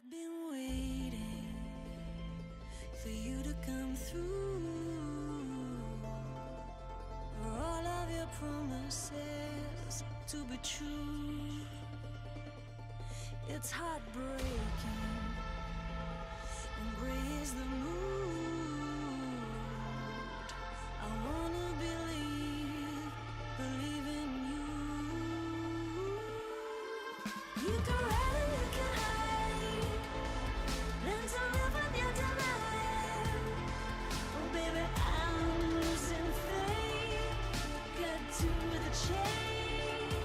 I've been waiting for you to come through, for all of your promises to be true. It's heartbreaking and gray is the mood. I wanna believe in you. You can run and you can hide, learn to live with your denial. Oh baby, I'm losing faith, got to the chase.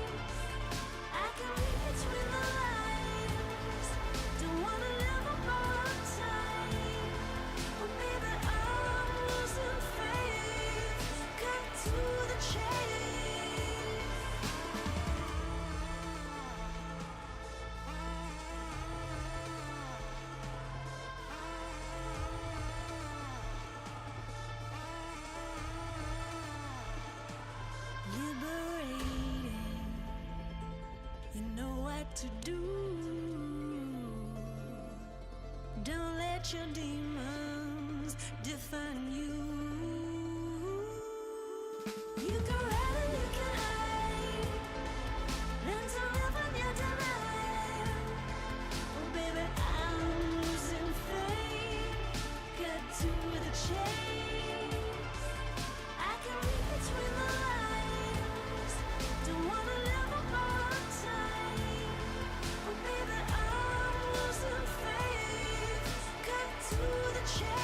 I can read between the lines, don't wanna live up all time. Oh baby, I'm losing faith, got to the chase. Liberating, you know what to do. Don't let your demons define you. You can run and you can hide, learn to live with your denial. Oh baby, I'm losing faith, got to the chase. I can read between the lines, don't wanna live up all time. Oh baby, I'm losing faith, got to the chase.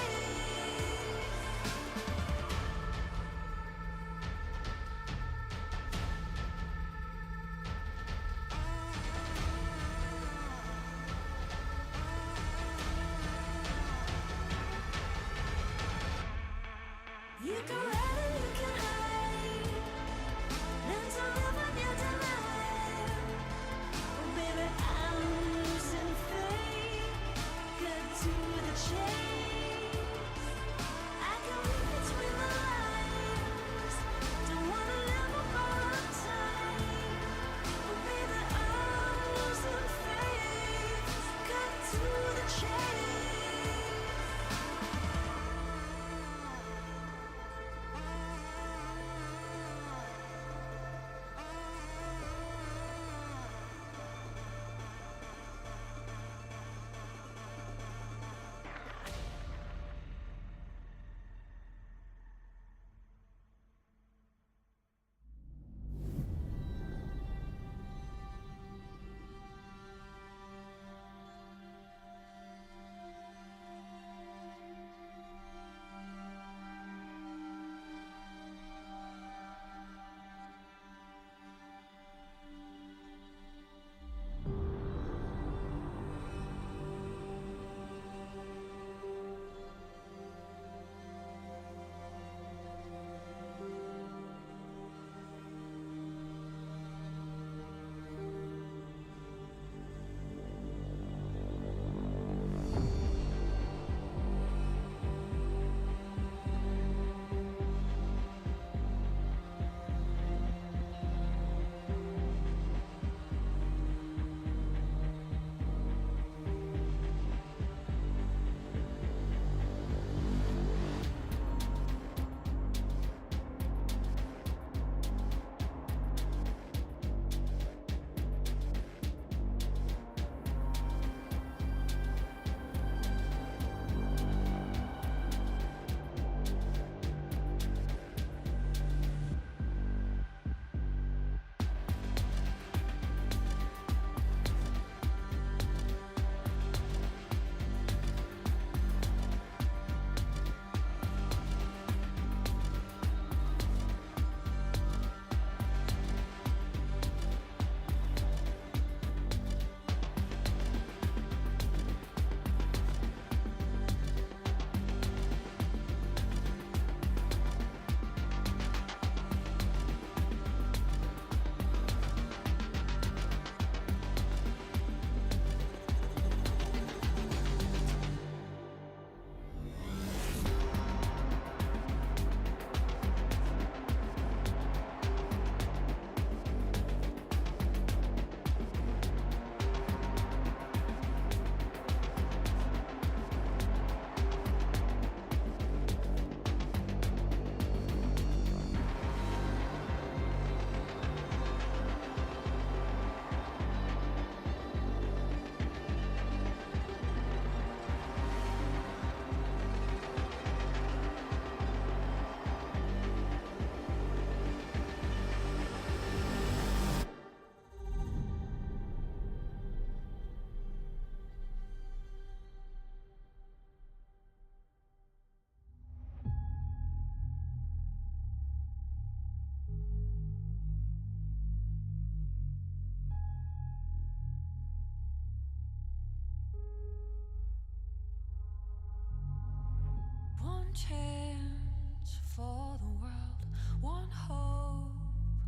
One chance for the world, one hope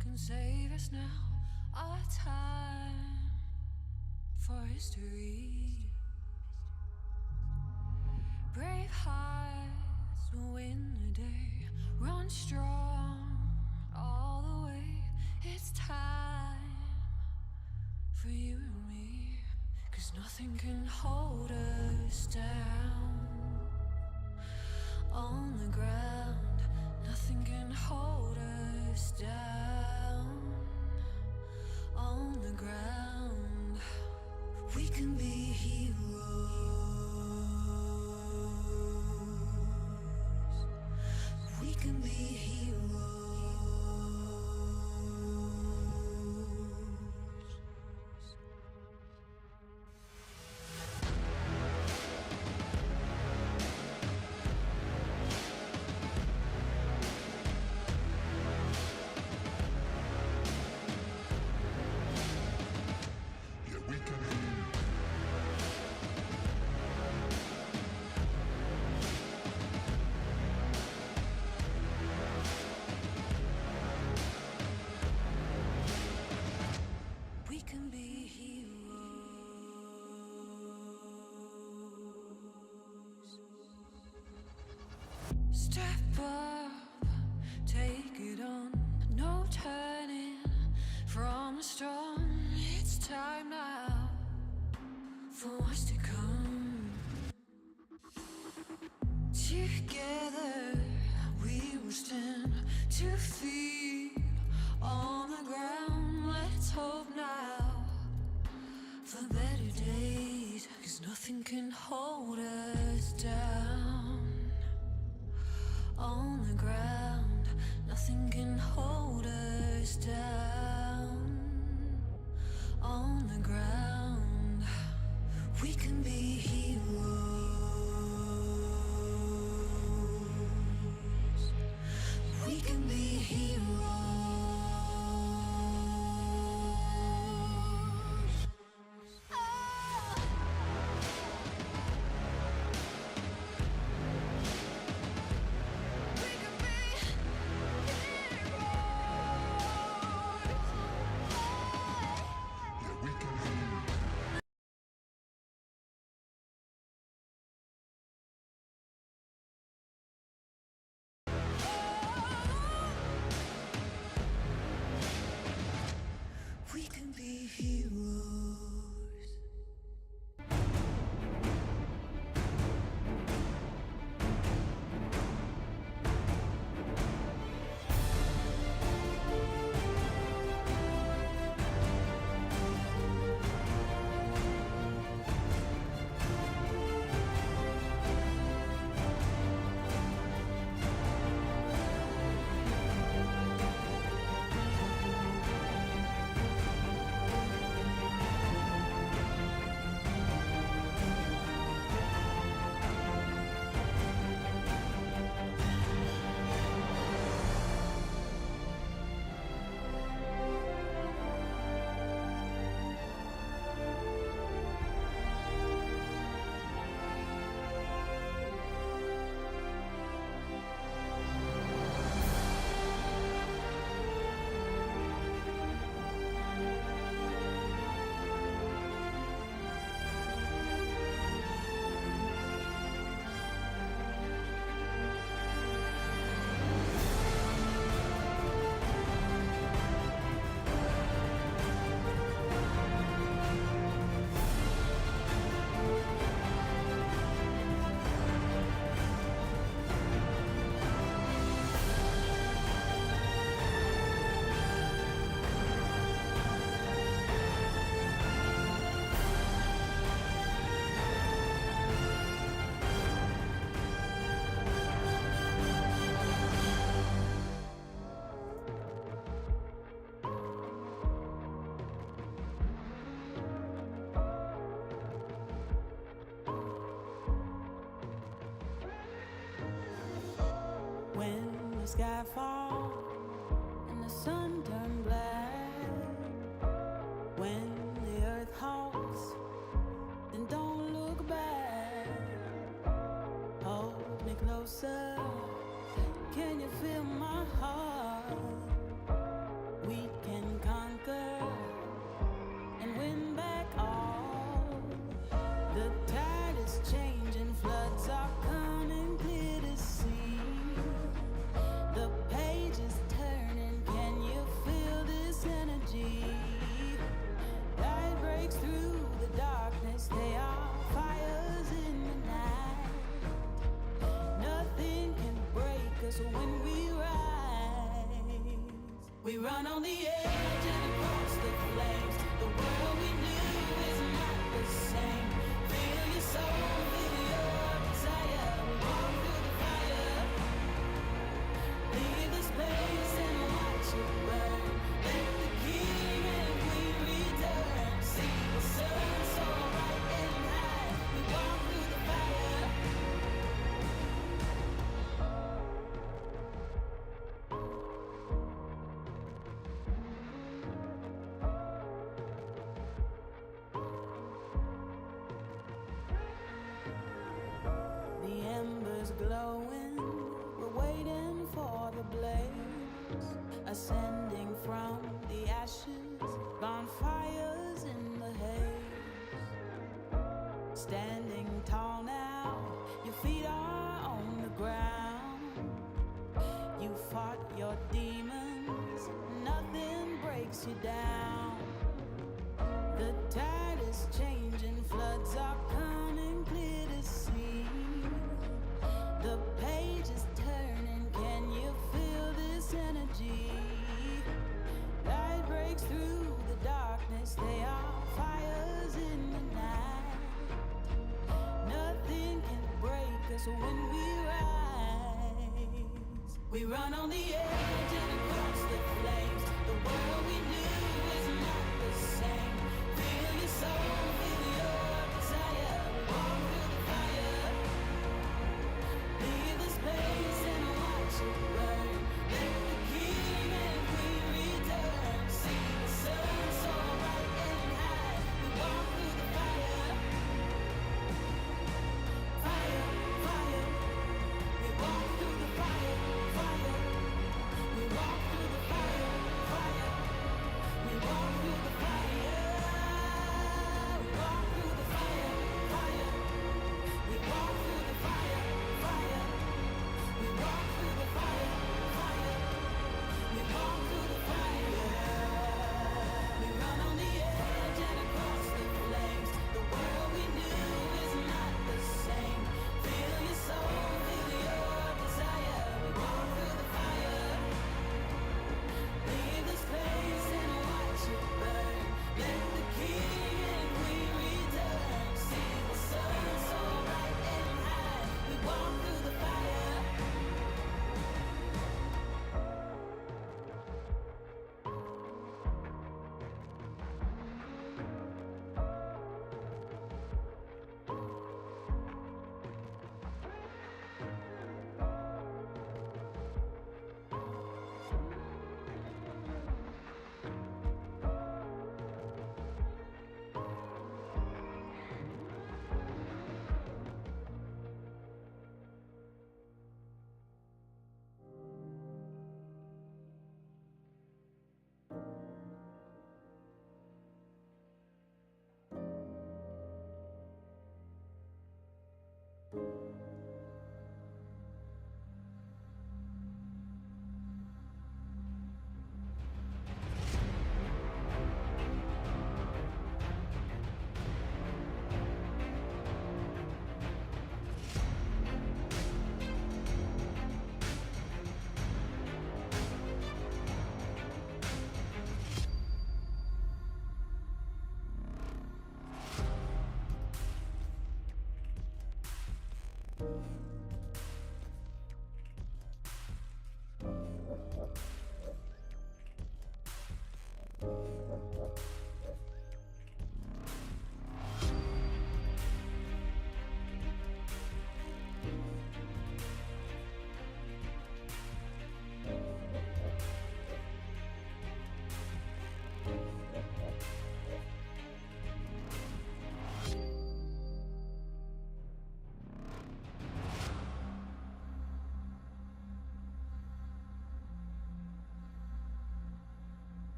can save us now. Our time for history. Brave hearts will win the day. Run strong all the way. It's time for you and me, 'cause nothing can hold us down. On the ground, nothing can hold us down. On the ground, we can be heroes. We can be heroes. We can be heroes. Step up, take it on. No turning from the storm. It's time now for what's to come. Together we will stand 2 feet on the ground. Let's hope now for better days, 'cause nothing can hold us down. On the ground, nothing can hold us down. On the ground, we can be heroes. We can be heroes. We can be heroes. When the sky falls and the sun turns black, when the earth halts, then don't look back. Hold me closer. Can you feel my heart? We can conquer and win back all. The tide is changing, floods are coming clear to see. The page is turning, can you feel this energy? Light breaks through the darkness, they are fires in the night. Nothing can break us when we rise. We run on the edge and across the flames. The world we knew is not the same. Feel your soul, feel your desire. We walk through the fire. Leave the space and watch it burn. Let the king and queen return. See the sun so bright and high. We walk through the fire. The embers glowing, we're waiting for the blaze, ascending from the ashes, bonfires in the haze. Standing tall now, your feet are on the ground. You fought your demons, nothing breaks you down. The tide is changing, floods are coming clear to see. The page is turning, can you feel this energy? Light breaks through the darkness, they are fires in the night. Nothing can break us when we rise. We run on the edge and across the flames. The world we knew is not the same. Feel your soul, feel your desire. Walk through the fire. Leave the space and watch it burn. Let the king and queen return. See the sun so bright and high. We walk through the fire. Fire, fire. We walk through the fire, fire. We walk through the fire, fire.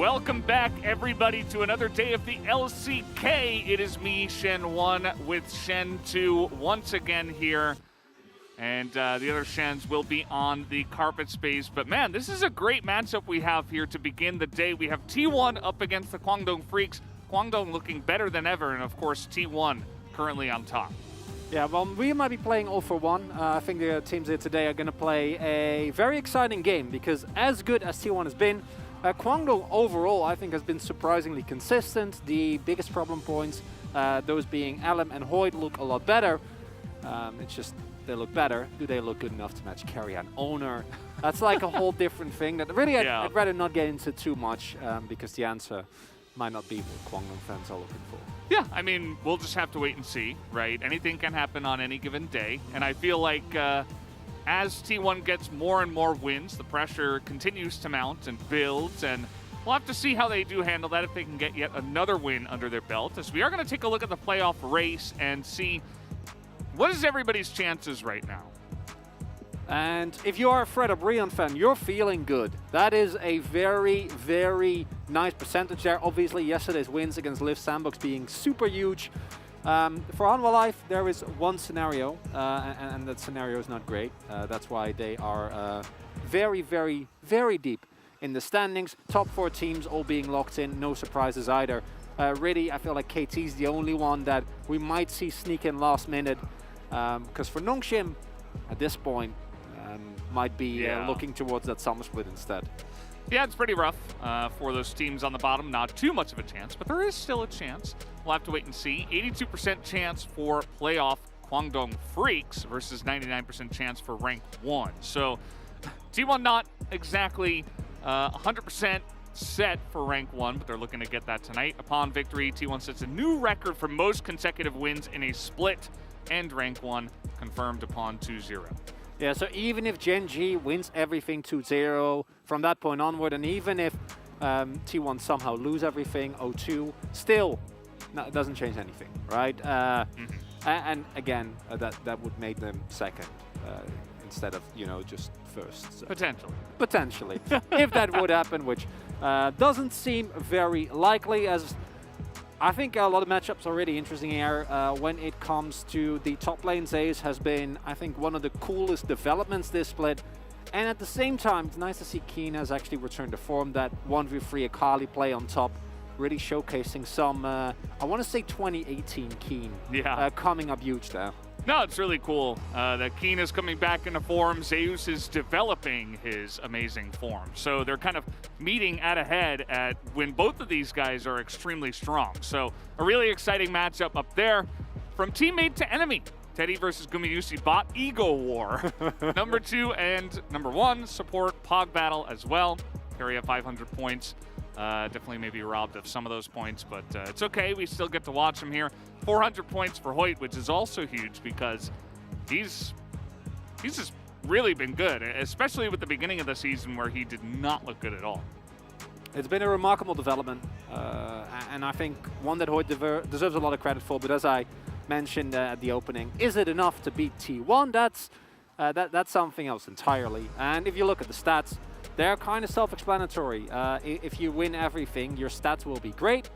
Welcome back, everybody, to another day of the LCK. It is me, Shen1, with Shen2 once again here. And the other Shens will be on the carpet space. But man, this is a great matchup we have here to begin the day. We have T1 up against the Kwangdong Freaks. Kwangdong looking better than ever, and of course T1 currently on top. Yeah, well, we might be playing 0 for 1. I think the teams here today are going to play a very exciting game because as good as T1 has been, Kwangdong overall I think has been surprisingly consistent. The biggest problem points, those being Alem and Hoyt, look a lot better. It's just they look better. Do they look good enough to match carry and owner? That's like a whole different thing that really I'd rather not get into too much because the answer might not be what Kwangdong fans are looking for. Yeah, I mean, we'll just have to wait and see, right? Anything can happen on any given day. And I feel like as T1 gets more and more wins, the pressure continues to mount and builds. And we'll have to see how they do handle that if they can get yet another win under their belt. As we are going to take a look at the playoff race and see what is everybody's chances right now. And if you are a Fred O'Brien fan, you're feeling good. That is a very, very nice percentage there. Obviously, yesterday's wins against Liv Sandbox being super huge. For Hanwha Life, there is one scenario, and that scenario is not great. That's why they are very, very, very deep in the standings. Top 4 teams all being locked in, no surprises either. Really, I feel like KT is the only one that we might see sneak in last minute. Because for Nongshim, at this point, might be looking towards that summer split instead. Yeah, it's pretty rough for those teams on the bottom. Not too much of a chance, but there is still a chance. We'll have to wait and see. 82% chance for playoff Kwangdong Freaks versus 99% chance for rank 1. So T1 not exactly 100% set for rank 1, but they're looking to get that tonight. Upon victory, T1 sets a new record for most consecutive wins in a split, and rank 1 confirmed upon 2-0. Yeah, so even if Gen G wins everything 2-0 from that point onward, and even if T1 somehow lose everything 0-2, still, no, it doesn't change anything, right? And again, that would make them second instead of, you know, just first. So. Potentially. Potentially. If that would happen, which doesn't seem very likely, as I think a lot of matchups are really interesting here. When it comes to the top lane, Zaze has been, I think, one of the coolest developments this split. And at the same time, it's nice to see Keen has actually returned to form. That 1v3 Akali play on top, really showcasing some, I want to say 2018 Keen coming up huge there. No, it's really cool that Keen is coming back into form. Zeus is developing his amazing form. So they're kind of meeting at a head at when both of these guys are extremely strong. So a really exciting matchup up there. From teammate to enemy, Teddy versus Gumayusi bot Ego War. Number 2 and number 1 support Pog battle as well. Carry up 500 points. Definitely maybe robbed of some of those points, but it's okay. We still get to watch him here. 400 points for Hoyt, which is also huge because he's just really been good, especially with the beginning of the season where he did not look good at all. It's been a remarkable development, and I think one that Hoyt deserves a lot of credit for, but as I mentioned at the opening, is it enough to beat T1? That's something else entirely. And if you look at the stats, they're kind of self-explanatory. If you win everything, your stats will be great,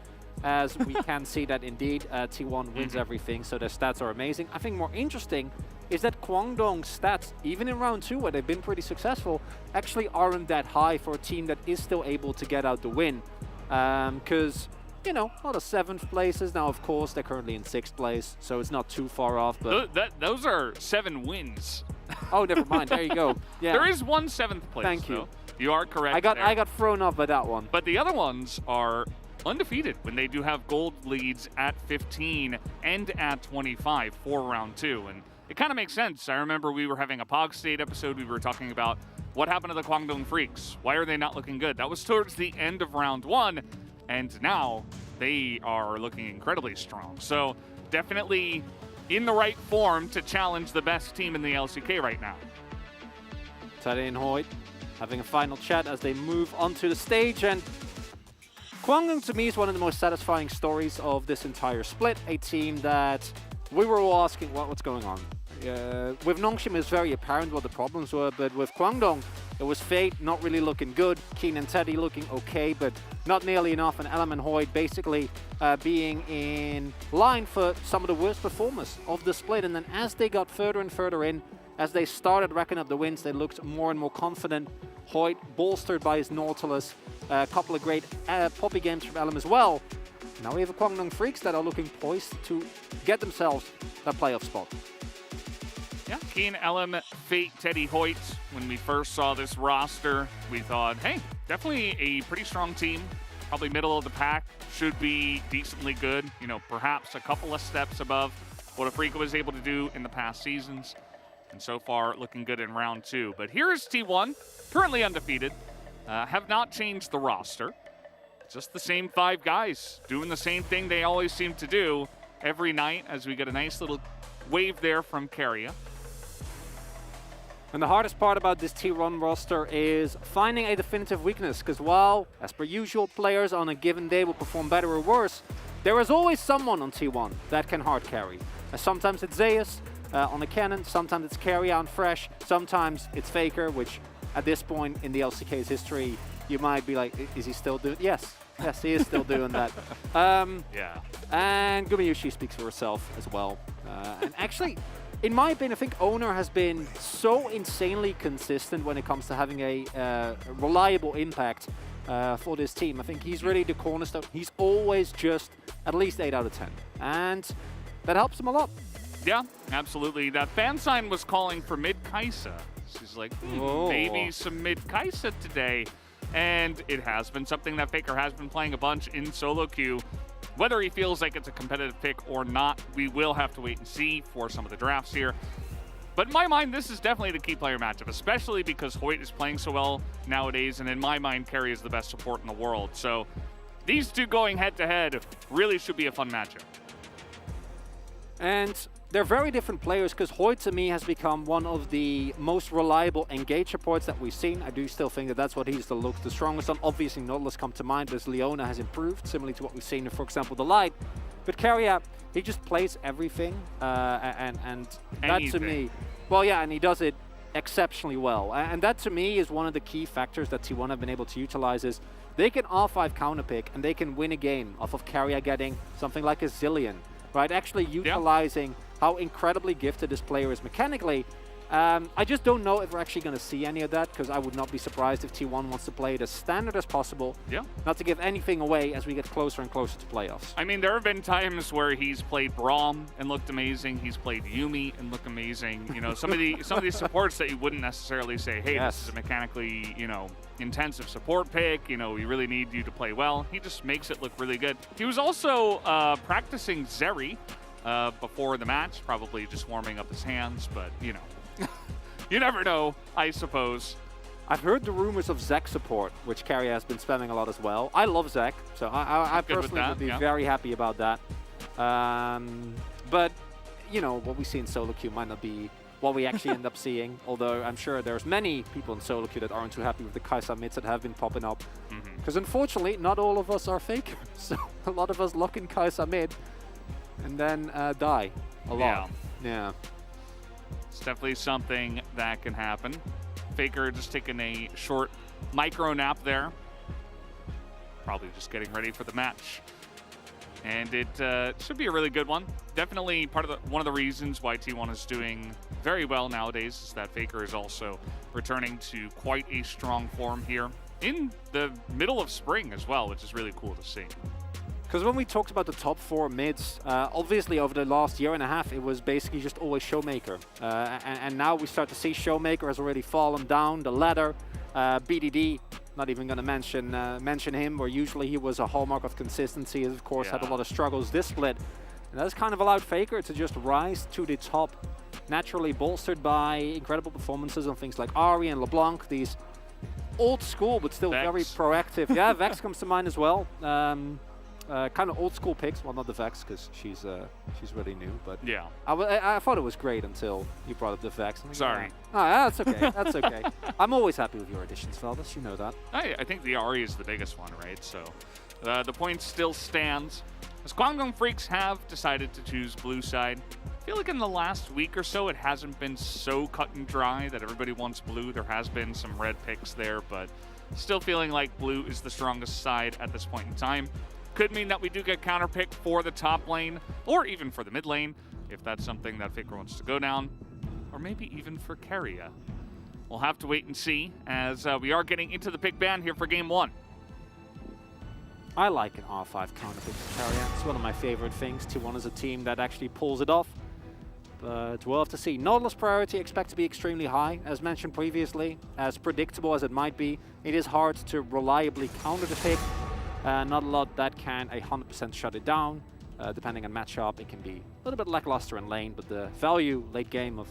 as we can see that indeed T1 wins everything, so their stats are amazing. I think more interesting is that Kwangdong's stats, even in round 2, where they've been pretty successful, actually aren't that high for a team that is still able to get out the win. Because, you know, a lot of 7th places. Now, of course, they're currently in 6th place, so it's not too far off. But those are 7 wins. Oh, never mind. There you go. Yeah. There is one 7th place. Thank you. Though. You are correct. I got thrown off by that one. But the other ones are undefeated when they do have gold leads at 15 and at 25 for round 2. And it kind of makes sense. I remember we were having a Pog State episode. We were talking about what happened to the Kwangdong Freaks. Why are they not looking good? That was towards the end of round 1. And now they are looking incredibly strong. So definitely in the right form to challenge the best team in the LCK right now. Teddy and Hoyt having a final chat as they move onto the stage, and Kwangdong to me is one of the most satisfying stories of this entire split. A team that we were all asking what's going on. With Nongshim it's very apparent what the problems were, but with Kwangdong It was Fate not really looking good, Keen and Teddy looking okay, but not nearly enough, and Elm and Hoyt basically being in line for some of the worst performers of the split. And then as they got further and further in, as they started racking up the wins, they looked more and more confident. Hoyt bolstered by his Nautilus, a couple of great Poppy games from Elm as well. Now we have a Kwangdong Freaks that are looking poised to get themselves that playoff spot. Yeah, Keen, Elm, Fate, Teddy, Hoyt. When we first saw this roster, we thought, hey, definitely a pretty strong team. Probably middle of the pack, should be decently good. You know, perhaps a couple of steps above what Afrika was able to do in the past seasons. And so far, looking good in round 2. But here is T1, currently undefeated. Have not changed the roster. Just the same 5 guys doing the same thing they always seem to do every night, as we get a nice little wave there from Keria. And the hardest part about this T1 roster is finding a definitive weakness, because while, as per usual, players on a given day will perform better or worse, there is always someone on T1 that can hard carry. Sometimes it's Zeus on a cannon, sometimes it's Keria on Fresh, sometimes it's Faker, which at this point in the LCK's history, you might be like, is he still doing? Yes, he is still doing that. Yeah. And Gumayushi speaks for herself as well. And actually, in my opinion, I think Owner has been so insanely consistent when it comes to having a reliable impact for this team. I think he's really the cornerstone. He's always just at least 8 out of 10. And that helps him a lot. Yeah, absolutely. That fan sign was calling for mid-Kaisa. She's like, maybe some mid-Kaisa today. And it has been something that Faker has been playing a bunch in solo queue. Whether he feels like it's a competitive pick or not, we will have to wait and see for some of the drafts here. But in my mind, this is definitely the key player matchup, especially because Hoyt is playing so well nowadays, and in my mind, Keria is the best support in the world. So these two going head-to-head really should be a fun matchup. And they're very different players, because Hoyt to me has become one of the most reliable engage supports that we've seen. I do still think that that's what he's the strongest on. Obviously, Nautilus come to mind, but Leona has improved, similarly to what we've seen in, for example, the Light. But Keria, he just plays everything, and that to me, well, yeah, and he does it exceptionally well. And that to me is one of the key factors that T1 have been able to utilize is they can R5 counterpick and they can win a game off of Keria getting something like a zillion, right? Actually utilizing how incredibly gifted this player is mechanically. I just don't know if we're actually going to see any of that, because I would not be surprised if T1 wants to play it as standard as possible. Yeah. Not to give anything away as we get closer and closer to playoffs. I mean, there have been times where he's played Braum and looked amazing. He's played Yumi and looked amazing. You know, some of these supports that you wouldn't necessarily say, hey, this is a mechanically, you know, intensive support pick. You know, we really need you to play well. He just makes it look really good. He was also practicing Zeri before the match, probably just warming up his hands, but, you know. You never know, I suppose. I've heard the rumors of Zek support, which Keria has been spamming a lot as well. I love Zek, so I personally would be very happy about that. But, you know, what we see in solo queue might not be what we actually end up seeing, although I'm sure there's many people in solo queue that aren't too happy with the Kaisa mids that have been popping up. Because unfortunately, not all of us are Fakers, so a lot of us lock in Kaisa mid and then die a lot. Yeah. It's definitely something that can happen. Faker just taking a short micro nap there. Probably just getting ready for the match. And it should be a really good one. Definitely one of the reasons why T1 is doing very well nowadays is that Faker is also returning to quite a strong form here in the middle of spring as well, which is really cool to see. Because when we talked about the top 4 mids, obviously over the last year and a half, it was basically just always Showmaker. And now we start to see Showmaker has already fallen down the ladder. BDD, not even going to mention him, where usually he was a hallmark of consistency. He, of course, had a lot of struggles this split. And that's kind of allowed Faker to just rise to the top, naturally bolstered by incredible performances on things like Ahri and LeBlanc, these old school but still very proactive. Yeah, Vex comes to mind as well. Kind of old school picks. Well, not the Vex, because she's really new. But yeah, I thought it was great until you brought up the Vex. Sorry. Oh, that's okay. That's okay. I'm always happy with your additions, Valdez. You know that. I think the Ahri is the biggest one, right? So the point still stands. As Kwangdong Freaks have decided to choose blue side. I feel like in the last week or so, it hasn't been so cut and dry that everybody wants blue. There has been some red picks there, but still feeling like blue is the strongest side at this point in time. Could mean that we do get counterpicked for the top lane, or even for the mid lane, if that's something that Faker wants to go down, or maybe even for Keria. We'll have to wait and see, as we are getting into the pick ban here for Game 1. I like an R5 counterpick to Keria. It's one of my favorite things. T1 is a team that actually pulls it off. But we'll have to see. Nautilus priority expect to be extremely high. As mentioned previously, as predictable as it might be, it is hard to reliably counter the pick. Not a lot that can 100% shut it down. Depending on matchup, it can be a little bit lackluster in lane, but the value late game of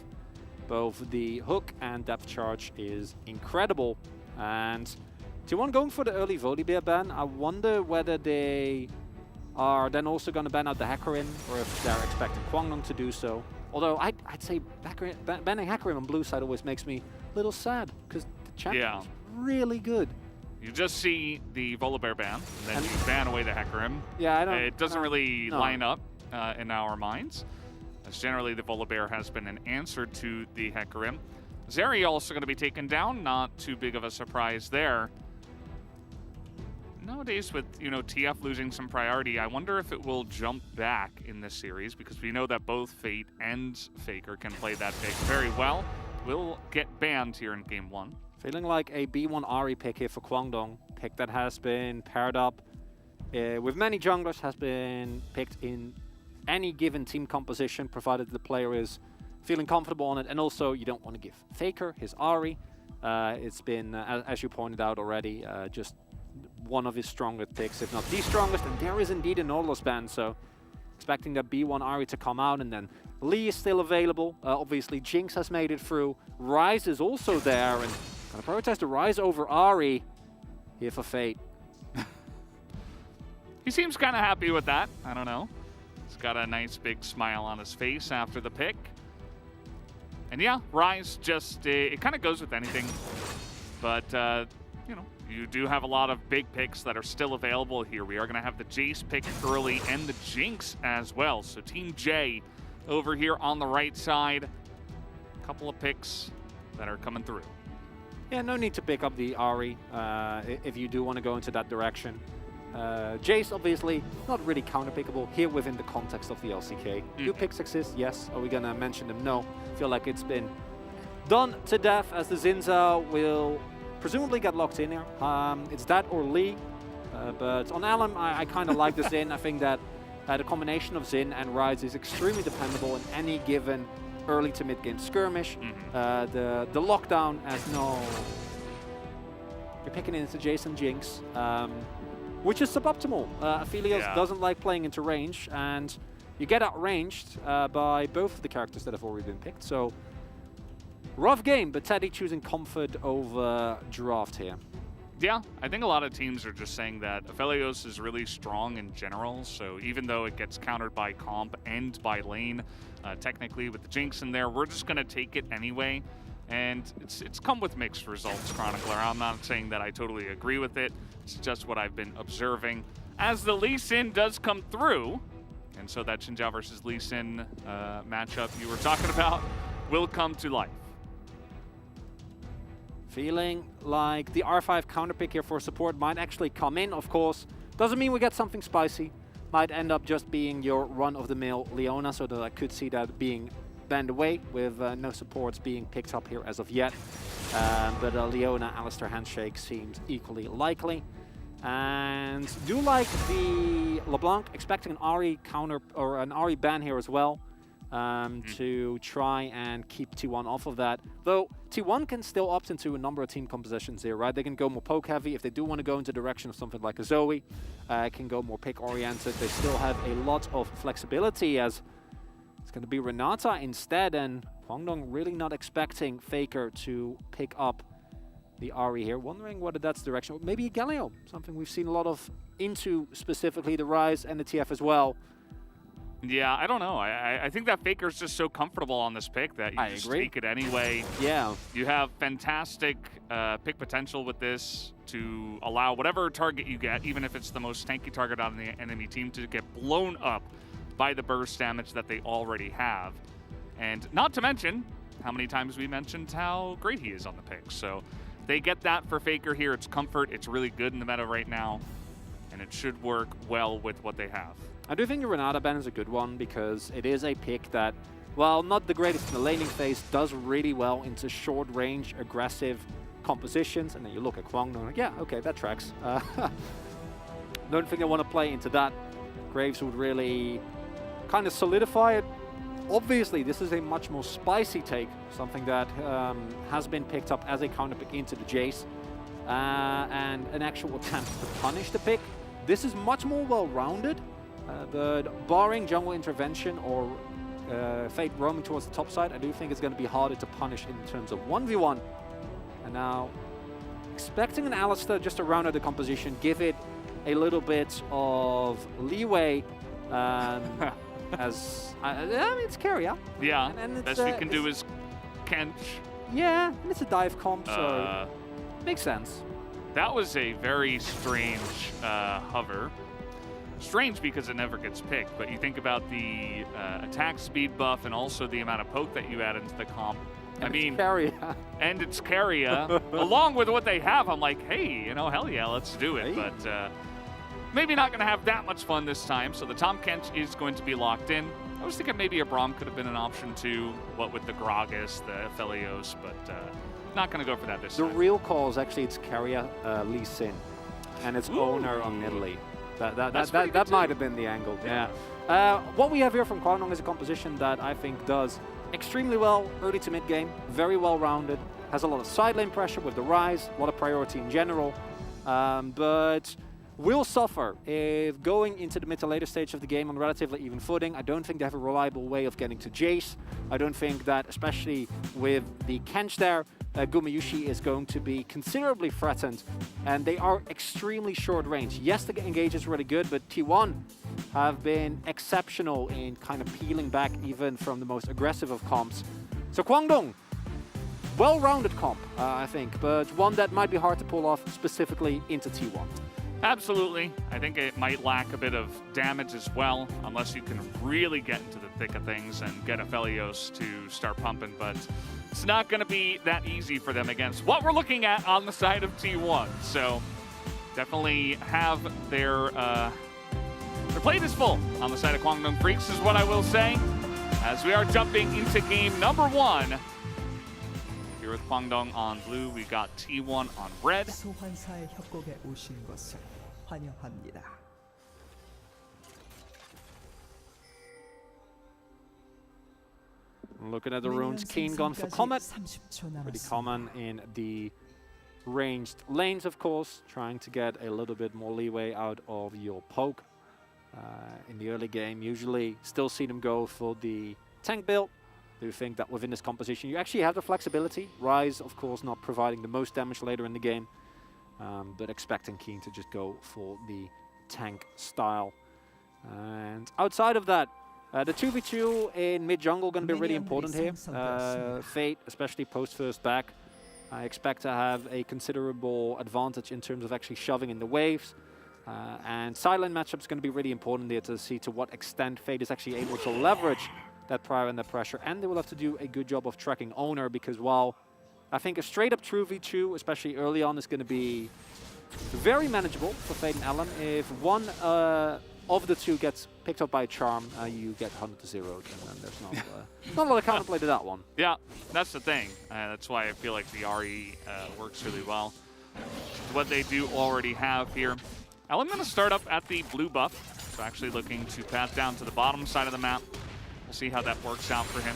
both the hook and depth charge is incredible. And T1 going for the early VOD ban. I wonder whether they are then also going to ban out the Hecarim, or if they're expecting Kwangdong to do so. Although I'd say banning Hecarim on blue side always makes me a little sad, because the champion is really good. You just see the Volibear ban, and then you ban away the Hecarim. Yeah, I don't. It doesn't really line up in our minds, as generally the Volibear has been an answer to the Hecarim. Zeri also going to be taken down, not too big of a surprise there. Nowadays, with TF losing some priority, I wonder if it will jump back in this series, because we know that both Fate and Faker can play that pick very well. Will get banned here in Game 1. Feeling like a B1 Ahri pick here for Kwangdong. Pick that has been paired up with many junglers, has been picked in any given team composition, provided the player is feeling comfortable on it. And also, you don't want to give Faker his Ahri. It's been, as you pointed out already, just one of his strongest picks, if not the strongest. And there is indeed a Nautilus ban, so expecting that B1 Ahri to come out, and then Lee is still available. Obviously, Jinx has made it through. Ryze is also there, and gonna prioritize the Ryze over Ahri here for Fate. He seems kind of happy with that. I don't know. He's got a nice big smile on his face after the pick. And yeah, Ryze just, it kind of goes with anything. But, you do have a lot of big picks that are still available here. We are going to have the Jace pick early and the Jinx as well. So Team J over here on the right side. A couple of picks that are coming through. Yeah, no need to pick up the Ahri if you do want to go into that direction. Jace, obviously, not really counterpickable here within the context of the LCK. Do picks exist? Yes. Are we going to mention them? No. Feel like it's been done to death, as the Zinza will presumably get locked in here. It's that or Lee. But on Alum, I kind of like the Zin. I think that the combination of Zin and Ryze is extremely dependable in any given early to mid game skirmish. The lockdown as no. You're picking into Jason Jinx, which is suboptimal. Aphelios doesn't like playing into range, and you get outranged by both of the characters that have already been picked. So rough game, but Teddy choosing comfort over draft here. Yeah, I think a lot of teams are just saying that Aphelios is really strong in general, so even though it gets countered by comp and by lane, technically with the Jinx in there, we're just going to take it anyway. And it's come with mixed results, Chronicler. I'm not saying that I totally agree with it. It's just what I've been observing. As the Lee Sin does come through, and so that Xin Zhao versus Lee Sin matchup you were talking about will come to life. Feeling like the R5 counter pick here for support might actually come in, of course. Doesn't mean we get something spicy. Might end up just being your run-of-the-mill Leona, so that I could see that being banned away with no supports being picked up here as of yet. But Leona Alistair handshake seems equally likely. And do like the LeBlanc, expecting an Ahri counter or an Ahri ban here as well. To try and keep T1 off of that. Though T1 can still opt into a number of team compositions here, right? They can go more poke heavy if they do want to go into the direction of something like a Zoe. Can go more pick oriented. They still have a lot of flexibility, as it's going to be Renata instead, and Kwangdong really not expecting Faker to pick up the Ahri here. Wondering whether that's the direction. Maybe a Galio, something we've seen a lot of into, specifically the Ryze and the TF as well. Yeah, I don't know. I think that Faker's just so comfortable on this pick that you just take it anyway. Yeah. You have fantastic pick potential with this to allow whatever target you get, even if it's the most tanky target on the enemy team, to get blown up by the burst damage that they already have. And not to mention how many times we mentioned how great he is on the pick. So they get that for Faker here. It's comfort. It's really good in the meta right now. And it should work well with what they have. I do think the Renata ban is a good one because it is a pick that, while not the greatest in the laning phase, does really well into short-range, aggressive compositions. And then you look at Kwangdong, like, yeah, okay, that tracks. Don't think I want to play into that. Graves would really kind of solidify it. Obviously, this is a much more spicy take, something that has been picked up as a counter pick into the Jace, and an actual attempt to punish the pick. This is much more well-rounded, but barring jungle intervention or Fate roaming towards the top side, I do think it's going to be harder to punish in terms of 1v1. And now, expecting an Alistar just to round out the composition, give it a little bit of leeway, as I mean, it's carrier. Yeah, and it's, best we can do is Kench. Yeah, and it's a dive comp, so makes sense. That was a very strange hover. Strange because it never gets picked, but you think about the attack speed buff and also the amount of poke that you add into the comp. And I mean, carrier. And it's carrier. Along with what they have, I'm like, hey, you know, hell yeah, let's do it. Hey. But maybe not going to have that much fun this time. So the Tahm Kench is going to be locked in. I was thinking maybe a Braum could have been an option too, what with the Gragas, the Aphelios, but not going to go for that this The time. real call is actually it's carrier Lee Sin, and its owner on Italy. That might have been the angle. Yeah. What we have here from Kwangdong is a composition that I think does extremely well early to mid game, very well rounded, has a lot of side lane pressure with the Rise, a lot of priority in general, but will suffer if going into the mid to later stage of the game on relatively even footing. I don't think they have a reliable way of getting to Jace. I don't think that, especially with the Kench there, Gumayushi is going to be considerably threatened, and they are extremely short range. Yes, the engage is really good, but T1 have been exceptional in kind of peeling back even from the most aggressive of comps. So Kwangdong, well-rounded comp, I think, but one that might be hard to pull off specifically into T1. Absolutely. I think it might lack a bit of damage as well, unless you can really get into the thick of things and get Aphelios to start pumping, but it's not going to be that easy for them against what we're looking at on the side of T1. So definitely have their plate is full on the side of Kwangdong Freaks, is what I will say, as we are jumping into game number 1. Here with Kwangdong on blue, we got T1 on red. 소환사의 협곡에 오신 것을 환영합니다. Looking at the runes, Keen gone for Comet. Pretty common in the ranged lanes, of course, trying to get a little bit more leeway out of your poke. In the early game, usually still see them go for the tank build. Do think that within this composition you actually have the flexibility. Rise, of course, not providing the most damage later in the game, but expecting Keen to just go for the tank style. And outside of that, the 2v2 in mid-jungle going to be really important here. Fate, especially post-first back, I expect to have a considerable advantage in terms of actually shoving in the waves. And silent matchup is going to be really important there to see to what extent Fate is actually able to leverage that prior and that pressure. And they will have to do a good job of tracking owner, because while I think a straight-up 2v2, especially early on, is going to be very manageable for Fate and Alan. If one of the two gets picked up by a charm, you get 100 to 0, and then there's not a lot of counterplay to that one. Yeah, that's the thing. That's why I feel like the RE works really well. What they do already have here. Alan going to start up at the blue buff, so actually looking to path down to the bottom side of the map. We'll see how that works out for him.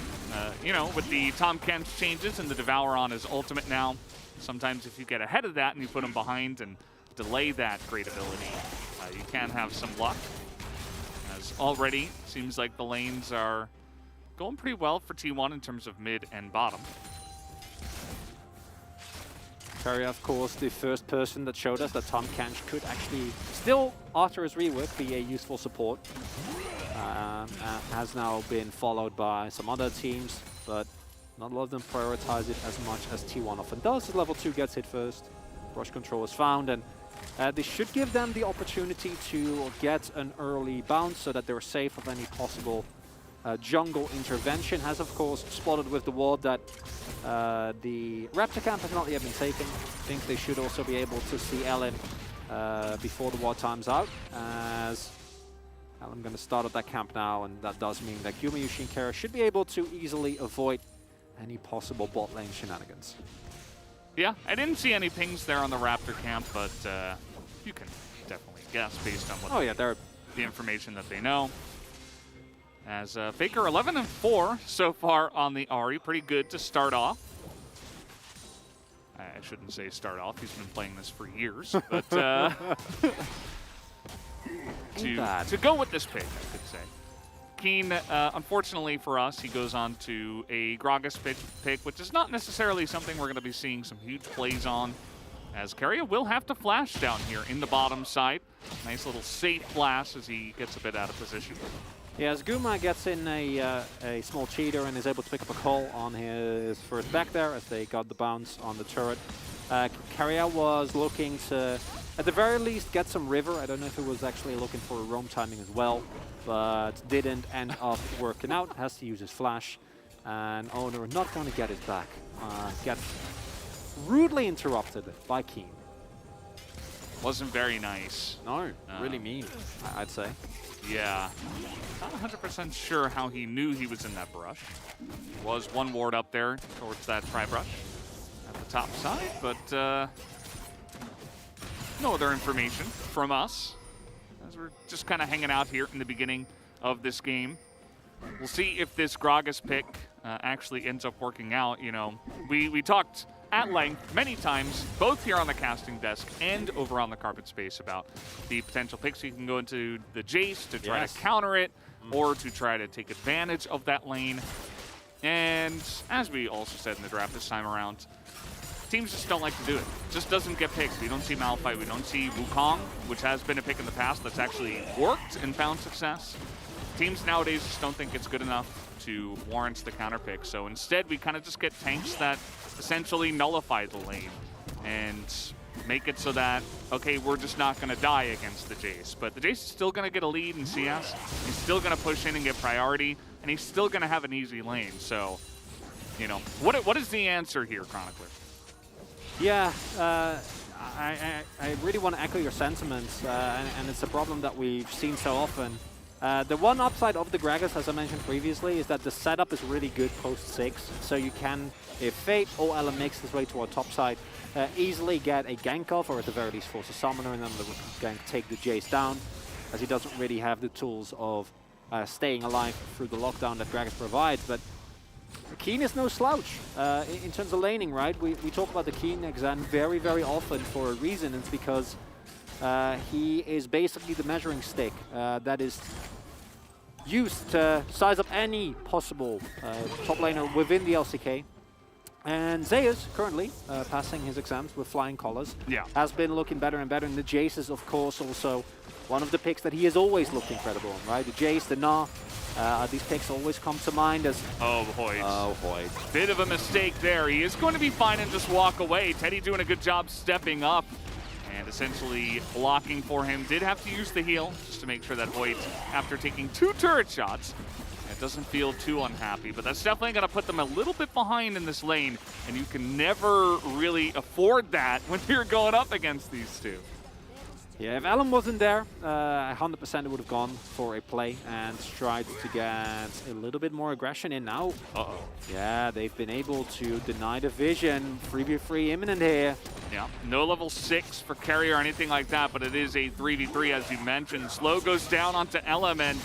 You know, with the Tahm Kench changes and the Devour on his ultimate now, sometimes if you get ahead of that and you put him behind and delay that great ability, you can have some luck. As already, seems like the lanes are going pretty well for T1 in terms of mid and bottom. Terry, of course, the first person that showed us that Tahm Kench could actually still, after his rework, be a useful support. Has now been followed by some other teams, but not a lot of them prioritize it as much as T1 often does. Level 2 gets hit first, brush control is found, and This should give them the opportunity to get an early bounce so that they're safe of any possible jungle intervention. Has of course spotted with the ward that the Raptor camp has not yet been taken. I think they should also be able to see Ellen before the ward time's out, as I'm going to start at that camp now, and that does mean that Gumayushi and Kara should be able to easily avoid any possible bot lane shenanigans. Yeah, I didn't see any pings there on the Raptor camp, but you can definitely guess based on what the information that they know. As Faker 11-4 so far on the Ahri, pretty good to start off. I shouldn't say start off, he's been playing this for years, but to go with this pick, I could say. Keen, unfortunately for us, he goes on to a Gragas pick, which is not necessarily something we're going to be seeing some huge plays on, as Keria will have to flash down here in the bottom side. Nice little safe flash as he gets a bit out of position. Yeah, as Guma gets in a small cheater and is able to pick up a call on his first back there as they got the bounce on the turret. Keria was looking to, at the very least, get some river. I don't know if he was actually looking for a roam timing as well, but didn't end up working out. Has to use his flash, and Owner not going to get it back. Gets rudely interrupted by Keen. Wasn't very nice. No, really mean, I'd say. Yeah, not 100% sure how he knew he was in that brush. Was one ward up there towards that tri-brush at the top side, but no other information from us, as we're just kind of hanging out here in the beginning of this game. We'll see if this Gragas pick actually ends up working out. You know, we talked at length many times, both here on the casting desk and over on the carpet space, about the potential picks. You can go into the Jace to try to counter it, or to try to take advantage of that lane. And as we also said in the draft this time around, teams just don't like to do it. Just doesn't get picked. We don't see Malphite, we don't see Wukong, which has been a pick in the past that's actually worked and found success. Teams nowadays just don't think it's good enough to warrant the counter pick. So instead, we kind of just get tanks that essentially nullify the lane and make it so that, okay, we're just not going to die against the Jace. But the Jace is still going to get a lead in CS. He's still going to push in and get priority, and he's still going to have an easy lane. So, you know, what is the answer here, Chronicler? Yeah, I really want to echo your sentiments, and it's a problem that we've seen so often. The one upside of the Gragas, as I mentioned previously, is that the setup is really good post-6, so you can, if Fate or Ellen makes his way to our top side, easily get a gank off, or at the very least force a summoner, and then the gank take the Jace down, as he doesn't really have the tools of staying alive through the lockdown that Gragas provides. But Keen is no slouch in terms of laning, right? We talk about the Keen exam very, very often for a reason. It's because he is basically the measuring stick that is used to size up any possible top laner within the LCK. And Zeus, currently passing his exams with flying collars, has been looking better and better. And the Jace is, of course, also one of the picks that he is always looking credible on, right? The Jace, the Gnar, these picks always come to mind as... Oh, Hoyt. Oh, Hoyt. Bit of a mistake there. He is going to be fine and just walk away. Teddy doing a good job stepping up and essentially blocking for him. Did have to use the heal just to make sure that Hoyt, after taking 2 turret shots, it doesn't feel too unhappy, but that's definitely going to put them a little bit behind in this lane, and you can never really afford that when you're going up against these two. Yeah, if Ellen wasn't there, 100% would have gone for a play and tried to get a little bit more aggression in now. Uh-oh. Yeah, they've been able to deny the vision. 3v3 imminent here. Yeah, no level 6 for carry or anything like that, but it is a 3v3 as you mentioned. Slow goes down onto Element.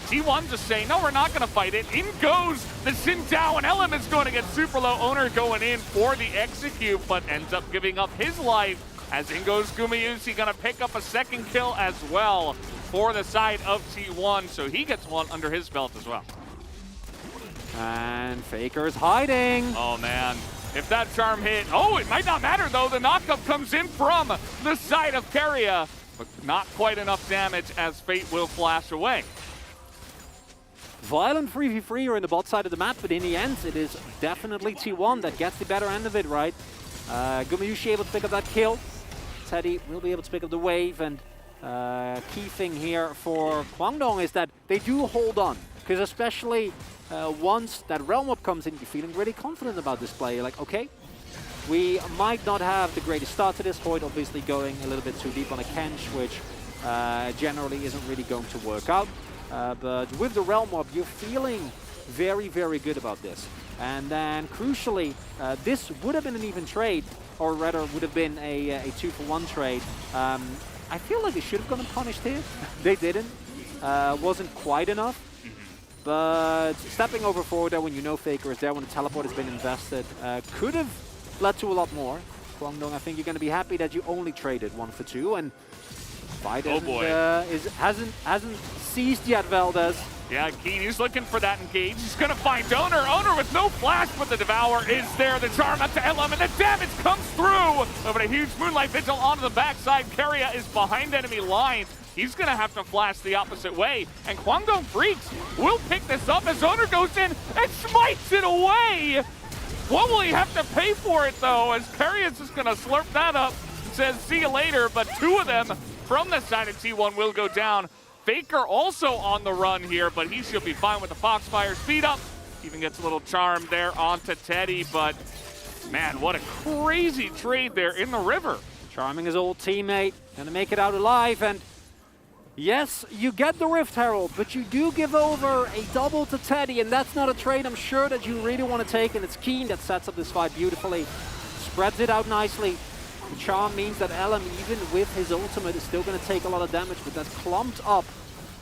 T1 just saying, no, we're not going to fight it. In goes the Xin Zhao, and Element's going to get super low. Owner going in for the execute, but ends up giving up his life. As in goes Gumayushi, going to pick up a second kill as well for the side of T1. So he gets one under his belt as well. And Faker's hiding. Oh, man. If that charm hit... Oh, it might not matter, though. The knockup comes in from the side of Keria, but not quite enough damage as Fate will flash away. Violent 3v3 are in the bot side of the map, but in the end, it is definitely T1 that gets the better end of it, right? Gumayushi able to pick up that kill. Teddy will be able to pick up the wave, and key thing here for Kwangdong is that they do hold on, because especially once that Realm Up comes in, you're feeling really confident about this play. You're like, okay, we might not have the greatest start to this. Hoyt obviously going a little bit too deep on a Kench, which generally isn't really going to work out. But with the Realm Up, you're feeling very, very good about this. And then crucially, this would have been an even trade, or rather would have been a 2-for-1 trade. I feel like they should have gotten punished here. They didn't. Wasn't quite enough. But stepping over forward there when you know Faker is there, when the teleport has been invested, could have led to a lot more. Kwangdong, I think you're going to be happy that you only traded 1 for 2, and fight hasn't seized yet, Valdez. Yeah, Keen, he's looking for that engage. He's going to find Owner. Owner with no flash, but the Devour is there. The charm up to LM, and the damage comes through. Over a huge Moonlight Vigil onto the backside. Keria is behind enemy lines. He's going to have to flash the opposite way. And Kwangdong Freaks will pick this up as Owner goes in and smites it away. What will he have to pay for it, though, as Keria is just going to slurp that up and says, see you later. But 2 of them from the side of T1 will go down. Faker also on the run here, but he should be fine with the Foxfire speed up. Even gets a little charm there onto Teddy, but man, what a crazy trade there in the river. Charming his old teammate, gonna make it out alive, and yes, you get the Rift Herald, but you do give over a double to Teddy, and that's not a trade I'm sure that you really want to take, and it's Keen that sets up this fight beautifully. Spreads it out nicely. The charm means that LM, even with his ultimate, is still going to take a lot of damage, but that's clumped up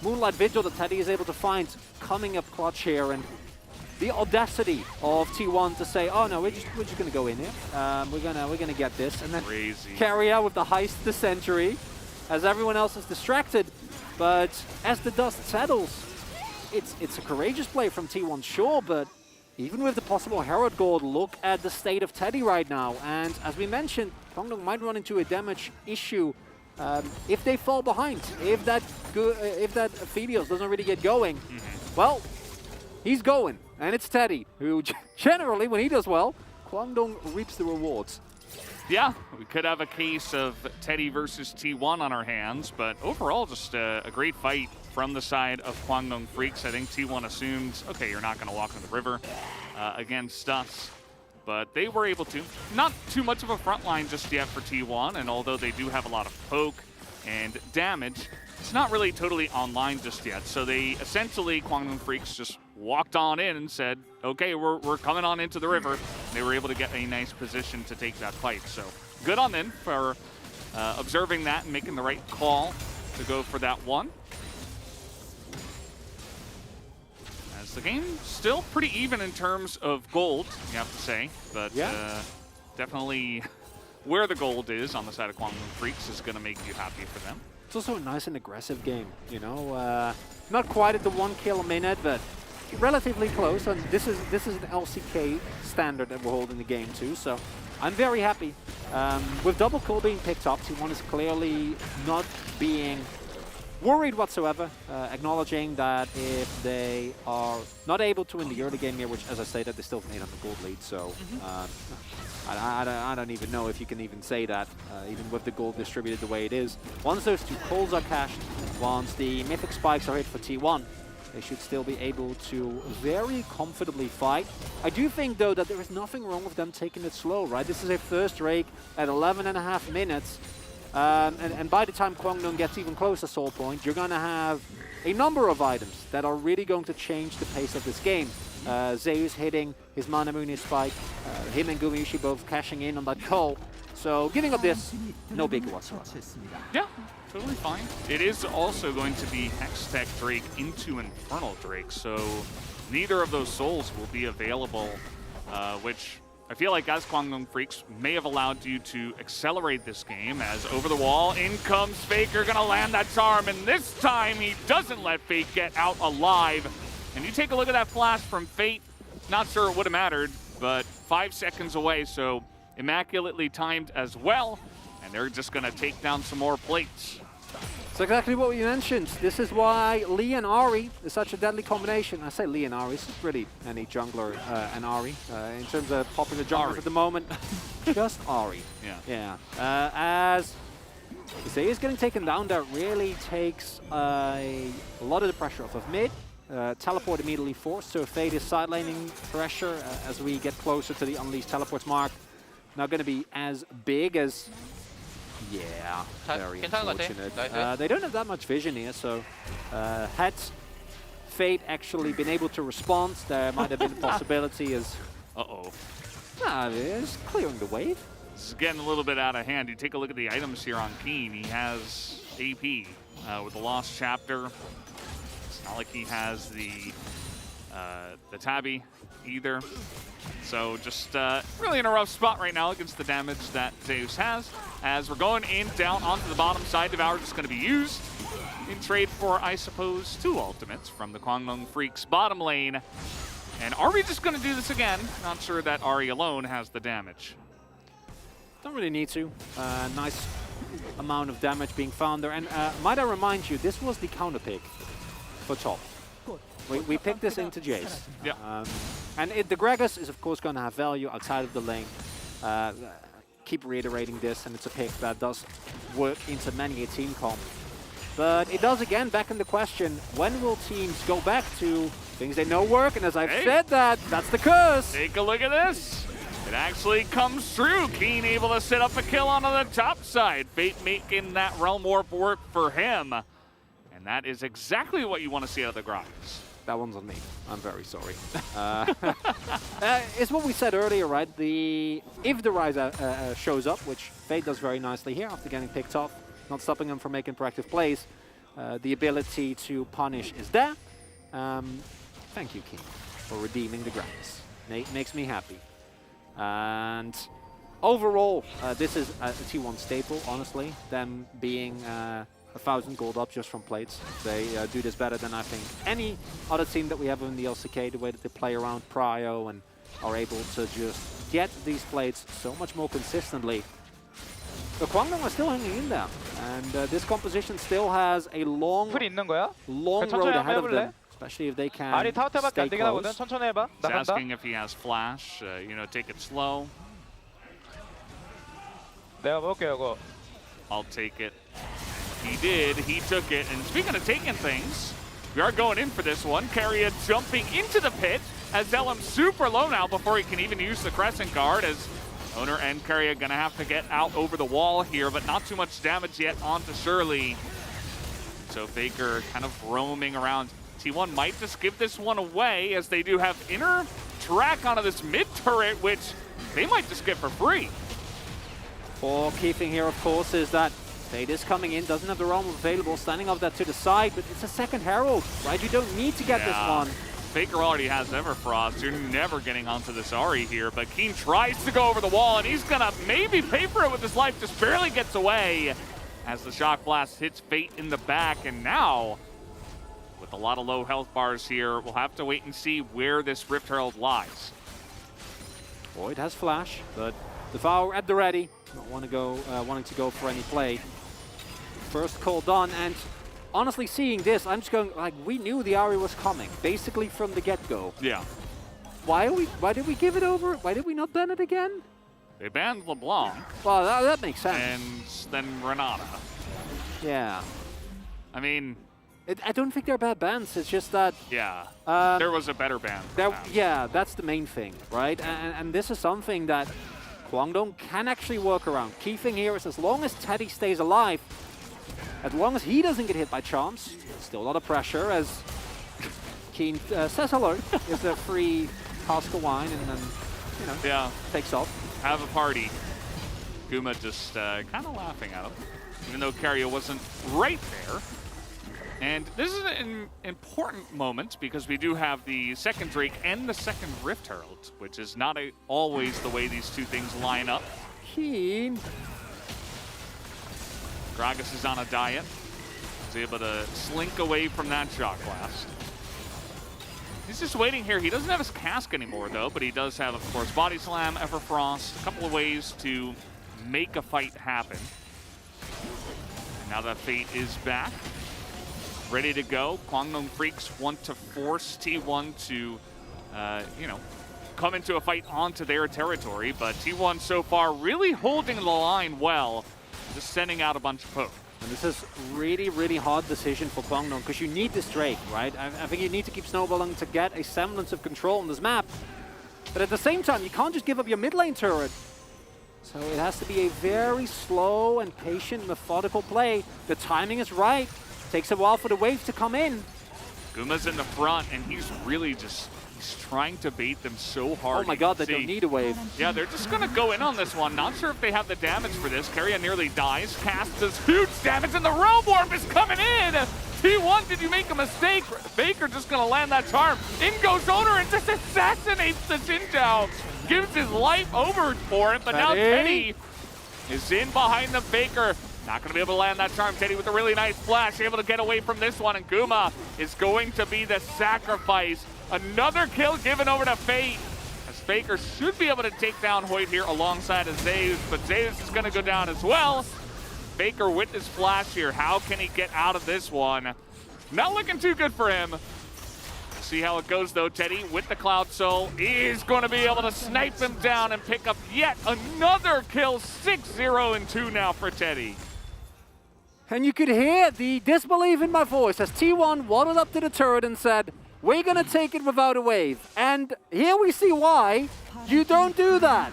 Moonlight Vigil that Teddy is able to find coming up clutch here, and the audacity of T1 to say, oh no, we're just going to go in here. We're gonna get this, and then Keria with the heist of the century, as everyone else is distracted. But as the dust settles, it's a courageous play from T1, sure, but even with the possible Herald Gold, look at the state of Teddy right now. And as we mentioned, Kwangdong might run into a damage issue if they fall behind. If that Aphelios doesn't really get going, well, he's going. And it's Teddy, who generally, when he does well, Kwangdong reaps the rewards. Yeah, we could have a case of Teddy versus T1 on our hands, but overall just a great fight from the side of Kwangdong Freaks. I think T1 assumed, okay, you're not going to walk in the river against us, but they were able to. Not too much of a front line just yet for T1, and although they do have a lot of poke and damage, it's not really totally online just yet. So they essentially, Kwangdong Freaks just walked on in and said, okay, we're coming on into the river. They were able to get a nice position to take that fight. So good on them for observing that and making the right call to go for that one. As the game's still pretty even in terms of gold, you have to say, but yeah. Definitely where the gold is on the side of Kwangdong Freaks is going to make you happy for them. It's also a nice and aggressive game, you know. Not quite at the 1 kill a minute, but relatively close. And this is an LCK standard that we're holding the game to, so I'm very happy. With double kill being picked up, T1 is clearly not being worried whatsoever, acknowledging that if they are not able to win the early game here, which, as I say, that they still made on the gold lead, so I don't even know if you can even say that, even with the gold distributed the way it is. Once those 2 calls are cashed, once the mythic spikes are hit for T1, they should still be able to very comfortably fight. I do think, though, that there is nothing wrong with them taking it slow, right? This is a first rake at 11.5 minutes. And by the time Kwangdong gets even closer Soul Point, you're going to have a number of items that are really going to change the pace of this game. Zeus hitting his Manamune spike, him and Gumayushi both cashing in on that call. So giving up this, no big whatsoever. Yeah, totally fine. It is also going to be Hextech Drake into Infernal Drake, so neither of those souls will be available, which I feel like as Kwangdong Freaks may have allowed you to accelerate this game, as over the wall, in comes Faker, gonna land that charm, and this time he doesn't let Fate get out alive. And you take a look at that flash from Fate, not sure it would have mattered, but 5 seconds away, so immaculately timed as well, and they're just gonna take down some more plates. It's exactly what we mentioned. This is why Lee and Ahri is such a deadly combination. I say Lee and Ahri, it's really any jungler and Ahri in terms of popular junglers at the moment. Just Ahri. Yeah. As Zay is getting taken down. That really takes a lot of the pressure off of mid. Teleport immediately forced, so Fade is sidelining pressure as we get closer to the Unleashed teleports mark. Not going to be as big as... Yeah, very 괜찮은 것 같아. unfortunate. 나이스. They don't have that much vision here, so had Fade actually been able to respond, there might have been a possibility as... Uh-oh. It's clearing the wave. This is getting a little bit out of hand. You take a look at the items here on Keen. He has AP with the Lost Chapter. It's not like he has the Tabby either. So just really in a rough spot right now against the damage that Zeus has. As we're going in, down onto the bottom side, Devour just going to be used in trade for, I suppose, 2 ultimates from the Kwangmong Freaks bottom lane. And are we just going to do this again? Not sure that Ahri alone has the damage. Don't really need to. Nice amount of damage being found there. And might I remind you, this was the counter pick for top. We picked this into Jace. Yeah. And the Gragas is of course going to have value outside of the lane. Keep reiterating this, and it's a pick that does work into many a team comp. But it does again back in the question, when will teams go back to things they know work? And as I've said that's the curse. Take a look at this. It actually comes through. Keen able to set up a kill onto the top side. Fate making that Realm Warp work for him. And that is exactly what you want to see out of the Gragas. That one's on me. I'm very sorry. It's what we said earlier, right? If the Rise shows up, which Fate does very nicely here after getting picked off, not stopping him from making proactive plays, the ability to punish is there. Thank you, King, for redeeming the Gragas. Makes me happy. And overall, this is a T1 staple, honestly. Them being 1,000 gold up just from plates. They do this better than I think any other team that we have in the LCK, the way that they play around prio and are able to just get these plates so much more consistently. The Kwangmong are still hanging in there, and this composition still has a long 풀이 있는 거야? road 천천히 ahead 한번 of 해볼래? them, especially if they can 아리 타워테밖에 stay 안 되긴 하거든. close. 천천히 해봐. He's 나간다. asking if he has flash. You know, take it slow. 내가 먹을게요, 이거. I'll take it. He did. He took it. And speaking of taking things, we are going in for this one. Keria jumping into the pit as Zelem's super low now before he can even use the Crescent Guard, as Owner and Keria gonna have to get out over the wall here, but not too much damage yet onto Shirley. So Faker kind of roaming around. T1 might just give this one away, as they do have inner track onto this mid turret, which they might just get for free. For keeping here, of course, is that Fade is coming in, doesn't have the realm available, standing up that to the side, but it's a second Herald, right? You don't need to get this one. Faker already has Everfrost. You're never getting onto this Ahri here, but Keen tries to go over the wall, and he's gonna maybe pay for it with his life, just barely gets away as the Shock Blast hits Fate in the back. And now, with a lot of low health bars here, we'll have to wait and see where this Rift Herald lies. Void has flash, but Devour at the ready, not wanting to go for any play. First call done, and honestly, seeing this, I'm just going like, we knew the Ahri was coming, basically from the get-go. Yeah. Why did we give it over? Why did we not ban it again? They banned LeBlanc. Well, that makes sense. And then Renata. Yeah. I mean, I don't think they're bad bans. It's just that. yeah. There was a better ban. Yeah, that's the main thing, right? And this is something that Kwangdong can actually work around. Key thing here is as long as Teddy stays alive, as long as he doesn't get hit by charms, still a lot of pressure as Keen says hello, gives a free cask of wine, and then, you know, takes off. Have a party. Guma just kind of laughing at him, even though Keria wasn't right there. And this is an important moment because we do have the second Drake and the second Rift Herald, which is not always the way these two things line up. Keen. Gragas is on a diet. He's able to slink away from that Shock Blast. He's just waiting here. He doesn't have his cask anymore, though, but he does have, of course, Body Slam, Everfrost, a couple of ways to make a fight happen. And now that Fate is back, ready to go. Kwangmong Freaks want to force T1 to, you know, come into a fight onto their territory, but T1 so far really holding the line well. just sending out a bunch of poke. And this is really, really hard decision for Kwangdong because you need this Drake, right? I think you need to keep snowballing to get a semblance of control on this map. But at the same time, you can't just give up your mid lane turret. So it has to be a very slow and patient, methodical play. The timing is right. Takes a while for the wave to come in. Guma's in the front, and he's really just trying to bait them so hard. Oh my god, they don't need a wave. Yeah, they're just going to go in on this one. Not sure if they have the damage for this. Keria nearly dies. Cast does huge damage, and the Realm Warp is coming in! T1, did you make a mistake? Baker just going to land that charm. In goes Owner and just assassinates the Xin. Gives his life over for it, but now Teddy is in behind the Faker. Not going to be able to land that charm. Teddy with a really nice flash, able to get away from this one, and Guma is going to be the sacrifice. Another kill given over to Fate, as Faker should be able to take down Hoyt here alongside of Zeus, but Zeus is going to go down as well. Faker with his flash here. How can he get out of this one? Not looking too good for him. See how it goes though. Teddy with the Cloud Soul is going to be able to snipe him down and pick up yet another kill. 6-0 and 2 now for Teddy. And you could hear the disbelief in my voice as T1 waddled up to the turret and said, we're going to take it without a wave. And here we see why you don't do that.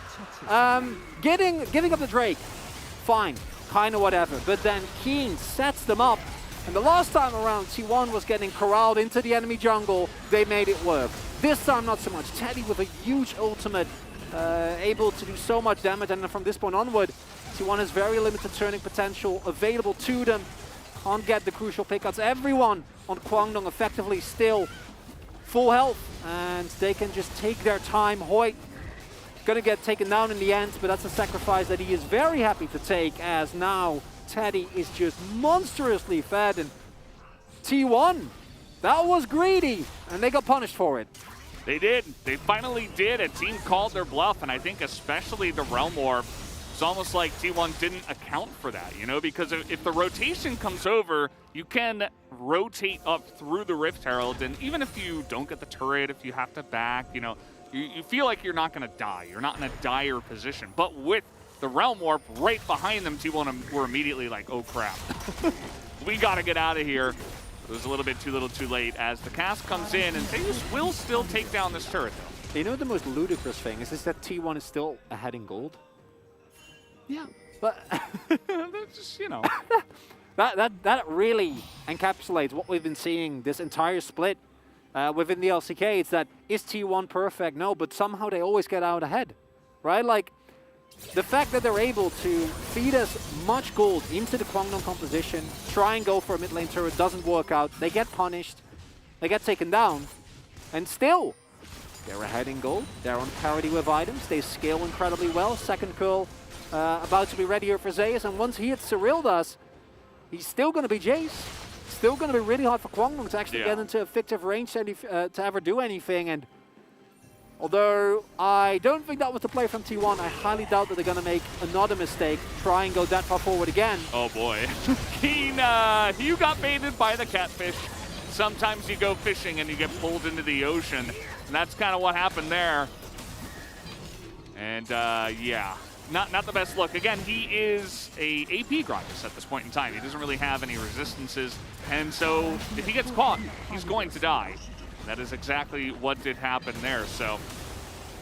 Giving up the Drake, fine, kind of whatever. But then Keen sets them up. And the last time around, T1 was getting corralled into the enemy jungle. They made it work. This time, not so much. Teddy with a huge ultimate, able to do so much damage. And then from this point onward, T1 has very limited turning potential available to them. Can't get the crucial pickups. Everyone on Kwangdong effectively still full health. And they can just take their time. Hoyt gonna get taken down in the end, but that's a sacrifice that he is very happy to take, as now Teddy is just monstrously fed. And T1, that was greedy, and they got punished for it. They did. They finally did. A team called their bluff, and I think especially the Realm Warp, it's almost like T1 didn't account for that, you know, because if the rotation comes over, you can rotate up through the Rift Herald, and even if you don't get the turret, if you have to back, you know, you feel like you're not going to die. You're not in a dire position. But with the Realm Warp right behind them, T1 were immediately like, oh crap. We got to get out of here. It was a little bit too little too late as the cast comes in, and Zeus will still take down this turret though. You know the most ludicrous thing is that T1 is still ahead in gold? Yeah. But that's just, you know. that really encapsulates what we've been seeing this entire split within the LCK. It's that, is T1 perfect? No, but somehow they always get out ahead, right? Like, the fact that they're able to feed us much gold into the Kwangdong composition, try and go for a mid lane turret, doesn't work out. They get punished, they get taken down, and still, they're ahead in gold. They're on parity with items. They scale incredibly well. Second curl about to be ready here for Zeus, and once he hits Cyrildas, he's still going to be Jace. Still going to be really hard for Kwangdong to actually get into effective range to ever do anything. And although I don't think that was the play from T1, I highly doubt that they're going to make another mistake, try and go that far forward again. Oh boy. Keen, you got baited by the catfish. Sometimes you go fishing and you get pulled into the ocean. And that's kind of what happened there. And yeah, not the best look. Again, he is a AP Gragas at this point in time. He doesn't really have any resistances. And so if he gets caught, he's going to die. That is exactly what did happen there. So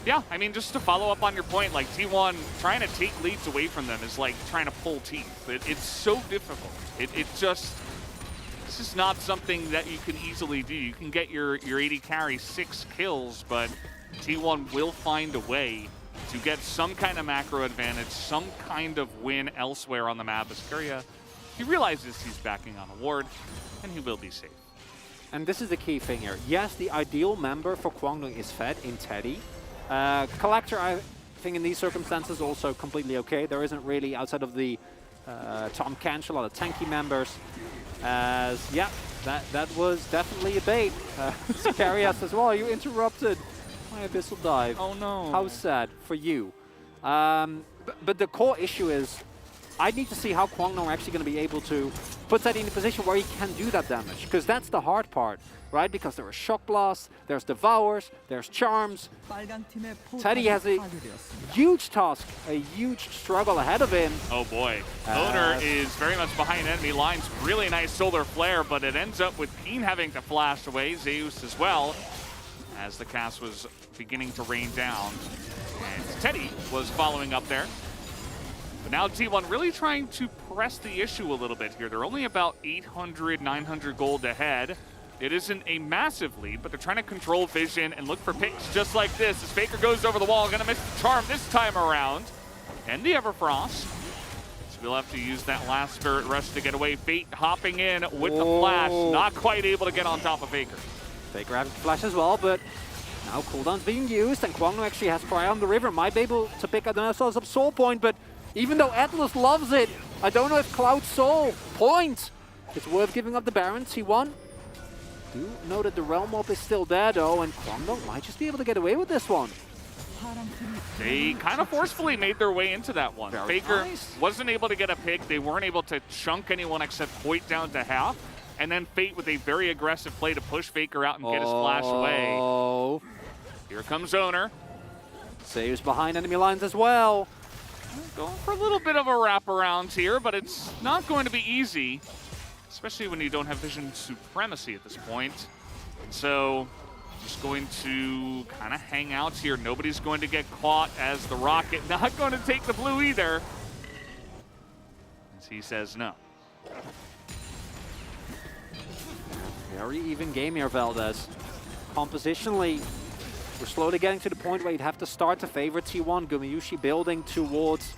yeah, I mean, just to follow up on your point, like T1 trying to take leads away from them is like trying to pull teeth. It's so difficult. This is not something that you can easily do. You can get your AD carry 6 kills, but T1 will find a way to get some kind of macro advantage, some kind of win elsewhere on the map. As Keria, he realizes he's backing on a ward, and he will be safe. And this is the key thing here. Yes, the ideal member for Kwangdong is fed in Teddy. Collector, I think in these circumstances, also completely okay. There isn't really, outside of the Tom Kench, a lot of tanky members. As, yeah, that was definitely a bait. Sicarius as well, you interrupted my Abyssal Dive. Oh no. How sad for you. But the core issue is, I need to see how Kwangdong are actually going to be able to put Teddy in a position where he can do that damage, because that's the hard part, right? Because there are Shock Blasts, there's Devours, there's Charms. 빨간 팀의 Teddy 포탑이 has a 파괴되었습니다. huge task, a huge struggle ahead of him. Oh boy. Owner is very much behind enemy lines. Really nice solar flare, but it ends up with Keen having to flash away. Zeus as well, as the cast was beginning to rain down. And Teddy was following up there. But now T1 really trying to press the issue a little bit here. They're only about 800, 900 gold ahead. It isn't a massive lead, but they're trying to control vision and look for picks just like this. As Faker goes over the wall, gonna miss the charm this time around. And the Everfrost. So we'll have to use that last Spirit Rush to get away. Fate hopping in with the flash, not quite able to get on top of Faker. Faker having to flash as well, but now cooldown's being used, and Kwangdong actually has prior on the river. Might be able to pick out themselves up Soul Point, but even though Atlas loves it, I don't know if Cloud Soul Point is worth giving up the Baron. T1 do know that the Realm Warp is still there though, and Kwangdong might just be able to get away with this one. They kind of forcefully made their way into that one. Very Faker nice. wasn't able to get a pick. They weren't able to chunk anyone except Hoyt down to half. And then Fate with a very aggressive play to push Faker out and get his flash away. Oh, Here comes Owner. Saves behind enemy lines as well. Going for a little bit of a wraparound here, but it's not going to be easy, especially when you don't have vision supremacy at this point. So just going to kind of hang out here. Nobody's going to get caught as the Rocket not going to take the blue either, as he says no. Very even game here, Valdez. Compositionally, we're slowly getting to the point where you'd have to start to favor T1. Gumayushi building towards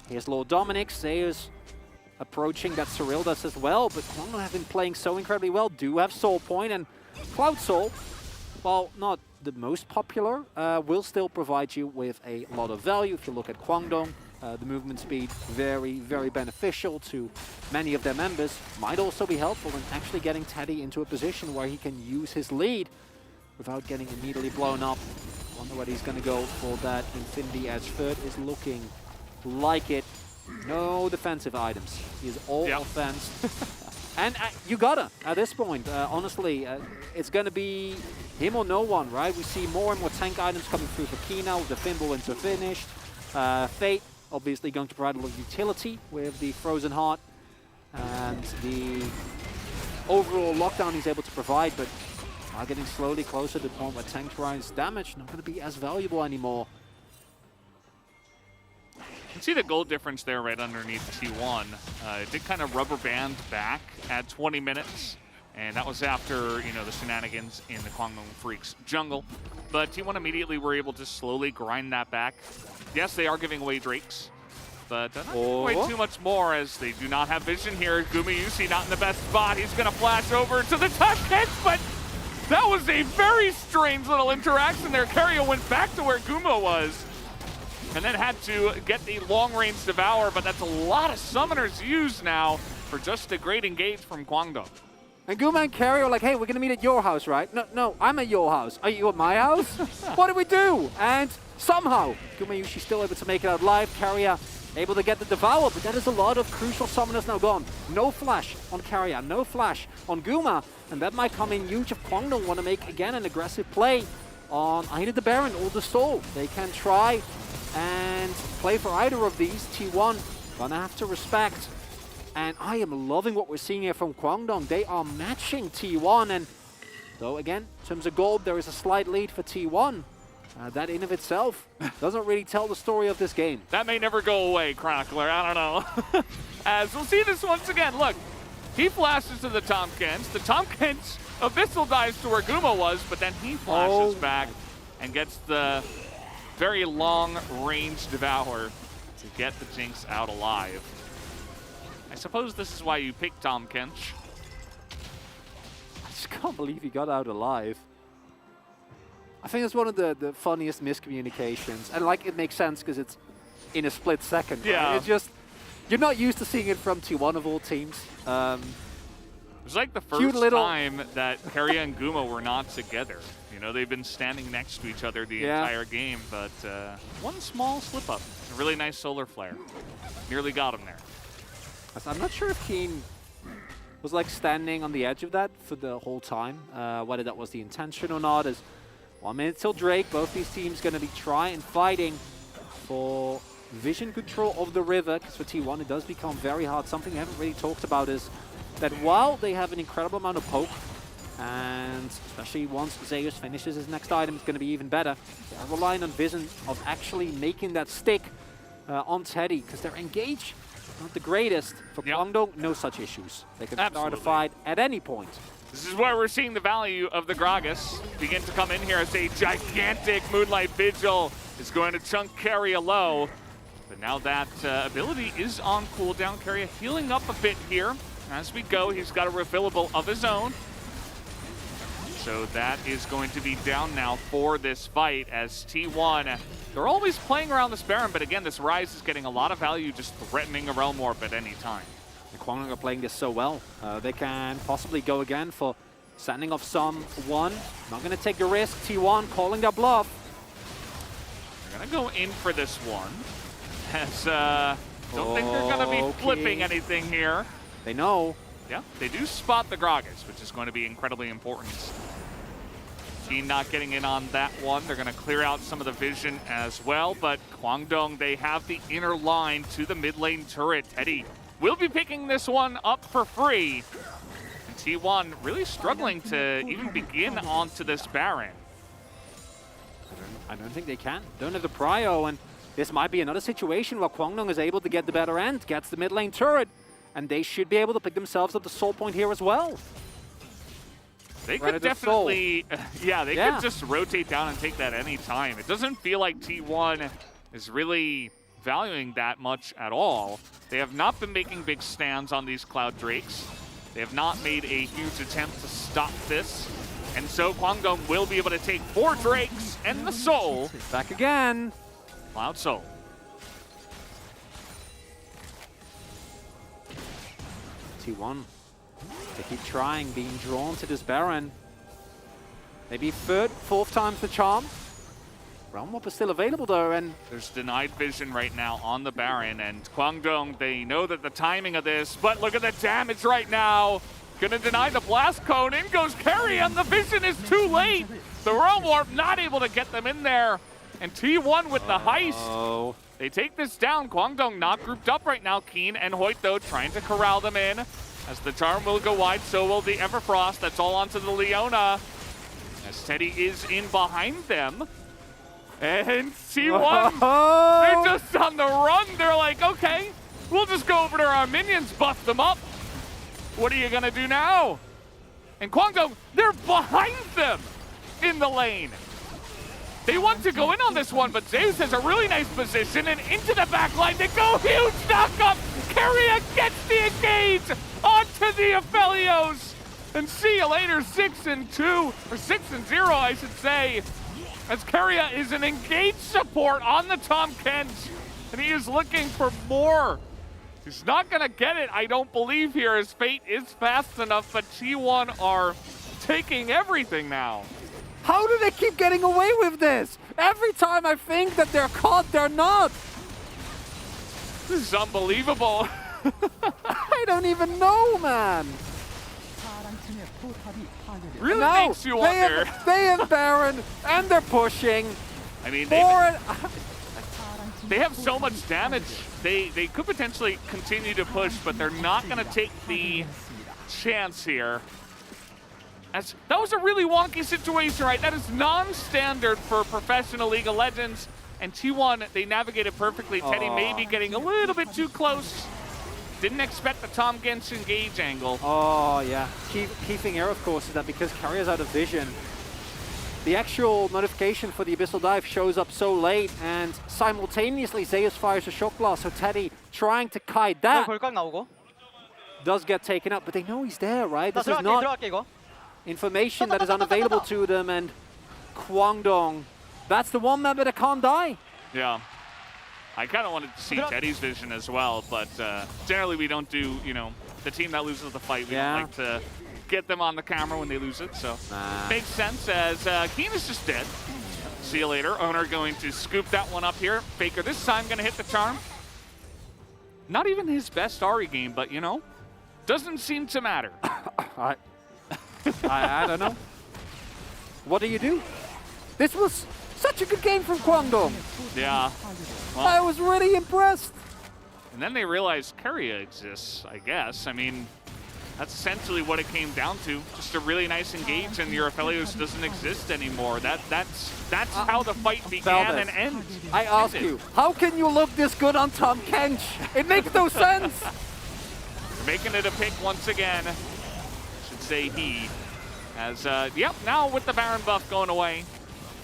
his Lord Dominic. Zeus approaching that Cyril does as well, but Kwangdong have been playing so incredibly well. Do have Soul Point, and Cloud Soul, while not the most popular, will still provide you with a lot of value. If you look at Kwangdong, the movement speed, very, very beneficial to many of their members. Might also be helpful in actually getting Teddy into a position where he can use his lead without getting immediately blown up. Wonder what he's going to go for that Infinity Edge. Third is looking like it. No defensive items. He is all offense. And you gotta, at this point, honestly, it's going to be him or no one, right? We see more and more tank items coming through for Key now with the Thimble into finished. Fate, obviously going to provide a lot of utility with the Frozen Heart and the overall lockdown he's able to provide, but are getting slowly closer to the point where Tank Ride's damage not going to be as valuable anymore. You can see the gold difference there right underneath T1. It did kind of rubber band back at 20 minutes, and that was after, you know, the shenanigans in the Kwangdong Freaks jungle. But T1 immediately were able to slowly grind that back. Yes, they are giving away Drakes, but not quite too much more as they do not have vision here. Gumayushi not in the best spot. He's going to flash over to the top catch, but that was a very strange little interaction there. Kerio went back to where Guma was and then had to get the long-range Devour, but that's a lot of summoners used now for just a great engage from Kwangdong. And Guma and Kerio are like, hey, we're going to meet at your house, right? No, I'm at your house. Are you at my house? What do we do? And somehow, Gumayushi still able to make it out alive. Kerio able to get the Devour, but that is a lot of crucial summoners now gone. No flash on Kerio, no flash on Guma, and that might come in huge if Kwangdong want to make, again, an aggressive play on either the Baron or the Soul. They can try and play for either of these. T1 gonna have to respect. And I am loving what we're seeing here from Kwangdong. They are matching T1, and though again, in terms of gold, there is a slight lead for T1. That in of itself doesn't really tell the story of this game. That may never go away, Chronicler. I don't know. As we'll see this once again. Look, he flashes to the Tompkins. The Tompkins Abyssal dives to where Guma was, but then he flashes back and gets the very long-range Devour to get the Jinx out alive. I suppose this is why you picked Tompkins. I just can't believe he got out alive. I think it's one of the funniest miscommunications. And like, it makes sense because it's in a split second. Yeah. Right? It's just, you're not used to seeing it from T1 of all teams. It was like the first time that Kerio and Guma were not together. You know, they've been standing next to each other the entire game, but one small slip-up. A really nice solar flare. Nearly got him there. I'm not sure if Keen was like standing on the edge of that for the whole time, whether that was the intention or not. As 1 minute till Drake, both these teams going to be trying and fighting for vision control of the river, because for T1 it does become very hard. Something we haven't really talked about is that while they have an incredible amount of poke, and especially once Zeus finishes his next item, it's going to be even better. They're relying on vision of actually making that stick on Teddy, because they're engaged. Not the greatest. For Kwangdong, no such issues. They can start a fight at any point. This is where we're seeing the value of the Gragas begin to come in here as a gigantic Moonlight Vigil is going to chunk Keria low. But now that ability is on cooldown. Keria healing up a bit here. As we go, he's got a refillable of his own. So that is going to be down now for this fight as T1, they're always playing around this Baron, but again, this Ryze is getting a lot of value just threatening a Realm Warp at any time. The Kwangdong are playing this so well. They can possibly go again for sending off someone. Not going to take the risk. T1 calling their bluff. They're going to go in for this one. As, don't think they're going to be flipping anything here. They know. Yeah, they do spot the Gragas, which is going to be incredibly important. Keen not getting in on that one. They're going to clear out some of the vision as well, but Kwangdong, they have the inner line to the mid lane turret. Teddy will be picking this one up for free. And T1 really struggling to even begin onto this Baron. I don't think they can. Don't have the prio, and this might be another situation where Kwangdong is able to get the better end, gets the mid lane turret, and they should be able to pick themselves up the soul point here as well. They could definitely, yeah, they could just rotate down and take that any time. It doesn't feel like T1 is really valuing that much at all. They have not been making big stands on these Cloud Drakes. They have not made a huge attempt to stop this. And so Kwangdong will be able to take 4 Drakes and the Soul. Back again. Cloud Soul. T1. They keep trying, being drawn to this Baron. Maybe third, fourth time's the charm. Realm Warp is still available though, and there's denied vision right now on the Baron, and Kwangdong, they know that the timing of this, but look at the damage right now. Gonna deny the Blast Cone, in goes Keria, and the vision is too late. The Realm Warp not able to get them in there, and T1 with the heist. They take this down. Kwangdong not grouped up right now. Keen and Hoyt though trying to corral them in. As the charm will go wide, so will the Everfrost. That's all onto the Leona. As Teddy is in behind them. And T1, they're just on the run. They're like, okay, we'll just go over to our minions, buff them up. What are you gonna do now? And Kwangdong, they're behind them in the lane. They want to go in on this one, but Zeus has a really nice position, and into the back line they go. Huge knock-up. Keria gets the engage onto the Aphelios. And see you later, 6-2, or 6-0, I should say. As Keria is an engaged support on the Tahm Kench, and he is looking for more. He's not gonna get it, I don't believe here. His fate is fast enough, but T1 are taking everything now. How do they keep getting away with this? Every time I think that they're caught, they're not. This is unbelievable. I don't even know, man. Really makes you wonder. They have Baron, and they're pushing. I mean, they have so much damage. They could potentially continue to push, but they're not going to take the chance here. As that was a really wonky situation, right? That is non-standard for professional League of Legends. And T1, they navigated perfectly. Teddy maybe getting a little bit too close. Didn't expect the Tahm Kench engage angle. Oh, yeah. Key thing here, of course, is that because Keria's out of vision, the actual notification for the Abyssal Dive shows up so late, and simultaneously Zeus fires a Shock Blast, so Teddy trying to kite that does get taken up, but they know he's there, right? This is not information that is unavailable to them, and Kwangdong, that's the one member that can't die. Yeah. I kind of wanted to see Teddy's vision as well, but generally we don't do, you know, the team that loses the fight, we don't like to get them on the camera when they lose it, so makes sense as Keen is just dead. See you later. Owner going to scoop that one up here. Faker this time going to hit the charm. not even his best Ahri game, but, you know, doesn't seem to matter. I don't know. What do you do? This was such a good game from Kwangdong. Yeah. Well, I was really impressed. and then they realized Keria exists, I guess. I mean, that's essentially what it came down to. Just a really nice engage, and your Aphelios doesn't exist anymore. That's how the fight began and ended. I ask you, how can you look this good on Tom Kench? It makes no sense. They're making it a pick once again. I should say he. As, yep, now with the Baron buff going away,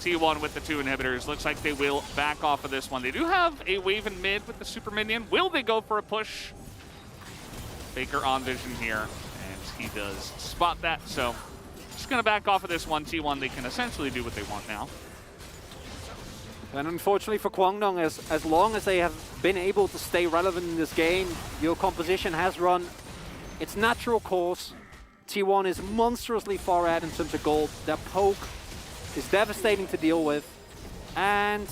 T1 with the 2 inhibitors. Looks like they will back off of this one. They do have a wave in mid with the super minion. Will they go for a push? Faker on vision here, and he does spot that. So just going to back off of this one. T1, they can essentially do what they want now. And unfortunately for Kwangdong, as long as they have been able to stay relevant in this game, your composition has run its natural course. T1 is monstrously far ahead in terms of gold. Their poke is devastating to deal with. And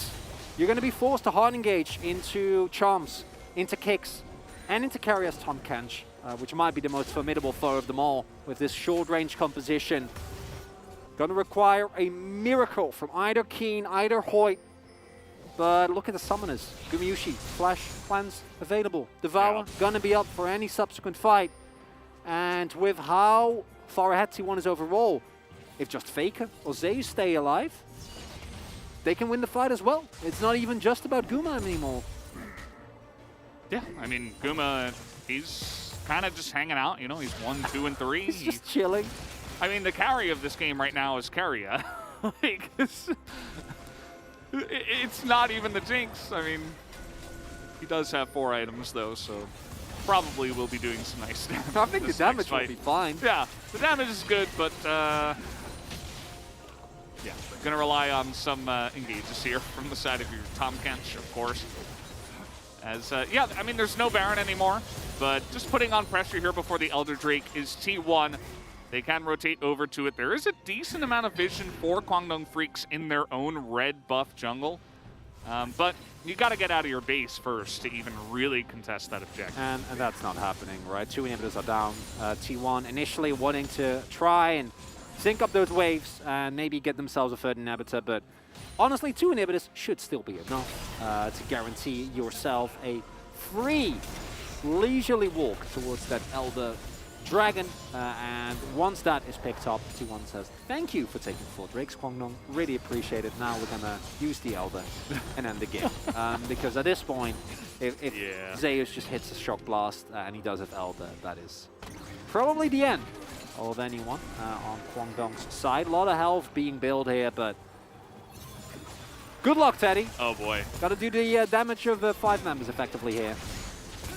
you're going to be forced to hard engage into charms, into kicks, and into carriers Tom Kench, which might be the most formidable foe of them all with this short-range composition. Going to require a miracle from either Keen, either Hoyt. But look at the summoners. Gumayushi, Flash plans available. Devour gonna be up for any subsequent fight. And with how far ahead T1 is overall, if just Faker or Zeus stay alive, they can win the fight as well. It's not even just about Guma anymore. Yeah, I mean, Guma, he's kind of just hanging out. You know, he's 1, 2, and 3. He's just chilling. I mean, the carry of this game right now is Keria. Like, it's not even the Jinx. I mean, he does have 4 items, though, so probably will be doing some nice damage. I think the damage will be fine. Yeah, the damage is good, but yeah, gonna rely on some engages here from the side of your Tom Kench, of course. As yeah, I mean, there's no Baron anymore, but just putting on pressure here before the Elder Drake is T1. They can rotate over to it. There is a decent amount of vision for Kwangdong Freaks in their own red buff jungle. But you got to get out of your base first to even really contest that objective. And that's not happening, right? 2 inhibitors are down. T1 initially wanting to try and sync up those waves and maybe get themselves a 3rd inhibitor, but honestly, 2 inhibitors should still be enough to guarantee yourself a free, leisurely walk towards that Elder Dragon, and once that is picked up, T1 says, thank you for taking 4 Drakes, Kwangdong. Really appreciate it. Now we're going to use the Elder and end the game. Because at this point, if Zeus just hits a Shock Blast and he does have Elder, that is probably the end of anyone on Kwangdong's side. A lot of health being built here, but good luck, Teddy. Oh boy. Got to do the damage of 5 members effectively here.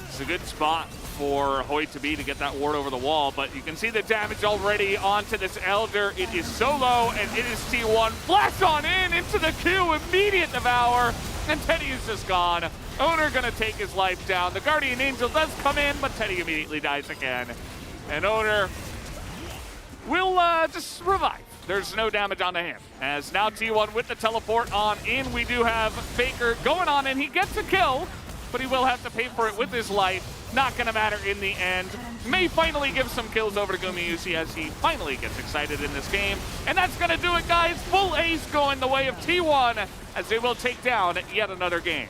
It's a good spot for Hoyt to be to get that ward over the wall, but you can see the damage already onto this Elder. It is so low, and it is T1. Flash on in into the Q, immediate devour, and Teddy is just gone. Owner gonna take his life down. The Guardian Angel does come in, but Teddy immediately dies again. And Owner will just revive. There's no damage onto him. As now T1 with the teleport on in, we do have Faker going on, and he gets a kill, but he will have to pay for it with his life. Not gonna matter in the end. May finally give some kills over to Gumayushi as he finally gets excited in this game. And that's gonna do it, guys. Full ace going the way of T1 as they will take down yet another game.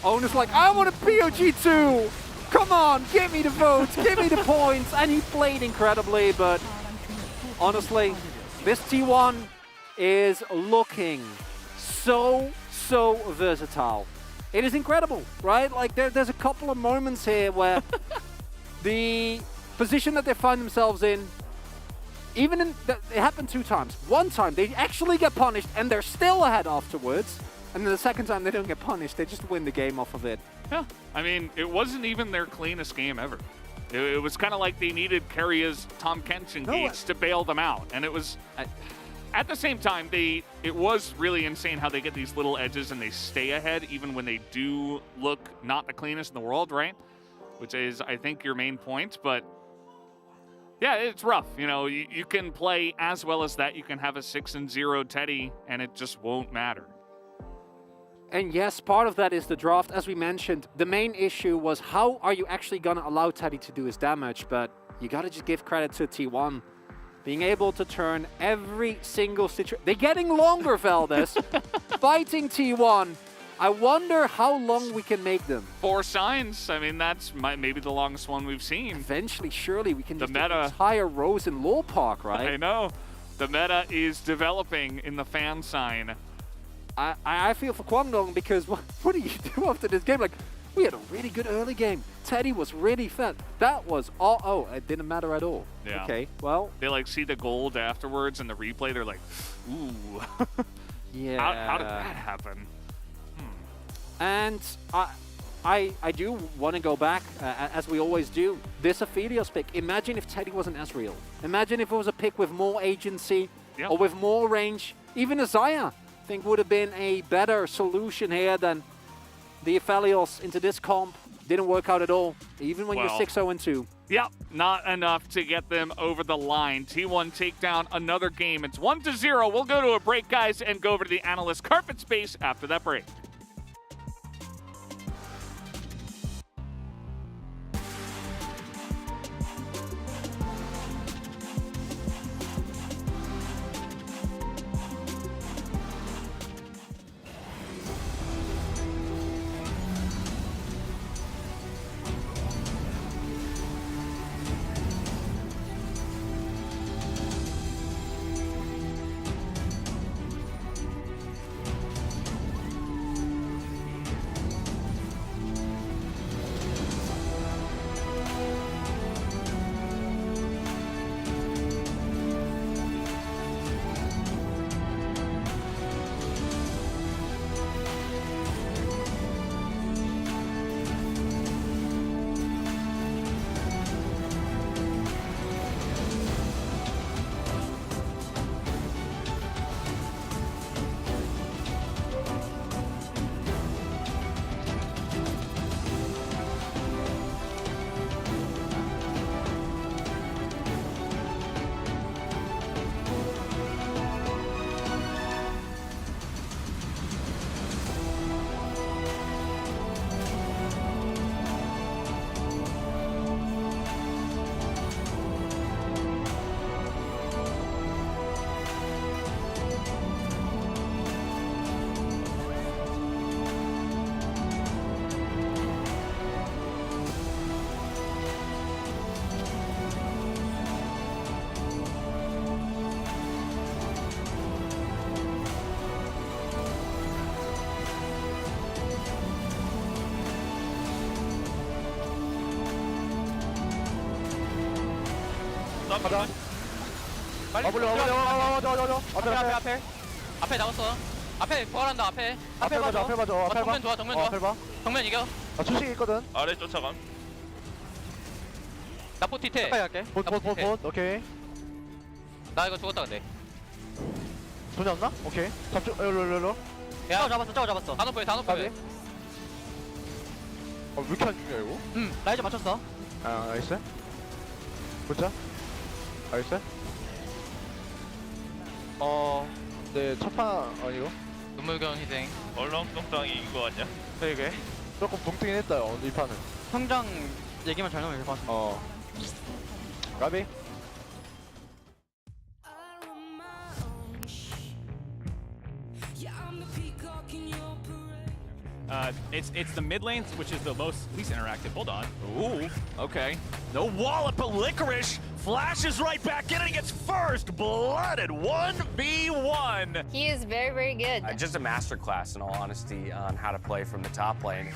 Owner's like, I want a POG2! Come on, give me the votes, give me the points! And he played incredibly, but honestly, this T1 is looking so versatile. It is incredible, right? Like, there's a couple of moments here where the position that they find themselves in, even in, it happened 2 times. One time, they actually get punished, and they're still ahead afterwards. And then the second time, they don't get punished. They just win the game off of it. Yeah, I mean, it wasn't even their cleanest game ever. It was kind of like they needed Keria's Tom Kench engage to bail them out. And it was... At the same time, it was really insane how they get these little edges and they stay ahead even when they do look not the cleanest in the world, right? Which is, I think, your main point. But yeah, it's rough. You know, you can play as well as that. You can have a 6-0 Teddy and it just won't matter. And yes, part of that is the draft. As we mentioned, the main issue was how are you actually going to allow Teddy to do his damage? But you got to just give credit to T1. Being able to turn every single situation. They're getting longer, Valdez. Fighting T1. I wonder how long we can make them. 4 signs. I mean, that's maybe the longest one we've seen. Eventually, surely we can The just meta. get entire rows in Lore Park, right? I know. The meta is developing in the fan sign. I feel for Kwangdong because what do you do after this game? Like, we had a really good early game. Teddy was really fat. That was all. Oh, it didn't matter at all. Yeah. Okay, well. They like see the gold afterwards in the replay. They're like, ooh. Yeah. How did that happen? And I do want to go back, as we always do. This Aphelios pick. Imagine if Teddy wasn't as real. Imagine if it was a pick with more agency or with more range. Even Isaiah, I think, would have been a better solution here than the Aphelios into this comp. Didn't work out at all, even when you're 6-0-2. Yep, not enough to get them over the line. T1 take down another game. It's 1-0. We'll go to a break, guys, and go over to the analyst carpet space after that break. 가자. 빨리 어블려. 앞에 나왔어. 앞에 부활한다. 앞에 봐줘. 앞에 봐줘. 정면 좋아. 정면 좋아. 앞에 봐. 정면 이겨. 나 초식 있거든. 아래 쫓아감. 나포 티테. 가까이 할게. 봇. 오케이. 나 이거 죽었다 근데. 돈이 없나? 오케이. 잡죠. 일로. 야 잡았어. 다 높여. 가비. 왜 이렇게 안 죽냐 이거? 라이즈 맞췄어. 아, 나이스. 보자. 나이스. 네, 첫판 아니고. 눈물겨운 희생. 얼렁뚱땅 이긴 거 같냐? 되게. 조금 붕뜨긴 했다, 이 판은. 성장 얘기만 잘 나오면 될 것 같아. 가비. It's the mid lanes, which is the least interactive. Hold on. Ooh, okay. No wallop, but Licorice flashes right back in and he gets first blooded 1v1. He is very, very good. Just a masterclass, in all honesty, on how to play from the top lane.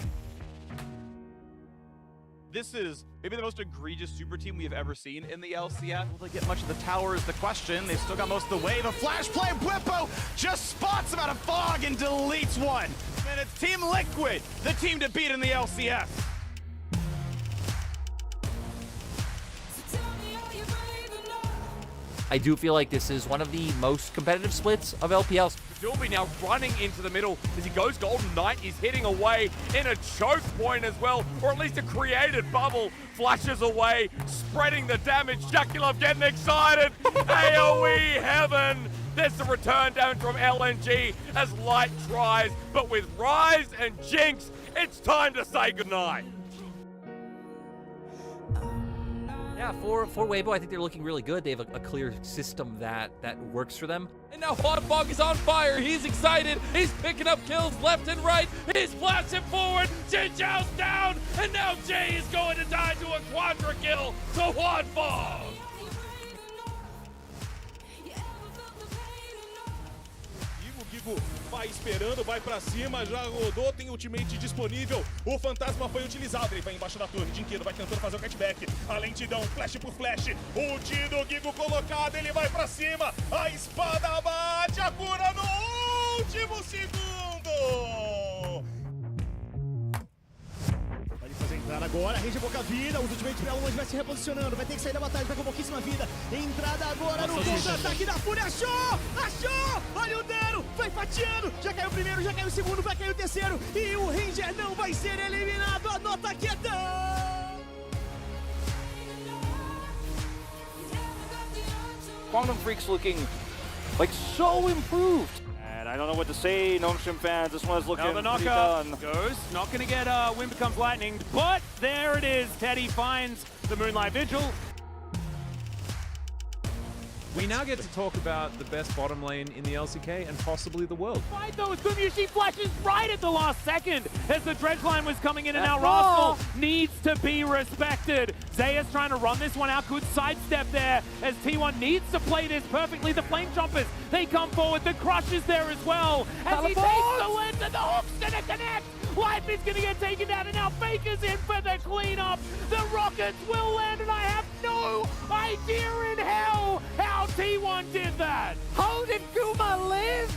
This is maybe the most egregious super team we have ever seen in the LCS. Will they get much of the tower is the question. They've still got most of the wave. A flash play, Whippo just spots him out of fog and deletes one. And it's Team Liquid, the team to beat in the LCS. I do feel like this is one of the most competitive splits of LPLs. Dilby now running into the middle as he goes Golden Knight. He's hitting away in a choke point as well, or at least a created bubble. Flashes away, spreading the damage. Jakulov getting excited. AoE heaven. There's the return damage from LNG as Light tries, but with Rise and Jinx, it's time to say goodnight. Yeah, for Weibo, I think they're looking really good. They have a clear system that works for them. And now Hotfog is on fire. He's excited. He's picking up kills left and right. He's blasting forward. Jin Chao's down. And now Jay is going to die to a quadra kill to Hotfog. Gigo vai esperando, vai pra cima, já rodou, tem ultimate disponível. O fantasma foi utilizado, ele vai embaixo da torre. Dinquedo vai tentando fazer o catback. A lentidão, flash por flash. Ult do Gigo colocado, ele vai pra cima. A espada bate, a cura no último segundo. Vai fazer entrada agora, range pouca vida, os ultimates pra longe, vai se reposicionando, vai ter que sair da batalha, tá com pouquíssima vida. Entrada agora no contra-ataque da Fúria, achou! Achou! Olha o Dero, vai fatiando, já caiu o primeiro, já caiu o segundo, vai cair o terceiro, e o Ranger não vai ser eliminado, anota quietão! Quantum Freak's looking like so improved. And I don't know what to say, Nongshim fans. This one's looking the pretty knocker done. goes. Not going to get Wind Becomes Lightning, but there it is. Teddy finds the Moonlight Vigil. We now get to talk about the best bottom lane in the LCK and possibly the world. Right though, as Gumyushi flashes right at the last second as the dredge line was coming in, and now Rascal needs to be respected. Zaya's trying to run this one out, good sidestep there as T1 needs to play this perfectly. The Flame Chompers, they come forward, the Crush is there as well. As he takes the lens and the hook's gonna connect. Life is gonna get taken down, and now Faker's in for the cleanup. The Rockets will land, and I have no idea in hell how T1 did that. How did Kuma live?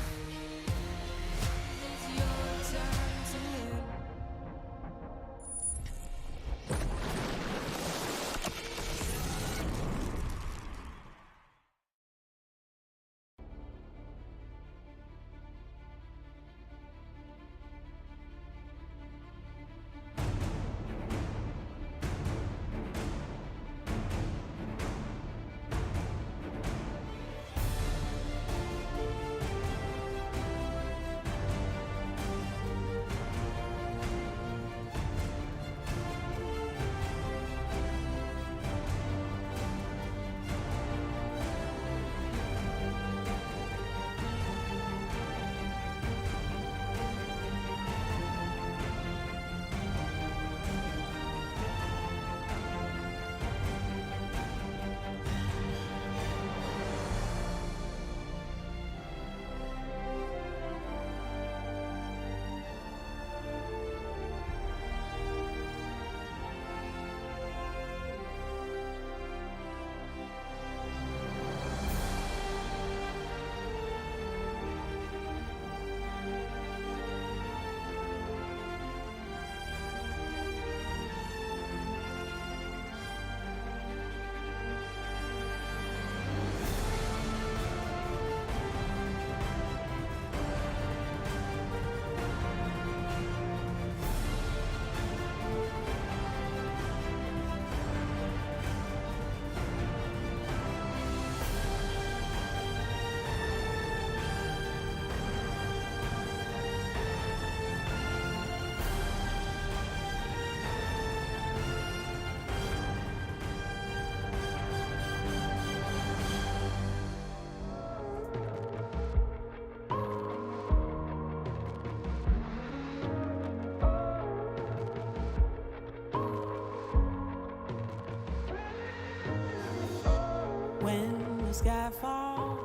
When the sky falls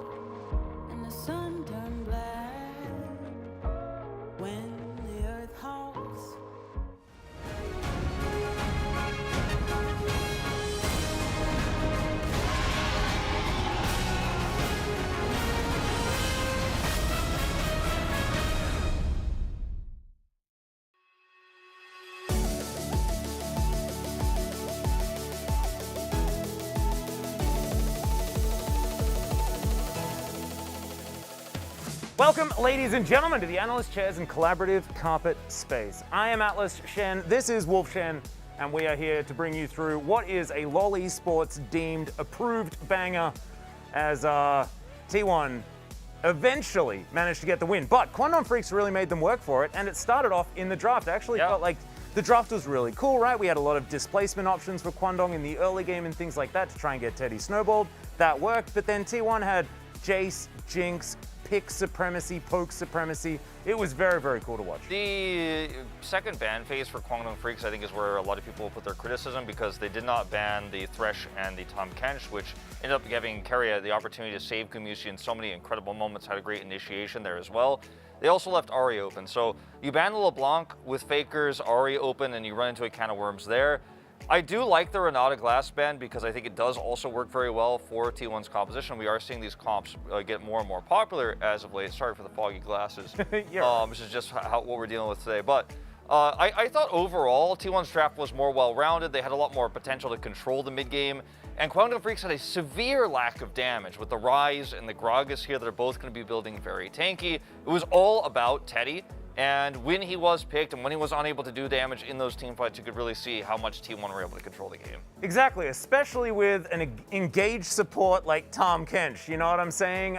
and the sun turns black, when the earth halts. Welcome, ladies and gentlemen, to the Analyst Chairs and Collaborative Carpet Space. I am Atlas Shen, this is Wolf Shen, and we are here to bring you through what is a LoL Esports deemed approved banger as T1 eventually managed to get the win. But Kwangdong Freaks really made them work for it, and it started off in the draft. I actually felt like the draft was really cool, right? We had a lot of displacement options for Kwangdong in the early game and things like that to try and get Teddy snowballed. That worked, but then T1 had Jace, Jinx, pick supremacy, poke supremacy. It was very, very cool to watch. The second ban phase for Kwangdong Freaks, I think, is where a lot of people put their criticism, because they did not ban the Thresh and the Tahm Kench, which ended up giving Keria the opportunity to save Gumusi in so many incredible moments, had a great initiation there as well. They also left Ahri open. So you ban the LeBlanc with Fakers, Ahri open, and you run into a can of worms there. I do like the Renata Glass ban because I think it does also work very well for T1's composition. We are seeing these comps get more and more popular as of late. Sorry for the foggy glasses. This is just what we're dealing with today. But I thought overall T1's draft was more well-rounded. They had a lot more potential to control the mid-game. And Kwangdong Freaks had a severe lack of damage with the Ryze and the Gragas here that are both going to be building very tanky. It was all about Teddy. And when he was picked and when he was unable to do damage in those team fights, you could really see how much T1 were able to control the game. Exactly, especially with an engaged support like Tahm Kench, you know what I'm saying?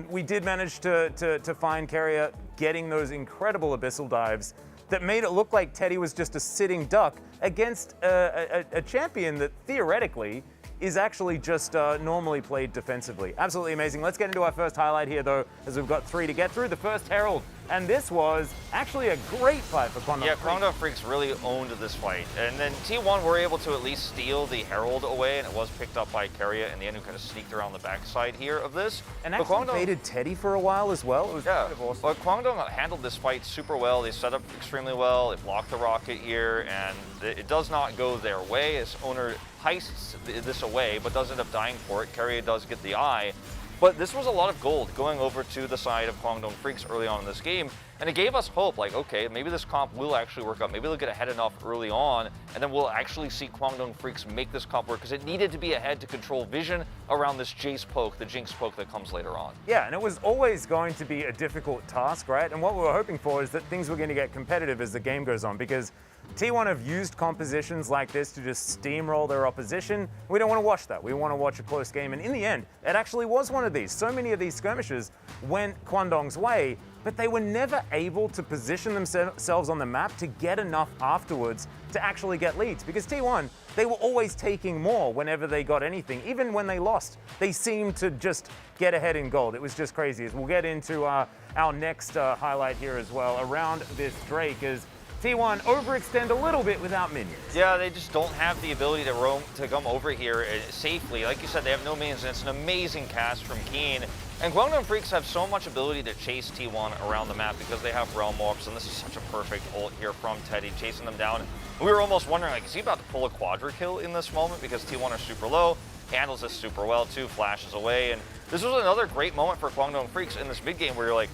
We did manage to find Keria getting those incredible abyssal dives that made it look like Teddy was just a sitting duck against a champion that theoretically is actually just normally played defensively. Absolutely amazing. Let's get into our first highlight here, though, as we've got 3 to get through. The first Herald, and this was actually a great fight for Kwangdong Freaks. Yeah, Kwangdong Freaks really owned this fight. And then T1 were able to at least steal the Herald away, and it was picked up by Keria in the end, who kind of sneaked around the backside here of this. And actually baited Teddy for a while as well. It was kind of awesome. But Kwangdong handled this fight super well. They set up extremely well. They blocked the rocket here, and it does not go their way as owner heists this away, but does end up dying for it. Keria does get the eye. But this was a lot of gold going over to the side of Kwangdong Freaks early on in this game, and it gave us hope, like, okay, maybe this comp will actually work out. Maybe they'll get ahead enough early on, and then we'll actually see Kwangdong Freaks make this comp work, because it needed to be ahead to control vision around this Jace poke, the Jinx poke that comes later on. Yeah, and it was always going to be a difficult task, right? And what we were hoping for is that things were going to get competitive as the game goes on, because T1 have used compositions like this to just steamroll their opposition. We don't want to watch that. We want to watch a close game. And in the end, it actually was one of these. So many of these skirmishes went Kwangdong's way, but they were never able to position themselves on the map to get enough afterwards to actually get leads. Because T1, they were always taking more whenever they got anything. Even when they lost, they seemed to just get ahead in gold. It was just crazy. As we'll get into our next highlight here as well around this Drake is T1 overextend a little bit without minions. Yeah, they just don't have the ability to come over here safely. Like you said, they have no minions, and it's an amazing cast from Keen. And Kwangdong Freaks have so much ability to chase T1 around the map because they have Realm Orbs, and this is such a perfect ult here from Teddy, chasing them down. We were almost wondering, like, is he about to pull a quadra kill in this moment because T1 are super low? Handles this super well, too, flashes away. And this was another great moment for Kwangdong Freaks in this mid-game where you're like,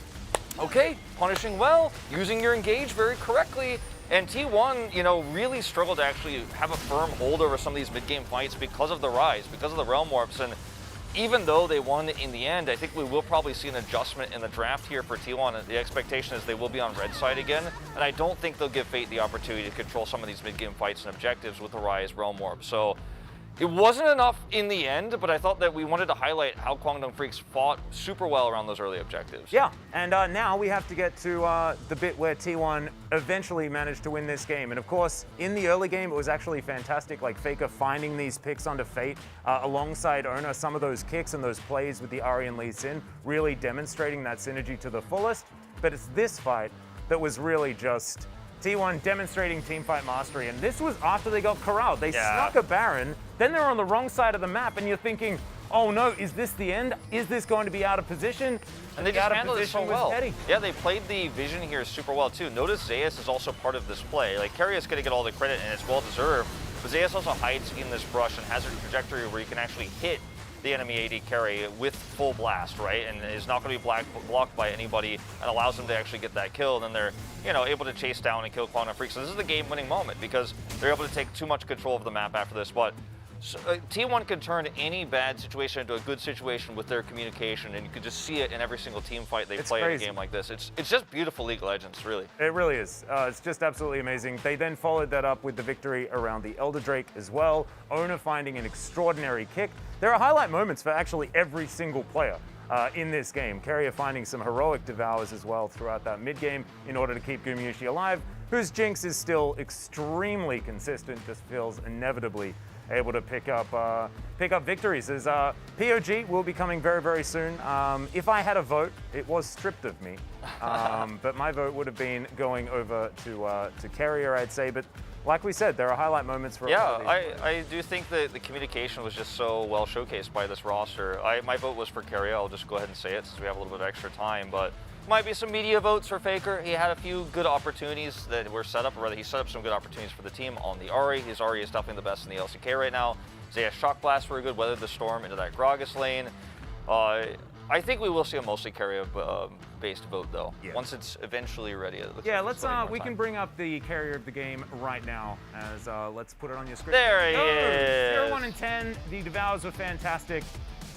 okay, punishing well, using your engage very correctly. And T1, you know, really struggled to actually have a firm hold over some of these mid-game fights because of the Ryze, because of the Realm Warps. And even though they won in the end, I think we will probably see an adjustment in the draft here for T1. And the expectation is they will be on red side again. And I don't think they'll give Fate the opportunity to control some of these mid-game fights and objectives with the Ryze Realm Warp. So it wasn't enough in the end, but I thought that we wanted to highlight how Kwangdong Freaks fought super well around those early objectives. Yeah, and now we have to get to the bit where T1 eventually managed to win this game. And of course, in the early game, it was actually fantastic, like Faker finding these picks onto Fate alongside Owner. Some of those kicks and those plays with the Ahri and Lee Sin really demonstrating that synergy to the fullest. But it's this fight that was really just T1 demonstrating teamfight mastery, and this was after they got corralled. They snuck a Baron, then they're on the wrong side of the map, and you're thinking, oh no, is this the end? Is this going to be out of position? And they just handled it so well. Yeah, they played the vision here super well too. Notice Zeus is also part of this play. Like, Keria's gonna get all the credit, and it's well deserved, but Zeus also hides in this brush and has a trajectory where you can actually hit the enemy AD carry with full blast, right? And is not going to be blocked by anybody, and allows them to actually get that kill. And then they're, you know, able to chase down and kill Kwangdong Freaks. So this is the game-winning moment because they're able to take too much control of the map after this. But T1 can turn any bad situation into a good situation with their communication, and you can just see it in every single team fight they play in a game like this. It's just beautiful League of Legends, really. It really is. It's just absolutely amazing. They then followed that up with the victory around the Elder Drake as well. Owner finding an extraordinary kick. There are highlight moments for actually every single player. in this game. Keria finding some heroic devours as well throughout that mid game in order to keep Gumyushi alive, whose Jinx is still extremely consistent, just feels inevitably able to pick up victories. As POG will be coming very, very soon. If I had a vote, it was stripped of me, but my vote would have been going over to Keria, I'd say. But like we said, there are highlight moments for Yeah, all of these I do think that the communication was just so well showcased by this roster. My vote was for Keria. I'll just go ahead and say it since we have a little bit of extra time. But might be some media votes for Faker. He had a few good opportunities that were set up, or rather he set up some good opportunities for the team on the Ahri. His Ahri is definitely the best in the LCK right now. Zea's Shock Blast were good, weathered the storm into that Gragas lane. I think we will see a mostly Keria-based vote though, once it's eventually ready. Yeah, let's we can bring up the carrier of the game right now. As let's put it on your screen. There he is. 0, 1, and 10. The devours were fantastic.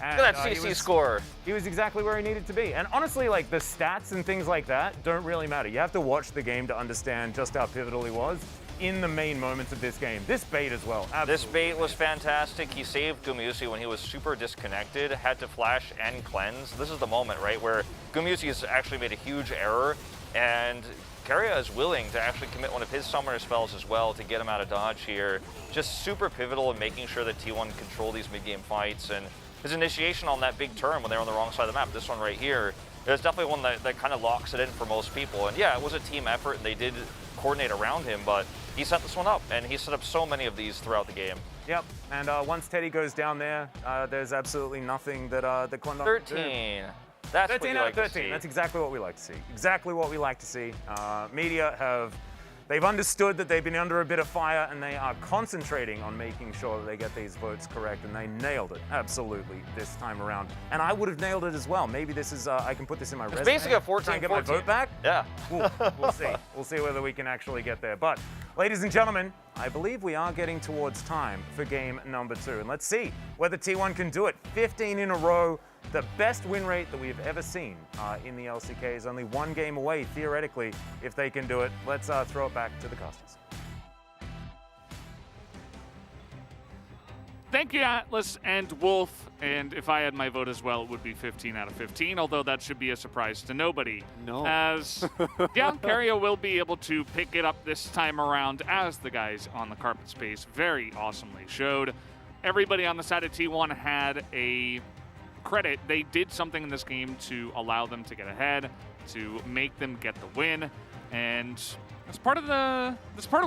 And, look at that CC score. He was exactly where he needed to be. And honestly, like the stats and things like that don't really matter. You have to watch the game to understand just how pivotal he was in the main moments of this game. This bait as well. Absolutely. This bait was fantastic. He saved Gumyushi when he was super disconnected, had to flash and cleanse. This is the moment, right, where Gumyushi has actually made a huge error, and Keria is willing to actually commit one of his summoner spells as well to get him out of dodge here. Just super pivotal in making sure that T1 control these mid-game fights, and his initiation on that big turn when they were on the wrong side of the map, this one right here, is definitely one that kind of locks it in for most people. And yeah, it was a team effort, and they did coordinate around him, but he set this one up, and he set up so many of these throughout the game. Yep, and once Teddy goes down there, there's absolutely nothing that the Kwangdong 13. That's 13 what you out like of 13. to see. That's exactly what we like to see. Exactly what we like to see. Media they've understood that they've been under a bit of fire, and they are concentrating on making sure that they get these votes correct, and they nailed it absolutely this time around. And I would have nailed it as well. Maybe this is I can put this in my resume. It's basically a 14-14. Try and get my vote back. Yeah. We'll see. We'll see whether we can actually get there. But ladies and gentlemen, I believe we are getting towards time for game number 2, and let's see whether T1 can do it. 15 in a row. The best win rate that we've ever seen in the LCK is only one game away, theoretically, if they can do it. Let's throw it back to the casters. Thank you, Atlas and Wolf. And if I had my vote as well, it would be 15 out of 15, although that should be a surprise to nobody. No. As Keria will be able to pick it up this time around, as the guys on the carpet space very awesomely showed. Everybody on the side of T1 had a credit. They did something in this game to allow them to get ahead, to make them get the win, and that's part of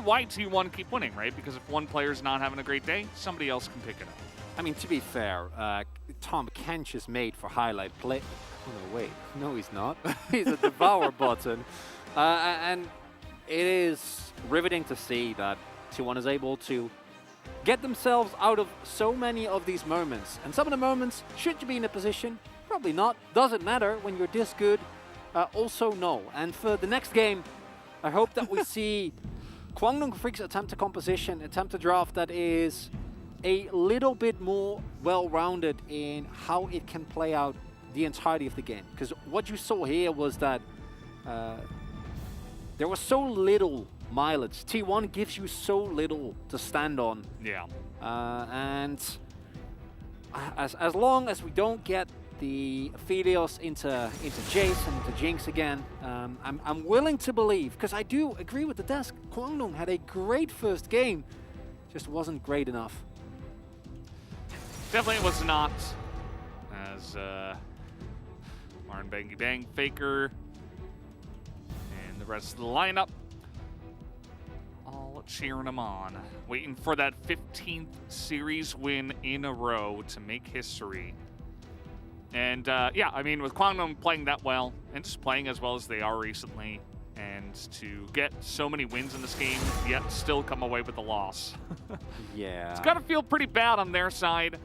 why T1 keep winning, right? Because if one player's not having a great day, somebody else can pick it up. I mean, to be fair, Tom Kench is made for highlight play. Oh, no, wait. No, he's not. He's a devour button. And it is riveting to see that T1 is able to get themselves out of so many of these moments. And some of the moments, should you be in a position? Probably not. Doesn't matter when you're this good. Also, no. And for the next game, I hope that we see Kwangdong Freaks attempt a composition, attempt a draft that is a little bit more well-rounded in how it can play out the entirety of the game. Because what you saw here was that there was so little mileage. T1 gives you so little to stand on. Yeah. And as long as we don't get the Aphelios into Jace and into Jinx again, I'm willing to believe, because I do agree with the desk, Kwangdong had a great first game, just wasn't great enough. Definitely was not, as Martin Bangy Bang, Faker, and the rest of the lineup all cheering him on, waiting for that 15th series win in a row to make history. And yeah, I mean, with Kwangdong playing that well, and just playing as well as they are recently, and to get so many wins in this game, yet still come away with a loss. Yeah. It's got to feel pretty bad on their side.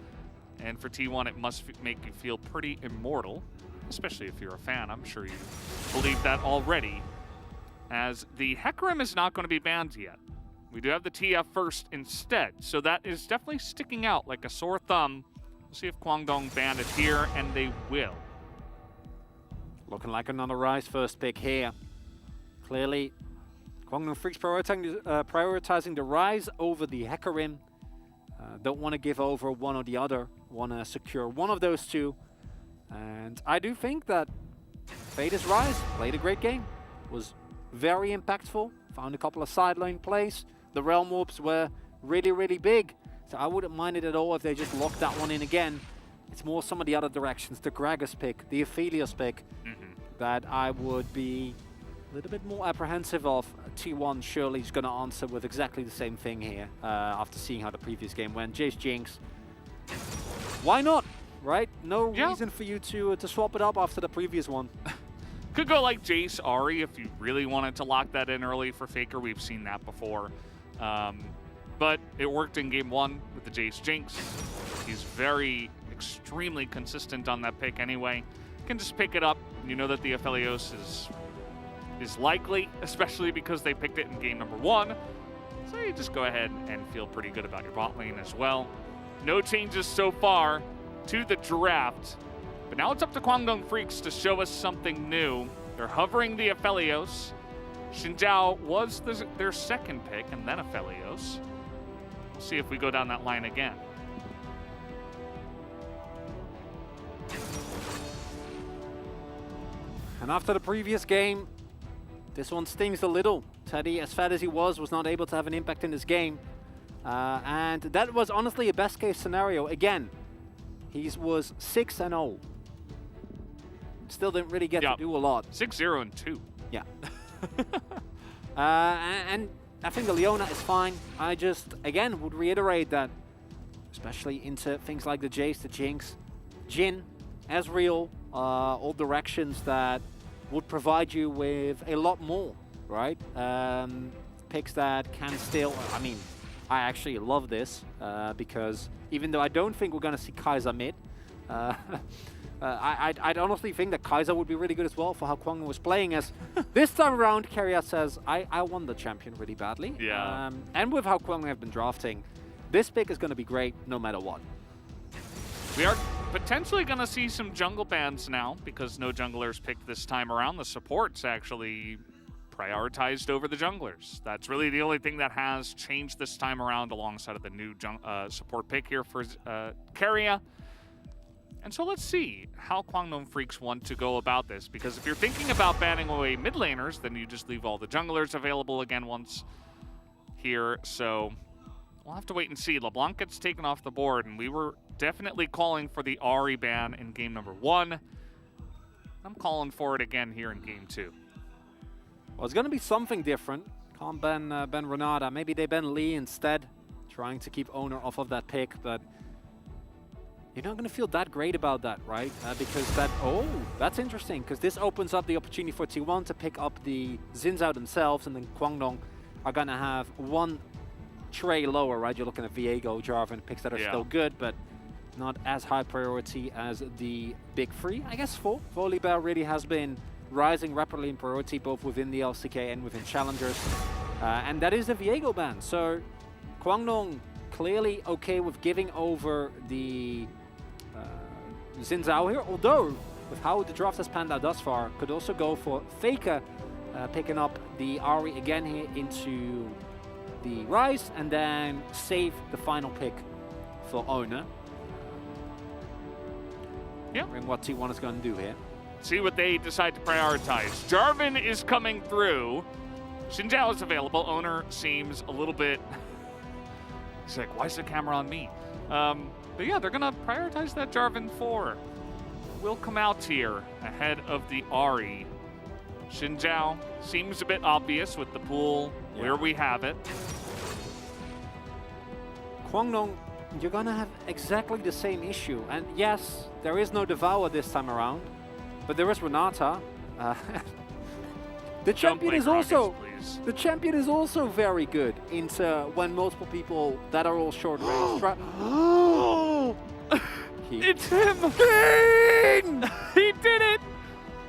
And for T1, it must make you feel pretty immortal, especially if you're a fan. I'm sure you believe that already. As the Hecarim is not going to be banned yet. We do have the TF first instead, so that is definitely sticking out like a sore thumb. We'll see if Kwangdong ban it here, and they will. Looking like another Rise first pick here. Clearly, Kwangdong Freaks prioritizing the Rise over the Hecarim. Don't want to give over one or the other. Want to secure one of those two. And I do think that Faders Rise played a great game, was very impactful, found a couple of sideline plays. The Realm Warps were really, really big. So I wouldn't mind it at all if they just locked that one in again. It's more some of the other directions, the Gragas pick, the Aphelios pick, that I would be a little bit more apprehensive of. T1 surely is going to answer with exactly the same thing here after seeing how the previous game went. Jace Jinx, why not, right? No reason for you to swap it up after the previous one. Could go like Jace Ahri if you really wanted to lock that in early for Faker. We've seen that before. But it worked in game 1 with the Jace Jinx. He's very, extremely consistent on that pick anyway. You can just pick it up. You know that the Aphelios is likely, especially because they picked it in game number 1. So you just go ahead and feel pretty good about your bot lane as well. No changes so far to the draft. But now it's up to Kwangdong Freaks to show us something new. They're hovering the Aphelios. Xin Zhao was their second pick, and then Aphelios. We'll see if we go down that line again. And after the previous game, this one stings a little. Teddy, as fat as he was not able to have an impact in this game. And that was honestly a best case scenario. Again, he was 6-0. Still didn't really get to do a lot. 6-0-2. Yeah. And I think the Leona is fine. I just, again, would reiterate that, especially into things like the Jace, the Jinx, Jhin, Ezreal, all directions that would provide you with a lot more, right? Picks that can still, I mean, I actually love this because even though I don't think we're going to see Kai'Sa mid, I'd honestly think that Kai'Sa would be really good as well for how Kwangdong was playing, as this time around, Keria says, I won the champion really badly. Yeah. And with how Kwangdong have been drafting, this pick is going to be great no matter what. We are potentially going to see some jungle bans now because no junglers picked this time around. The supports actually prioritized over the junglers. That's really the only thing that has changed this time around alongside of the new support pick here for Keria. And so let's see how Kwangdong Freaks want to go about this, because if you're thinking about banning away mid laners, then you just leave all the junglers available again once here. So we'll have to wait and see. LeBlanc gets taken off the board, and we were definitely calling for the Ahri ban in game number 1. I'm calling for it again here in game 2. Well, it's going to be something different. Can't ban Renata. Maybe they ban Lee instead, trying to keep owner off of that pick, but you're not going to feel that great about that, right? Because that's interesting, because this opens up the opportunity for T1 to pick up the Xin Zhao themselves, and then Kwangdong are going to have one tray lower, right? You're looking at Viego, Jarvan, picks that are still good, but not as high priority as the big 3, I guess 4. Volibear really has been rising rapidly in priority, both within the LCK and within Challengers. And that is the Viego ban. So Kwangdong clearly okay with giving over the Xin Zhao here, although with how the draft has panned out thus far, could also go for Faker picking up the Ahri again here into the Rise, and then save the final pick for owner. Yeah. And what T1 is going to do here. See what they decide to prioritize. Jarvan is coming through. Xin Zhao is available. Owner seems a little bit... He's like, why is the camera on me? But yeah, they're going to prioritize that Jarvan 4. Will come out here ahead of the Ahri. Xin Zhao seems a bit obvious with the pool where we have it. Kwangdong, you're going to have exactly the same issue. And yes, there is no Devour this time around, but there is Renata. The champion is also very good into when multiple people that are all short range. It's him! King! He did it!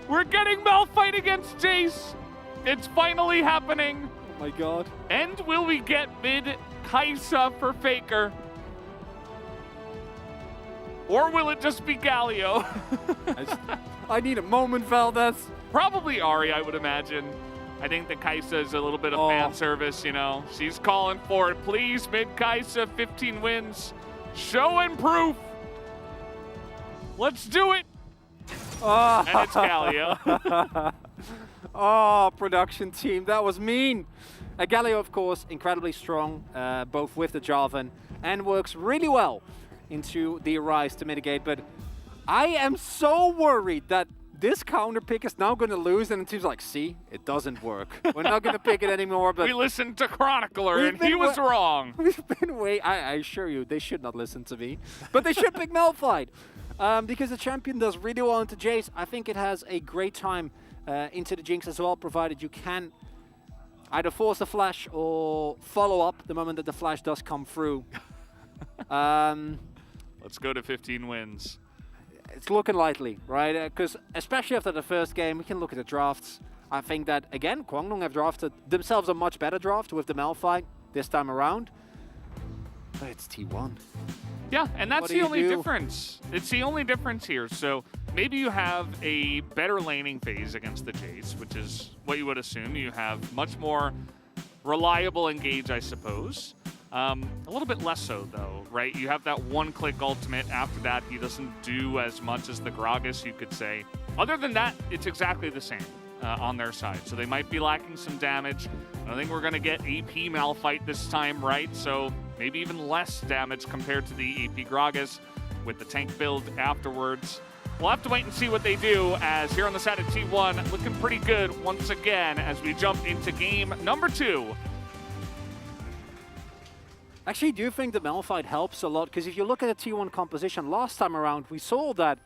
We're getting Malphite against Jace. It's finally happening. Oh my god. And will we get mid Kai'Sa for Faker? Or will it just be Galio? I need a moment, Valdez. Probably Ahri, I would imagine. I think that Kai'Sa is a little bit of fan service, you know. She's calling for it. Please, mid Kai'Sa, 15 wins. Show and proof. Let's do it. Oh. And it's Galio. Oh, production team, that was mean. Galio, of course, incredibly strong, both with the Jarvan, and works really well into the Rise to mitigate. But I am so worried that this counter pick is now going to lose, and the team's like, see, it doesn't work. We're not going to pick it anymore. But we listened to Chronicler, and he was wrong. We've been I assure you, they should not listen to me. But they should pick Malphite. Because the champion does really well into Jace. I think it has a great time into the Jinx as well, provided you can either force a flash or follow up the moment that the flash does come through. Let's go to 15 wins. It's looking likely, right? Because especially after the first game, we can look at the drafts. I think that, again, Kwangdong have drafted themselves a much better draft with the Malphite this time around. But it's T1. Yeah, and that's the only difference. It's the only difference here. So maybe you have a better laning phase against the Jace, which is what you would assume. You have much more reliable engage, I suppose. A little bit less so, though, right? You have that one-click ultimate. After that, he doesn't do as much as the Gragas, you could say. Other than that, it's exactly the same on their side. So they might be lacking some damage. I think we're going to get AP Malphite this time, right? So maybe even less damage compared to the AP Gragas with the tank build afterwards. We'll have to wait and see what they do, as here on the side of T1, looking pretty good once again as we jump into game number 2. Actually, do you think the Malphite helps a lot? Because if you look at the T1 composition last time around, we saw that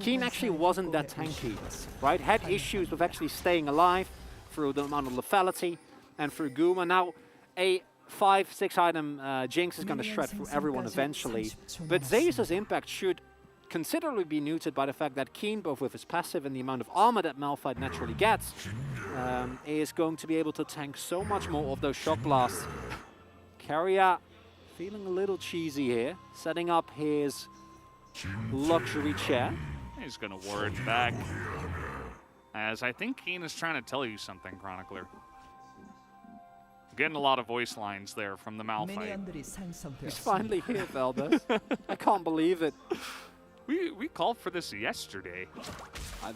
Keen actually wasn't that tanky, right? Had issues with actually staying alive through the amount of lethality and through Guma. Now, a 5-6 item Jinx is going to shred through everyone eventually. But Zeus's impact should considerably be neutered by the fact that Keen, both with his passive and the amount of armor that Malphite naturally gets, is going to be able to tank so much more of those shock blasts. Keria feeling a little cheesy here, setting up his luxury chair. He's going to ward back, as I think Keen is trying to tell you something, Chronicler. Getting a lot of voice lines there from the Malphite. He's finally here, Veldas. I can't believe it. We called for this yesterday.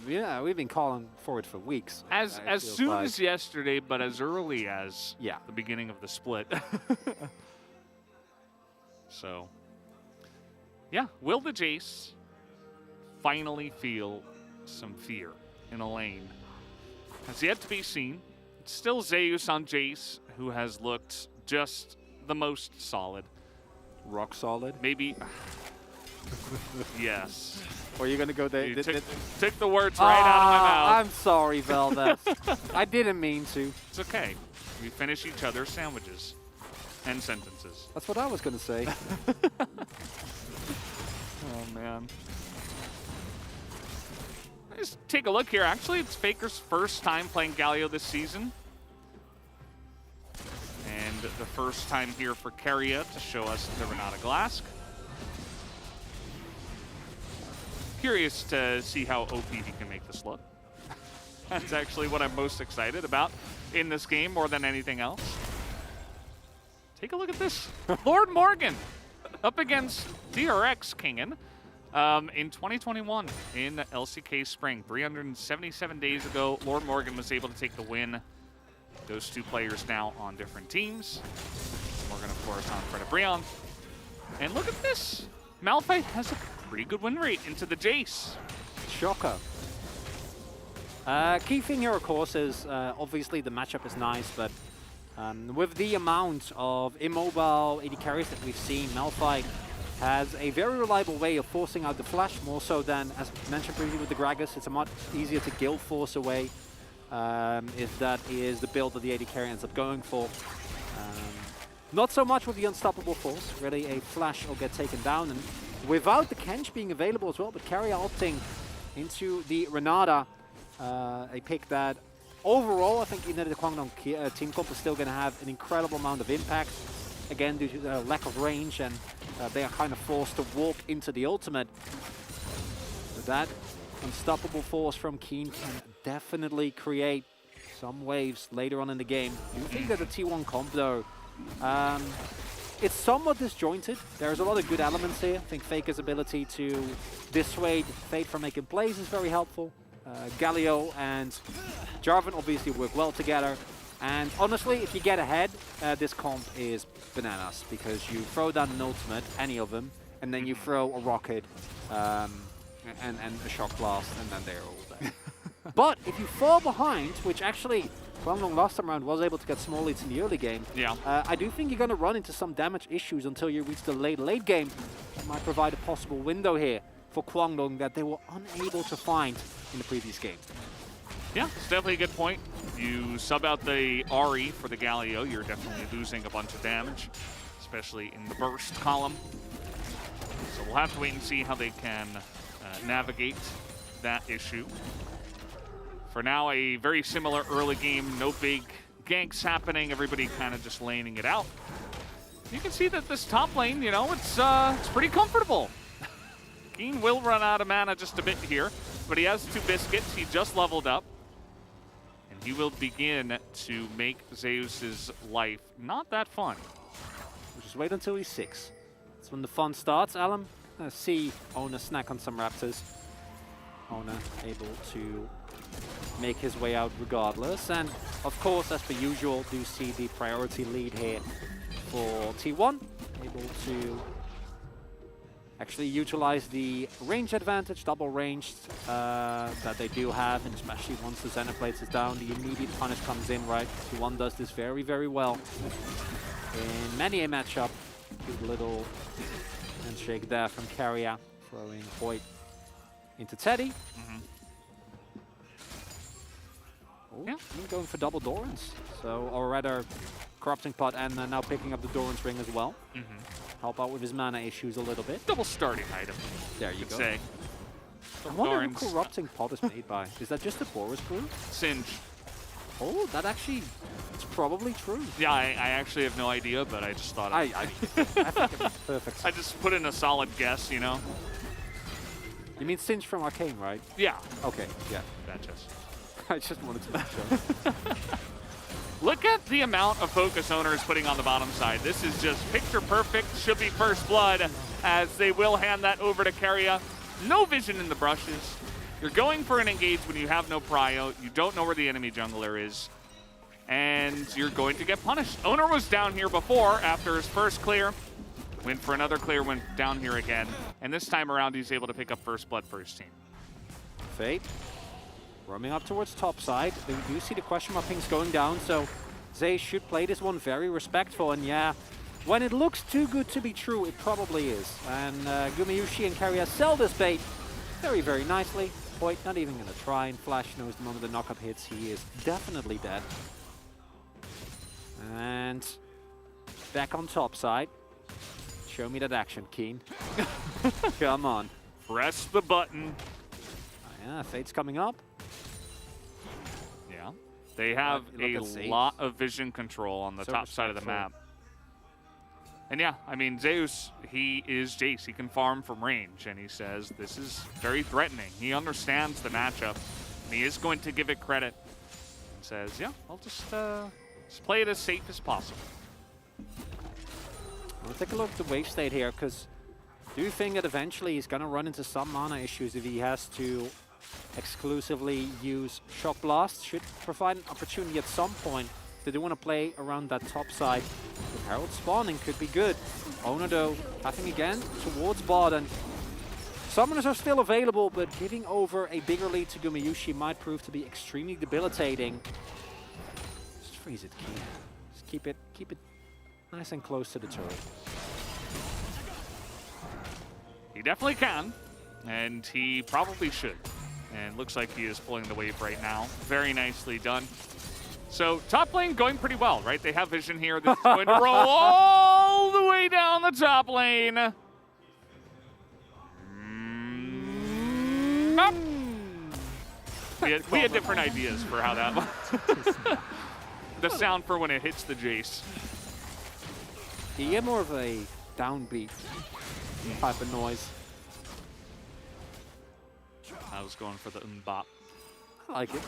Yeah, we've been calling for it for weeks. As soon as yesterday, but as early as the beginning of the split. So, yeah, will the Jace finally feel some fear in a lane? Has yet to be seen. It's still Zeus on Jace, who has looked just the most solid. Rock solid? Maybe. Yes. Or you're going to go there? You took the words right out of my mouth. I'm sorry, Veldas. I didn't mean to. It's okay. We finish each other's sandwiches and sentences. That's what I was going to say. Oh, man. Let's take a look here. Actually, it's Faker's first time playing Galio this season. And the first time here for Keria to show us the Renata Glask. Curious to see how OP he can make this look. That's actually what I'm most excited about in this game more than anything else. Take a look at this. Lord Morgan up against DRX Kingen in 2021 in LCK Spring. 377 days ago, Lord Morgan was able to take the win. Those two players now on different teams. Morgan, of course, on Fred Brion. And look at this. Malphite has a pretty good win rate into the Jace. Shocker. Key thing here, of course, is obviously the matchup is nice, but with the amount of immobile AD carries that we've seen, Malphite has a very reliable way of forcing out the flash, more so than, as mentioned previously with the Gragas, it's a much easier to guild force away if that is the build that the AD carry ends up going for. Not so much with the Unstoppable Force, really a flash will get taken down, and without the Kench being available as well, but Keria opting into the Renata, a pick that overall, I think the Kwangdong team comp is still going to have an incredible amount of impact. Again, due to the lack of range, and they are kind of forced to walk into the ultimate. But that Unstoppable Force from Keen can definitely create some waves later on in the game. Do you think that the T1 comp, though, it's somewhat disjointed. There's a lot of good elements here. I think Faker's ability to dissuade Fate from making plays is very helpful. Galio and Jarvan obviously work well together. And honestly, if you get ahead, this comp is bananas, because you throw down an ultimate, any of them, and then you throw a rocket and a shock blast, and then they're all dead. But if you fall behind, which actually Kwangdong last time around was able to get small leads in the early game, I do think you're going to run into some damage issues until you reach the late game. That might provide a possible window here for Kwangdong that they were unable to find in the previous game. Yeah, it's definitely a good point. You sub out the Ahri for the Galio, you're definitely losing a bunch of damage, especially in the burst column. So we'll have to wait and see how they can navigate that issue. For now, a very similar early game, no big ganks happening, everybody kind of just laning it out. You can see that this top lane, you know, it's pretty comfortable. Keen will run out of mana just a bit here, but he has 2 biscuits, he just leveled up. And he will begin to make Zeus's life not that fun. We'll just wait until he's 6. That's when the fun starts. Alan, see Ona snack on some Raptors. Ona able to make his way out regardless. And of course, as per usual, do see the priority lead here for T1. Able to actually utilize the range advantage, double ranged, that they do have, and especially once the Xenoblades is down, the immediate punish comes in, right? T1 does this very, very well in many a matchup. Good little handshake there from Carrier, throwing Hoyt into Teddy. Yeah, going for double Doran's. So, or rather, Corrupting Pot and now picking up the Doran's Ring as well. Help out with his mana issues a little bit. Double starting item. There you go. Say. I wonder who Corrupting Pot is made by. Is that just a Boris brew? Singe. Oh, that actually, it's probably true. Yeah, I actually have no idea, but I just thought I think it makes perfect sense. I just put in a solid guess, you know? You mean Singe from Arcane, right? Yeah. Okay, yeah. Gotcha. I just wanted to make sure. Look at the amount of focus Owner is putting on the bottom side. This is just picture perfect, should be first blood, as they will hand that over to Carrier. No vision in the brushes. You're going for an engage when you have no prio. You don't know where the enemy jungler is. And you're going to get punished. Owner was down here before after his first clear. Went for another clear, went down here again. And this time around, he's able to pick up first blood for his team. Fate roaming up towards top side. They do see the question mark pings going down, so Zay should play this one very respectful. And yeah, when it looks too good to be true, it probably is. And Gumayushi and Carrier sell this bait very, very nicely. Hoyt not even going to try, and Flash knows the moment the knockup hits, he is definitely dead. And back on top side. Show me that action, Keen. Come on. Press the button. Yeah, Fate's coming up. Yeah. They have a lot of vision control on the top side of the map. And yeah, I mean, Zeus, he is Jace. He can farm from range, and he says this is very threatening. He understands the matchup, and he is going to give it credit. And says, yeah, I'll just play it as safe as possible. We'll take a look at the wave state here, because I do think that eventually he's going to run into some mana issues if he has to exclusively use Shock Blast. Should provide an opportunity at some point. They do want to play around that top side. With Herald spawning could be good. Owner though, tapping again towards bot, and summoners are still available, but giving over a bigger lead to Gumayushi might prove to be extremely debilitating. Just freeze it, Key. Just keep it nice and close to the turret. He definitely can, and he probably should. And looks like he is pulling the wave right now. Very nicely done. So top lane going pretty well, right? They have vision here. This is going to roll all the way down the top lane. We had different ideas for how that was. The sound for when it hits the Jace. You get more of a downbeat type of noise. I was going for the bop. I like it.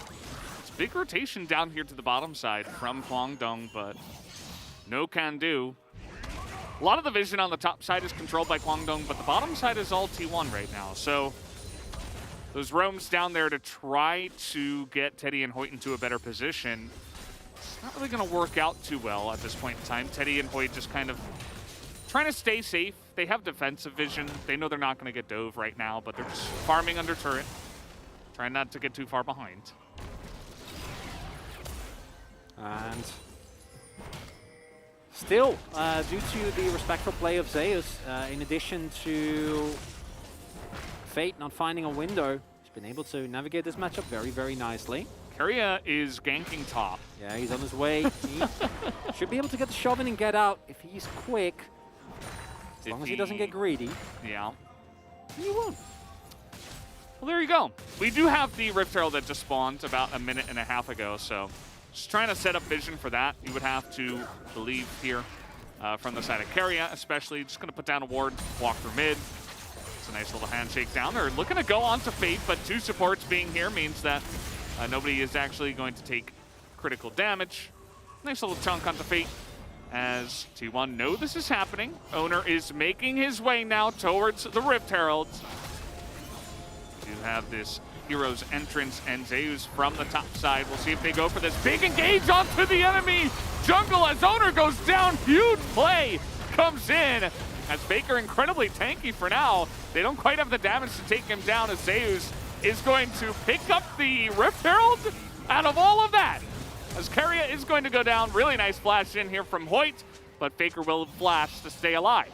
It's big rotation down here to the bottom side from Kwangdong, but no can do. A lot of the vision on the top side is controlled by Kwangdong, but the bottom side is all T1 right now. So those roams down there to try to get Teddy and Hoyt into a better position, it's not really going to work out too well at this point in time. Teddy and Hoyt just kind of trying to stay safe. They have defensive vision. They know they're not going to get dove right now, but they're just farming under turret, trying not to get too far behind. And still, due to the respectful play of Zeus, in addition to Fate not finding a window, he's been able to navigate this matchup very, very nicely. Keria is ganking top. Yeah, he's on his way. He should be able to get the shove in and get out if he's quick. As long as he doesn't get greedy. Yeah. He won't. Well, there you go. We do have the Rift Herald that just spawned about a minute and a half ago, so just trying to set up vision for that. You would have to believe here from the side of Keria, especially. Just going to put down a ward, walk through mid. It's a nice little handshake down. They're looking to go on to Fate, but 2 supports being here means that nobody is actually going to take critical damage. Nice little chunk onto Fate as T1 know this is happening. Owner is making his way now towards the Rift Herald. You have this Hero's entrance and Zeus from the top side. We'll see if they go for this big engage onto the enemy jungle as Owner goes down. Huge play comes in as Faker incredibly tanky for now. They don't quite have the damage to take him down as Zeus is going to pick up the Rift Herald out of all of that. As Keria is going to go down. Really nice flash in here from Hoyt, but Faker will flash to stay alive.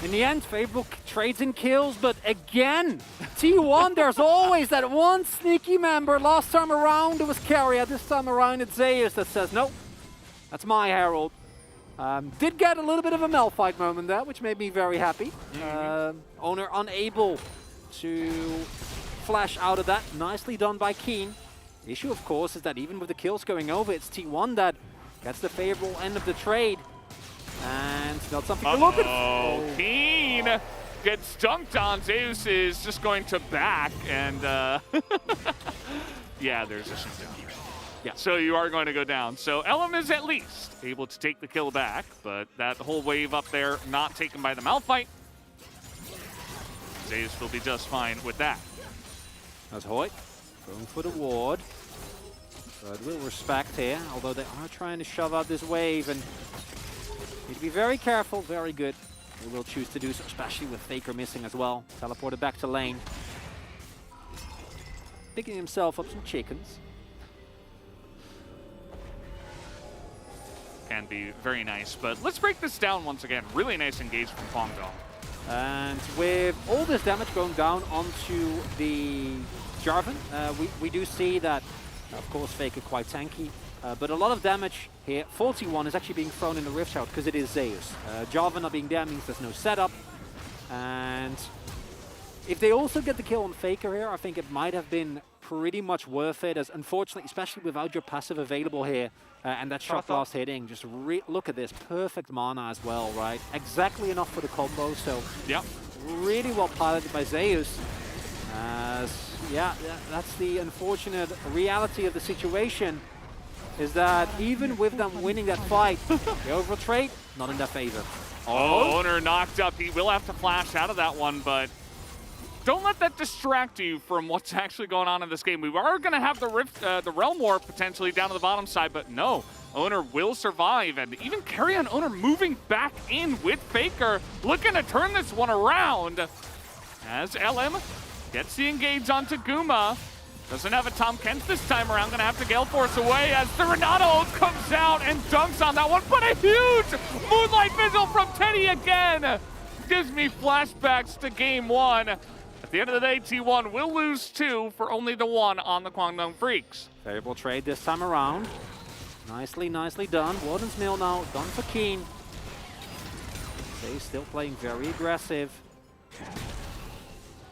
In the end, Favorable trades and kills, but again, T1, there's always that one sneaky member. Last time around it was Keria, this time around it's Zeus that says, nope, that's my Herald. Did get a little bit of a Malphite moment there, which made me very happy. Owner unable to flash out of that. Nicely done by Keen. The issue, of course, is that even with the kills going over, it's T1 that gets the favorable end of the trade. And not something to look at. Oh, Keen gets dunked on. Zeus is just going to back, and yeah, there's a shoot down. Yeah, so you are going to go down. So Elam is at least able to take the kill back, but that whole wave up there not taken by the Malphite. Zeus will be just fine with that. That's Hoyt going for the ward. But we'll respect here, although they are trying to shove out this wave and need to be very careful, very good. They will choose to do so, especially with Faker missing as well. Teleported back to lane. Picking himself up some chickens. Can be very nice, but let's break this down once again. Really nice engage from Kwangdong. And with all this damage going down onto the Jarvan, we do see that, of course, Faker quite tanky, but a lot of damage here. 41 is actually being thrown in the Rift Shout because it is Zeus. Jarvan not being there means there's no setup, and if they also get the kill on Faker here, I think it might have been pretty much worth it, as unfortunately, especially without your passive available here, and that shot blast hitting, just look at this, perfect mana as well, right? Exactly enough for the combo, so yeah, really well piloted by Zeus. Yeah, that's the unfortunate reality of the situation, is that even with them winning that fight, the overall trade, not in their favor. Oh, Owner knocked up. He will have to flash out of that one, but don't let that distract you from what's actually going on in this game. We are going to have the Realm War potentially down to the bottom side, but no, Owner will survive. And even Keria and Owner moving back in with Faker, looking to turn this one around. As LM gets the engage onto Guma. Doesn't have a Tom Kent this time around. Going to have to Gale Force away as the Renato comes out and dunks on that one. But a huge Moonlight Vigil from Teddy again. Gives me flashbacks to game 1. At the end of the day, T1 will lose 2 for only the 1 on the Kwangdong Freaks. Favorable trade this time around. Nicely, nicely done. Warden's Mill now done for Keen. They're still playing very aggressive.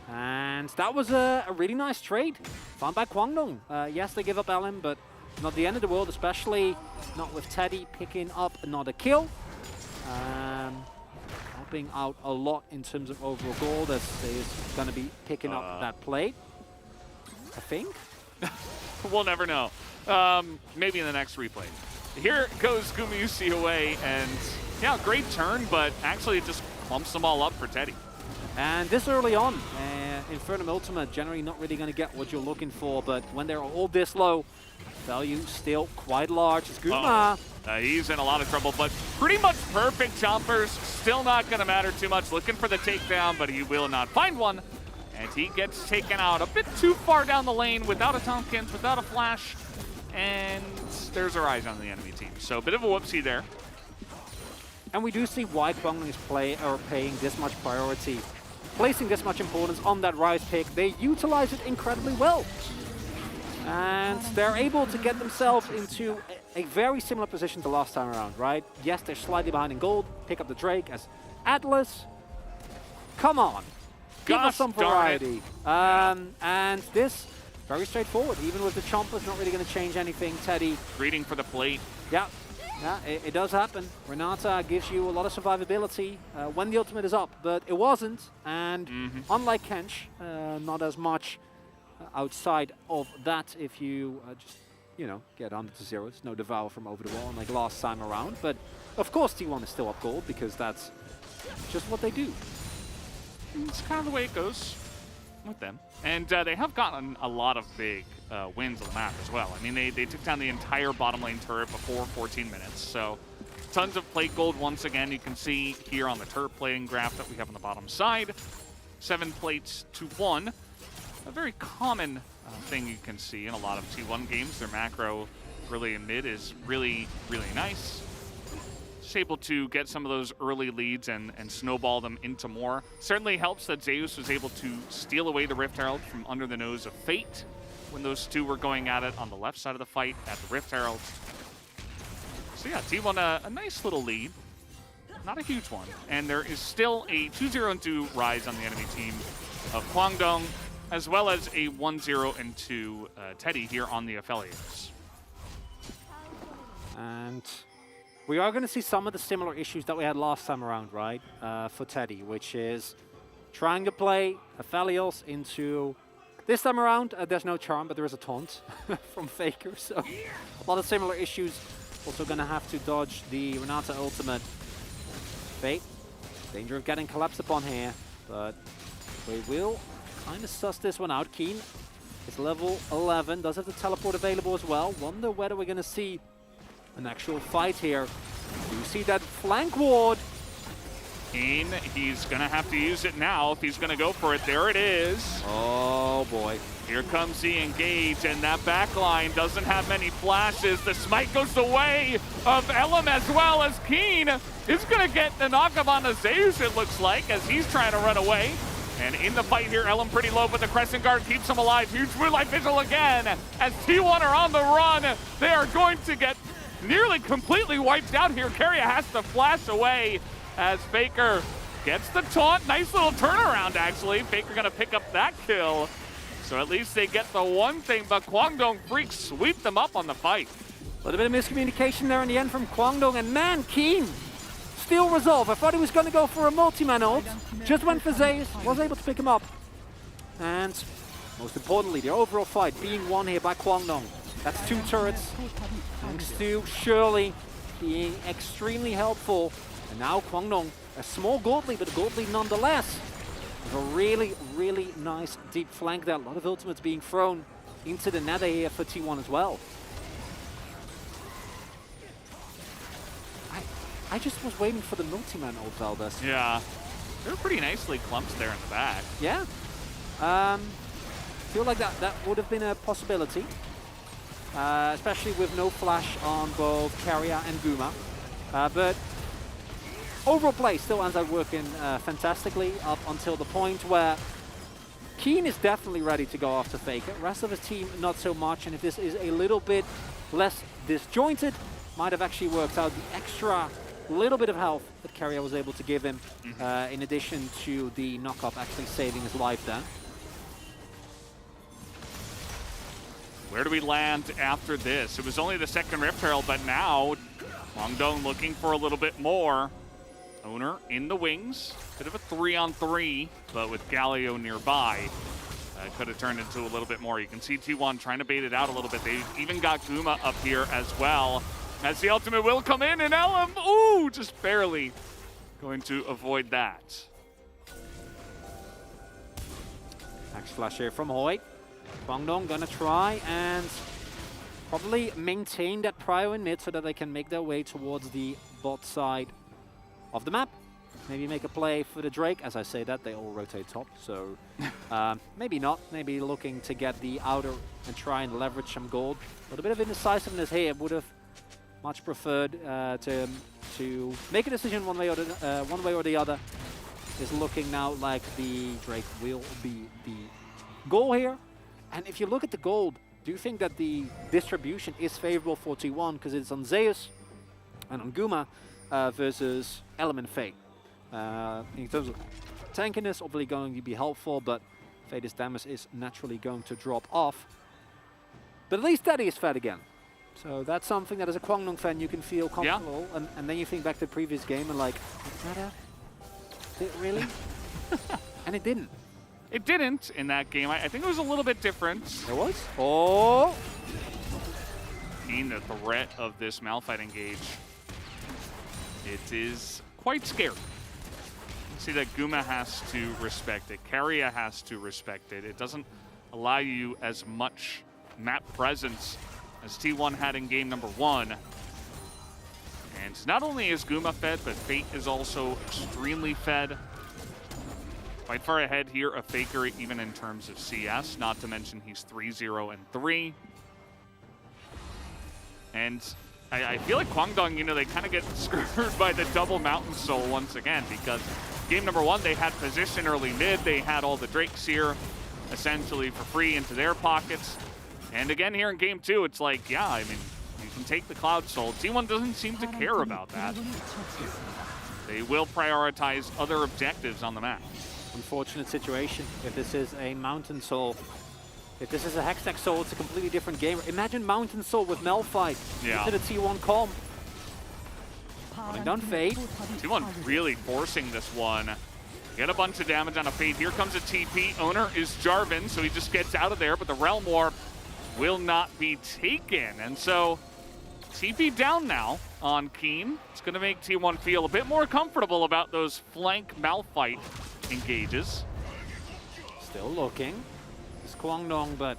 And that was a really nice trade found by Kwangdong. Yes, they give up LM, but not the end of the world, especially not with Teddy picking up another kill. Helping out a lot in terms of overall gold, as he's going to be picking up that plate, I think. We'll never know. Maybe in the next replay. Here goes Gumayusi away, and Yeah, great turn, but actually it just clumps them all up for Teddy. And this early on, Infernum Ultimate generally not really going to get what you're looking for, but when they're all this low, value still quite large. It's Guma. He's in a lot of trouble, but pretty much perfect jumpers. Still not going to matter too much. Looking for the takedown, but he will not find one. And he gets taken out a bit too far down the lane without a Tompkins, without a flash. And there's a Rise on the enemy team. So a bit of a whoopsie there. And we do see why Kwangdong is paying this much priority, placing this much importance on that Rise pick. They utilize it incredibly well. And they're able to get themselves into a very similar position to last time around, right? Yes, they're slightly behind in gold. Pick up the Drake as Atlas. Come on. Give us some variety. And this, very straightforward. Even with the chompers, not really going to change anything. Teddy. Greeting for the plate. Yeah. Yeah, it does happen. Renata gives you a lot of survivability when the ultimate is up, but it wasn't. And unlike Kench, not as much outside of that if you just, you know, get under to zeros. No devour from over the wall like last time around. But of course T1 is still up gold because that's just what they do. It's kind of the way it goes with them. And they have gotten a lot of big wins on the map as well. I mean, they took down the entire bottom lane turret before 14 minutes. So tons of plate gold once again. You can see here on the turret plating graph that we have on the bottom side. 7 plates to 1. A very common thing you can see in a lot of T1 games. Their macro early and mid is really, really nice. Just able to get some of those early leads and snowball them into more. Certainly helps that Zeus was able to steal away the Rift Herald from under the nose of Fate when those two were going at it on the left side of the fight at the Rift Herald. So yeah, T1 a nice little lead. Not a huge one. And there is still a 2-0-2 Rise on the enemy team of Kwangdong, as well as a 1-0-2 Teddy here on the Affiliates. And we are going to see some of the similar issues that we had last time around, right, for Teddy, which is trying to play Aphelios into... This time around, there's no charm, but there is a taunt from Faker, so a lot of similar issues. Also going to have to dodge the Renata ultimate. Fate, danger of getting collapsed upon here, but we will kind of suss this one out. Keen is level 11, does have the teleport available as well. Wonder whether we're going to see an actual fight here. You see that flank ward. Keen, he's going to have to use it now if he's going to go for it. There it is. Oh boy. Here comes the engage, and that backline doesn't have many flashes. The smite goes the way of Elam as well, as Keen is going to get the knockup on the Zeus, it looks like, as he's trying to run away. And in the fight here, Elam pretty low, but the Crescent Guard keeps him alive. Huge Moonlight Vigil again. As T1 are on the run, they are going to get nearly completely wiped out here. Keria has to flash away as Faker gets the taunt. Nice little turnaround, actually. Faker going to pick up that kill. So at least they get the one thing, but Kwangdong Freaks sweep them up on the fight. A little bit of miscommunication there in the end from Kwangdong, and man, Keen still resolve. I thought he was going to go for a multi-man ult. Just went for Zeus, was able to pick him up. And most importantly, the overall fight being won here by Kwangdong. That's 2 turrets, thanks to Shirley being extremely helpful. And now Kwangdong, a small gold lead, but a gold lead nonetheless. With a really, really nice deep flank there. A lot of ultimates being thrown into the nether here for T1 as well. I just was waiting for the multi-man ult, Valdez. Yeah, they're pretty nicely clumped there in the back. Yeah. Feel like that would have been a possibility. Especially with no flash on both Keria and Guma. But overall play still ends up working fantastically up until the point where Keen is definitely ready to go after Faker. Rest of his team not so much, and if this is a little bit less disjointed, might have actually worked out the extra little bit of health that Keria was able to give him, in addition to the knock-up actually saving his life then. Where do we land after this? It was only the second Rift Herald, but now Kwangdong looking for a little bit more. Owner in the wings. Bit of a 3-on-3, but with Galio nearby, could have turned into a little bit more. You can see T1 trying to bait it out a little bit. They even got Guma up here as well. As the ultimate will come in, and LM, ooh, just barely going to avoid that. Max flash here from Hoy. Kwangdong gonna try and probably maintain that prio in mid so that they can make their way towards the bot side of the map. Maybe make a play for the Drake. As I say that, they all rotate top, so maybe not. Maybe looking to get the outer and try and leverage some gold. A little bit of indecisiveness here. Would have much preferred to make a decision one way or the other. Is looking now like the Drake will be the goal here. And if you look at the gold, do you think that the distribution is favorable for T1 because it's on Zeus and on Guma versus Element Fate? In terms of tankiness, obviously going to be helpful, but Fade's damage is naturally going to drop off. But at least Teddy is fed again. So that's something that as a Kwangdong fan you can feel comfortable. Yeah. And then you think back to the previous game and like, did it really? And it didn't. It didn't in that game. I think it was a little bit different. It was? Oh! Seeing the threat of this Malphite engage, it is quite scary. See that Guma has to respect it. Keria has to respect it. It doesn't allow you as much map presence as T1 had in game number 1. And not only is Guma fed, but Fate is also extremely fed. Quite far ahead here of Faker, even in terms of CS, not to mention he's 3-0-3. And I feel like Kwangdong, you know, they kind of get screwed by the double Mountain Soul once again, because game number 1, they had position early mid, they had all the Drakes here essentially for free into their pockets. And again here in game 2, it's like, yeah, I mean, you can take the Cloud Soul. T1 doesn't seem to care about that. They will prioritize other objectives on the map. Unfortunate situation. If this is a Mountain Soul, if this is a Hextech Soul, it's a completely different game. Imagine Mountain Soul with Malphite into the T1 comp. Running down Fade. T1 really forcing this one. Get a bunch of damage on a Fade. Here comes a TP. Owner is Jarvan, so he just gets out of there, but the Realm Warp will not be taken. And so TP down now on Keen. It's going to make T1 feel a bit more comfortable about those flank Malphite engages. Still looking. It's Kwangdong, but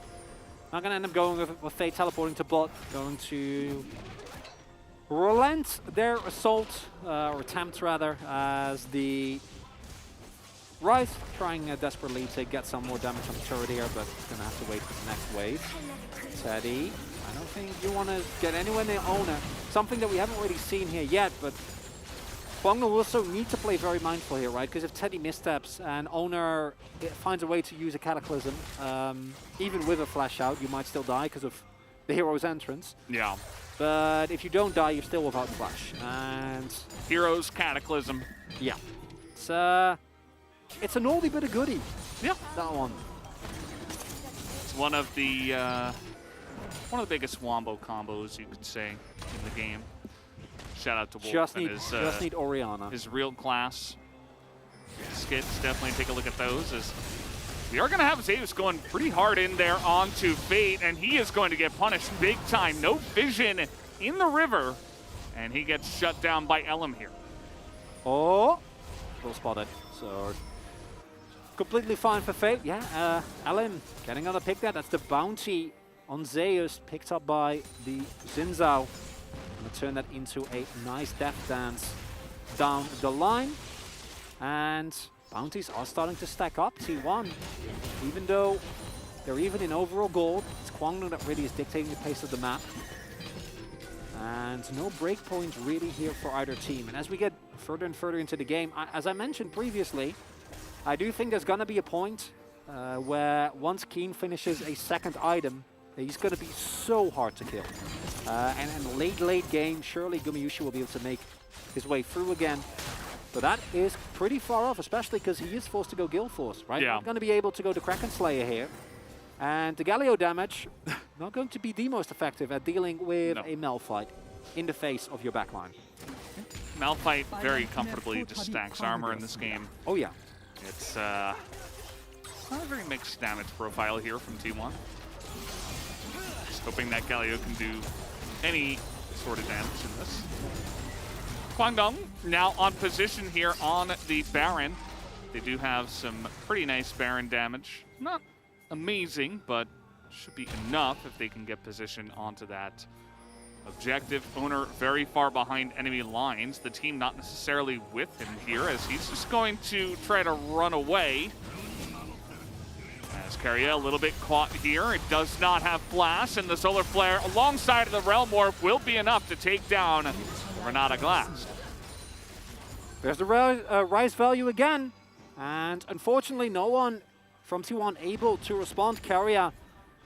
not going to end up going with Fate teleporting to bot. Going to relent their assault, or attempt rather, as the Ryze trying desperately to get some more damage on the turret here, but going to have to wait for the next wave. Teddy, I don't think you want to get anywhere near Owner. Something that we haven't really seen here yet, but Kwangdong will also need to play very mindful here, right? Because if Teddy missteps and Owner finds a way to use a Cataclysm, even with a flash out, you might still die because of the hero's entrance. Yeah. But if you don't die, you're still without flash. And Hero's Cataclysm. Yeah. It's an oldie but a goodie. Yeah. That one. It's one of the biggest Wombo combos, you could say, in the game. Shout out to Wolf just and need Orianna. His real class skits. Definitely take a look at those. As we are going to have Zeus going pretty hard in there onto Fate, and he is going to get punished big time. No vision in the river, and he gets shut down by Elam here. Oh, well spotted. So completely fine for Fate. Yeah, Elam getting on the pick there. That's the bounty on Zeus, picked up by the Xin Zhao. Gonna turn that into a nice death dance down the line. And bounties are starting to stack up. T1, even though they're even in overall gold, it's Kwangdong that really is dictating the pace of the map. And no breakpoints really here for either team. And as we get further and further into the game, as I mentioned previously, I do think there's gonna be a point where once Keen finishes a second item, he's going to be so hard to kill. And in late game, surely Gumayushi will be able to make his way through again. But that is pretty far off, especially because he is forced to go Guild Force, right? Yeah. Not going to be able to go to Kraken Slayer here. And the Galio damage, not going to be the most effective at dealing with a Malphite in the face of your backline. Malphite very comfortably just stacks armor in this game. Oh yeah. It's not a very mixed damage profile here from T1. Hoping that Galio can do any sort of damage in this. Kwangdong now on position here on the Baron. They do have some pretty nice Baron damage. Not amazing, but should be enough if they can get position onto that objective. Owner very far behind enemy lines. The team not necessarily with him here, as he's just going to try to run away. As Carrier a little bit caught here. It does not have blast, and the Solar Flare alongside of the Realm Warp will be enough to take down Renata Glass. There's the rise value again, and unfortunately no one from T1 able to respond. Carrier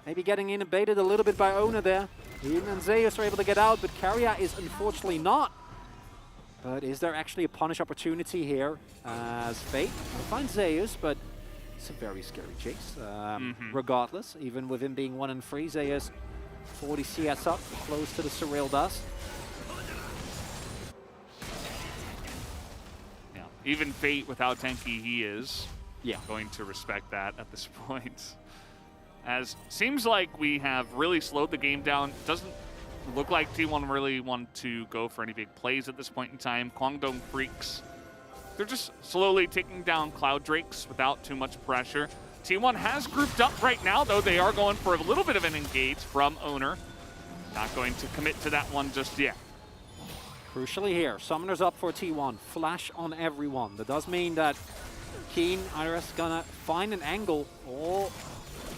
maybe getting inhibited a little bit by Owner there. Eden and Zeus are able to get out, but Carrier is unfortunately not. But is there actually a punish opportunity here as Fate will find Zeus, but it's a very scary chase. Regardless, even with him being 1 and 3, Zeus 40 CS up, close to the Surreal Dust. Yeah, even Fate with how tanky he is, going to respect that at this point. As seems like we have really slowed the game down. Doesn't look like T1 really want to go for any big plays at this point in time. Kwangdong Freaks, they're just slowly taking down Cloud Drakes without too much pressure. T1 has grouped up right now, though. They are going for a little bit of an engage from Owner. Not going to commit to that one just yet. Crucially here, Summoner's up for T1. Flash on everyone. That does mean that Keen IRS is gonna find an angle. Oh,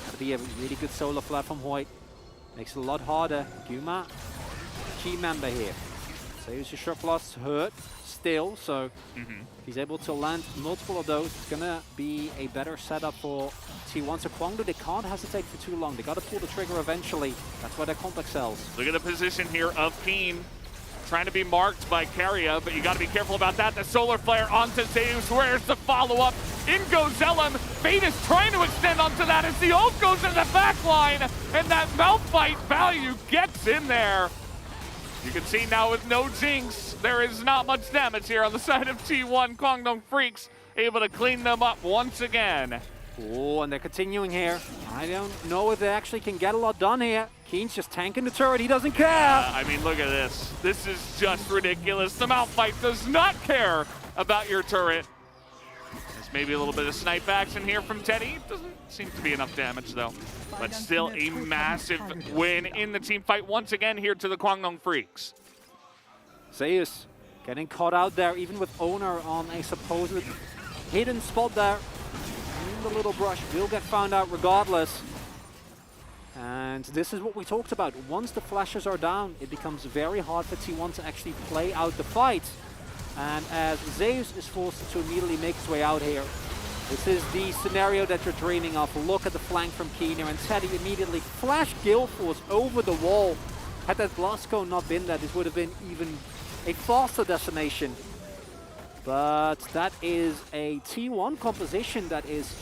gotta be a really good Solar Flare from Hoyt. Makes it a lot harder. Guma, key member here. Saves your shot plus hurt still, so if he's able to land multiple of those, it's gonna be a better setup for T1. So Kwangdong, they can't hesitate for too long. They gotta pull the trigger eventually. That's why their comp excels. Look at the position here of Keen. Trying to be marked by Carrier, but you got to be careful about that. The Solar Flare onto Zeus. Where's the follow-up? In goes Zellum. Fate is trying to extend onto that as the ult goes in the back line, and that Malphite value gets in there. You can see now with no Jinx, there is not much damage here on the side of T1. Kwangdong Freaks able to clean them up once again. Oh, and they're continuing here. I don't know if they actually can get a lot done here. Keen's just tanking the turret. He doesn't care. I mean, look at this. This is just ridiculous. The Malphite does not care about your turret. There's maybe a little bit of snipe action here from Teddy. Doesn't seem to be enough damage, though. But still a massive win in the team fight once again here to the Kwangdong Freaks. Zeus getting caught out there, even with Owner on a supposed hidden spot there. In the little brush will get found out regardless. And this is what we talked about. Once the flashes are down, it becomes very hard for T1 to actually play out the fight. And as Zeus is forced to immediately make his way out here, this is the scenario that you're dreaming of. Look at the flank from Keener, and Teddy immediately flash Guild Force over the wall. Had that blast cone not been there, this would have been even a faster destination. But that is a T1 composition that is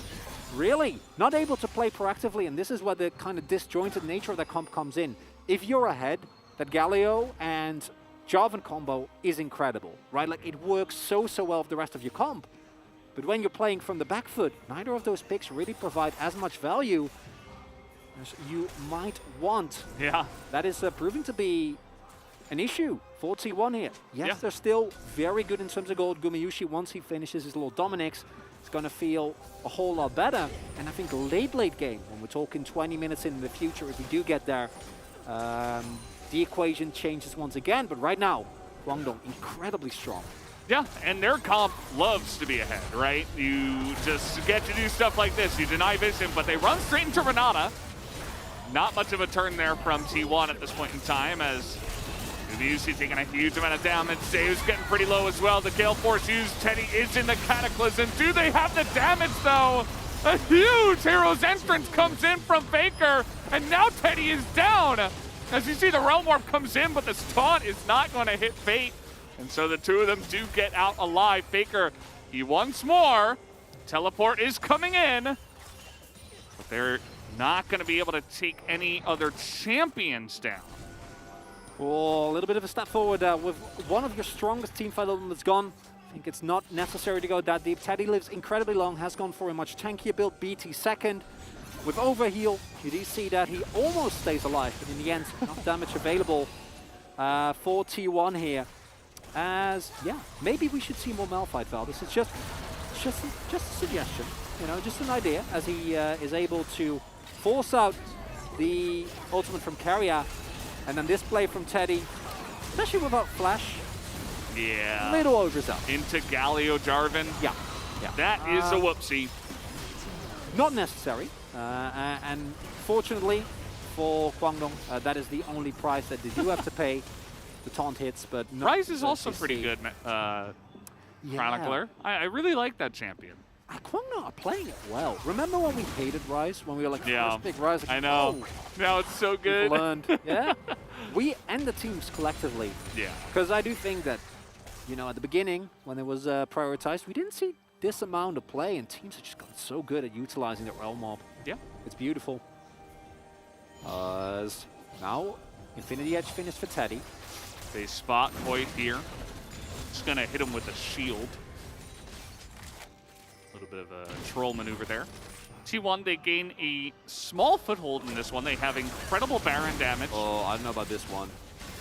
really not able to play proactively, and this is where the kind of disjointed nature of that comp comes in. If you're ahead, that Galio and Jarvan combo is incredible, right? Like, it works so well with the rest of your comp. But when you're playing from the back foot, neither of those picks really provide as much value as you might want. Yeah. That is proving to be an issue for T1 here. Yes, they're still very good in terms of gold. Gumayushi, once he finishes his little Dominix, is going to feel a whole lot better. And I think late game, when we're talking 20 minutes in the future, if we do get there, the equation changes once again. But right now, Kwangdong incredibly strong. Yeah, and their comp loves to be ahead, right? You just get to do stuff like this. You deny vision, but they run straight into Renata. Not much of a turn there from T1 at this point in time, as Gumayushi taking a huge amount of damage. Zeus getting pretty low as well. The Gale Force used. Teddy is in the Cataclysm. Do they have the damage, though? A huge Hero's Entrance comes in from Faker, and now Teddy is down. As you see, the Realm Warp comes in, but the taunt is not going to hit Fate. And so the two of them do get out alive. Faker, he once more. Teleport is coming in. But they're not going to be able to take any other champions down. Oh, a little bit of a step forward with one of your strongest teamfight elements gone. I think it's not necessary to go that deep. Teddy lives incredibly long, has gone for a much tankier build. BT second. With overheal, you do see that he almost stays alive, but in the end, enough damage available for T1 here. As, yeah, maybe we should see more Malphite, Val. This is just a suggestion, you know, just an idea, as he is able to force out the ultimate from Carrier, and then this play from Teddy, especially without flash. Yeah. Little overzealous. Into Galio Jarvan. Yeah. That is a whoopsie. Not necessary. And fortunately for Guangdong, that is the only price that they do have to pay. The taunt hits, but no. Ryze is also pretty good, Chronicler. I really like that champion. Guangdong are playing it well. Remember when we hated Ryze? When we were like, first pick Ryze? Like, I know. Oh, now it's so good. we've learned. Yeah. We and the teams collectively. Yeah. Because I do think that, you know, at the beginning, when it was prioritized, we didn't see this amount of play, and teams have just gotten so good at utilizing their realm mob. Yeah. It's beautiful. Now, Infinity Edge finished for Teddy. They spot Void here. Just gonna hit him with a shield. A little bit of a troll maneuver there. T1, they gain a small foothold in this one. They have incredible Baron damage. Oh, I don't know about this one.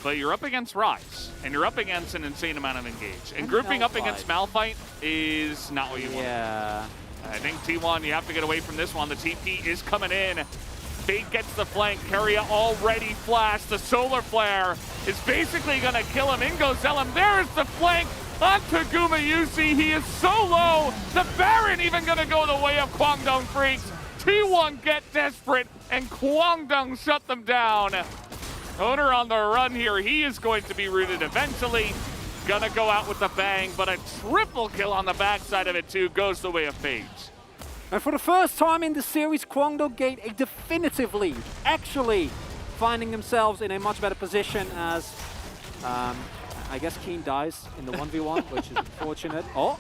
But you're up against Ryze, and you're up against an insane amount of engage. And grouping up against Malphite is not what you want. Yeah. I think T1, you have to get away from this one. The TP is coming in. Fate gets the flank. Keria already flashed. The solar flare is basically going to kill him. In goes Zellum. There's the flank onto Gumayusi. He is so low. The Baron even going to go the way of Guangdong Freaks. T1 get desperate, and Guangdong shut them down. Owner on the run here. He is going to be rooted eventually. Gonna go out with a bang, but a triple kill on the backside of it too goes the way of Fate. And for the first time in the series, Guangdong gained a definitive lead, actually finding themselves in a much better position as, I guess Keen dies in the 1v1, which is unfortunate. Oh,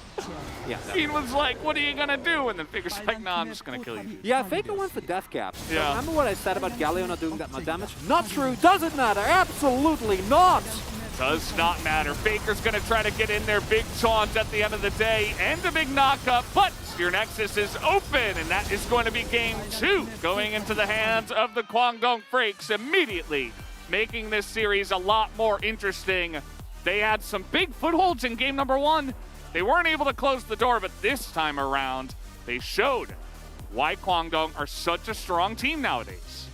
yeah. Keen was like, what are you gonna do? And then Faker's like, nah, I'm just gonna kill you. Yeah, Faker went for death caps. So Yeah. remember what I said about Galio not doing that much damage? Not true, doesn't matter, absolutely not! Does not matter. Faker's gonna try to get in there. Big taunt at the end of the day and a big knockup, but your Nexus is open, and that is going to be game 2 going into the hands of the Guangdong Freaks, immediately making this series a lot more interesting. They had some big footholds in game number 1. They weren't able to close the door, but this time around, they showed why Guangdong are such a strong team nowadays.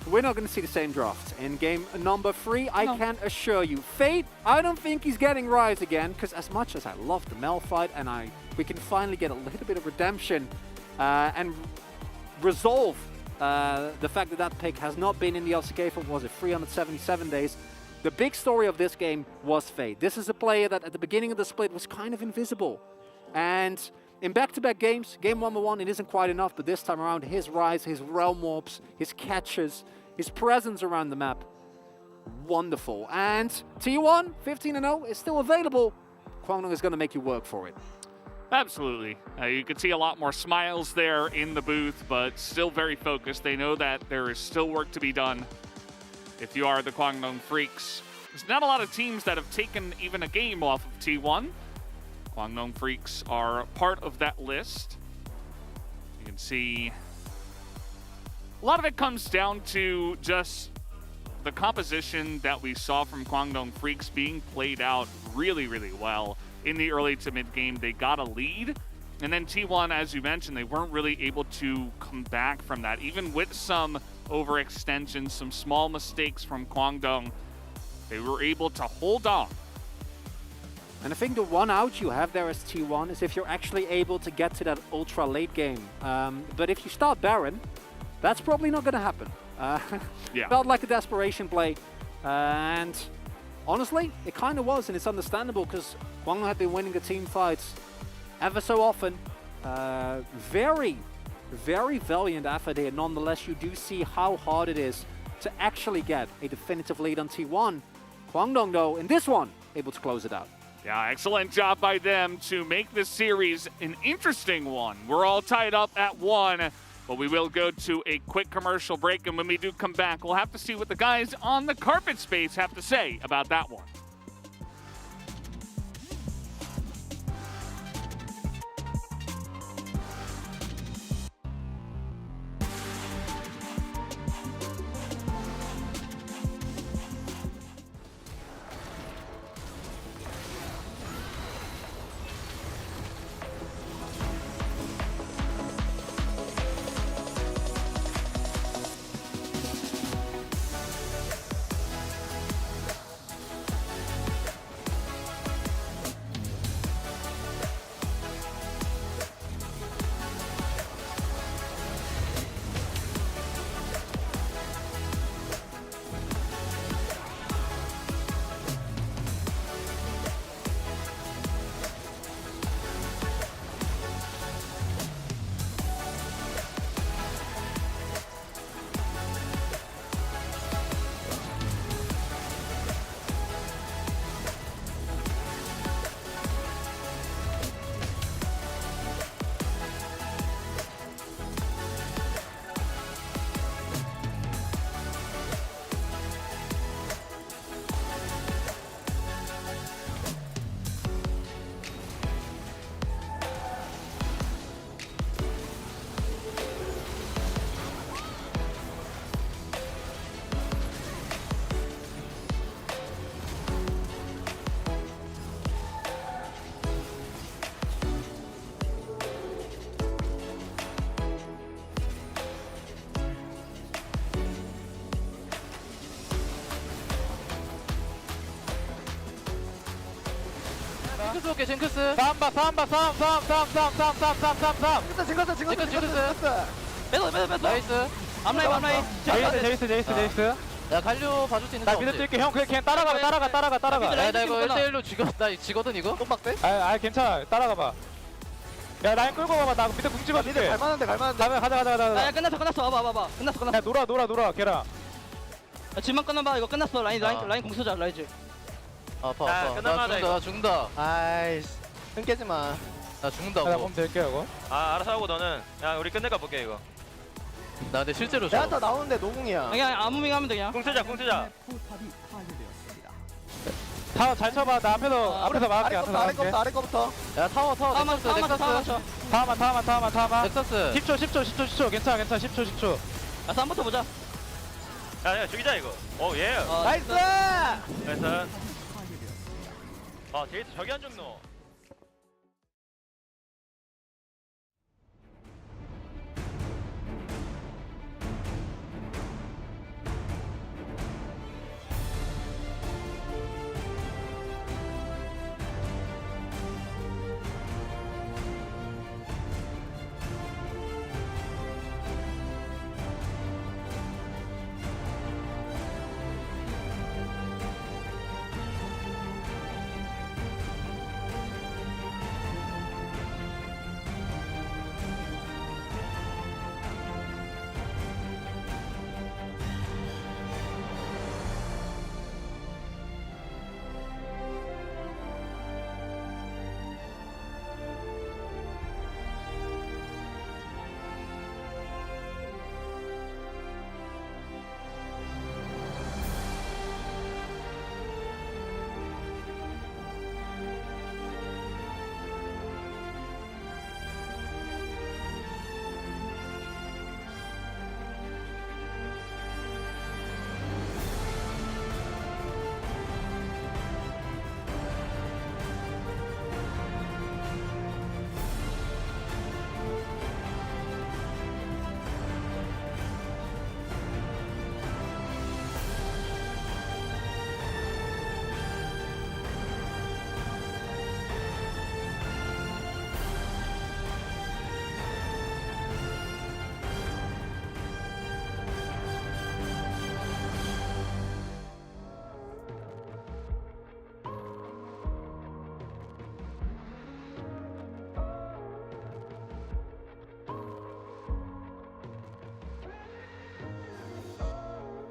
We're not going to see the same draft in game number 3, I can assure you. Fate, I don't think he's getting Ryze again, because as much as I love the Malphite, and we can finally get a little bit of redemption and resolve the fact that that pick has not been in the LCK for, was it 377 days. The big story of this game was Fate. This is a player that at the beginning of the split was kind of invisible. And in back-to-back games, game 1v1, it isn't quite enough, but this time around, his Ryze, his realm warps, his catches, his presence around the map, wonderful. And T1, 15-0, is still available. Guangdong is going to make you work for it. Absolutely. You can see a lot more smiles there in the booth, but still very focused. They know that there is still work to be done. If you are the Guangdong Freaks, there's not a lot of teams that have taken even a game off of T1. Guangdong Freaks are part of that list. You can see a lot of it comes down to just the composition that we saw from Guangdong Freaks being played out really, really well. In the early to mid game, they got a lead. And then T1, as you mentioned, they weren't really able to come back from that. Even with some overextensions, some small mistakes from Guangdong, they were able to hold on. And I think the one out you have there as T1 is if you're actually able to get to that ultra late game. But if you start Baron, that's probably not going to happen. Yeah. Felt like a desperation play. And honestly, it kind of was, and it's understandable because Guangdong had been winning the team fights ever so often. Very, very valiant effort here. Nonetheless, you do see how hard it is to actually get a definitive lead on T1. Guangdong, though, in this one, able to close it out. Yeah, excellent job by them to make this series an interesting one. We're all tied up at 1, but we will go to a quick commercial break, and when we do come back, we'll have to see what the guys on the carpet space have to say about that one. 징크스 볼게 징크스. 다음 봐. 징크스. 뺏어. 나이스. 앞라인. 제이스. 야 갈류 봐줄 수 있는 나 거 미드 없지? 뛸게. 형 그냥 따라가. 야, 나 이거 1대1로 지거든 이거? 똥박대? 아 괜찮아. 따라가봐. 야 라인 끌고 가봐. 나 미드 궁 찍어줄게. 미드 갈만한데. 가자. 야 끝났어 와봐. 끝났어. 야 놀아 걔라. 야, 집만 끊어봐. 이거 끝났어. 라인 공 쏘자. 라이즈. 아파. 나 죽는다. 아이씨. 끊기지 마. 나 죽는다고. 나 몸 될게 이거. 아 알아서 하고 너는 야 우리 끝내가 볼게 이거. 나 근데 실제로 줘. 다 나오는데 노궁이야. 그냥 아무 밍 하면 돼 그냥. 궁 쓰자. 포탑이 파괴되었습니다. 다 잘 쳐봐. 나 앞에서 막을게. 아래 거부터. 야 타워 넥서스. 타워만. 넥서스. 10초. 괜찮아. 10초. 야 3부터 보자. 야 죽이자 이거. 오 예. 나이스. 나이스. 아 제이스 저기 안 죽노.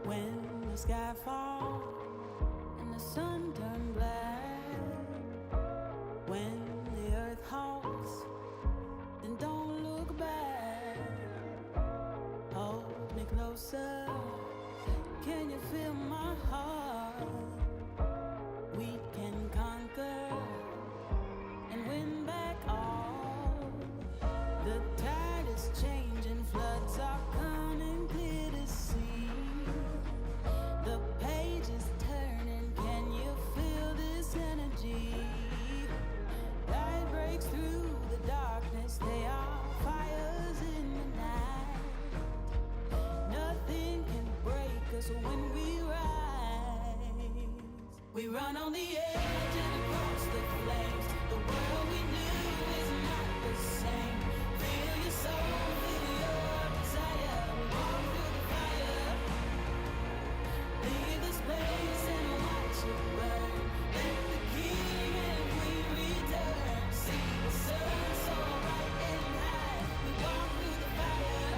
When the sky falls and the sun turns black, when the earth halts, then don't look back. Hold me closer, can you feel my heart? We can conquer and win back all. The tide is changing, floods are coming clear to see. The page is turning, can you feel this energy? Light breaks through the darkness, they are fires in the night. Nothing can break us when we rise. We run on the edge and across the flames. The world we knew is not the same. Feel your soul, feel your desire. We walk through the fire. Leave the space and watch it burn. Let the king and queen return. See the sun so bright and high. We walk through the fire.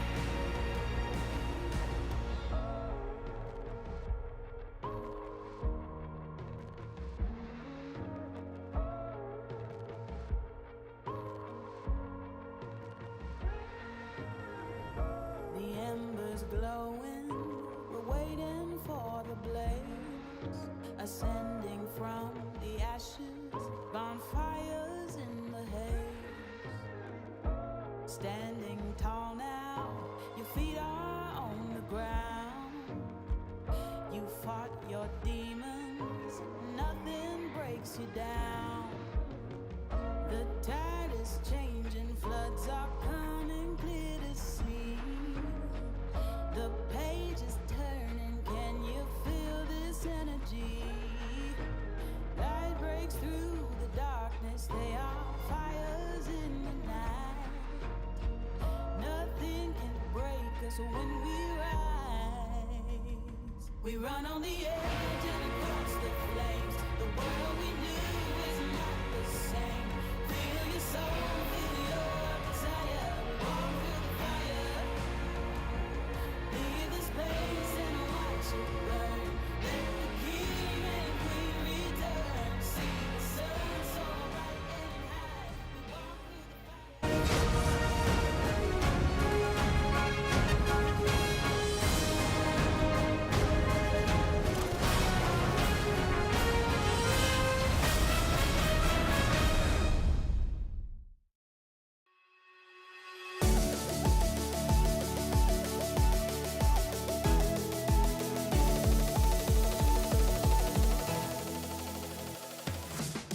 The embers glowing, we're waiting for the blaze, ascending from the ashes, bonfires in the haze. Standing tall now, your feet are on the ground. You fought your demons, nothing breaks you down. The tide is changing, floods are coming clear to see. The page is turning, can you feel this energy? Light breaks through the darkness, So when we rise, we run on the edge and across the flames. The world we knew is not the same. Feel your soul, feel your desire. Walk through the fire. Leave this place and watch it burn. Let the king and queen return. See the sun so bright and high. We walk through the fire.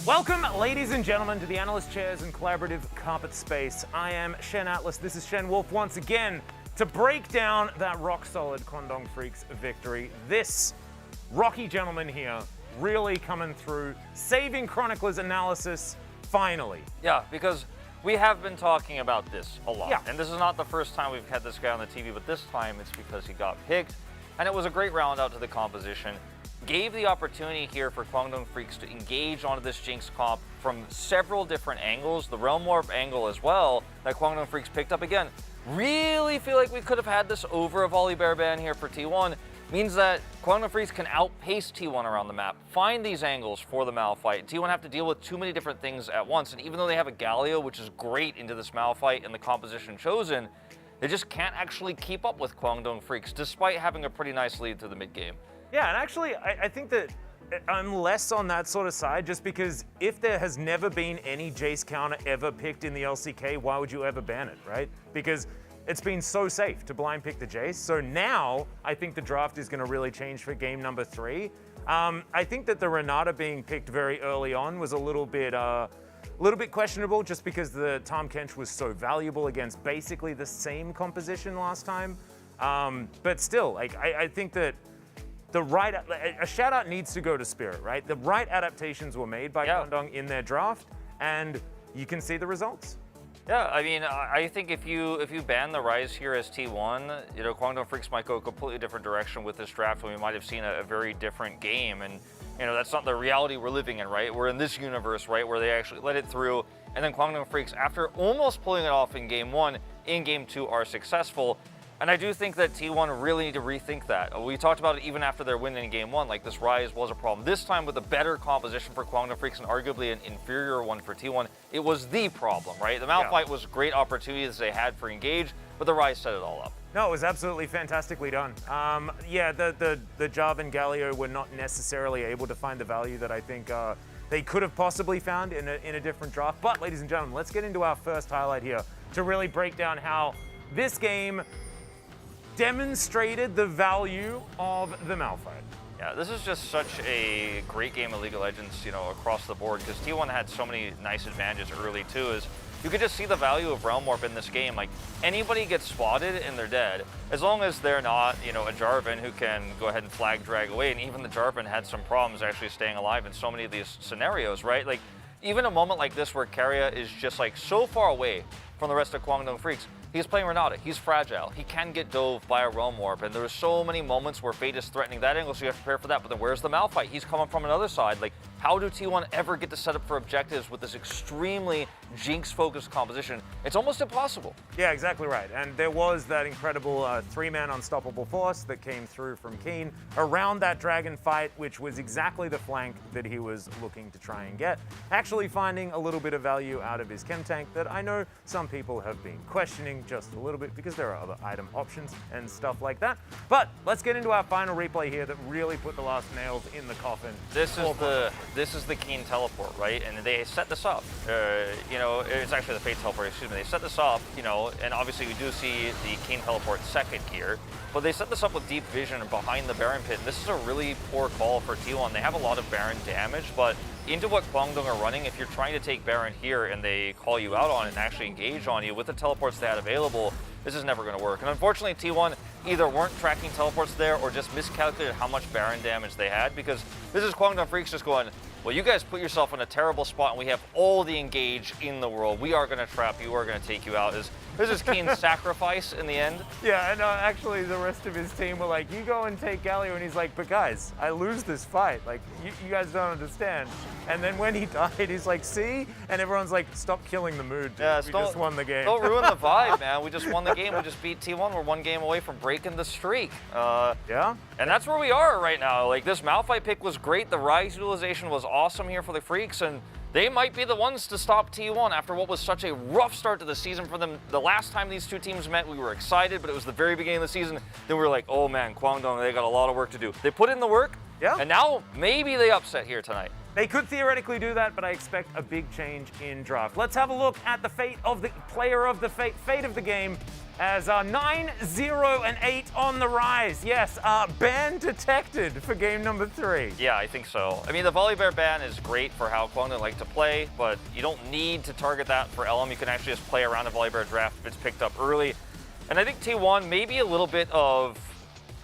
Welcome, ladies and gentlemen, to the Analyst Chairs and Collaborative Carpet Space. I am Shen Atlas, this is Shen Wolf once again to break down that rock-solid Kwangdong Freaks victory. This rocky gentleman here really coming through, saving Chronicler's analysis, finally. Yeah, because we have been talking about this a lot. Yeah. And this is not the first time we've had this guy on the TV, but this time it's because he got picked. And it was a great round out to the composition. Gave the opportunity here for Kwangdong Freaks to engage onto this Jinx comp from several different angles. The Realm Warp angle as well that Kwangdong Freaks picked up again. Really feel like we could have had this over a Volibear ban here for T1. Means that Kwangdong Freaks can outpace T1 around the map, find these angles for the Malphite. T1 have to deal with too many different things at once, and even though they have a Galio, which is great into this Malphite and the composition chosen, they just can't actually keep up with Kwangdong Freaks, despite having a pretty nice lead to the mid game. Yeah, and actually, I think that I'm less on that sort of side, just because if there has never been any Jace counter ever picked in the LCK, why would you ever ban it, right? Because it's been so safe to blind pick the Jace. So now, I think the draft is going to really change for game number 3. I think that the Renata being picked very early on was a little bit questionable, just because the Tahm Kench was so valuable against basically the same composition last time. But still, like I think that a shout out needs to go to Spirit, right? The right adaptations were made by Kwangdong in their draft, and you can see the results. Yeah, I mean, I think if you ban the Rise here as T1, you know, Kwangdong Freaks might go a completely different direction with this draft, and we might have seen a very different game. And you know, that's not the reality we're living in, right? We're in this universe, right, where they actually let it through, and then Kwangdong Freaks, after almost pulling it off in game 1, in game 2 are successful. And I do think that T1 really need to rethink that. We talked about it even after their win in game 1, like this Rise was a problem. This time with a better composition for Kwangdong Freaks and arguably an inferior one for T1, it was the problem, right? The Malphite was great opportunities they had for engage, but the Rise set it all up. No, it was absolutely fantastically done. Yeah, the Jarvan Galio were not necessarily able to find the value that I think they could have possibly found in a different draft. But ladies and gentlemen, let's get into our first highlight here to really break down how this game demonstrated the value of the Malphite. Yeah, this is just such a great game of League of Legends, you know, across the board, because T1 had so many nice advantages early too. Is you could just see the value of Realm Warp in this game. Like, anybody gets spotted and they're dead, as long as they're not, you know, a Jarvan who can go ahead and flag drag away. And even the Jarvan had some problems actually staying alive in so many of these scenarios, right? Like, even a moment like this where Keria is just like so far away from the rest of Kwangdong Freaks, he's playing Renata, he's fragile, he can get dove by a Realm Warp, and there's so many moments where Fate is threatening that angle, so you have to prepare for that. But then where's the Malphite? He's coming from another side. Like, how do T1 ever get to set up for objectives with this extremely Jinx-focused composition? It's almost impossible. Yeah, exactly right. And there was that incredible 3-man unstoppable force that came through from Keen around that dragon fight, which was exactly the flank that he was looking to try and get. Actually finding a little bit of value out of his chem tank that I know some people have been questioning just a little bit, because there are other item options and stuff like that. But let's get into our final replay here that really put the last nails in the coffin. This is the Keen teleport, right? And they set this up. You know, it's actually the Fate teleport, excuse me. They set this up, you know, and obviously we do see the Keen teleport second here, but they set this up with deep vision behind the Baron pit. And this is a really poor call for T1. They have a lot of Baron damage, but into what Kwangdong are running, if you're trying to take Baron here and they call you out on it and actually engage on you with the teleports they had available, this is never going to work. And unfortunately, T1 either weren't tracking teleports there or just miscalculated how much Baron damage they had, because this is Kwangdong Freaks just going, well, you guys put yourself in a terrible spot and we have all the engage in the world. We are going to trap you, we're going to take you out. As This is Keen's sacrifice in the end. Yeah, and actually the rest of his team were like, you go and take Galio, and he's like, but guys, I lose this fight. Like, you guys don't understand. And then when he died, he's like, see? And everyone's like, stop killing the mood, dude. Yeah, We just won the game. Don't ruin the vibe, man. We just won the game. We just beat T1. We're 1 game away from breaking the streak. Yeah? And that's where we are right now. Like, this Malphite pick was great. The Ryze utilization was awesome here for the Freaks, and they might be the ones to stop T1 after what was such a rough start to the season for them. The last time these two teams met, we were excited, but it was the very beginning of the season. Then we were like, oh man, Kwangdong, they got a lot of work to do. They put in the work, yeah, and now maybe they upset here tonight. They could theoretically do that, but I expect a big change in draft. Let's have a look at the fate of the player of the fate of the game as 9, 0, and 8 on the rise. Yes, ban detected for game number 3. Yeah, I think so. I mean, the Volibear ban is great for how Kwangdong like to play, but you don't need to target that for LM. You can actually just play around the Volibear draft if it's picked up early. And I think T1, maybe a little bit of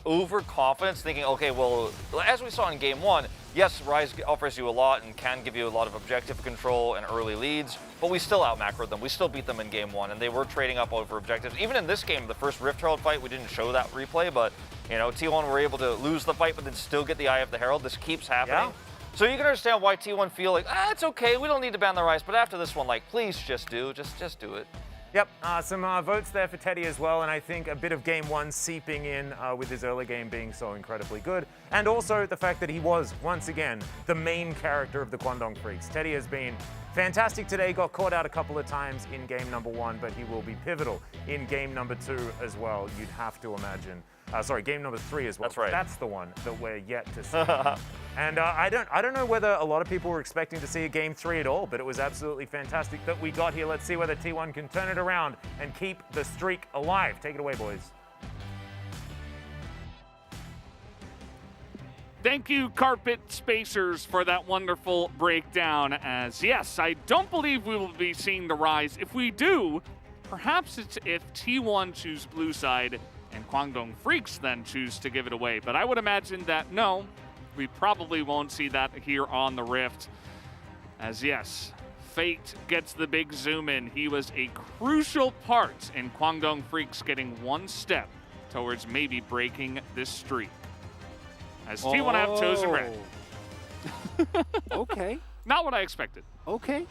overconfidence, thinking, okay, well, as we saw in game 1, yes, Ryze offers you a lot and can give you a lot of objective control and early leads, but we still out-macroed them. We still beat them in game 1, and they were trading up over objectives. Even in this game, the first Rift Herald fight, we didn't show that replay, but, you know, T1 were able to lose the fight, but then still get the Eye of the Herald. This keeps happening. Yeah. So you can understand why T1 feel like, it's okay, we don't need to ban the Ryze, but after this one, like, please just do it. Yep, some votes there for Teddy as well, and I think a bit of game 1 seeping in with his early game being so incredibly good, and also the fact that he was, once again, the main character of the Kwangdong Freaks. Teddy has been fantastic today, got caught out a couple of times in game number 1, but he will be pivotal in game number 2 as well, you'd have to imagine. Sorry, game number 3 as well. That's right. That's the one that we're yet to see. And I don't know whether a lot of people were expecting to see a game 3 at all, but it was absolutely fantastic that we got here. Let's see whether T1 can turn it around and keep the streak alive. Take it away, boys. Thank you, Carpet Spacers, for that wonderful breakdown. As yes, I don't believe we will be seeing the Rise. If we do, perhaps it's if T1 choose blue side and Kwangdong Freaks then choose to give it away. But I would imagine that no, we probably won't see that here on the Rift. As yes, Fate gets the big zoom in. He was a crucial part in Kwangdong Freaks getting one step towards maybe breaking this streak. As T1 have chosen red. Okay. Not what I expected. Okay.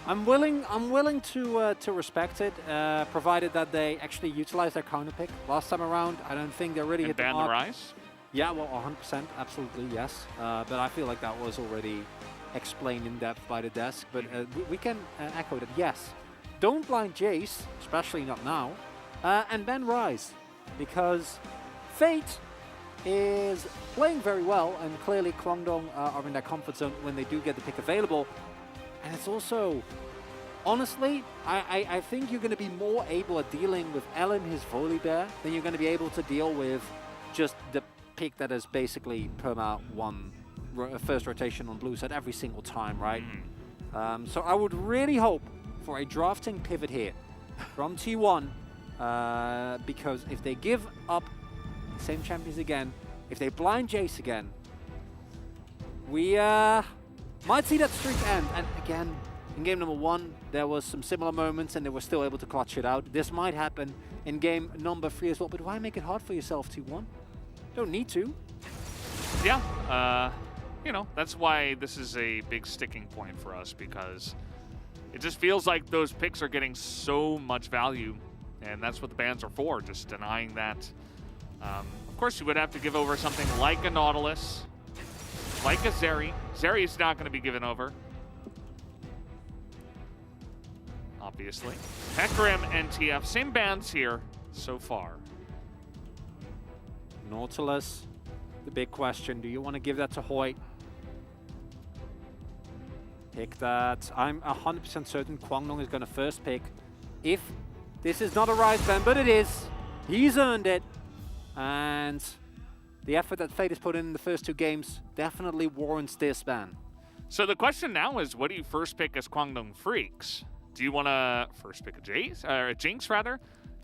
I'm willing to respect it, provided that they actually utilize their counter pick. Last time around, I don't think they really hit the mark. Ban the Rise? Yeah, well, 100%, absolutely, yes. But I feel like that was already explained in depth by the desk. But we can echo that, yes. Don't blind Jace, especially not now, and ban Rise, because Fate is playing very well, and clearly Kwangdong are in their comfort zone when they do get the pick available. And it's also, honestly, I think you're going to be more able at dealing with Ellen, his Volibear, than you're going to be able to deal with just the pick that is basically perma first rotation on blue side every single time, right? So I would really hope for a drafting pivot here from T1, because if they give up the same champions again, if they blind Jace again, we might see that streak end. And again, in game number 1, there was some similar moments and they were still able to clutch it out. This might happen in game number 3 as well, but why make it hard for yourself, T1? Don't need to. Yeah, you know, that's why this is a big sticking point for us, because it just feels like those picks are getting so much value, and that's what the bans are for, just denying that. Of course, you would have to give over something like a Nautilus, like a Zeri. Zeri's not going to be given over, obviously. Hecarim and TF, same bans here so far. Nautilus, the big question. Do you want to give that to Hoyt? Pick that. I'm 100% certain Kwangdong is going to first pick. If this is not a Rise ban, but it is. He's earned it. And the effort that Fate has put in the first 2 games definitely warrants this ban. So the question now is, what do you first pick as Kwangdong Freaks? Do you want to first pick a Jace, or a Jinx rather?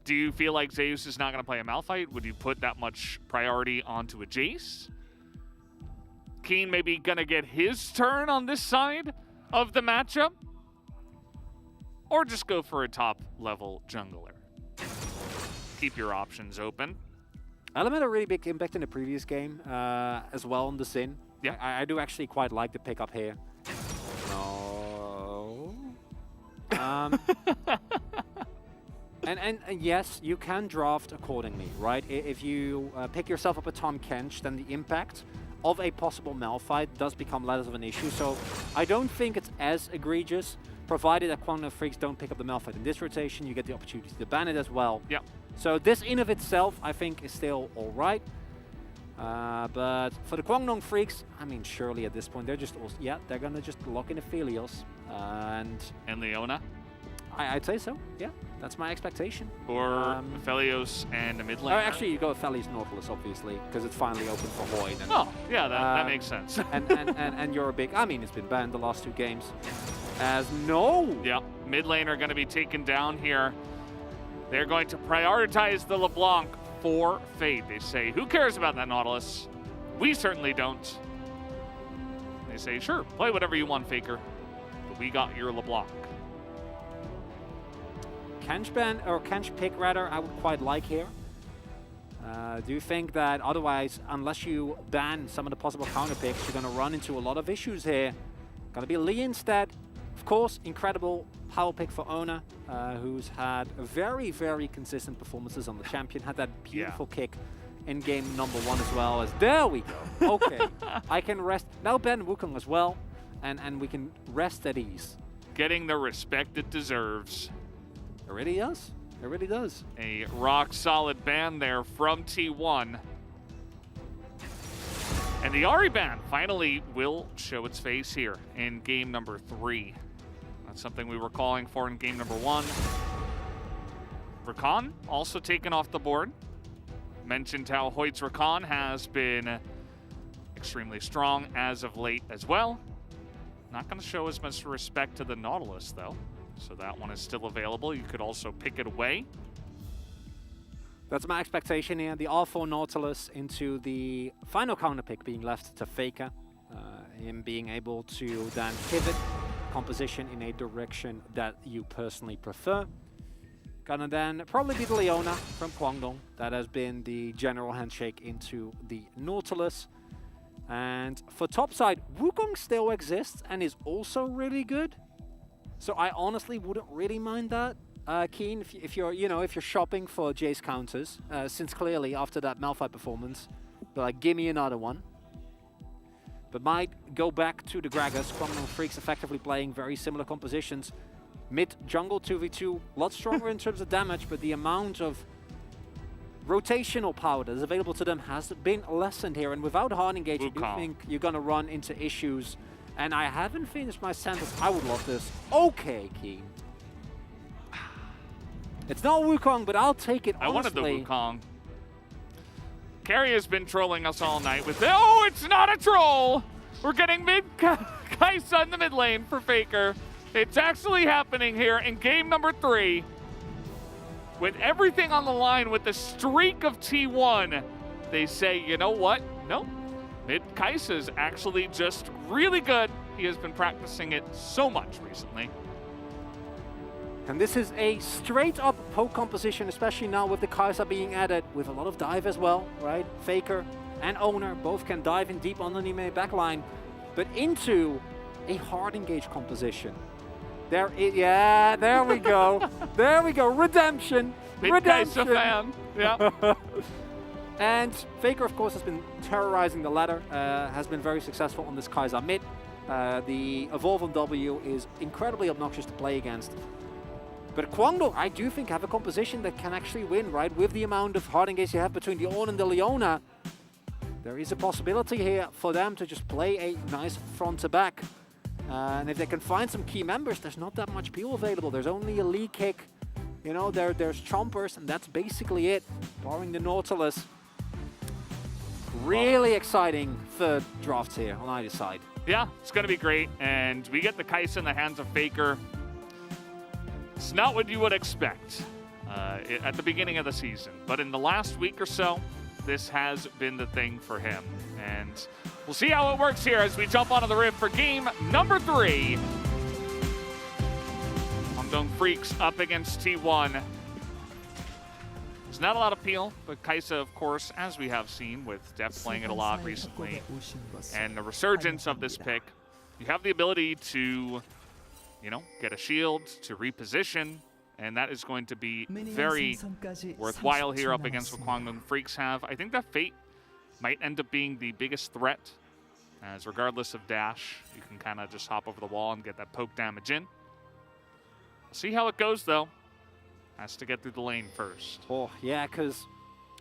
Do you feel like Zeus is not going to play a Malphite? Would you put that much priority onto a Jace? Keen maybe going to get his turn on this side of the matchup? or just go for a top-level jungler. Keep your options open. Element a really big impact in the previous game as well on the Sin. Yeah. I do actually quite like the pickup here. No. And yes, you can draft accordingly, right? If you pick yourself up a Tahm Kench, then the impact of a possible Malphite does become less of an issue. So I don't think it's as egregious, provided that Kwangdong Freaks don't pick up the Malphite in this rotation. You get the opportunity to ban it as well. Yeah. So this in of itself, I think, is still all right. But for the Kwangdong Freaks, I mean, surely at this point, they're just also, yeah, they're going to just lock in Aphelios. And Leona? I'd say so, yeah. That's my expectation. Or Aphelios and a mid laner? Actually, you go Aphelios Nautilus, obviously, because it's finally open for Void. And, oh, yeah, that makes sense. and you're a big, I mean, it's been banned the last 2 games. As no! Yeah, mid laner going to be taken down here. They're going to prioritize the LeBlanc for Fade. They say, who cares about that Nautilus? We certainly don't. They say, sure, play whatever you want, Faker. But we got your LeBlanc. Kench ban, or Kench pick rather, I would quite like here. Do you think that otherwise, unless you ban some of the possible counter picks, you're going to run into a lot of issues here? Going to be Lee instead. Of course, incredible power pick for Ona, who's had very, very consistent performances on the champion. Had that beautiful kick in game number 1 as well. As there we go. Okay, I can rest. Now ban Wukong as well, and we can rest at ease. Getting the respect it deserves. It really does. It really does. A rock-solid ban there from T1. And the Ahri ban finally will show its face here in game number 3. That's something we were calling for in game number 1. Rakan also taken off the board. Mentioned how Hoyt's Rakan has been extremely strong as of late as well. Not going to show as much respect to the Nautilus, though. So that one is still available. You could also pick it away. That's my expectation here. The R4 Nautilus into the final counter pick being left to Faker. Him being able to then pivot composition in a direction that you personally prefer. Gonna then probably be the Leona from Kwangdong. That has been the general handshake into the Nautilus. And for topside, Wukong still exists and is also really good. So I honestly wouldn't really mind that, Keen, if you're, you know, if you're shopping for Jace counters, since clearly after that Malphite performance, they're like, give me another one. But might go back to the Gragas. Kwangdong Freaks effectively playing very similar compositions. Mid jungle 2v2, a lot stronger in terms of damage, but the amount of rotational power that is available to them has been lessened here. And without hard engage, I do think you're going to run into issues. And I haven't finished my sentence. I would love this. Okay, Keen. It's not Wukong, but I'll take it, honestly. I wanted the Wukong. Carrie has been trolling us all night with, oh, it's not a troll! We're getting mid-Kaisa in the mid lane for Faker. It's actually happening here in game number 3. With everything on the line, with the streak of T1, they say, you know what? No. Mid-Kaisa is actually just really good. He has been practicing it so much recently. And this is a straight-up poke composition, especially now with the Kaisa being added, with a lot of dive as well, right? Faker and Owner both can dive in deep on the Nime backline, but into a hard engage composition. There we go. There we go. Redemption. Mid-Kaisa fan. Yeah. And Faker, of course, has been terrorizing the ladder, has been very successful on this Kai'Sa mid. The Evolve on W is incredibly obnoxious to play against. But Kwangdong, I do think, have a composition that can actually win, right? With the amount of hard engage you have between the Ornn and the Leona, there is a possibility here for them to just play a nice front to back. And if they can find some key members, there's not that much peel available. There's only a Lee kick. You know, there's Chompers, and that's basically it, barring the Nautilus. Really exciting third draft here on either side. Yeah, it's going to be great. And we get the Kaisa in the hands of Faker. It's not what you would expect at the beginning of the season. But in the last week or so, this has been the thing for him. And we'll see how it works here as we jump onto the Rift for game number 3. On Guangdong Freaks up against T1. There's not a lot of peel, but Kai'Sa, of course, as we have seen with Def playing it a lot recently, and the resurgence of this pick, you have the ability to, you know, get a shield, to reposition, and that is going to be very worthwhile here up against what Guangdong Freaks have. I think that Fate might end up being the biggest threat, as regardless of dash, you can kind of just hop over the wall and get that poke damage in. We'll see how it goes, though. Has to get through the lane first. Oh, yeah, because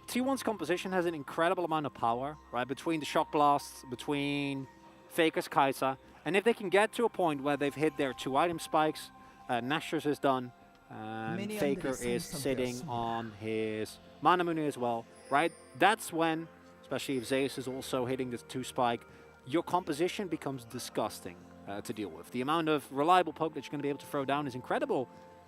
T1's composition has an incredible amount of power, right? Between the Shock Blasts, between Faker's Kai'Sa, and if they can get to a point where they've hit their 2 item spikes, Nashor's is done, and Faker is sitting on his Manamune as well, right? That's when, especially if Zeus is also hitting the 2 spike, your composition becomes disgusting to deal with. The amount of reliable poke that you're going to be able to throw down is incredible.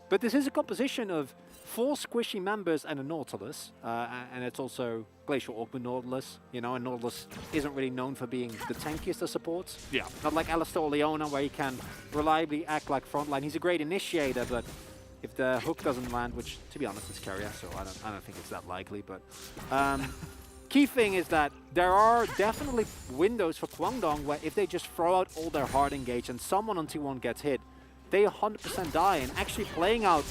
But this is a composition of 4 squishy members and a Nautilus, and it's also Glacial Orc with Nautilus, you know, and Nautilus isn't really known for being the tankiest of supports. Yeah. Not like Alistar or Leona, where he can reliably act like frontline. He's a great initiator, but if the hook doesn't land, which, to be honest, it's Carrier, so I don't think it's that likely, but... key thing is that there are definitely windows for Guangdong where if they just throw out all their hard engage and someone on T1 gets hit, they 100% die, and actually playing out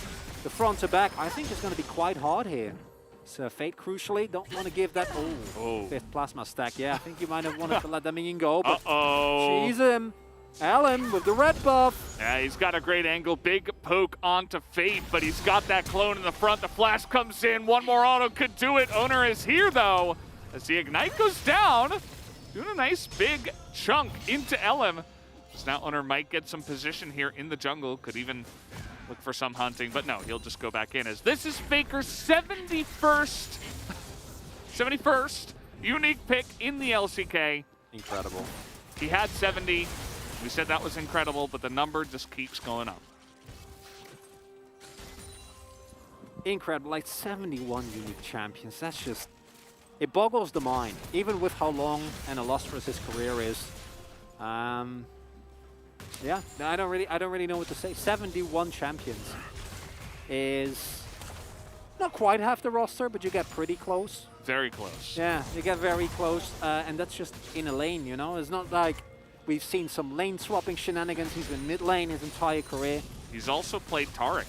the front to back, I think is going to be quite hard here. So Fate, crucially, don't want to give that... Oh, 5th plasma stack. Yeah, I think you might have wanted to let that minion go, but she's him. Alan with the red buff. Yeah, he's got a great angle. Big poke onto Fate, but he's got that clone in the front. The flash comes in. One more auto could do it. Owner is here, though, as the Ignite goes down. Doing a nice big chunk into LM. Now Owner might get some position here in the jungle, could even look for some hunting, but no, he'll just go back in, as this is Faker's 71st unique pick in the LCK. Incredible. He had 70. We said that was incredible, but the number just keeps going up. Incredible, like 71 unique champions. That's just, it boggles the mind, even with how long and illustrious his career is. Yeah, I don't really know what to say. 71 champions is not quite half the roster, but you get pretty close. Very close. Yeah, you get very close, and that's just in a lane, you know? It's not like we've seen some lane swapping shenanigans. He's been mid lane his entire career. He's also played Taric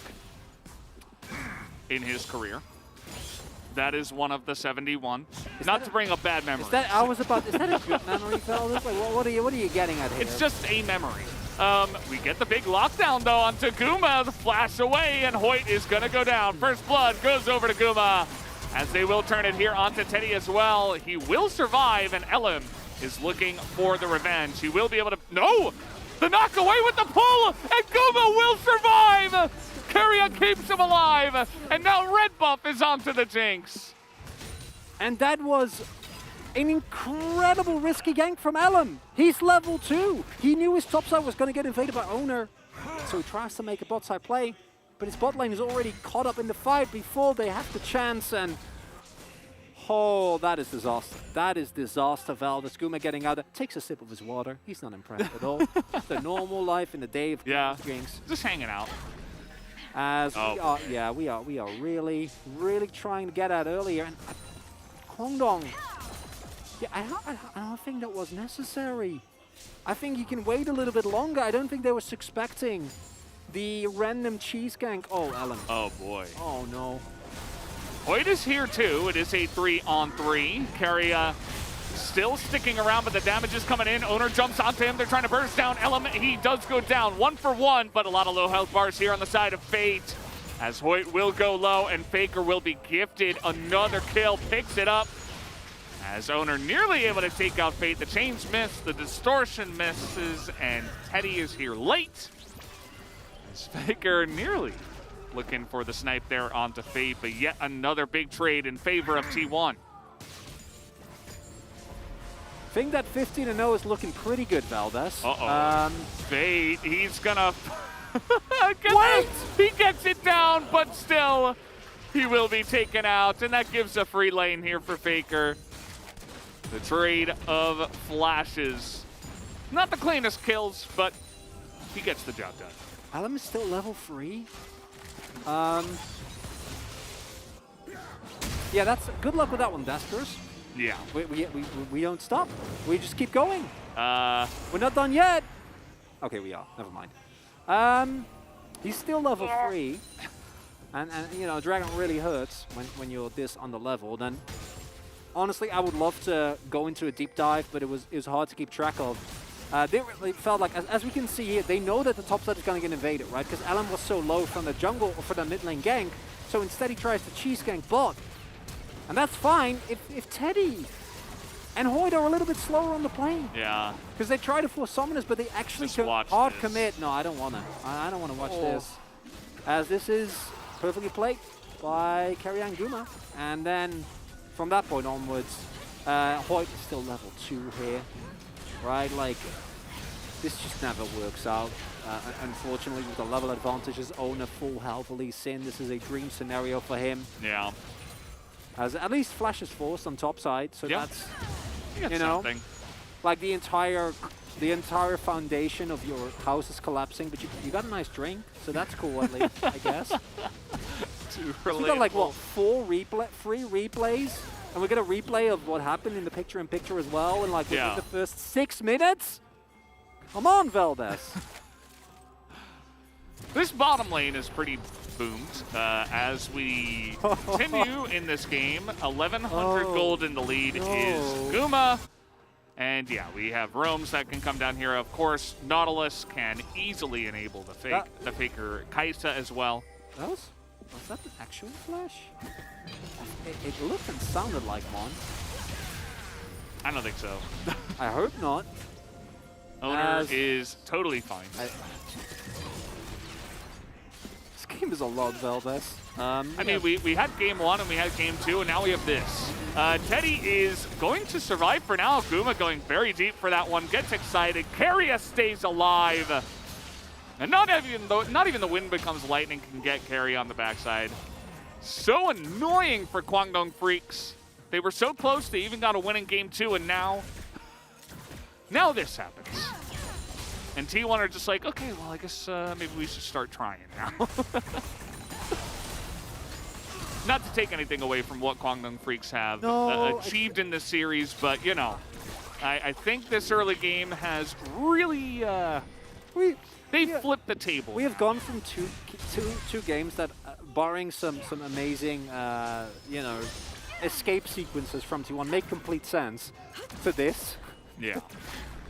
in his career. That is one of the 71. Not to bring up bad memories. Is that, is that a good memory, fellas? Like, what are you getting at here? It's just a memory. We get the big lockdown, though, onto Guma. The flash away, and Hoyt is going to go down. First blood goes over to Guma, as they will turn it here onto Teddy as well. He will survive, and Elim is looking for the revenge. He will be able to... No! The knock away with the pull, and Guma will survive! Carrier keeps him alive, and now red buff is onto the Jinx. And that was an incredible risky gank from Elim. He's level 2. He knew his top side was going to get invaded by Owner, so he tries to make a bot side play, but his bot lane is already caught up in the fight before they have the chance, and oh, that is disaster. That is disaster, Valdez. Guma getting out there, takes a sip of his water. He's not impressed at all. Just a normal life in the day of Jinx. Just hanging out. As we are really trying to get out earlier, and Guangdong, I don't think that was necessary. I think you can wait a little bit longer. I don't think they were expecting the random cheese gank. Oh, Ellen. Oh boy. Oh no. Hoyt is here too. It is a 3-on-3. Carrier still sticking around, but the damage is coming in. Owner jumps onto him. They're trying to burst down Element. He does go down 1 for 1, but a lot of low health bars here on the side of Fate, as Hoyt will go low, and Faker will be gifted another kill. Picks it up, as Owner nearly able to take out Fate. The chains miss, the distortion misses, and Teddy is here late, as Faker nearly looking for the snipe there onto Fate, but yet another big trade in favor of T1. I think that 15-0 is looking pretty good, Valdez. Fate, he's gonna... Wait! He gets it down, but still, he will be taken out, and that gives a free lane here for Faker. The trade of flashes. Not the cleanest kills, but he gets the job done. Alum is still level 3. Yeah, that's good luck with that one, Despers. Yeah. We don't stop. We just keep going. We're not done yet. Okay, we are. Never mind. He's still level 3. And you know, Dragon really hurts when you're this on the level. Then, honestly, I would love to go into a deep dive, but it was hard to keep track of. They really felt like, as we can see here, they know that the top side is going to get invaded, right? Because Alan was so low from the jungle or for the mid lane gank, so instead he tries to cheese gank bot. And that's fine if Teddy and Hoyd are a little bit slower on the plane. Yeah. Because they try to force summoners, but they actually hard commit. No, I don't want to. I don't want to watch this. As this is perfectly played by Karrion Guma. And then from that point onwards, Hoyd is still level 2 here. Right, like, this just never works out. Unfortunately, with the level advantages, Owner full health, Lee Sin, this is a dream scenario for him. Yeah. As at least Flash is forced on top side, so that's, you know, something. Like the entire foundation of your house is collapsing, but you got a nice drink, so that's cool at least, I guess. So we got like, what, 3 replays? And we get a replay of what happened in the picture-in-picture as well, and like within the first 6 minutes? Come on, Valdez. This bottom lane is pretty boomed as we continue in this game. 1,100 gold in the lead is Guma. And yeah, we have roams that can come down here. Of course, Nautilus can easily enable the faker Kaisa as well. Was that an actual flash? It looked and sounded like one. I don't think so. I hope not. Owner is totally fine. This game is a lot, Valdez. I mean, we had game 1 and we had game 2, and now we have this. Teddy is going to survive for now. Guma going very deep for that one. Gets excited. Keria stays alive. And not even the wind becomes lightning can get Carry on the backside. So annoying for Kwangdong Freaks. They were so close, they even got a win in game 2, and now this happens. And T1 are just like, okay, well, I guess maybe we should start trying now. Not to take anything away from what Kwangdong Freaks have achieved in this series, but, you know, I think this early game has really... They flipped the table. We have gone from two games that, barring some amazing, you know, escape sequences from T1 make complete sense, to this. Yeah.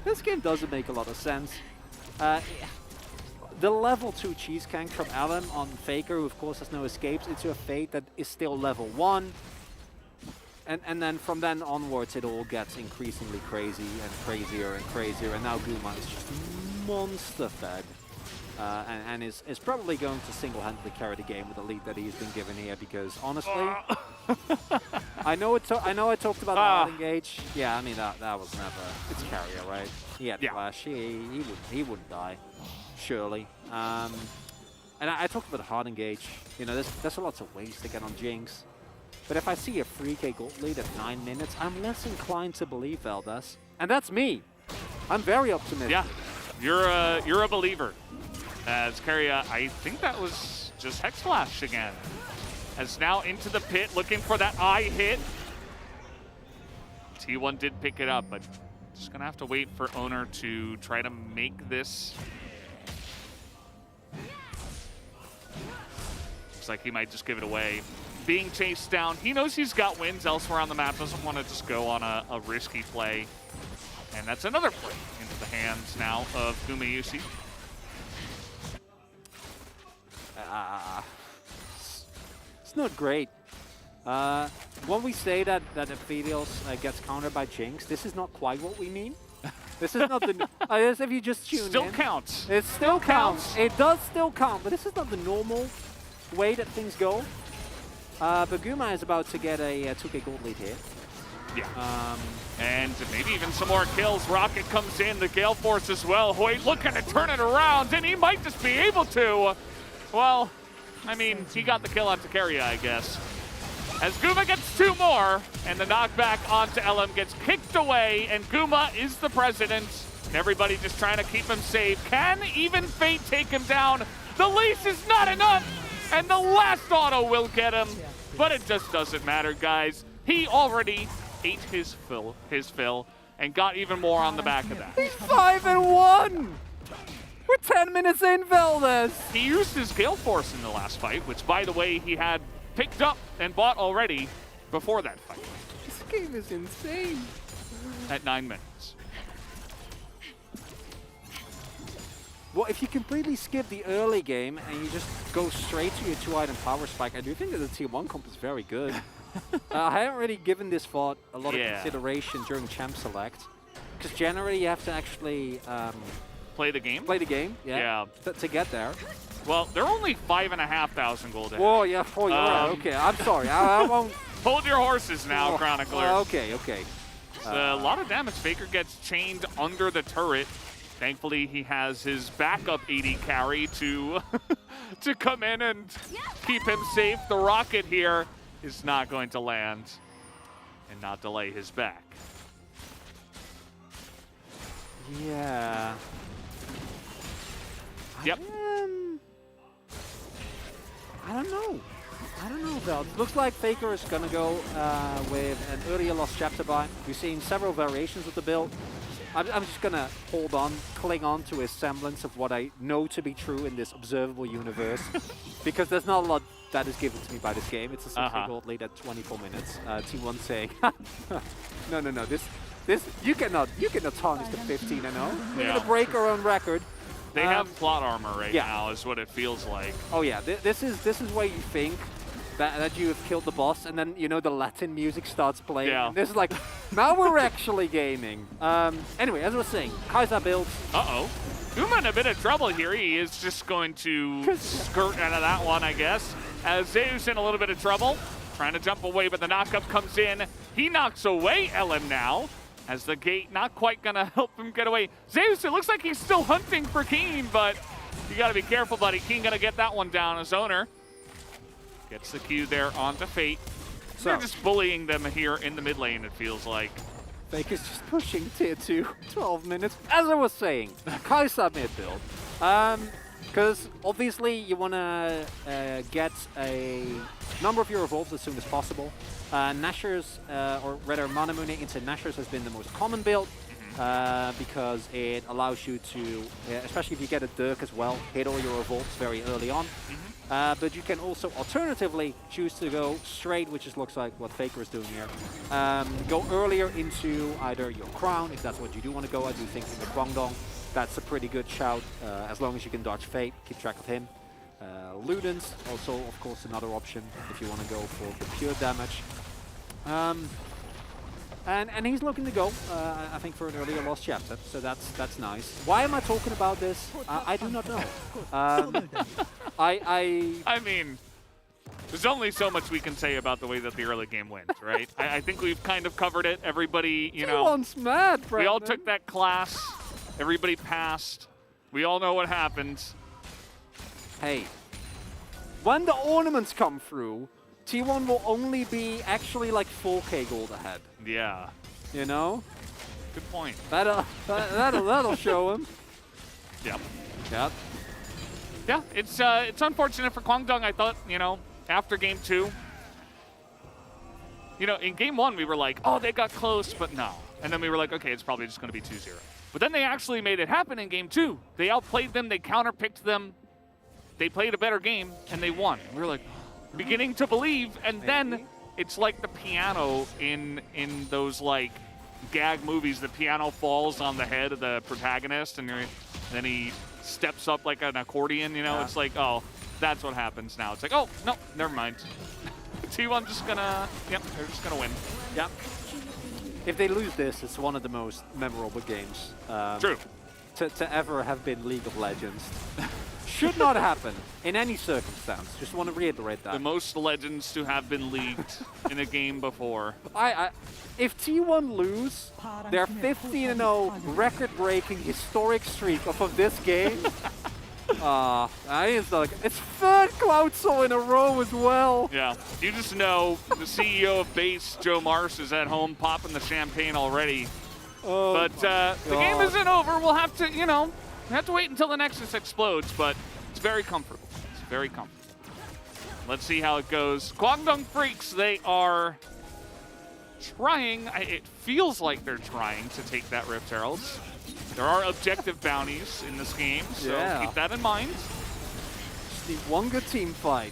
This game doesn't make a lot of sense. The level 2 cheese gank from Alan on Faker, who of course has no escapes, into a Fate that is still level 1. And then from then onwards, it all gets increasingly crazy and crazier and crazier. And now Guma is just monster fed. And is probably going to single-handedly carry the game with the lead that he's been given here, because honestly, I know I talked about the hard engage. Yeah, I mean that was never. It's Carrier, right? He had flash. He wouldn't die, surely. And I talked about hard engage. You know, there's lots of ways to get on Jinx. But if I see a 3k gold lead at 9 minutes, I'm less inclined to believe Valdez. And that's me. I'm very optimistic. Yeah, you're a believer. As Keria, I think that was just Hex Flash again. As now into the pit, looking for that eye hit. T1 did pick it up, but just gonna have to wait for Owner to try to make this. Looks like he might just give it away. Being chased down, he knows he's got wins elsewhere on the map, doesn't want to just go on a risky play. And that's another play into the hands now of Gumayusi. It's not great. When we say that Aphelios gets countered by Jinx, this is not quite what we mean. This is not the... as if you just tune in. Still counts. It still counts. It does still count, but this is not the normal way that things go. But Guma is about to get a 2k gold lead here. Yeah. And maybe even some more kills. Rocket comes in, the Gale Force as well. Hoyt looking to turn it around, and he might just be able to. Well, I mean, he got the kill on Keria, I guess. As Guma gets 2 more, and the knockback onto LM gets kicked away, and Guma is the president. Everybody just trying to keep him safe. Can even Fate take him down? The leash is not enough, and the last auto will get him. But it just doesn't matter, guys. He already ate his fill, and got even more on the back of that. He's 5-1! We're 10 minutes in, Valdez! He used his Gale Force in the last fight, which, by the way, he had picked up and bought already before that fight. This game is insane. At 9 minutes. Well, if you completely skip the early game and you just go straight to your 2-item power spike, I do think that the Tier 1 comp is very good. I haven't really given this VOD a lot of consideration during Champ Select, because generally you have to actually play the game. Yeah. To get there. Well, they're only 5,500 gold ahead. Whoa, yeah, you're right. Okay, I'm sorry. I won't. Hold your horses now, Chronicler. Okay. A lot of damage. Faker gets chained under the turret. Thankfully, he has his backup 80 carry to to come in and keep him safe. The rocket here is not going to land and not delay his back. Yeah. Yep. I don't know, Val. It looks like Faker is going to go with an earlier lost chapter buy. We've seen several variations of the build. I'm just going to cling on to his semblance of what I know to be true in this observable universe. Because there's not a lot that is given to me by this game. It's a 60 gold lead at 24 minutes. T1 saying, no, this you cannot tarnish the 15-0. We're going to break our own record. They have plot armor right now, is what it feels like. Oh yeah, this is where you think that you have killed the boss, and then the Latin music starts playing. Yeah. And this is like, now we're actually gaming. Anyway, as I was saying, Kai'Sa builds. Uma in a bit of trouble here. He is just going to skirt out of that one, I guess. As Zeus in a little bit of trouble, trying to jump away, but the knockup comes in. He knocks away LM now, as the gate not quite gonna help him get away. Zeus, it looks like he's still hunting for Keen, but you gotta be careful, buddy. Keen gonna get that one down. His owner gets the Q there onto Fate. So they're just bullying them here in the mid lane, it feels like. Faker's just pushing tier 2, 12 minutes. As I was saying, Kai'Sa mid build. Because obviously you want to get a number of your revolves as soon as possible. Nashor's, or rather Manamune into Nashor's has been the most common build because it allows you to, especially if you get a Dirk as well, hit all your revolves very early on. But you can also alternatively choose to go straight, which just looks like what Faker is doing here. Go earlier into either your Crown, if that's what you do want to go. I do think in the Guangdong, that's a pretty good shout, as long as you can dodge Fate, keep track of him. Ludens, also of course another option if you want to go for the pure damage. And he's looking to go, I think, for an earlier lost chapter, so that's nice. Why am I talking about this? I do not know. I mean, there's only so much we can say about the way that the early game went, right? I think we've kind of covered it. Everybody, T1's mad, we all took that class. Everybody passed. We all know what happened. Hey, when the ornaments come through, T1 will only be actually like 4K gold ahead. Yeah. You know? Good point. That'll show him. Yep. Yep. Yeah, it's unfortunate for Guangdong. I thought, after game 2, in game 1 we were like, oh, they got close, but no. And then we were like, okay, it's probably just going to be 2-0. But then they actually made it happen in game 2. They outplayed them, they counterpicked them, they played a better game, and they won. We were like, beginning to believe, and then it's like the piano in those like gag movies. The piano falls on the head of the protagonist, and then he steps up like an accordion. It's like, oh, that's what happens now. It's like, oh no, never mind. T1 just gonna, they're just gonna win. Yep. If they lose this, it's one of the most memorable games. True. To ever have been League of Legends. Should not happen in any circumstance. Just want to reiterate that. The most legends to have been leaked in a game before. If T1 lose their 15-0 record-breaking historic streak off of this game, it's third Cloud Soul in a row as well. Yeah, you just know the CEO of Base, Joe Mars, is at home popping the champagne already. But the game isn't over. We'll have to, you know, we have to wait until the Nexus explodes, but it's very comfortable. It's very comfortable. Let's see how it goes. Guangdong Freaks, they are trying. It feels like they're trying to take that Rift Heralds. There are objective bounties in this game, so keep that in mind. Just need one good team fight.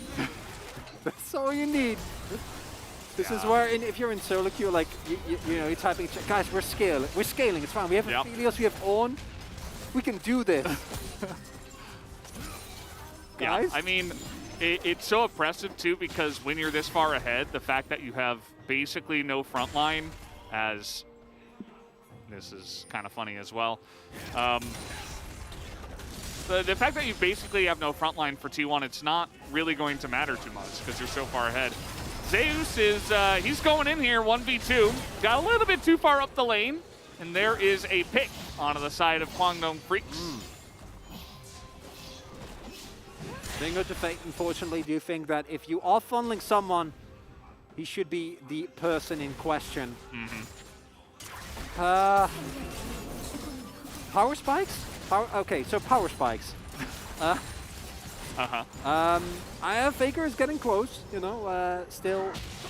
That's all you need. This is where, if you're in solo queue, like, you know, you're typing, guys, we're scaling. We're scaling, it's fine. We have Helios, we have On. We can do this. Guys? I mean, it's so oppressive, too, because when you're this far ahead, the fact that you have basically no front line, as this is kind of funny as well. The fact that you basically have no front line for T1, it's not really going to matter too much because you're so far ahead. Zeus is, he's going in here, 1v2. Got a little bit too far up the lane, and there is a pick onto the side of Guangdong Freaks. Bingo to Fate, unfortunately, do you think that if you are funneling someone, he should be the person in question? Power spikes? Okay, so power spikes. I have Faker is getting close, you know, still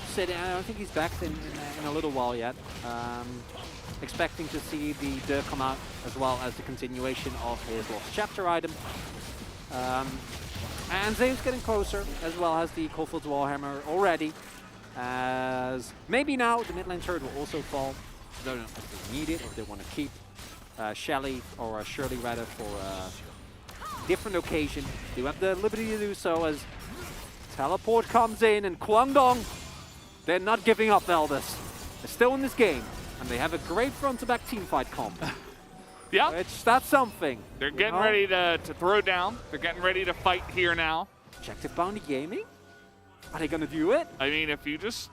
sitting. I don't think he's back in a little while yet. Expecting to see the Dur come out as well as the continuation of his Lost Chapter item. And Zeus getting closer, as well as the Coldfield's Warhammer already. As maybe now the mid lane turret will also fall. I don't know if they need it or if they want to keep Shelly or Shirley rather for a different occasion. They have the liberty to do so as teleport comes in, and Guangdong, they're not giving up, Elders. They're still in this game, and they have a great front-to-back teamfight comp. Yeah. That's something. They're getting ready to throw down. They're getting ready to fight here now. Objective Bounty Gaming? Are they going to do it? I mean, if you just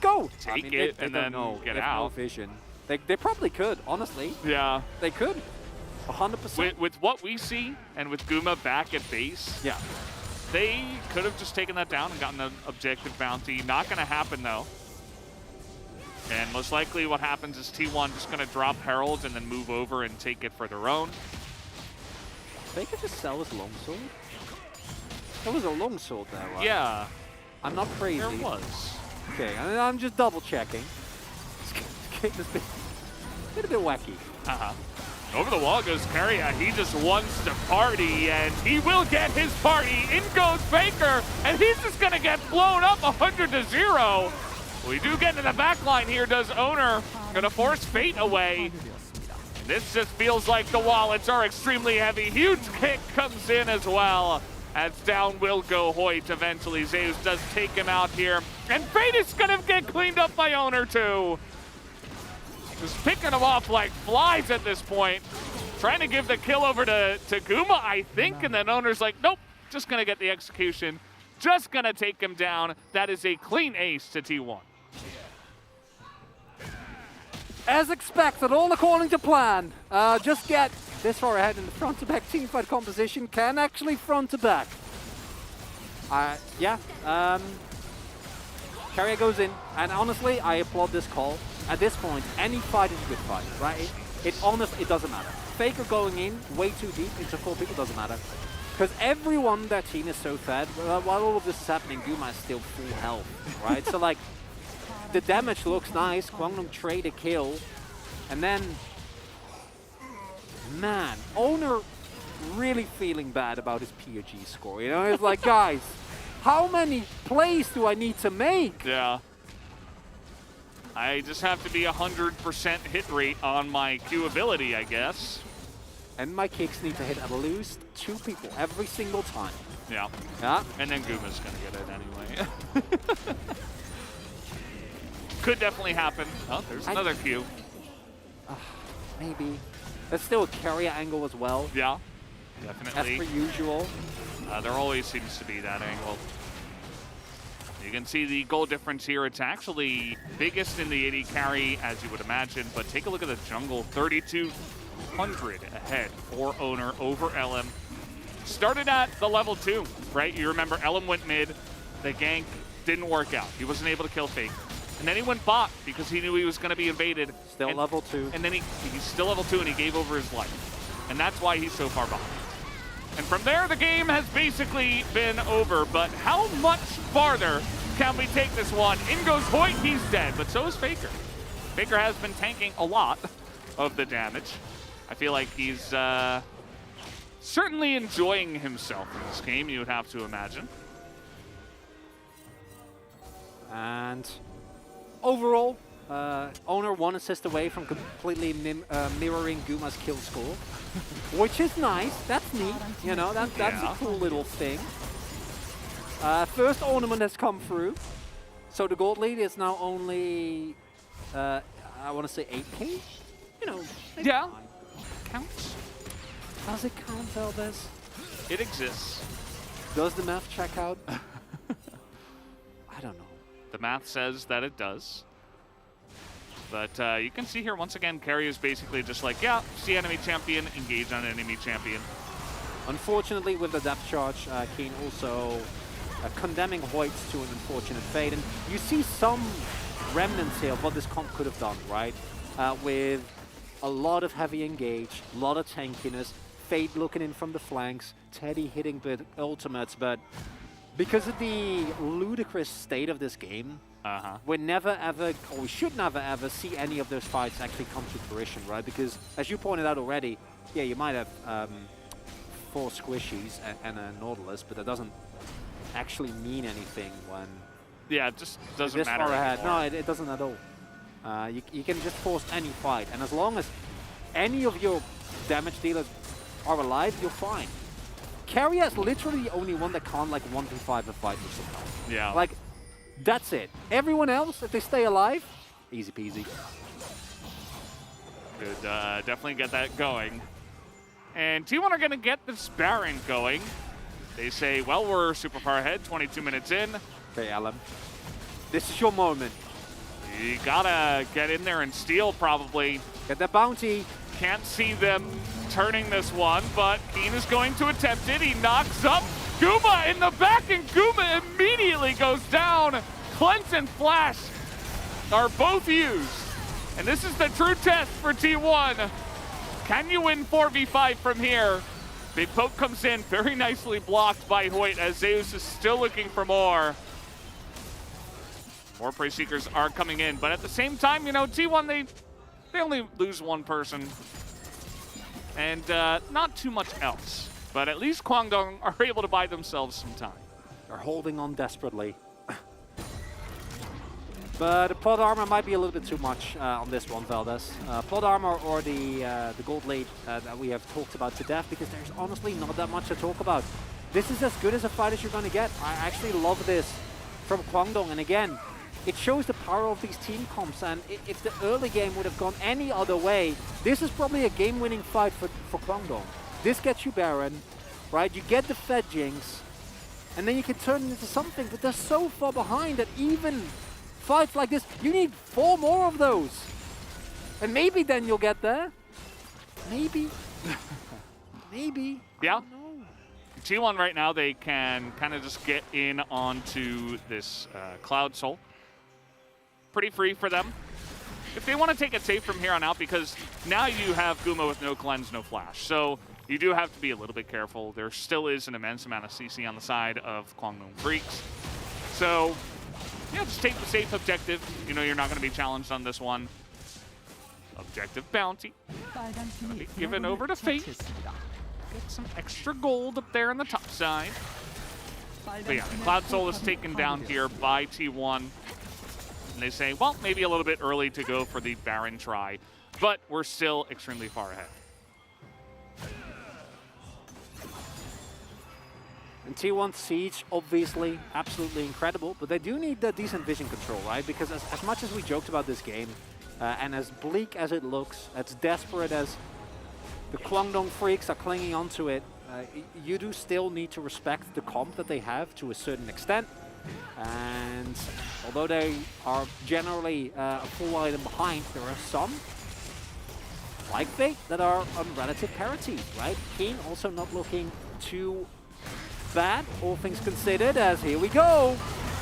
go. Take it and then get out. No vision. They probably could, honestly. Yeah. They could. 100%. With what we see, and with Guma back at base, they could have just taken that down and gotten an objective bounty. Not going to happen, though. And most likely what happens is T1 just going to drop Herald and then move over and take it for their own. They could just sell his longsword. There was a longsword there, right? Yeah. I'm not crazy. There was. Okay, I'm just double checking. This game has been a bit wacky. Over the wall goes Carrier. He just wants to party, and he will get his party. In goes Faker, and he's just going to get blown up 100-0. We do get into the back line here, does Owner. Going to force Fate away. This just feels like the wallets are extremely heavy. Huge kick comes in as well. As down will go Hoyt eventually. Zeus does take him out here. And Fate is going to get cleaned up by Owner too. Just picking them off like flies at this point. Trying to give the kill over to Guma, I think. And then Owner's like, nope, just going to get the execution. Just going to take him down. That is a clean ace to T1. As expected, all according to plan. Just get this far ahead in the front-to-back teamfight composition. Can actually front-to-back. Carrier goes in, and honestly, I applaud this call. At this point, any fight is a good fight, right? It doesn't matter. Faker going in way too deep into 4 people doesn't matter. Because everyone on that team is so fed. While all of this is happening, Guma is still full health, right? So like, the damage looks nice. Guangdong trade a kill. And then, man, Owner really feeling bad about his POG score. You know, it's like, guys, how many plays do I need to make? Yeah. I just have to be 100% hit rate on my Q ability, I guess. And my kicks need to hit at least 2 people every single time. Yeah. And then Guma's going to get it anyway. Could definitely happen. Oh, there's another Q. Maybe. There's still a carrier angle as well. Yeah, definitely. As per usual. There always seems to be that angle. You can see the goal difference here. It's actually biggest in the AD carry, as you would imagine, but take a look at the jungle. 3,200 ahead for Owner over LM. Started at the level 2, right? You remember LM went mid. The gank didn't work out. He wasn't able to kill Faker. And then he went bot because he knew he was going to be invaded. Still level 2. And then he's still level 2 and he gave over his life. And that's why he's so far behind. And from there, the game has basically been over. But how much farther can we take this one? In goes Hoyt, he's dead, but so is Faker. Faker has been tanking a lot of the damage. I feel like he's certainly enjoying himself in this game, you would have to imagine. And overall, Owner 1 assist away from completely mirroring Guma's kill score, which is nice. That's neat. You know, that's a cool little thing. First ornament has come through, so the gold lead is now only, I want to say 8k. You know, yeah, counts. Does it count, Valdez? It exists. Does the math check out? I don't know. The math says that it does. But you can see here, once again, Carry is basically just like, yeah, see enemy champion, engage on enemy champion. Unfortunately, with the depth charge, Keen also condemning Hoyt to an unfortunate fate. And you see some remnants here of what this comp could have done, right? With a lot of heavy engage, a lot of tankiness, Fate looking in from the flanks, Teddy hitting with ultimates, but because of the ludicrous state of this game, we never ever, or we should never ever see any of those fights actually come to fruition, right? Because, as you pointed out already, yeah, you might have 4 squishies and a Nautilus, but that doesn't actually mean anything when... Yeah, it just doesn't this matter far ahead. anymore. No, it doesn't at all. You can just force any fight, and as long as any of your damage dealers are alive, you're fine. Carrier is literally the only one that can't like 1v5 a fight with somehow. Yeah. Like, that's it. Everyone else, if they stay alive, easy peasy. Could definitely get that going. And T1 are going to get this Baron going. They say, well, we're super far ahead, 22 minutes in. Okay, Alan. This is your moment. You gotta get in there and steal, probably. Get that bounty. Can't see them turning this one, but Keen is going to attempt it. He knocks up Guma in the back, and Guma immediately goes down. Cleanse and Flash are both used. And this is the true test for T1. Can you win 4v5 from here? Big Poke comes in, very nicely blocked by Hoyt, as Zeus is still looking for more. More Prey Seekers are coming in, but at the same time, you know, T1, they only lose one person. And not too much else. But at least Kwangdong are able to buy themselves some time. They're holding on desperately. But the plot armor might be a little bit too much on this one, Valdez. Plot armor or the gold lead that we have talked about to death, because there's honestly not that much to talk about. This is as good as a fight as you're going to get. I actually love this from Kwangdong, and again, it shows the power of these team comps, and if the early game would have gone any other way, this is probably a game-winning fight for Kwangdong. This gets you Baron, right? You get the Fed Jinx, and then you can turn it into something, but they're so far behind that even fights like this, you need 4 more of those. And maybe then you'll get there. Maybe. Maybe. Yeah. T1 right now, they can kind of just get in onto this Cloud Soul. Pretty free for them. If they want to take it safe from here on out, because now you have Guma with no cleanse, no flash. So you do have to be a little bit careful. There still is an immense amount of CC on the side of Kwangdong Freaks. So, yeah, just take the safe objective. You know you're not going to be challenged on this one. Objective bounty. Given over to Fate. Get some extra gold up there on the top side. But yeah, Cloud Soul is taken down here by T1. And they say, well, maybe a little bit early to go for the Baron try, but we're still extremely far ahead. And T1 Siege, obviously, absolutely incredible, but they do need the decent vision control, right? Because as much as we joked about this game, and as bleak as it looks, as desperate as the Kwangdong Freaks are clinging onto it, you do still need to respect the comp that they have to a certain extent. And although they are generally a full item behind, there are some, like Fate, that are on relative parity, right? Keen also not looking too bad, all things considered, as here we go.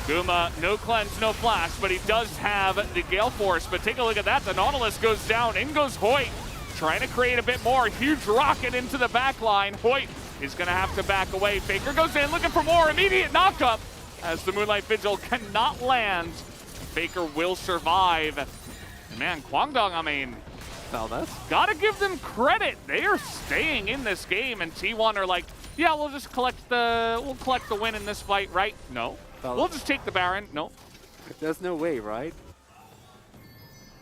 Guma, no cleanse, no flash, but he does have the Gale Force. But take a look at that. The Nautilus goes down. In goes Hoyt, trying to create a bit more. Huge rocket into the back line. Hoyt is going to have to back away. Faker goes in, looking for more. Immediate knockup as the Moonlight Vigil cannot land. Faker will survive. And man, Kwangdong, I mean, gotta give them credit. They are staying in this game, and T1 are like, yeah, we'll just collect the win in this fight, right? No. We'll just take the Baron. No. There's no way, right?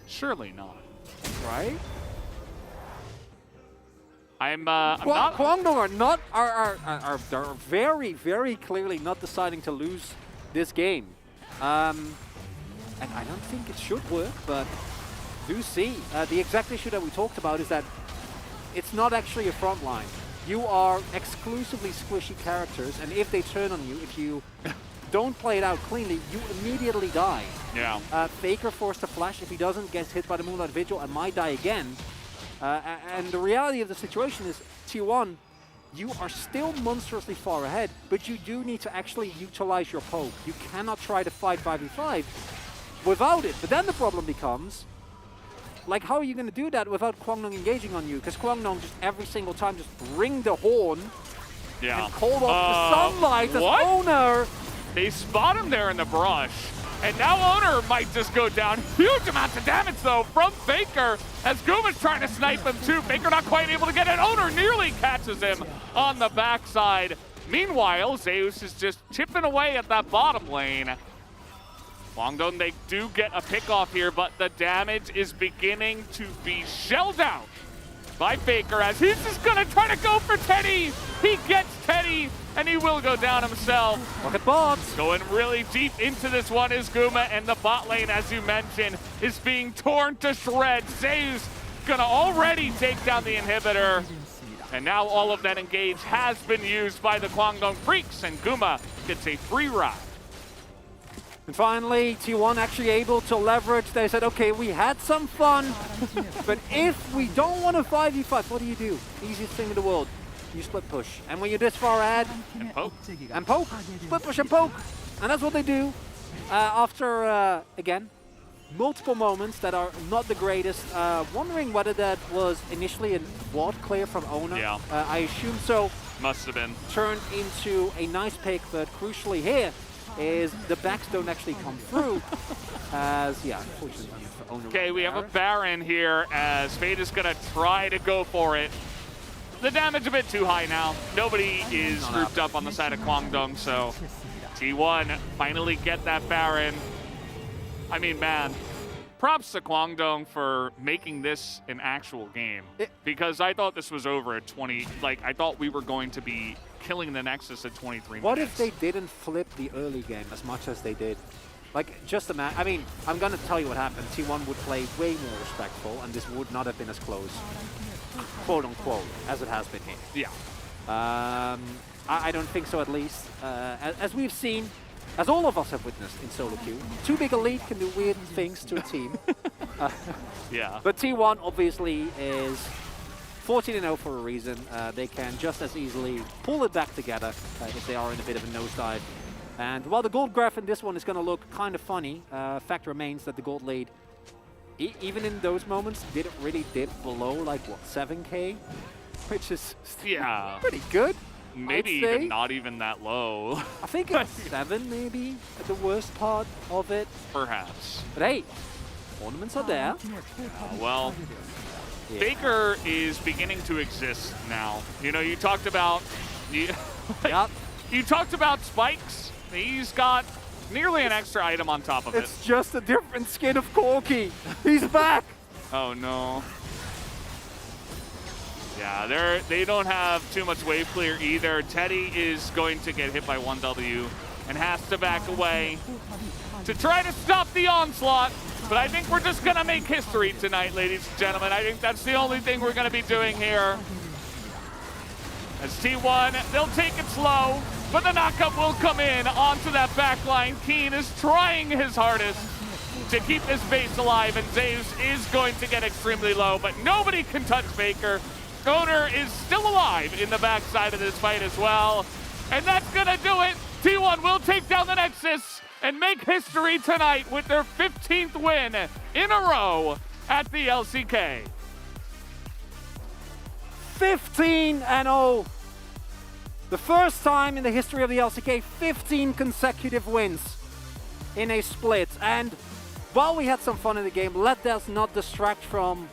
Surely not. Right? I'm not. Kwangdong are very, very clearly not deciding to lose this game. And I don't think it should work, but do see. The exact issue that we talked about is that it's not actually a front line. You are exclusively squishy characters, and if they turn on you, if you don't play it out cleanly, you immediately die. Yeah. Faker forced to flash. If he doesn't, gets hit by the Moonlight Vigil and might die again. And the reality of the situation is, T1, you are still monstrously far ahead, but you do need to actually utilize your poke. You cannot try to fight 5v5 without it. But then the problem becomes, like, how are you going to do that without Kwangdong engaging on you? Because Kwangdong just every single time just ring the horn and call off the sunlight as Owner. They spot him there in the brush. And now Owner might just go down. Huge amounts of damage, though, from Faker as Guma's trying to snipe him, too. Faker not quite able to get it. Owner nearly catches him on the backside. Meanwhile, Zeus is just chipping away at that bottom lane. Kwangdong, they do get a pick off here, but the damage is beginning to be shelled out by Faker as he's just going to try to go for Teddy. He gets Teddy, and he will go down himself. Look at bots. Going really deep into this one is Guma, and the bot lane, as you mentioned, is being torn to shreds. Zeus going to already take down the inhibitor. And now all of that engage has been used by the Kwangdong Freaks, and Guma gets a free ride. And finally, T1 actually able to leverage. They said, okay, we had some fun, but if we don't want to 5v5, what do? Easiest thing in the world. You split push. And when you're this far ahead, and poke. And poke. Split push and poke. And that's what they do. After, again, multiple moments that are not the greatest. Wondering whether that was initially a ward clear from Owner. Yeah. I assume so. Must have been. Turned into a nice pick, but crucially here, is the backs don't actually come through as, yeah, unfortunately for Owner. Okay, we have a Baron here as Fate is going to try to go for it. The damage a bit too high now. Nobody is grouped up on the side of Kwangdong, so T1 finally get that Baron. I mean, man, props to Kwangdong for making this an actual game, because I thought this was over at 20. Like, I thought we were going to be killing the Nexus at 23 What minutes. if they didn't flip the early game as much as they did? Like, just imagine. I mean, I'm going to tell you what happened. T1 would play way more respectful, and this would not have been as close, quote unquote, as it has been here. Yeah. I don't think so, at least. As we've seen, as all of us have witnessed in solo queue, too big a lead can do weird things to a team. Yeah. But T1 obviously is 14-0 for a reason. They can just as easily pull it back together if they are in a bit of a nosedive. And while the gold graph in this one is going to look kind of funny, fact remains that the gold lead, even in those moments, didn't really dip below, like, what, 7K? Which is pretty good. Maybe even not even that low. I think it's 7, maybe, at the worst part of it. Perhaps. But hey, ornaments are there. Well, Faker is beginning to exist now. You know, you talked about you talked about spikes. He's got nearly an extra item on top of it. It's just a different skin of Corky. He's back. Oh no. Yeah, they don't have too much wave clear either. Teddy is going to get hit by 1W and has to back away to try to stop the onslaught. But I think we're just going to make history tonight, ladies and gentlemen. I think that's the only thing we're going to be doing here. As T1, they'll take it slow, but the knockup will come in onto that back line. Keen is trying his hardest to keep this base alive, and Zeus is going to get extremely low, but nobody can touch Faker. Owner is still alive in the backside of this fight as well. And that's going to do it. T1 will take down the Nexus, and make history tonight with their 15th win in a row at the LCK. 15-0. The first time in the history of the LCK, 15 consecutive wins in a split. And while we had some fun in the game, let us not distract from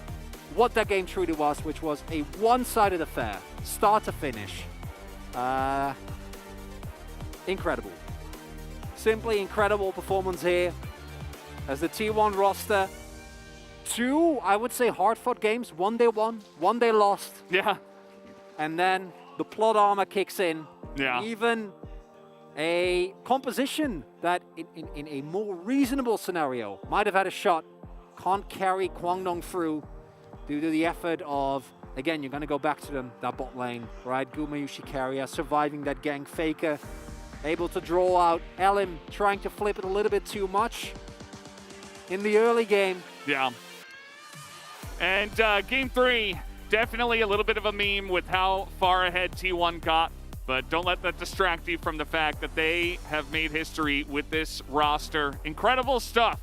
what that game truly was, which was a one-sided affair, start to finish. Incredible. Simply incredible performance here as the T1 roster. Two, I would say, hard-fought games. One they won, one they lost. Yeah. And then the plot armor kicks in. Yeah. Even a composition that in a more reasonable scenario might have had a shot, can't carry Kwangdong through due to the effort of, again, you're going to go back to them, that bot lane, right? Gumayushi carrier surviving that gank. Faker able to draw out. Elim trying to flip it a little bit too much in the early game. Yeah. And game 3, definitely a little bit of a meme with how far ahead T1 got, but don't let that distract you from the fact that they have made history with this roster. Incredible stuff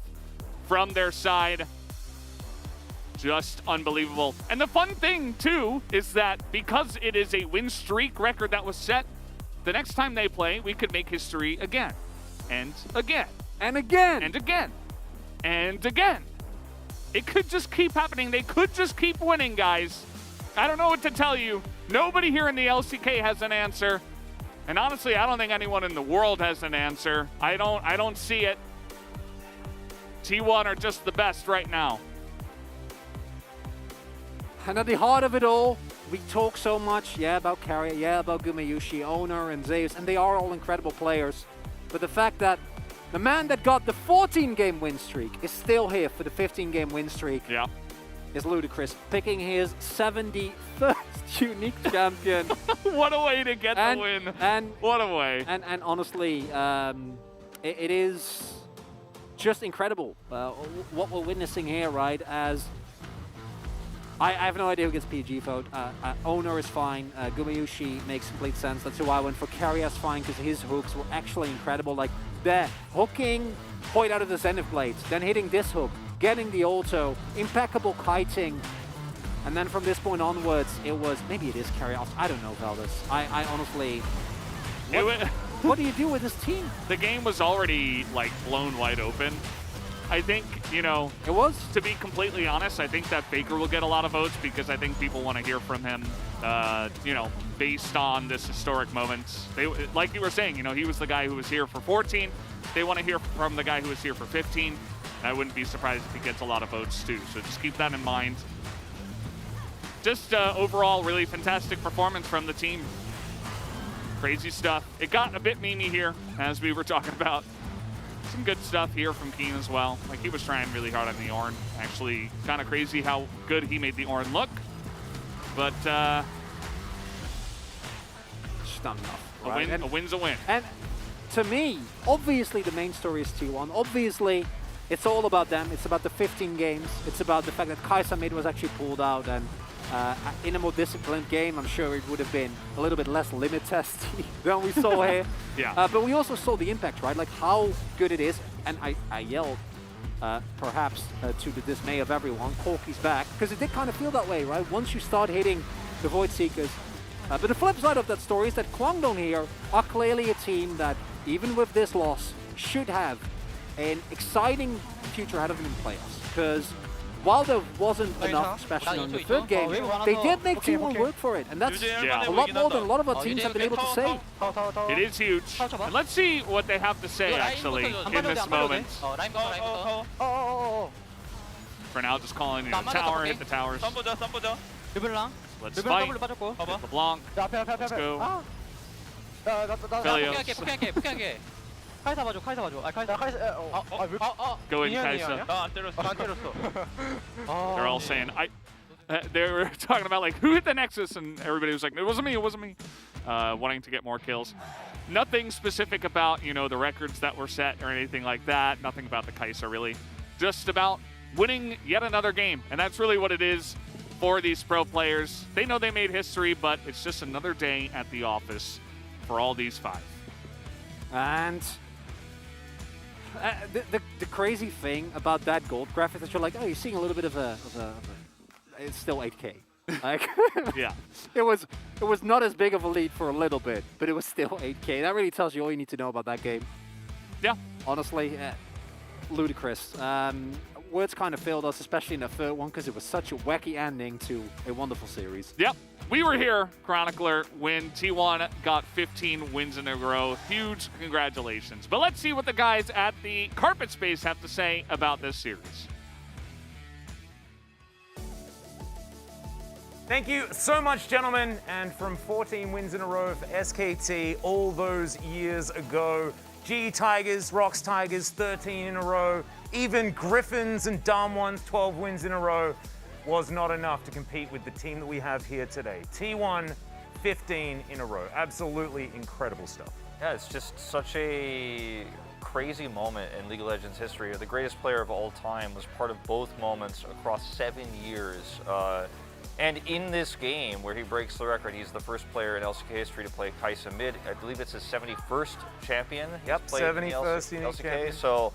from their side. Just unbelievable. And the fun thing, too, is that because it is a win streak record that was set, the next time they play, we could make history again. And again. And again. And again. And again. It could just keep happening. They could just keep winning, guys. I don't know what to tell you. Nobody here in the LCK has an answer. And honestly, I don't think anyone in the world has an answer. I don't see it. T1 are just the best right now. And at the heart of it all, we talk so much, about Carrier, about Gumayushi, Owner, and Zeus, and they are all incredible players. But the fact that the man that got the 14-game win streak is still here for the 15-game win streak is ludicrous. Picking his 71st unique champion. What a way to get the win. And what a way. And honestly, it is just incredible what we're witnessing here, right? As I have no idea who gets PG vote. Owner is fine. Gumayushi makes complete sense. That's who I went for. Carrier's fine because his hooks were actually incredible. Like the hooking point out of the Zenith Blades, then hitting this hook, getting the auto, impeccable kiting. And then from this point onwards, it was, maybe it is Carrier. I don't know, Valdez. I honestly, what do you do with this team? The game was already like blown wide open. I think, you know, it was. To be completely honest, I think that Faker will get a lot of votes because I think people want to hear from him, you know, based on this historic moment. They, like you were saying, you know, he was the guy who was here for 14. They want to hear from the guy who was here for 15. I wouldn't be surprised if he gets a lot of votes too. So just keep that in mind. Just overall, really fantastic performance from the team. Crazy stuff. It got a bit memey here, as we were talking about. Some good stuff here from Keen as well. Like, he was trying really hard on the Ornn. Actually, kind of crazy how good he made the Ornn look. But, just not enough. A win's a win. And to me, obviously the main story is T1. Obviously, it's all about them. It's about the 15 games. It's about the fact that Kai'Sa mid was actually pulled out. And in a more disciplined game, I'm sure it would have been a little bit less limit testy than we saw here. Yeah. But we also saw the impact, right? Like how good it is. And I yelled, perhaps to the dismay of everyone, Corky's back. Because it did kind of feel that way, right? Once you start hitting the Void Seekers. But the flip side of that story is that Kwangdong here are clearly a team that, even with this loss, should have an exciting future ahead of them in playoffs. Because while there wasn't enough, especially in the third game, they did make T1 work for it. And that's a lot more than a lot of our teams have been able to say. It is huge. And let's see what they have to say, actually, in this moment. For now, just calling in the tower, hit the towers. Let's fight. Hit LeBlanc. Let's go. Philios. 카이사 봐줘, 카이사 봐줘. Go in, Kai'Sa. 안 때렸어. They're all saying, they were talking about, like, who hit the Nexus? And everybody was like, it wasn't me. Wanting to get more kills. Nothing specific about, you know, the records that were set or anything like that. Nothing about the Kai'Sa, really. Just about winning yet another game. And that's really what it is for these pro players. They know they made history, but it's just another day at the office for all these 5. And The crazy thing about that gold graph is that you're like, oh, you're seeing a little bit of a it's still 8K. Like, yeah, it was not as big of a lead for a little bit, but it was still 8K. That really tells you all you need to know about that game. Yeah, honestly, ludicrous. Words kind of failed us, especially in the third one, because it was such a wacky ending to a wonderful series. Yep. We were here, Chronicler, when T1 got 15 wins in a row. Huge congratulations. But let's see what the guys at the Carpet Space have to say about this series. Thank you so much, gentlemen. And from 14 wins in a row for SKT all those years ago, G Tigers, Rocks Tigers, 13 in a row, even Griffins and Dumb Ones, 12 wins in a row, was not enough to compete with the team that we have here today. T1, 15 in a row. Absolutely incredible stuff. Yeah, it's just such a crazy moment in League of Legends history. The greatest player of all time was part of both moments across 7 years. And in this game, where he breaks the record, he's the first player in LCK history to play Kai'Sa mid. I believe it's his 71st champion. Yep, 71st unique LCK. champion. So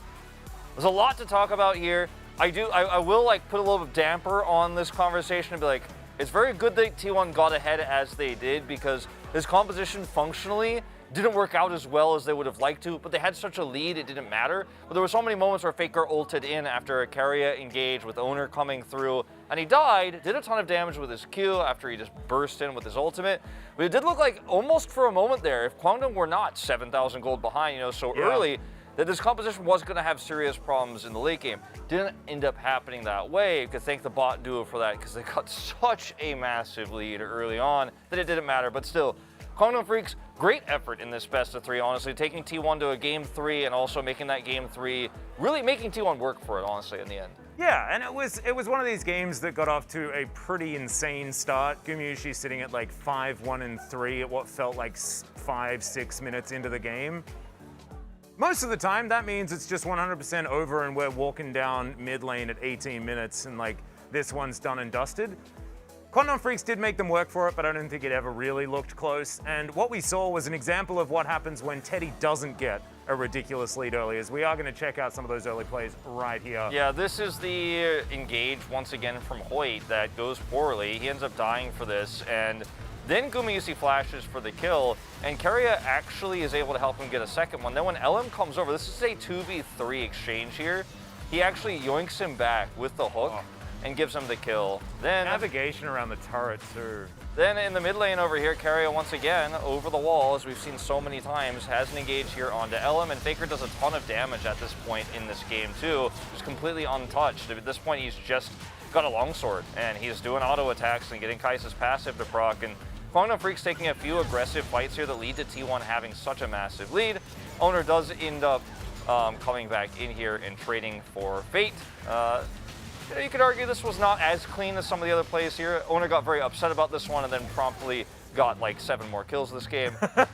there's a lot to talk about here. I will like put a little damper on this conversation and be like, it's very good that T1 got ahead as they did, because this composition functionally didn't work out as well as they would have liked to, but they had such a lead, it didn't matter. But there were so many moments where Faker ulted in after a Keria engaged with Owner coming through, and he died, did a ton of damage with his Q after he just burst in with his ultimate. But it did look like, almost for a moment there, if Kwangdong were not 7,000 gold behind, so early, that this composition was going to have serious problems in the late game. Didn't end up happening that way. You could thank the bot duo for that, because they got such a massive lead early on that it didn't matter. But still, Kwangdong Freaks, great effort in this best of 3, honestly, taking T1 to a game 3 and also making that game 3, really making T1 work for it, honestly, in the end. Yeah, and it was one of these games that got off to a pretty insane start. Gumayushi sitting at like 5-1-3 at what felt like 5-6 minutes into the game. Most of the time, that means it's just 100% over and we're walking down mid lane at 18 minutes and like this one's done and dusted. Kwangdong Freaks did make them work for it, but I don't think it ever really looked close. And what we saw was an example of what happens when Teddy doesn't get a ridiculous lead early, as we are going to check out some of those early plays right here. Yeah, this is the engage once again from Hoyt that goes poorly. He ends up dying for this, and then Gumayusi flashes for the kill, and Keria actually is able to help him get a second one. Then when LM comes over, this is a 2v3 exchange here. He actually yoinks him back with the hook and gives him the kill. Then navigation around the turret too. Then in the mid lane over here, Keria once again over the wall, as we've seen so many times, has an engage here onto LM, and Faker does a ton of damage at this point in this game too. Just completely untouched. At this point, he's just got a longsword, and he's doing auto attacks and getting Kai'Sa's passive to proc, and Kwangdong Freaks taking a few aggressive fights here that lead to T1 having such a massive lead. Owner does end up coming back in here and trading for Fate. You could argue this was not as clean as some of the other plays here. Owner got very upset about this one and then promptly got like 7 more kills this game. But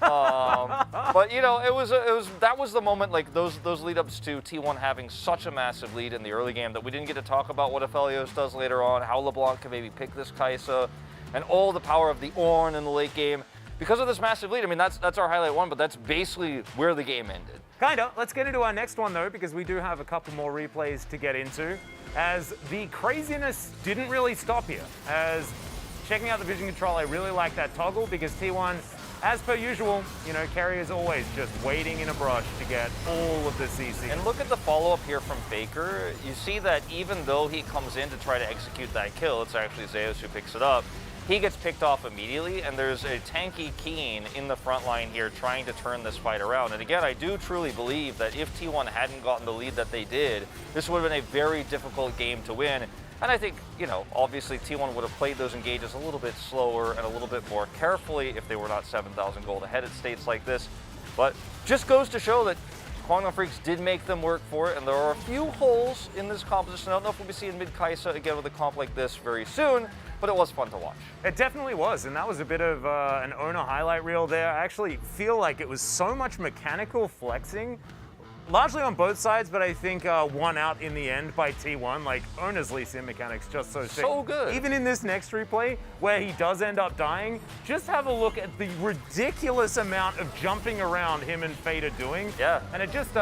that was the moment, like those lead ups to T1 having such a massive lead in the early game that we didn't get to talk about what Aphelios does later on, how LeBlanc can maybe pick this Kai'Sa, and all the power of the Ornn in the late game. Because of this massive lead, I mean, that's our highlight one, but that's basically where the game ended. Kinda. Let's get into our next one though, because we do have a couple more replays to get into, as the craziness didn't really stop here. As checking out the vision control, I really like that toggle, because T1, as per usual, Keria is always just waiting in a brush to get all of the CC. And look at the follow-up here from Faker. You see that even though he comes in to try to execute that kill, it's actually Zeus who picks it up. He gets picked off immediately, and there's a tanky Keen in the front line here trying to turn this fight around. And again, I do truly believe that if T1 hadn't gotten the lead that they did, this would have been a very difficult game to win. And I think, obviously T1 would have played those engages a little bit slower and a little bit more carefully if they were not 7,000 gold ahead at states like this. But just goes to show that Kwangdong Freaks did make them work for it, and there are a few holes in this composition. I don't know if we'll be seeing mid Kai'Sa again with a comp like this very soon, but it was fun to watch. It definitely was, and that was a bit of an Owner highlight reel there. I actually feel like it was so much mechanical flexing, largely on both sides, but I think won out in the end by T1. Like, Owner's Lee Sin mechanics just so sick. So good. Even in this next replay, where he does end up dying, just have a look at the ridiculous amount of jumping around him and Fate are doing. Yeah. And it just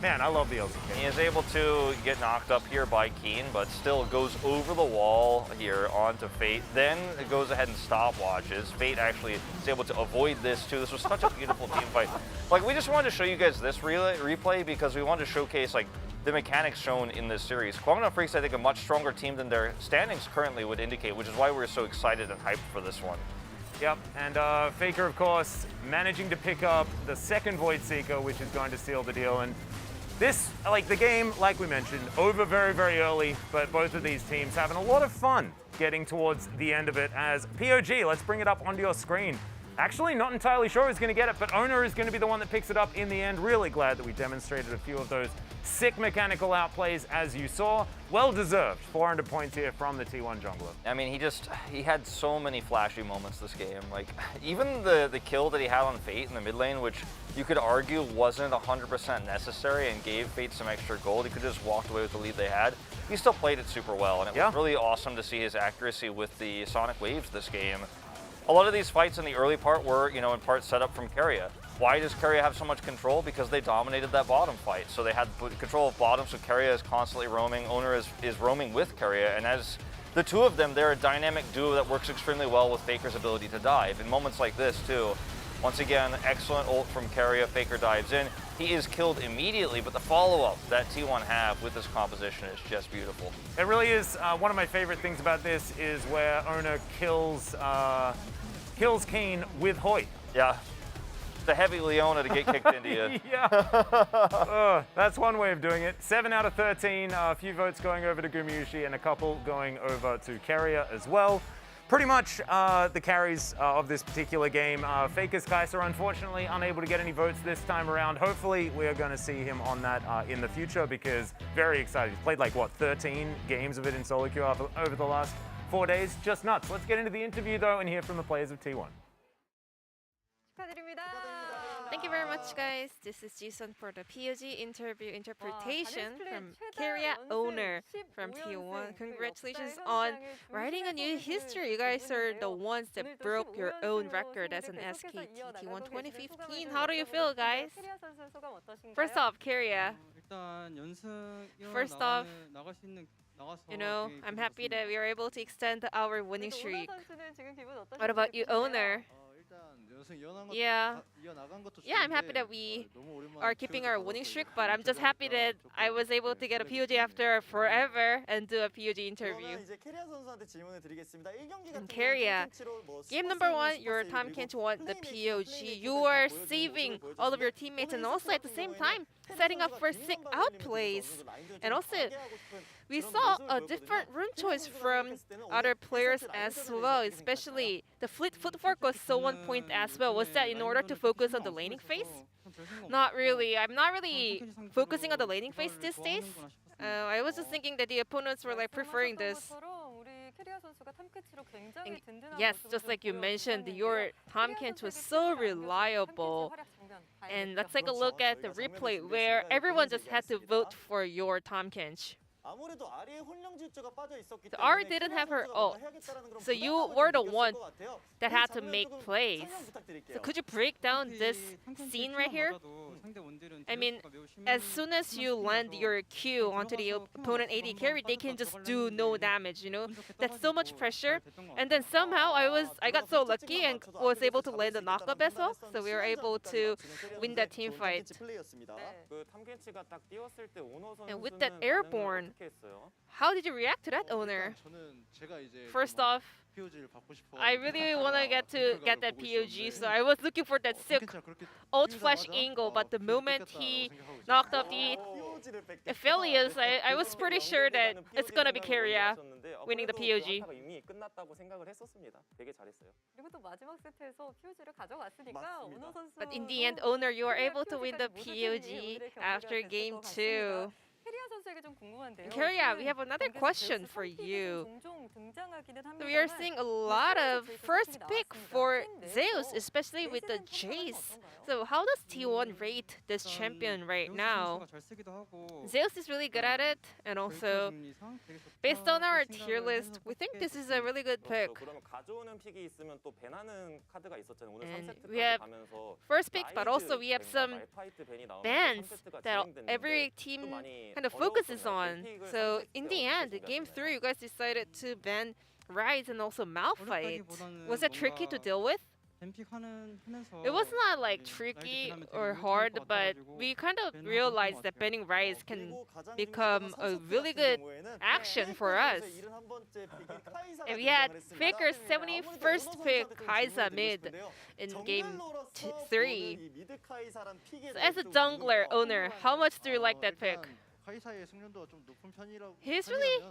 Man, I love the LCK. He is able to get knocked up here by Keen, but still goes over the wall here onto Fate. Then it goes ahead and stopwatches. Fate actually is able to avoid this too. This was such a beautiful team fight. Like, we just wanted to show you guys this replay because we wanted to showcase like the mechanics shown in this series. Guangdong Freaks, I think, a much stronger team than their standings currently would indicate, which is why we're so excited and hyped for this one. Yep, and Faker, of course, managing to pick up the second Void Seeker, which is going to seal the deal. And this, like the game, like we mentioned, over very, very early, but both of these teams having a lot of fun getting towards the end of it as POG, let's bring it up onto your screen. Actually, not entirely sure who's going to get it, but Owner is going to be the one that picks it up in the end. Really glad that we demonstrated a few of those sick mechanical outplays as you saw. Well deserved, 400 points here from the T1 jungler. I mean, he had so many flashy moments this game. Like, even the kill that he had on Fate in the mid lane, which you could argue wasn't 100% necessary and gave Fate some extra gold. He could have just walked away with the lead they had. He still played it super well, and it was really awesome to see his accuracy with the Sonic Waves this game. A lot of these fights in the early part were, you know, in part set up from Keria. Why does Keria have so much control? Because they dominated that bottom fight. So they had control of bottom, so Keria is constantly roaming. Owner is roaming with Keria, and as the two of them, they're a dynamic duo that works extremely well with Faker's ability to dive. In moments like this, too, once again, excellent ult from Keria. Faker dives in. He is killed immediately, but the follow-up that T1 have with this composition is just beautiful. It really is. One of my favorite things about this is where Owner kills Keen with Hoy. Yeah. The heavy Leona to get kicked into you. Yeah. That's one way of doing it. 7 out of 13. A few votes going over to Gumayushi and a couple going over to Keria as well. Pretty much the carries of this particular game. Faker's Kaiser, unfortunately, unable to get any votes this time around. Hopefully, we are going to see him on that in the future because very excited. He's played like, what, 13 games of it in solo queue over the last 4 days? Just nuts. Let's get into the interview, though, and hear from the players of T1. Thank you very much, guys. This is Jisun for the POG interview interpretation from Keria Owner from T1. Congratulations on writing a new history. You guys are the ones that broke your own record as an SKT T1 2015. How do you feel, guys? First off, Keria. First off, you know, I'm happy that we were able to extend our winning streak. What about you, Owner? Yeah, I'm happy that we are keeping our winning streak, but I'm just happy that I was able to get a POG after forever and do a POG interview. And Keria, game number 1, your Tom Kench won the POG. You are saving all of your teammates and also at the same time setting up for sick outplays. And also, we saw a different rune choice from other players as well, especially the fleet footwork was so on point as well. Was that in order to focus on the laning phase? Not really. I'm not really focusing on the laning phase these days. I was just thinking that the opponents were like preferring this. And yes, just like you mentioned, your Tom Kench was so reliable. And let's take a look at the replay where everyone just had to vote for your Tom Kench. So Ari didn't have her ult, so you were the one that had to make plays. So could you break down this scene right here? I mean, as soon as you land your Q onto the opponent AD carry, they can just do no damage, you know? That's so much pressure. And then somehow I got so lucky and was able to land the knockup as well, so we were able to win that team fight. And with that airborne, how did you react to that, Owner? First off, I really want to get that POG, so I was looking for that sick ult flash angle, but the moment he knocked off the Aphelios, I was pretty sure that it's gonna be Keria winning the POG. But in the end, Owner, you were able to win the POG after game 2. Keria, we have another question for you. We are seeing a lot of first pick for Zeus, especially with the Jace. So how does T1 rate this champion right now? Zeus is really good at it, and also based on our tier list, we think this is a really good pick. And we have first pick, but also we have some bans that every team kind of focuses on. So in the end, game 3, you guys decided to ban Rise and also Malphite. Was that tricky to deal with? It was not like tricky or hard, but we kind of realized that banning Rise can become a really good action for us. And we had Faker's 71st pick Kai'Sa mid in game 3. So as a jungler owner, how much do you like that pick? He's really,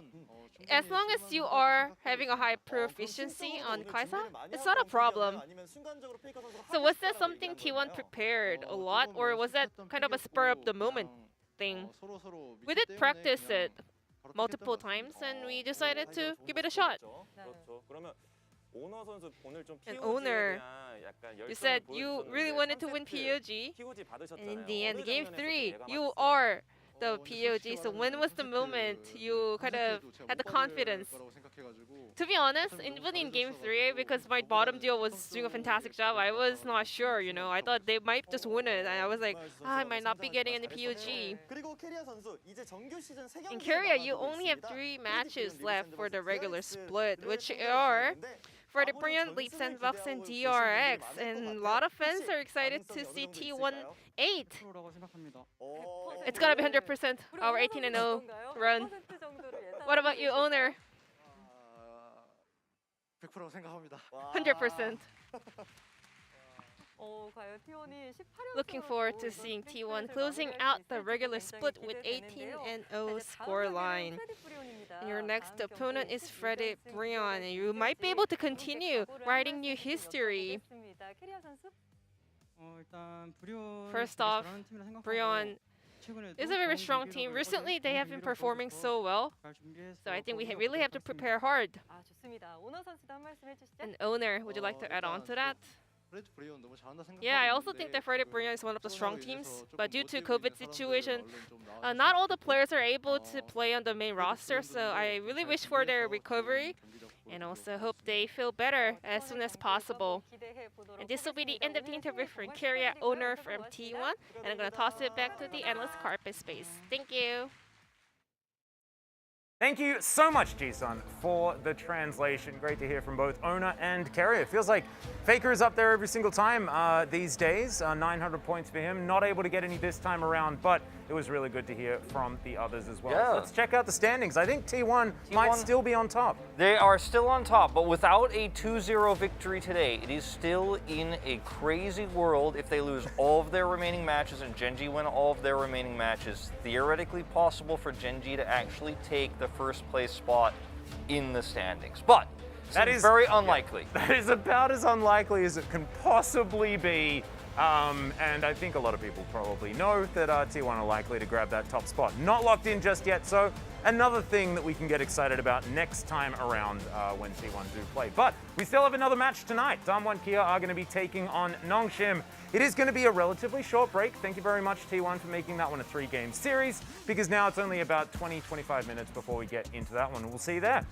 as long as you are having a high proficiency on Kai'Sa, it's not a problem. So was that something T1 prepared a lot, or was that kind of a spur of the moment thing? We did practice it multiple times, and we decided to give it a shot. And Owner, you said you really wanted to win POG, and in the end, game 3, you are the POG. So when was the moment you kind of had the confidence? To be honest, even in game 3, because my bottom deal was doing a fantastic job, I was not sure, you know. I thought they might just win it, and I was like, I might not be getting any POG. In Keria, you only have 3 matches left for the regular split, which are for the Brilliant, Leap Sandbox, and DRX, and a lot of fans are excited to see T1 8. It's gonna be 100% our 18-0 run. What about you, Owner? 100%. Looking forward to seeing T1 closing out the regular split with 18-0 scoreline. And your next opponent is Freddy Brion, and you might be able to continue writing new history. First off, Brion is a very strong team. Recently, they have been performing so well, so I think we really have to prepare hard. And Owner, would you like to add on to that? Yeah, I also think that Freddy Brion is one of the strong teams, but due to COVID situation, not all the players are able to play on the main roster, so I really wish for their recovery and also hope they feel better as soon as possible. And this will be the end of the interview for Keria, Owner from T1, and I'm going to toss it back to the analyst carpet space. Thank you. Thank you so much, Jisun, for the translation. Great to hear from both Owner and Keria. It feels like Faker is up there every single time these days. 900 points for him. Not able to get any this time around, but it was really good to hear from the others as well. Yeah. So let's check out the standings. I think T1 might still be on top. They are still on top, but without a 2-0 victory today, it is still in a crazy world. If they lose all of their remaining matches and Gen.G win all of their remaining matches, theoretically possible for Gen.G to actually take the first place spot in the standings. But that is very unlikely. Yeah, that is about as unlikely as it can possibly be. And I think a lot of people probably know that T1 are likely to grab that top spot. Not locked in just yet, so another thing that we can get excited about next time around when T1 do play. But we still have another match tonight. Damwon Kia are going to be taking on Nongshim. It is going to be a relatively short break. Thank you very much, T1, for making that one a 3-game series, because now it's only about 20-25 minutes before we get into that one. We'll see you there.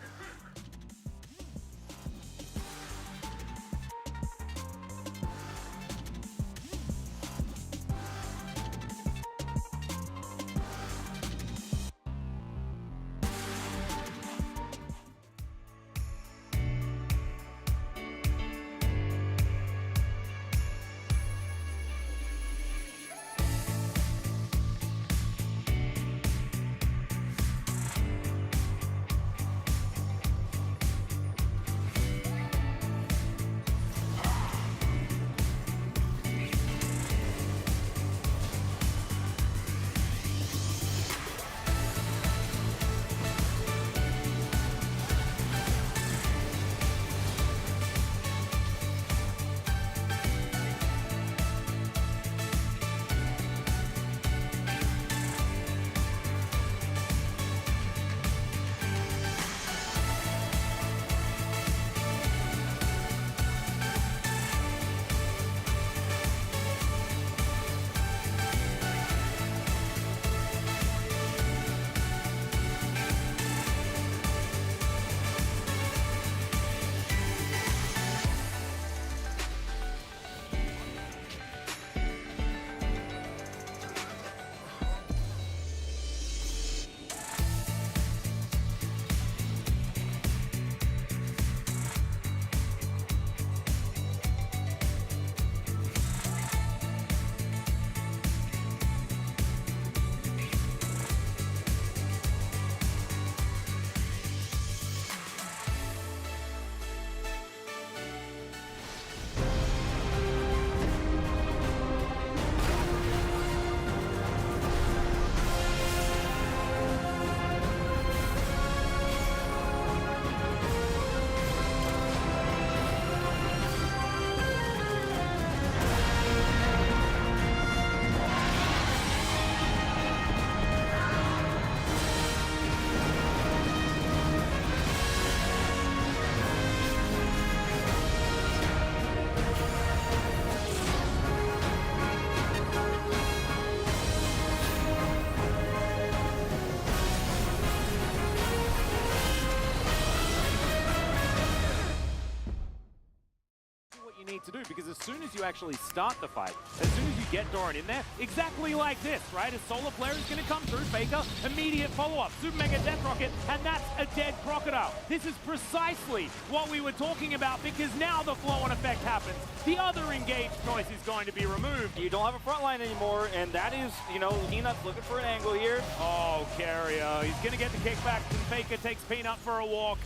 need to do, because as soon as you actually start the fight, as soon as you get Doran in there, exactly like this, right? A solo player is going to come through, Faker, immediate follow-up, Super Mega Death Rocket, and that's a dead Crocodile. This is precisely what we were talking about, because now the flow-on effect happens. The other engaged choice is going to be removed. You don't have a front line anymore, and that is, you know, Peanut's looking for an angle here. Oh, Carrier, he's going to get the kickback, and Faker takes Peanut for a walk.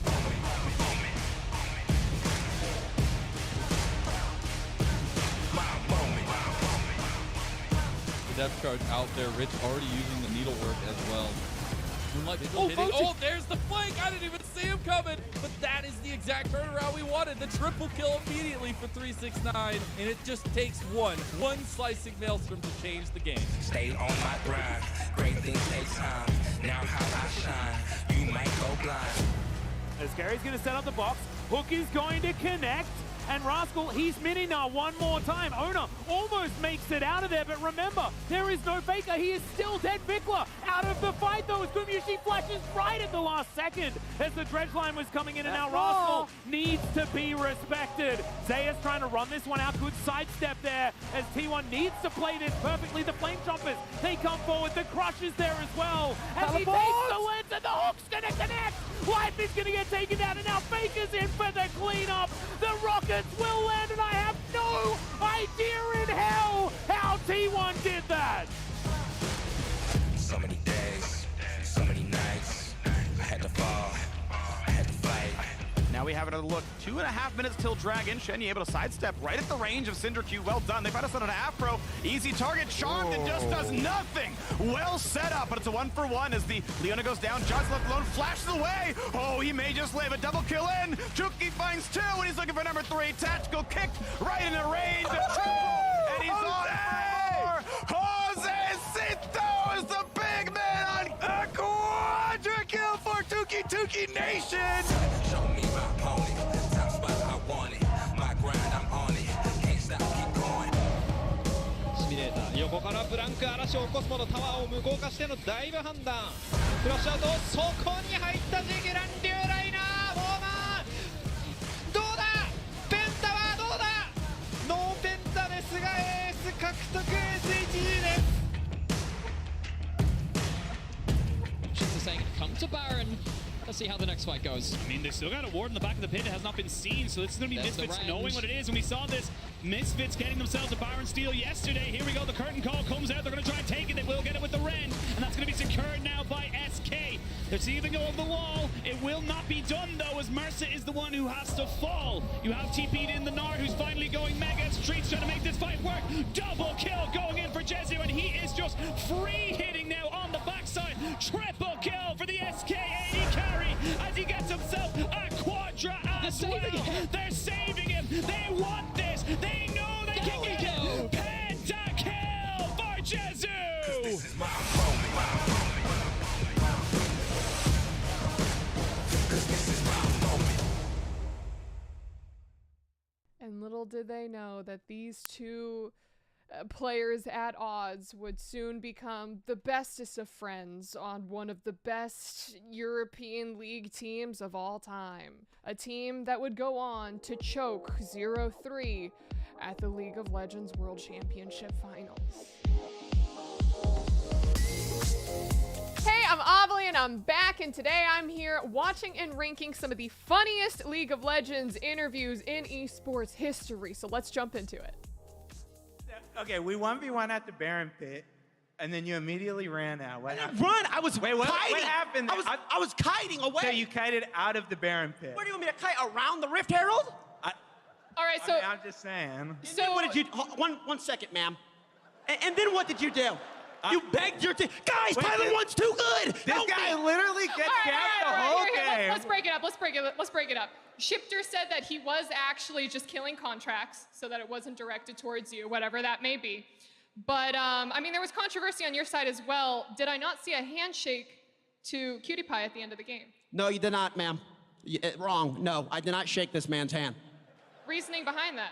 The depth charge out there. Rich already using the needlework as well. Moonlight Vigil hitting. Oh, there's the flank! I didn't even see him coming! But that is the exact turnaround we wanted. The triple kill immediately for 369. And it just takes one slicing maelstrom to change the game. Stay on my grind. Great things take time. Now how I shine. You might go blind. As Gary's going to set up the box, Hook is going to connect. And Rascal, he's Minina one more time. Ona almost makes it out of there, but remember, there is no Faker. He is still dead. Vikla out of the fight, though, as Gumyushi flashes right at the last second as the dredge line was coming in, and now Rascal needs to be respected. Zaya's trying to run this one out. Good sidestep there as T1 needs to play this perfectly. The Flame Chompers, they come forward. The Crush is there as well. As he takes the lens, and the Hook's going to connect. Life is going to get taken down, and now Faker's in for the cleanup. The Rockets will land, and I have no idea in hell how T1 did that. So many days, so many nights. I had to fall, I had to fight. Now we have another look. 2.5 minutes till Dragon. Shenyi able to sidestep right at the range of Cinder Q. Well done. They find us on an Afro. Easy target. Charmed and just does nothing. Well set up, but it's a 1-for-1 as the Leona goes down. John's left alone. Flashes away. Oh, he may just live. A double kill in. Juki finds 2, and he's looking for number 3. Tactical kick right in the range. A triple, and he's on 4. Jose Cito is the big man on a quadra kill for Tuki Nation. Show me my pony, top spot I want it. My grind, I'm on it. Can't stop, keep going. シミュレーター横からブランク嵐を起こすものタワーを無効化してのダイブ判断クラッシュアウトそこに入ったジゲランリュウライナーウォーマーどうだペンタはどうだノーペンタですがエース獲得 SHG です Shinza saying come to Baron. Let's see how the next fight goes. I mean, they still got a ward in the back of the pit. It has not been seen, so it's going to be Misfits knowing what it is. And we saw this, Misfits getting themselves a Baron steal yesterday. Here we go, the curtain call comes out. They're going to try and take it. They will get it with the Ren, and that's going to be secured now by SK. They're seeing them go over the wall. It will not be done, though, as Mercer is the one who has to fall. You have TP'd in the Nard, who's finally going mega. Streets trying to make this fight work. Double kill going in for Jezu, and he is just free hitting now on the backside. Triple kill for the SK AD carry as he gets himself a quadra as well. They're saving him. They want this. They know they can get it. Penta kill for Jezu. This is my moment. This is my moment. And little did they know that these two players at odds would soon become the bestest of friends on one of the best European League teams of all time. A team that would go on to choke 0-3 at the League of Legends World Championship Finals. Hey, I'm Avali and I'm back, and today I'm here watching and ranking some of the funniest League of Legends interviews in esports history, so let's jump into it. Okay, we 1v1 at the Baron pit, and then you immediately ran out. What happened? Run! I was Wait, what happened? I was kiting away. So you kited out of the Baron pit. Where do you want me to kite? Around the Rift Herald? All right, so I'm just saying. So what did you? One second, ma'am. And then what did you do? You begged your team. Guys, Tyler 1's too good. This guy literally gets gapped the whole game. Let's break it up. Shifter said that he was actually just killing contracts so that it wasn't directed towards you, whatever that may be. But, I mean, there was controversy on your side as well. Did I not see a handshake to Cutie Pie at the end of the game? No, you did not, ma'am. Wrong. No, I did not shake this man's hand. Reasoning behind that?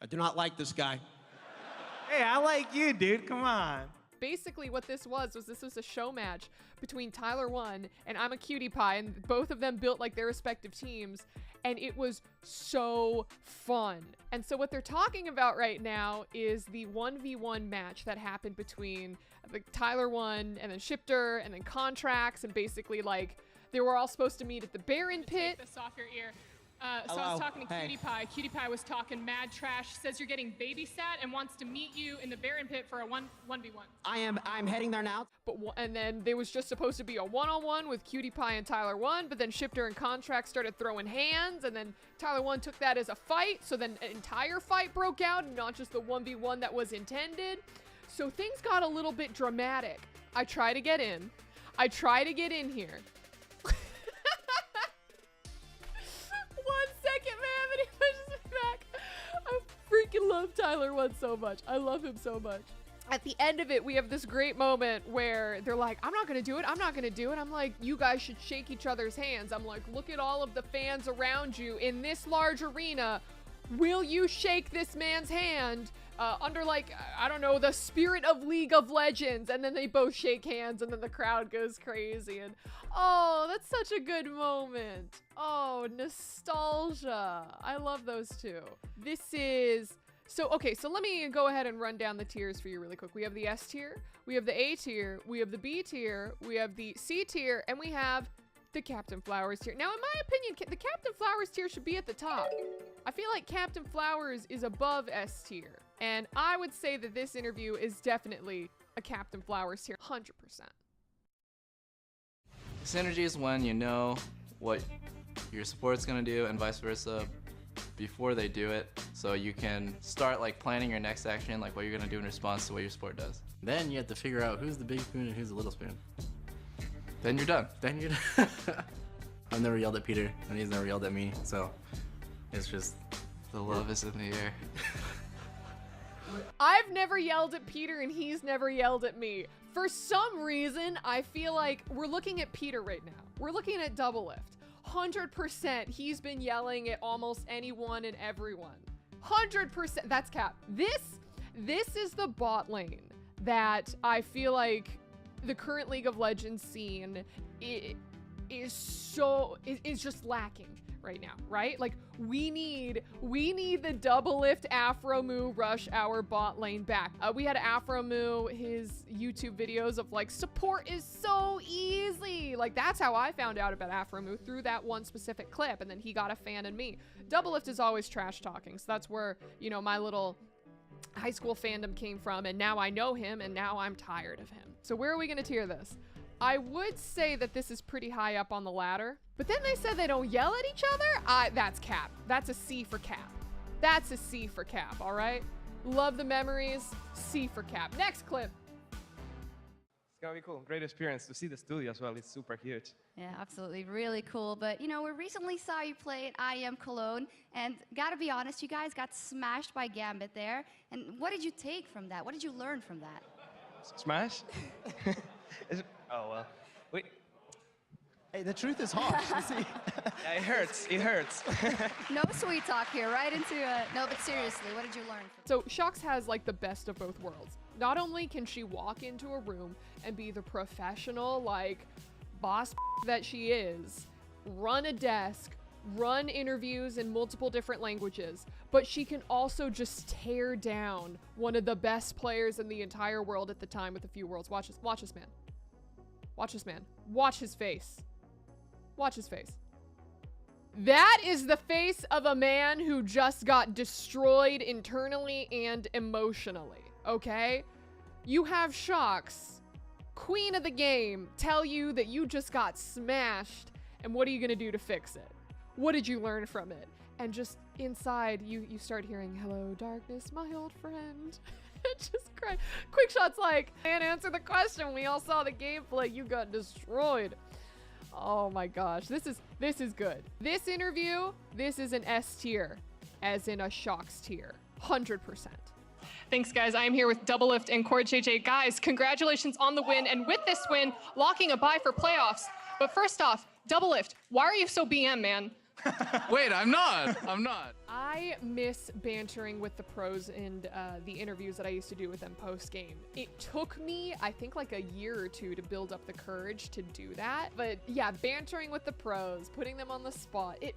I do not like this guy. Hey, I like you, dude. Come on. Basically what this was a show match between Tyler1 and I'm a Cutie Pie, and both of them built like their respective teams, and it was so fun. And so what they're talking about right now is the 1v1 match that happened between the Tyler1 and then Shifter and then Contracts, and basically like they were all supposed to meet at the Baron Pit. Take this off your ear. So I was talking to Cutie Pie. Cutie Pie was talking mad trash, says you're getting babysat and wants to meet you in the Baron Pit for a 1v1. I'm heading there now. And then there was just supposed to be a one-on-one with Cutie Pie and Tyler1, but then Shifter and Contract started throwing hands, and then Tyler1 took that as a fight, so then an entire fight broke out, and not just the 1v1 that was intended. So things got a little bit dramatic. I try to get in here. 1 second, man, and he pushes me back. I freaking love Tyler1 so much. I love him so much. At the end of it, we have this great moment where they're like, I'm not gonna do it. I'm not gonna do it. I'm like, you guys should shake each other's hands. I'm like, look at all of the fans around you in this large arena. Will you shake this man's hand under, like, I don't know, the spirit of League of Legends? And then they both shake hands, and then the crowd goes crazy. And oh, that's such a good moment. Oh, nostalgia. I love those two. This is... So, okay, so let me go ahead and run down the tiers for you really quick. We have the S tier, we have the A tier, we have the B tier, we have the C tier, and we have the Captain Flowers tier. Now, in my opinion, the Captain Flowers tier should be at the top. I feel like Captain Flowers is above S tier, and I would say that this interview is definitely a Captain Flowers tier, 100%. Synergy is when you know what your support's gonna do and vice versa before they do it, so you can start like planning your next action, like what you're gonna do in response to what your support does. Then you have to figure out who's the big spoon and who's the little spoon. Then you're done. I've never yelled at Peter, and he's never yelled at me, so it's just... The love is in the air. I've never yelled at Peter, and he's never yelled at me. For some reason, I feel like we're looking at Peter right now. We're looking at Doublelift. 100% he's been yelling at almost anyone and everyone. 100%. That's cap. This is the bot lane that I feel like the current League of Legends scene is just lacking right now, right? Like we need the Doublelift Afromoo rush our bot lane back. We had Afromoo, his YouTube videos of like, support is so easy. Like that's how I found out about Afromoo, through that one specific clip, and then he got a fan in me. Doublelift is always trash talking, so that's where, you know, my little high school fandom came from, and now I know him, and now I'm tired of him. So where are we gonna tier this? I would say that this is pretty high up on the ladder, but then they said they don't yell at each other. That's cap. That's a C for cap. That's a C for cap, all right? Love the memories, C for cap. Next clip. It's gonna be cool. Great experience to see the studio as well. It's super huge. Yeah, absolutely. Really cool. But, you know, we recently saw you play at IEM Cologne, and gotta be honest, you guys got smashed by Gambit there. And what did you take from that? What did you learn from that? Smash? Oh, well. Wait. Hey, the truth is harsh. Yeah, it hurts. It hurts. No sweet talk here, right into no, but seriously, what did you learn from So Shox has like the best of both worlds. Not only can she walk into a room and be the professional, like, boss that she is, run a desk, run interviews in multiple different languages, but she can also just tear down one of the best players in the entire world at the time with a few worlds. Watch this man. Watch this man. Watch his face. Watch his face. That is the face of a man who just got destroyed internally and emotionally, okay? You have Shox, queen of the game, tell you that you just got smashed, and what are you gonna do to fix it? What did you learn from it? And just inside, you start hearing, hello, darkness, my old friend. Just cry. Quick Shot's like, can't answer the question. We all saw the gameplay. You got destroyed. Oh my gosh. This is good. This interview, this is an S tier, as in a Shox tier. 100%. Thanks, guys. I am here with Doublelift and Core JJ. Guys, congratulations on the win, and with this win, locking a bye for playoffs. But first off, Doublelift, why are you so BM, man? Wait, I'm not. I miss bantering with the pros and the interviews that I used to do with them post-game. It took me, I think, like a year or two to build up the courage to do that. But yeah, bantering with the pros, putting them on the spot, it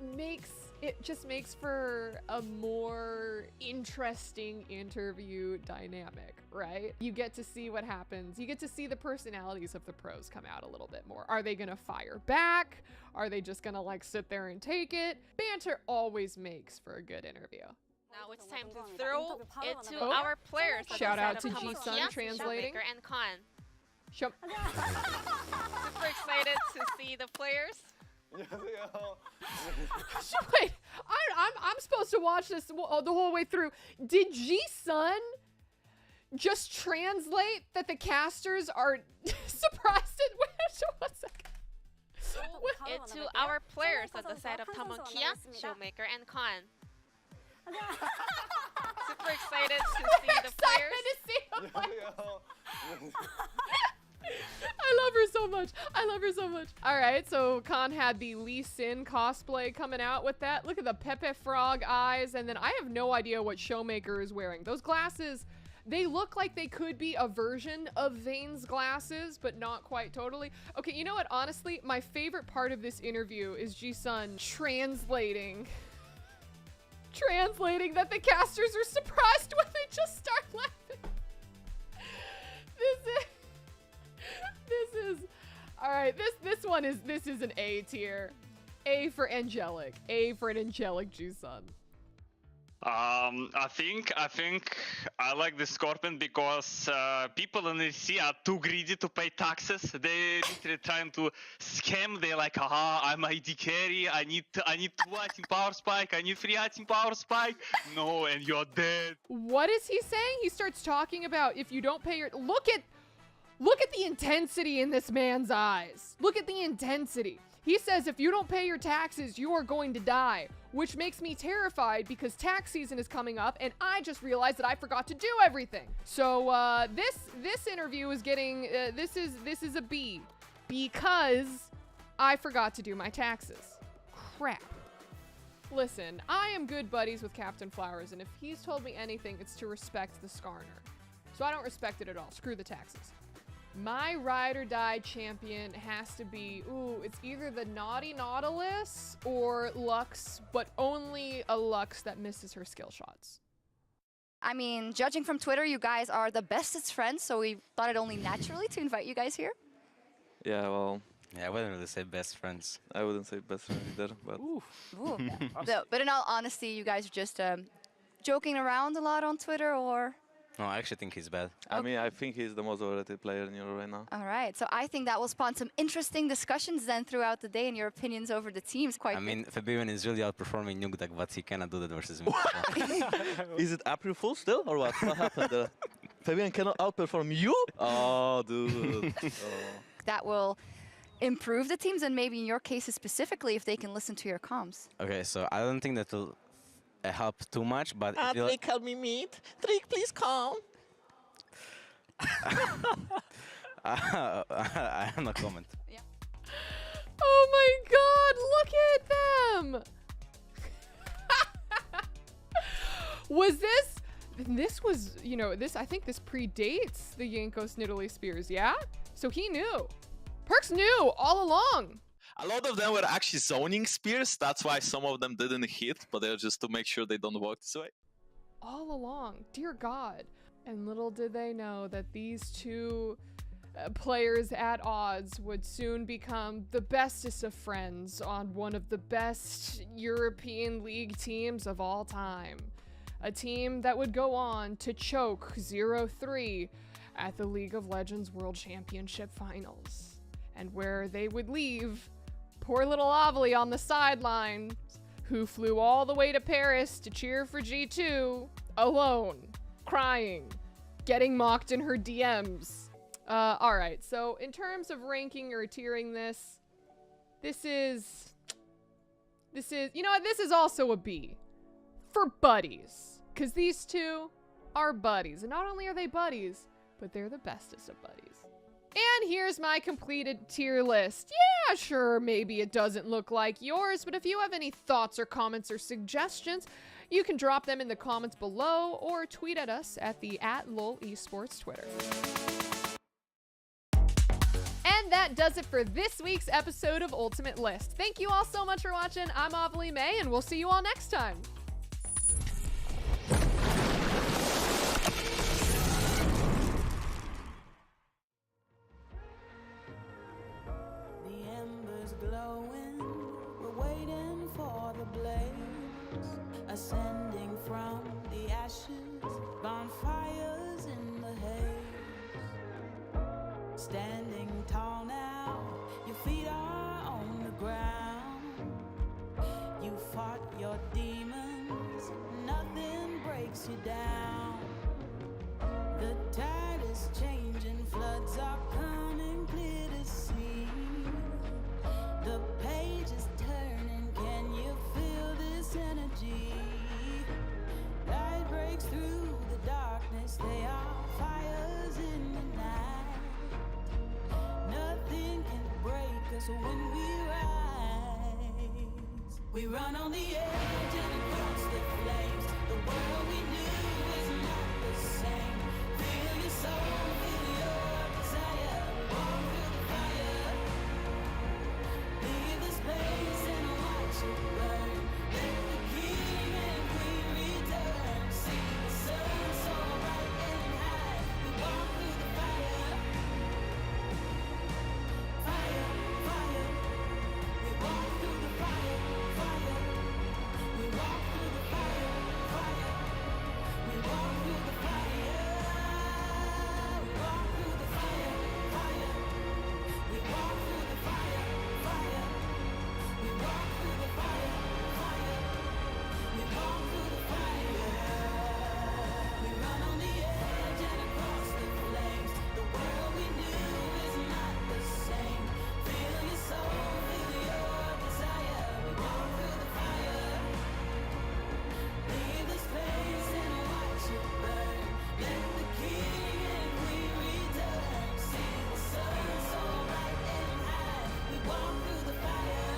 just makes for a more interesting interview dynamic, right? You get to see what happens. You get to see the personalities of the pros come out a little bit more. Are they gonna fire back? Are they just gonna like sit there and take it? Banter always makes for a good interviever. Now it's time to throw it to our players. Shout out to G-Sun translating. Showmaker and Khan. Super excited to see the players. Wait, I'm supposed to watch this the whole way through. Did G-Sun just translate that the casters are surprised at one second. It to our players at the side of Tamokia, Showmaker, and Khan. Super excited to see the players. I love her so much. I love her so much. All right, so Khan had the Lee Sin cosplay coming out with that. Look at the Pepe Frog eyes. And then I have no idea what Showmaker is wearing. Those glasses, they look like they could be a version of Vane's glasses, but not quite totally. Okay, you know what? Honestly, my favorite part of this interview is G-Sun translating that the casters are surprised when they just start laughing. This is all right. This is an A tier. A for angelic. A for an angelic G-Sun. I think I like the Scorpion because people in the sea are too greedy to pay taxes. They're literally trying to scam. They're like, aha, I'm a AD carry. I need 2 item power spike. I need 3 item power spike. No, and you're dead. What is he saying? He starts talking about if you don't pay your look at the intensity in this man's eyes. Look at the intensity. He says if you don't pay your taxes, you are going to die, which makes me terrified because tax season is coming up and I just realized that I forgot to do everything. So this interview is getting this is a B because I forgot to do my taxes. Crap. Listen, I am good buddies with Captain Flowers, and if he's told me anything, it's to respect the Skarner. So I don't respect it at all. Screw the taxes. My ride or die champion has to be, it's either the Naughty Nautilus or Lux, but only a Lux that misses her skill shots. I mean, judging from Twitter, you guys are the bestest friends, so we thought it only naturally to invite you guys here. Yeah, well... Yeah, I wouldn't really say best friends. I wouldn't say best friends either, but... Ooh. But in all honesty, you guys are just joking around a lot on Twitter, or...? No, I actually think he's bad. I mean, I think he's the most overrated player in Euro right now. All right, so I think that will spawn some interesting discussions then throughout the day and your opinions over the teams. I mean, Fabian is really outperforming Nugdak, but he cannot do that versus me. Is it April Fool still, or what? What happened? Fabian cannot outperform you? Oh, dude. Oh. That will improve the teams, and maybe in your cases specifically, if they can listen to your comms. Okay, so I don't think that will help too much, but Trick, help me meet. Trick, please come. I have no comment. Yeah. Oh my God! Look at them. Was this was, you know, I think this predates the Jankos Nidalee Spears, yeah? So he knew. Perkz knew all along. A lot of them were actually zoning spears. That's why some of them didn't hit, but they're just to make sure they don't walk this way. All along, dear God. And little did they know that these two players at odds would soon become the bestest of friends on one of the best European League teams of all time. A team that would go on to choke 0-3 at the League of Legends World Championship Finals. And where they would leave poor little Avali on the sidelines, who flew all the way to Paris to cheer for G2, alone, crying, getting mocked in her DMs. All right, so in terms of ranking or tiering this is, you know what, this is also a B for buddies, because these two are buddies, and not only are they buddies, but they're the bestest of buddies. And here's my completed tier list. Yeah, sure, maybe it doesn't look like yours, but if you have any thoughts or comments or suggestions, you can drop them in the comments below or tweet at us at the @LOLesports Twitter. And that does it for this week's episode of Ultimate List. Thank you all so much for watching. I'm Avalie May, and we'll see you all next time. Ascending from the ashes, bonfires in the haze. Standing tall now, your feet are on the ground. You fought your demons, nothing breaks you down. The tide is changing, floods are coming clear to see. The page is turning, can you feel this energy? Light breaks through the darkness, they are fires in the night. Nothing can break us when we rise. We run on the edge and across the flames. The world we knew is not the same. Feel your soul, feel your desire. Walk through the fire. Leave the space and watch it burn. Let the king and queen return. See the sun so bright and high. We walk through the fire. Fire, fire. We walk through the fire, fire. We walk through the fire, fire. We walk through the fire. We walk through the fire, fire. We walk through the fire, fire. We walk through the fire, fire. We walk through the fire. We run on the edge and across the flames. The world we knew is not the same. Feel your soul, feel your desire. We walk through the fire. Leave the space and watch it burn. Let the king and queen return. See the sun so bright and high. We walk through the fire.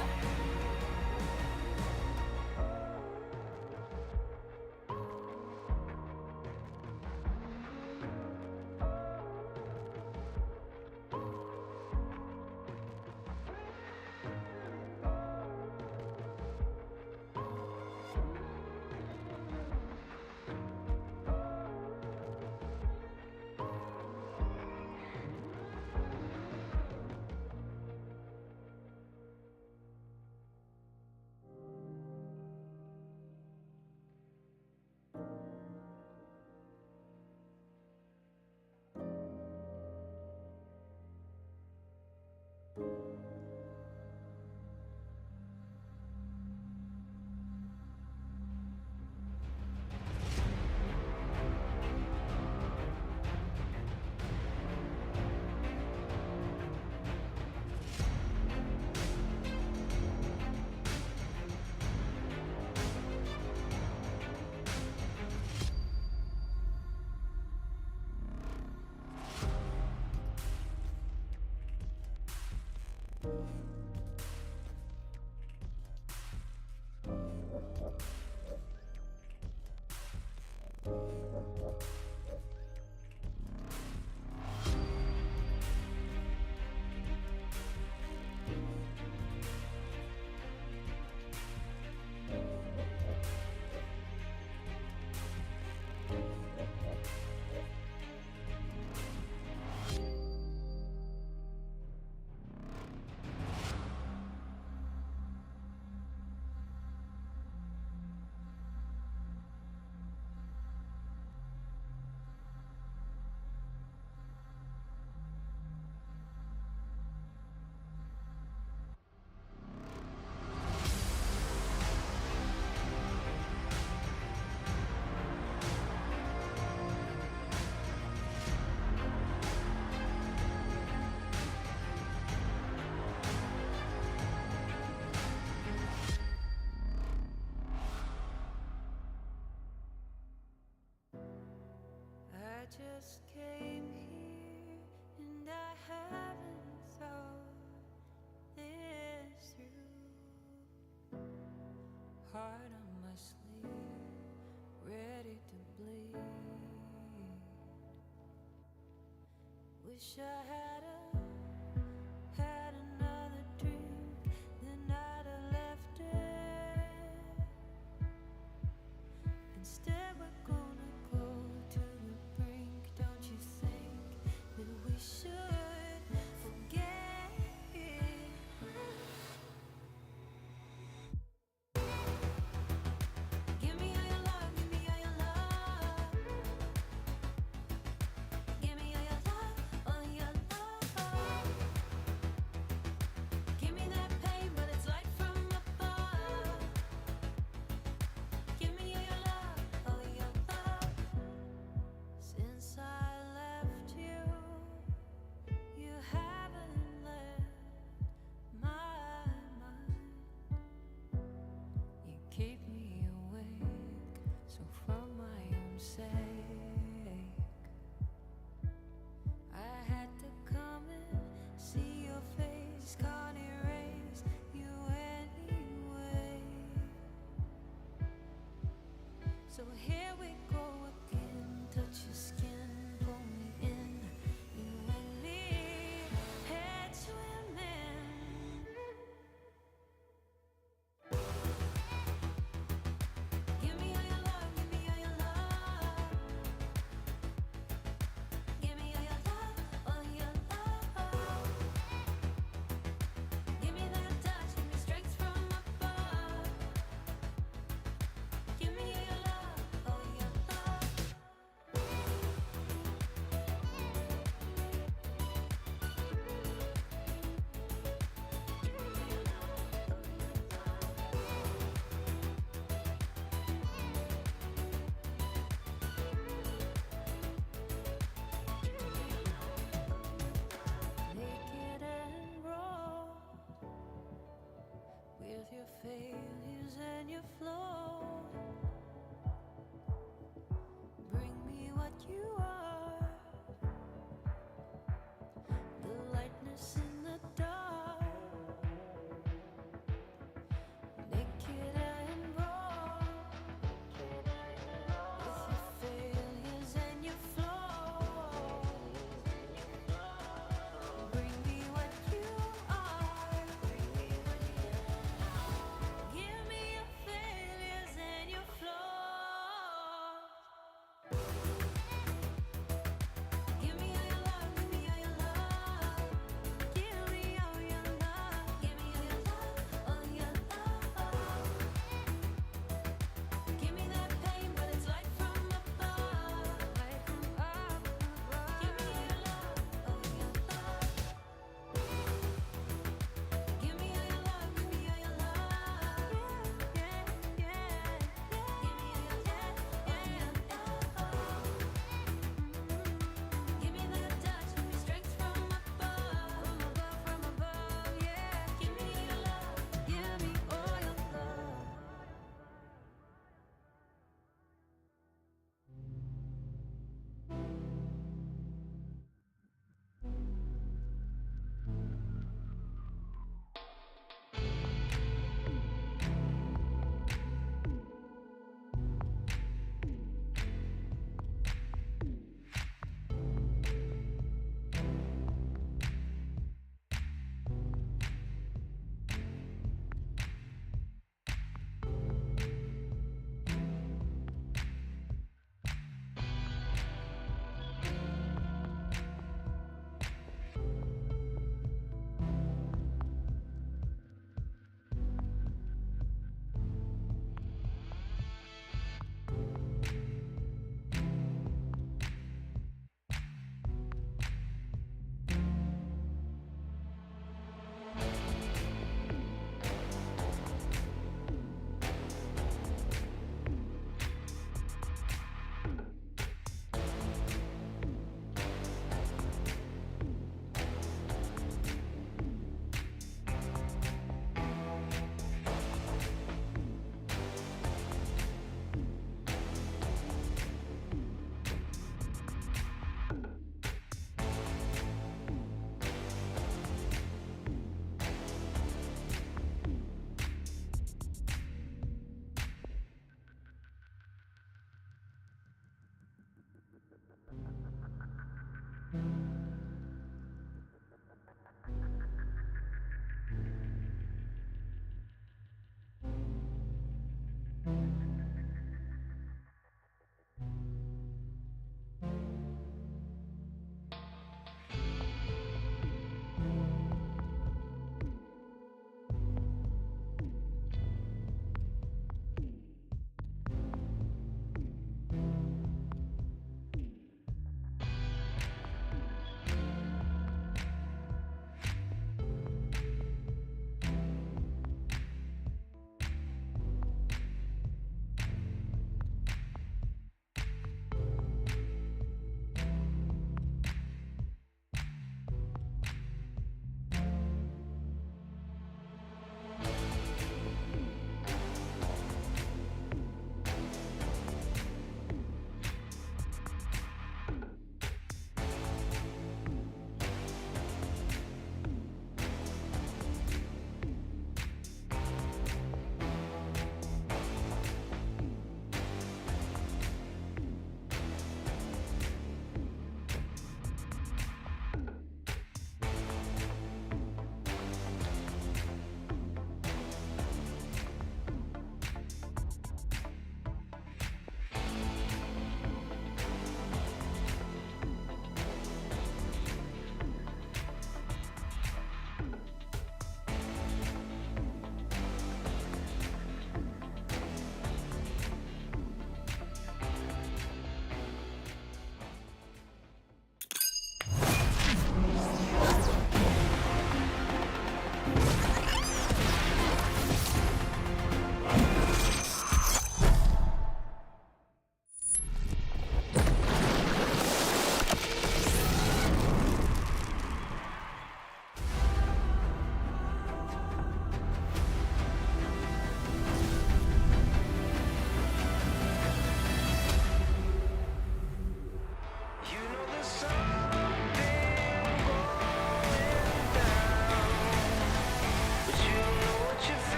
I just came here and I had heart on my sleeve, ready to bleed. Wish I had another drink, then I'd have left it. Instead we're gonna go to the brink. Don't you think that we should forget? Give me all your love, give me all your love. Give me all your love, all your love. Give me that pain, but it's light from above. Give me all your love, all your love. Since I left you, you haven't left my mind. You keep me awake, so for my own sake, I had to come and see your face. Can't erase you anyway. So here we go again. Touch your skin, pull me in. You and me, head swimming. Give me all your love, give me all your love. Give me all your love, all your love. Give me that touch, give me strength from above. Give me all your love, all your love. Naked and raw, with your failures and your flaws. Bring me what you are, the lightness in the dark. Naked and raw, with your failures and your flaws. Bring me what you are. Give me your failures and your flaws.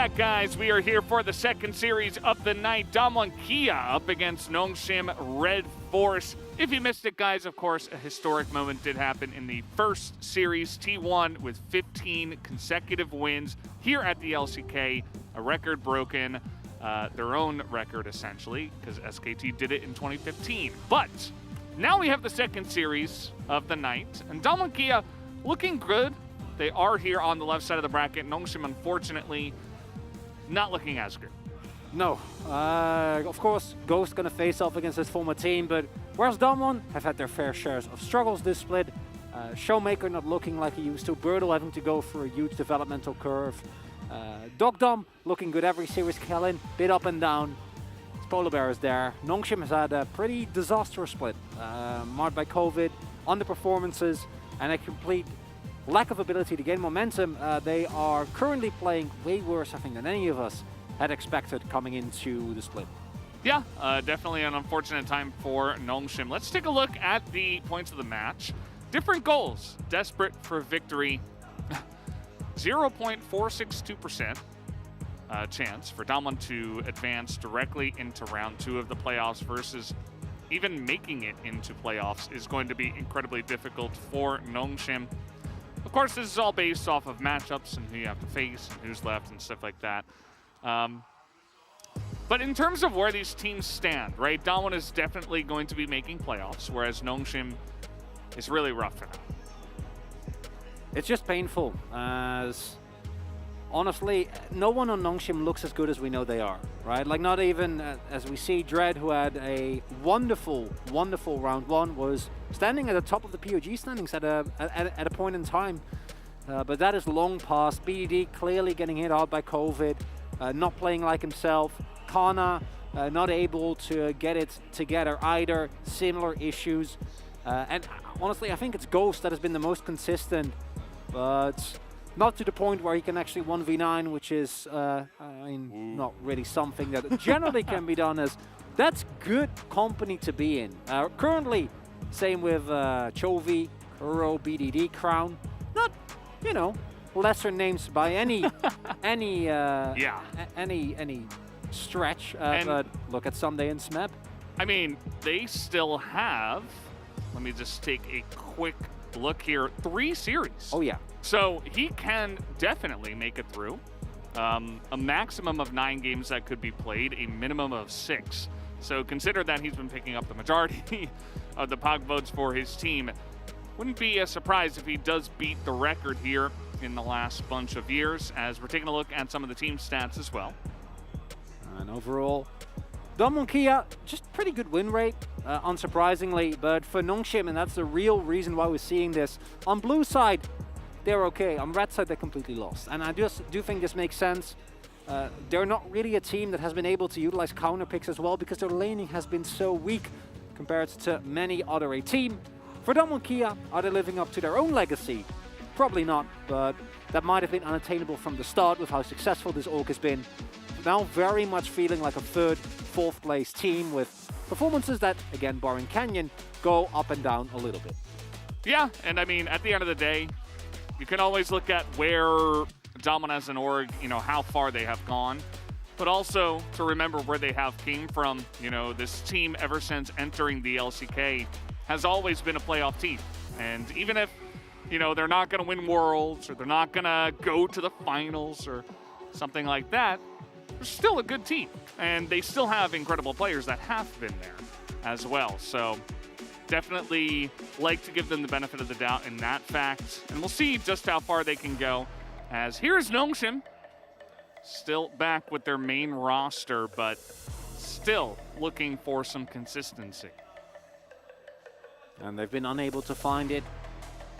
back, guys. We are here for the second series of the night. Damwon Kia up against Nongshim Red Force. If you missed it, guys, of course, a historic moment did happen in the first series. T1 with 15 consecutive wins here at the LCK. A record broken, their own record, essentially, because SKT did it in 2015. But now we have the second series of the night, and Damwon Kia looking good. They are here on the left side of the bracket. Nongshim, unfortunately, not looking as good. No. Of course, Ghost going to face off against his former team, but whereas Damwon have had their fair shares of struggles this split, Showmaker not looking like he used to, Birdle having to go through a huge developmental curve, Dogdom looking good every series, Kellen, bit up and down. Polar Bear is there. Nongshim has had a pretty disastrous split, marred by COVID, underperformances, and a complete lack of ability to gain momentum. They are currently playing way worse, I think, than any of us had expected coming into the split. Yeah, definitely an unfortunate time for Nongshim. Let's take a look at the points of the match. Different goals, desperate for victory. 0.462% chance for Damwon to advance directly into round 2 of the playoffs versus even making it into playoffs is going to be incredibly difficult for Nongshim. Of course, this is all based off of matchups and who you have to face and who's left and stuff like that. But in terms of where these teams stand, right, Damwon is definitely going to be making playoffs, whereas Nongshim is really rough for now. It's just painful, as honestly, no one on Nongshim looks as good as we know they are, right? Like, not even, as we see, Dread, who had a wonderful, wonderful round 1, was standing at the top of the POG standings at a point in time. But that is long past. BDD clearly getting hit hard by COVID, not playing like himself. Kana not able to get it together either. Similar issues. And honestly, I think it's Ghost that has been the most consistent, but not to the point where he can actually 1v9, which is, I mean, not really something that generally can be done, as that's good company to be in. Currently, same with Chovy, Kuro, BDD, Crown. Not, you know, lesser names by any any stretch. But look at Sunday and Smeb. I mean, they still have, let me just take a quick look here, 3 series. Oh, yeah. So he can definitely make it through. A maximum of 9 games that could be played, a minimum of 6. So consider that he's been picking up the majority of the POG votes for his team. Wouldn't be a surprise if he does beat the record here in the last bunch of years, as we're taking a look at some of the team stats as well. And overall, Damwon Kia, just pretty good win rate, unsurprisingly, but for Nongshim, and that's the real reason why we're seeing this. On blue side, they're okay. On red side, they're completely lost. And I just do think this makes sense. They're not really a team that has been able to utilize counter picks as well, because their laning has been so weak compared to many other a team. For Damwon Kia, are they living up to their own legacy? Probably not, but that might have been unattainable from the start with how successful this org has been. Now very much feeling like a 3rd, 4th place team with performances that, again, barring Canyon, go up and down a little bit. Yeah, and I mean, at the end of the day, you can always look at where Damwon as an org, you know, how far they have gone, but also to remember where they have came from. You know, this team, ever since entering the LCK, has always been a playoff team. And even if, you know, they're not going to win Worlds, or they're not going to go to the finals or something like that, they're still a good team. And they still have incredible players that have been there as well. So definitely like to give them the benefit of the doubt in that fact. And we'll see just how far they can go, as here's Nongshim, still back with their main roster, but still looking for some consistency. And they've been unable to find it.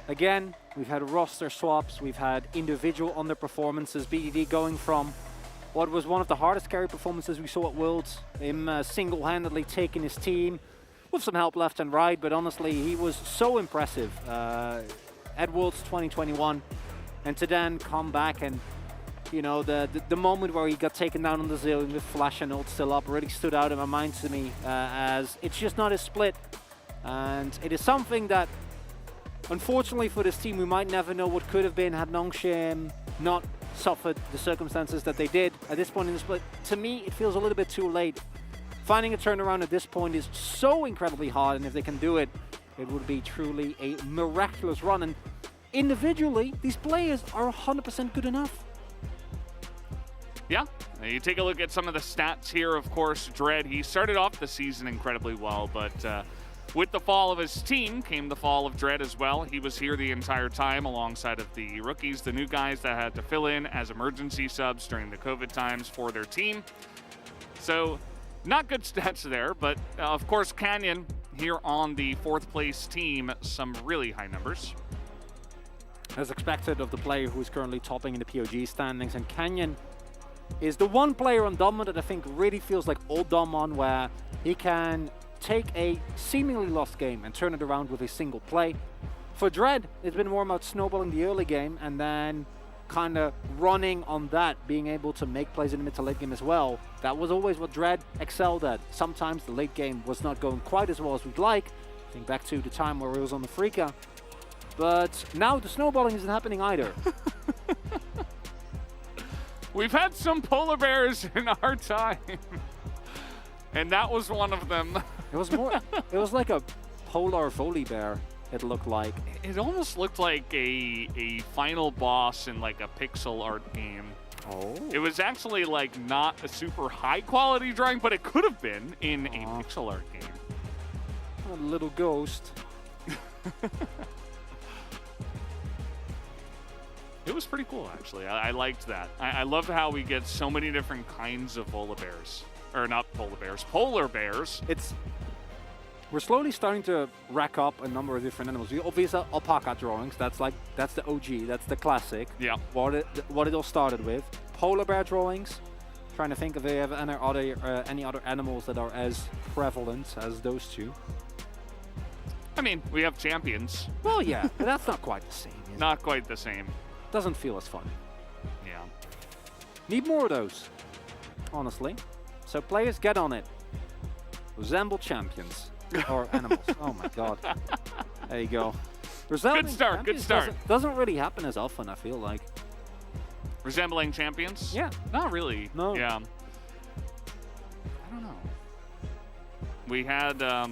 Again, we've had roster swaps, we've had individual underperformances. BDD going from what was one of the hardest carry performances we saw at Worlds, him single-handedly taking his team with some help left and right, but honestly, he was so impressive at Worlds 2021. And to then come back and, you know, the moment where he got taken down on the Zillion with Flash and ult still up really stood out in my mind to me, as it's just not a split. And it is something that, unfortunately for this team, we might never know what could have been had Nongshim not suffered the circumstances that they did at this point in the split. To me, it feels a little bit too late. Finding a turnaround at this point is so incredibly hard, and if they can do it, it would be truly a miraculous run. And individually, these players are 100% good enough. Yeah, you take a look at some of the stats here. Of course, Dread, he started off the season incredibly well, but with the fall of his team came the fall of Dread as well. He was here the entire time alongside of the rookies, the new guys that had to fill in as emergency subs during the COVID times for their team. So, not good stats there, but of course, Canyon here on the 4th place team, some really high numbers. As expected of the player who is currently topping in the POG standings, and Canyon is the one player on Dom that I think really feels like old Dom, where he can take a seemingly lost game and turn it around with a single play. For Dread, it's been more about snowballing the early game and then kind of running on that, being able to make plays in the mid to late game as well. That was always what Dread excelled at. Sometimes the late game was not going quite as well as we'd like. Think back to the time where he was on the Freaka. But now the snowballing isn't happening either. We've had some polar bears in our time, and that was one of them. It was more, it was like a polar volley bear, it looked like. It almost looked like a final boss in like a pixel art game. Oh. It was actually like not a super high quality drawing, but it could have been in a pixel art game. A little ghost. It was pretty cool, actually. I liked that. I love how we get so many different kinds of polar bears. Or not polar bears, polar bears. We're slowly starting to rack up a number of different animals. We obviously alpaca drawings. That's the OG. That's the classic. Yeah. What it all started with. Polar bear drawings. Trying to think if they have any other animals that are as prevalent as those two. I mean, we have champions. Well, yeah, but that's not quite the same. Not quite the same. Doesn't feel as fun. Yeah. Need more of those, honestly. So players, get on it. Resemble champions. Or animals. Oh my god. There you go. Good start, good start. Doesn't really happen as often, I feel like. Resembling champions? Yeah. Not really. No. Yeah. I don't know. We had a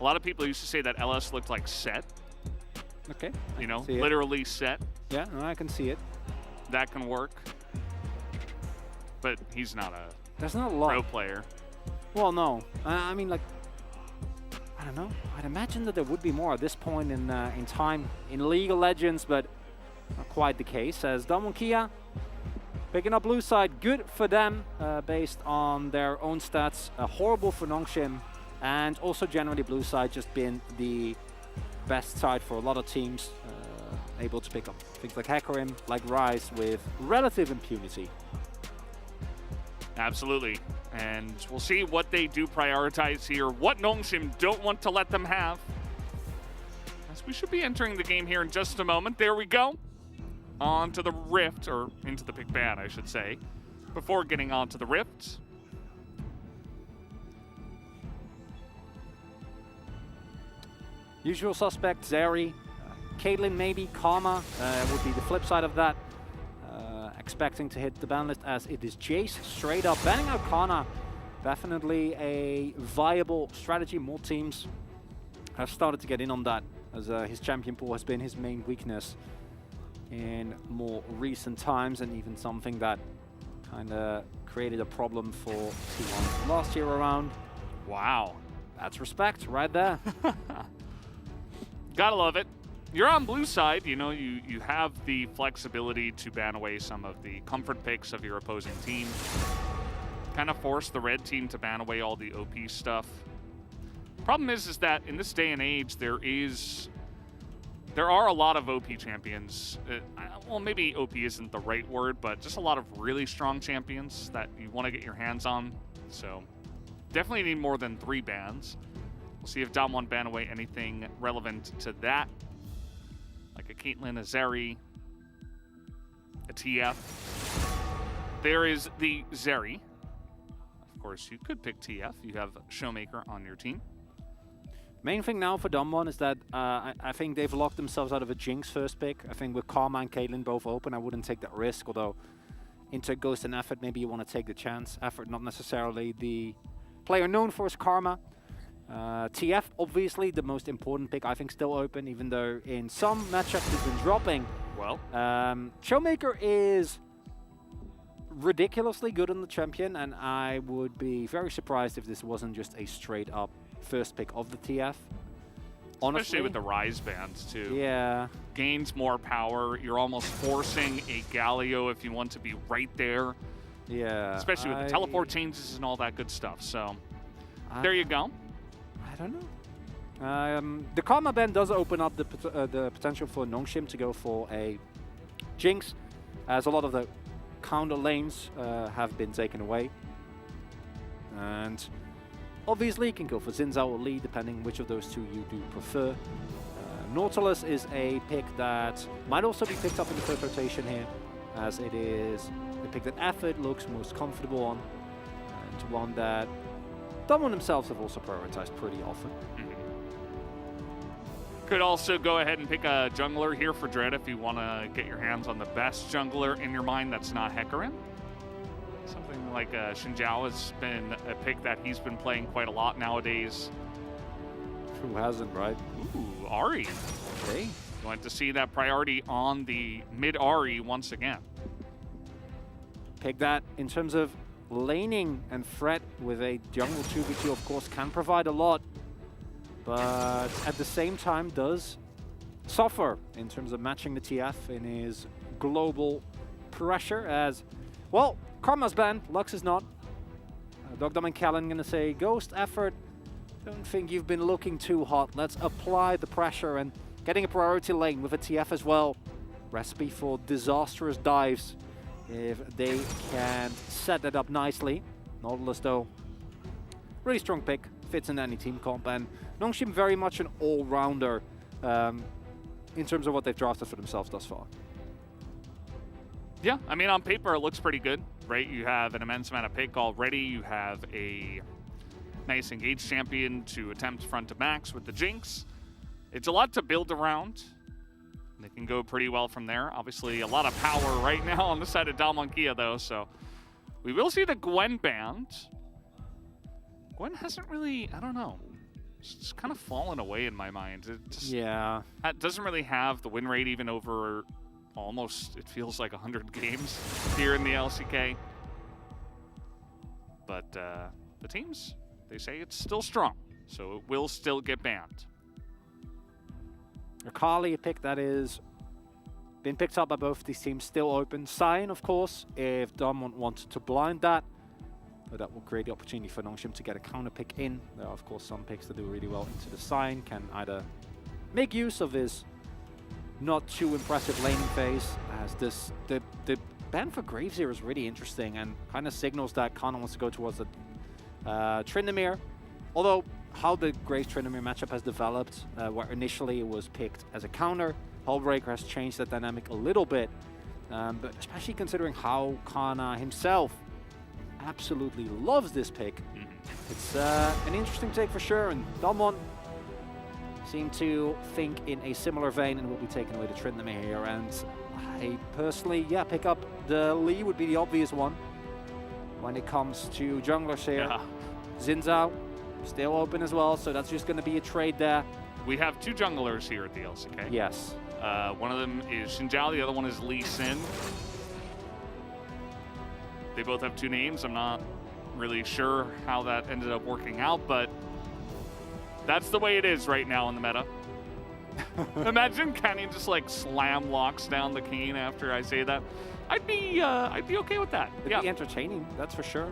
lot of people used to say that LS looked like Set. Okay. You know, literally Set. Yeah, no, I can see it. That can work. But he's not a There's not a lot. pro player. Well, no. I mean, like, I don't know. I'd imagine that there would be more at this point in time in League of Legends, but not quite the case. As Dom Kia picking up blue side, good for them based on their own stats. Horrible for Nongshim, and also generally blue side just been the best side for a lot of teams, able to pick up things like Hecarim, like Rise with relative impunity. Absolutely. And we'll see what they do prioritize here, what Nongshim don't want to let them have. As we should be entering the game here in just a moment. There we go. On to the Rift, or into the Big Bad, I should say. Before getting on to the Rift, Usual suspect, Zeri. Caitlyn maybe, Karma would be the flip side of that. Expecting to hit the ban list as it is Jace straight up. Banning out Kana, definitely a viable strategy. More teams have started to get in on that, as his champion pool has been his main weakness in more recent times, and even something that kind of created a problem for T1 last year around. Wow. That's respect right there. Gotta love it. You're on blue side, you know, you have the flexibility to ban away some of the comfort picks of your opposing team. Kind of force the red team to ban away all the OP stuff. Problem is that in this day and age, there are a lot of OP champions. Well, maybe OP isn't the right word, but just a lot of really strong champions that you want to get your hands on. So definitely need more than 3 bans. We'll see if Dom won't ban away anything relevant to that. Like a Caitlyn, a Zeri, a TF. There is the Zeri. Of course, you could pick TF. You have Showmaker on your team. Main thing now for Dumwon is that I think they've locked themselves out of a Jinx first pick. I think with Karma and Caitlyn both open, I wouldn't take that risk, although into Ghost and Effort, maybe you want to take the chance. Effort, not necessarily the player known for his Karma. TF, obviously, the most important pick, I think, still open, even though in some matchups he's been dropping. Well, Showmaker is ridiculously good on the champion, and I would be very surprised if this wasn't just a straight-up first pick of the TF. Honestly, especially with the Rise bands, too. Yeah. Gains more power. You're almost forcing a Galio if you want to be right there. Yeah. Especially with the teleport changes and all that good stuff. So, there you go. I don't know. The Karma ban does open up the potential for Nongshim to go for a Jinx, as a lot of the counter lanes have been taken away. And obviously, you can go for Xin Zhao or Lee, depending which of those two you do prefer. Nautilus is a pick that might also be picked up in the first rotation here, as it is the pick that Effort looks most comfortable on, and one that Dumwon themselves have also prioritized pretty often. Could also go ahead and pick a jungler here for Dread if you want to get your hands on the best jungler in your mind that's not Hecarim. Something like Xin Zhao has been a pick that he's been playing quite a lot nowadays. Who hasn't, right? Ooh, Ahri. Okay. Going to see that priority on the mid Ahri once again. Pick that in terms of laning and threat with a jungle 2v2, of course, can provide a lot, but at the same time does suffer in terms of matching the TF in his global pressure as, well, Karma's banned, Lux is not. Dogdom and Callan gonna say, Ghost, Effort, don't think you've been looking too hot. Let's apply the pressure, and getting a priority lane with a TF as well. Recipe for disastrous dives if they can set that up nicely. Nautilus, though, really strong pick, fits in any team comp, and Nongshim very much an all-rounder in terms of what they've drafted for themselves thus far. Yeah, I mean, on paper, it looks pretty good, right? You have an immense amount of pick already. You have a nice engaged champion to attempt front to max with the Jinx. It's a lot to build around. They can go pretty well from there. Obviously, a lot of power right now on the side of Dalmon Kia, though, so we will see the Gwen banned. Gwen hasn't really, I don't know, it's kind of fallen away in my mind. It just, yeah. It doesn't really have the win rate even over almost, it feels like 100 games here in the LCK. But the teams, they say it's still strong, so it will still get banned. Akali, a pick that is been picked up by both these teams, still open. Sion, of course, if Dumwon wants to blind that, but that will create the opportunity for Nongshim to get a counter pick in. There are, of course, some picks that do really well into the Sion, can either make use of his not too impressive laning phase, as the ban for Graves here is really interesting and kind of signals that Kana wants to go towards the Tryndamere. Although how the Graves Tryndamere matchup has developed, where initially it was picked as a counter, Hullbreaker has changed that dynamic a little bit, but especially considering how Kana himself absolutely loves this pick. It's an interesting take for sure, and Dumwon seem to think in a similar vein and will be taking away the Tryndamere here. And I personally, yeah, pick up the Lee would be the obvious one when it comes to junglers here. Yeah. Xin Zhao still open as well, so that's just going to be a trade there. We have two junglers here at the LCK. Yes. One of them is Xin Zhao, the other one is Lee Sin. They both have two names. I'm not really sure how that ended up working out, but that's the way it is right now in the meta. Imagine Canyon just like slam locks down the Kane after I say that. I'd be okay with that. It'd be entertaining, that's for sure.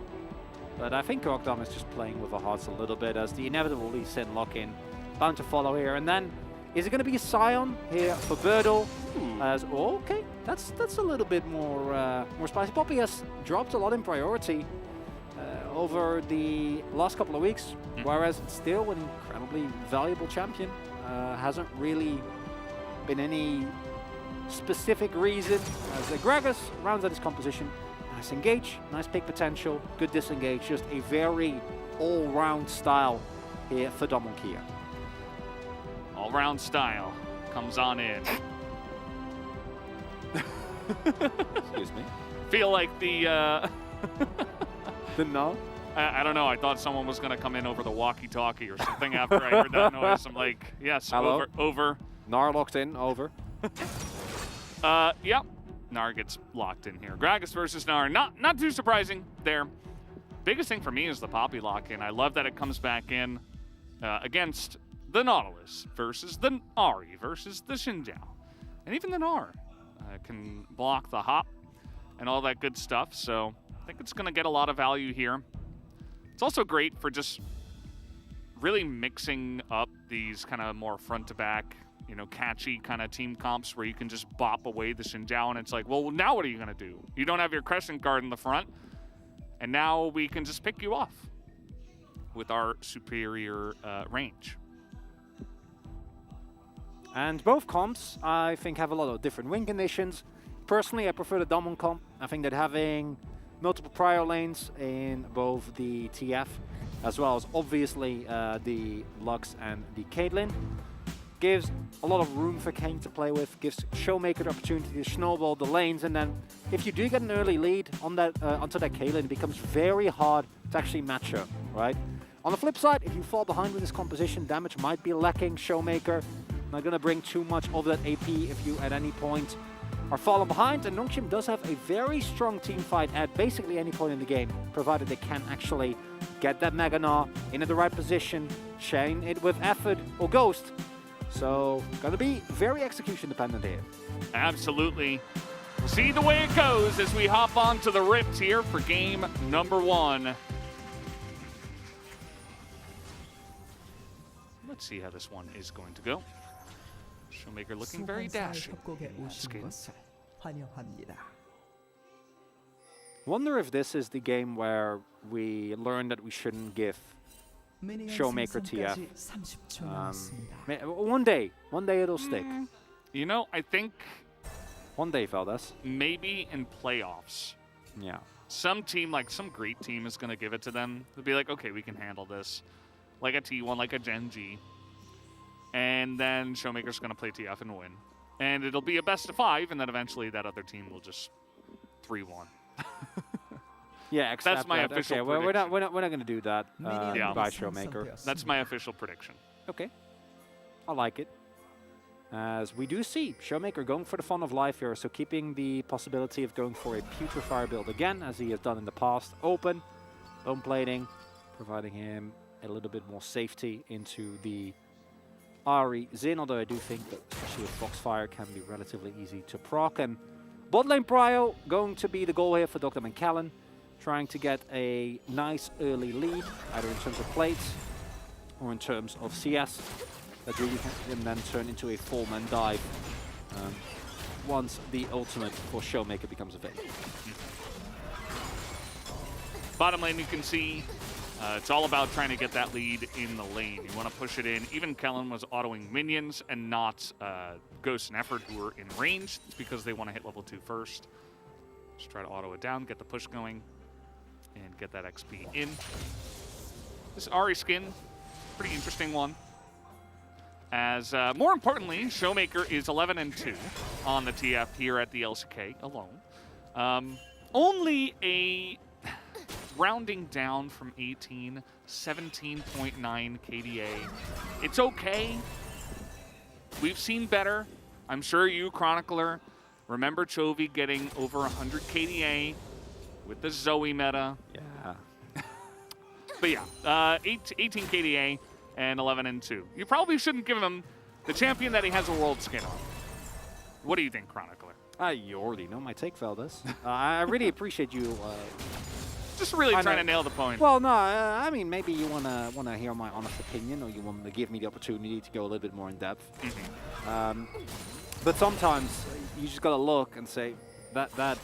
But I think Gogdom is just playing with our hearts a little bit, as the inevitable Lee Sin lock-in bound to follow here. And then, is it going to be a Sion here for Birdle? As okay, that's a little bit more spicy. Poppy has dropped a lot in priority over the last couple of weeks, whereas it's still an incredibly valuable champion. Hasn't really been any specific reason, as Gragas rounds out his composition. Nice engage, nice pick potential, good disengage, just a very all-round style here for Dumwon Kia. all-round style comes on in. Excuse me. Feel like the Didn't know? I don't know. I thought someone was going to come in over the walkie-talkie or something after I heard that noise. I'm like, yes, Hello? over. Gnar locked in, over. Yep. Gnar gets locked in here. Gragas versus Gnar. Not too surprising there. Biggest thing for me is the Poppy lock-in. I love that it comes back in against the Nautilus versus the Ahri versus the Xinjiao. And even the Gnar can block the hop and all that good stuff. So I think it's going to get a lot of value here. It's also great for just really mixing up these kind of more front-to-back, you know, catchy kind of team comps where you can just bop away the Xinjiao, and it's like, well, now what are you going to do? You don't have your Crescent Guard in the front, and now we can just pick you off with our superior range. And both comps, I think, have a lot of different win conditions. Personally, I prefer the Damwon comp. I think that having multiple prior lanes in both the TF, as well as obviously the Lux and the Caitlyn, gives a lot of room for Kane to play with, gives Showmaker the opportunity to snowball the lanes, and then if you do get an early lead on that onto that Caitlyn, it becomes very hard to actually match her, right? On the flip side, if you fall behind with this composition, damage might be lacking. Showmaker not going to bring too much of that AP if you at any point are falling behind, and Nongshim does have a very strong team fight at basically any point in the game, provided they can actually get that Mega Gnar in at the right position, chain it with Effort or Ghost. So, gonna be very execution dependent here. Absolutely. We'll see the way it goes as we hop on to the Rift here for game number 1. Let's see how this one is going to go. Showmaker looking very dashing. Wonder if this is the game where we learn that we shouldn't give Showmaker TF. One day it'll stick. You know, I think one day, Feldas. Maybe in playoffs. Yeah. Some team, like some great team, is going to give it to them. They'll be like, okay, we can handle this. Like a T1, like a Gen G. And then Showmaker's going to play TF and win. And it'll be a best of 5, and then eventually that other team will just 3-1. Yeah, that's my official prediction. prediction. We're not going to do that by Showmaker. That's my official prediction. Okay. I like it. As we do see Showmaker going for the fun of life here, so keeping the possibility of going for a Putrefier build again, as he has done in the past. Open, bone plating, providing him a little bit more safety into the Ahri Xin, although I do think that especially with Foxfire can be relatively easy to proc. And bot lane prio going to be the goal here for Dr. Mancallan, trying to get a nice early lead, either in terms of plates or in terms of CS, that really can then turn into a full-man dive once the ultimate for Showmaker becomes available. Bottom lane, you can see it's all about trying to get that lead in the lane. You want to push it in. Even Kellen was autoing minions and not Ghost and Effort, who are in range. It's because they want to hit level 2 first. Just try to auto it down, get the push going, and get that XP in. This Ahri skin, pretty interesting one. As more importantly, Showmaker is 11-2 on the TF here at the LCK alone. Only a rounding down from 18, 17.9 KDA. It's okay. We've seen better. I'm sure you, Chronicler, remember Chovy getting over 100 KDA with the Zoe meta. Yeah. But yeah, 18 KDA and 11-2. You probably shouldn't give him the champion that he has a world skin on. What do you think, Chronicler? You already know my take, Feldas. I really appreciate you. Just really trying to nail the point. Well, no, I mean, maybe you wanna hear my honest opinion, or you want to give me the opportunity to go a little bit more in depth. But sometimes you just gotta look and say that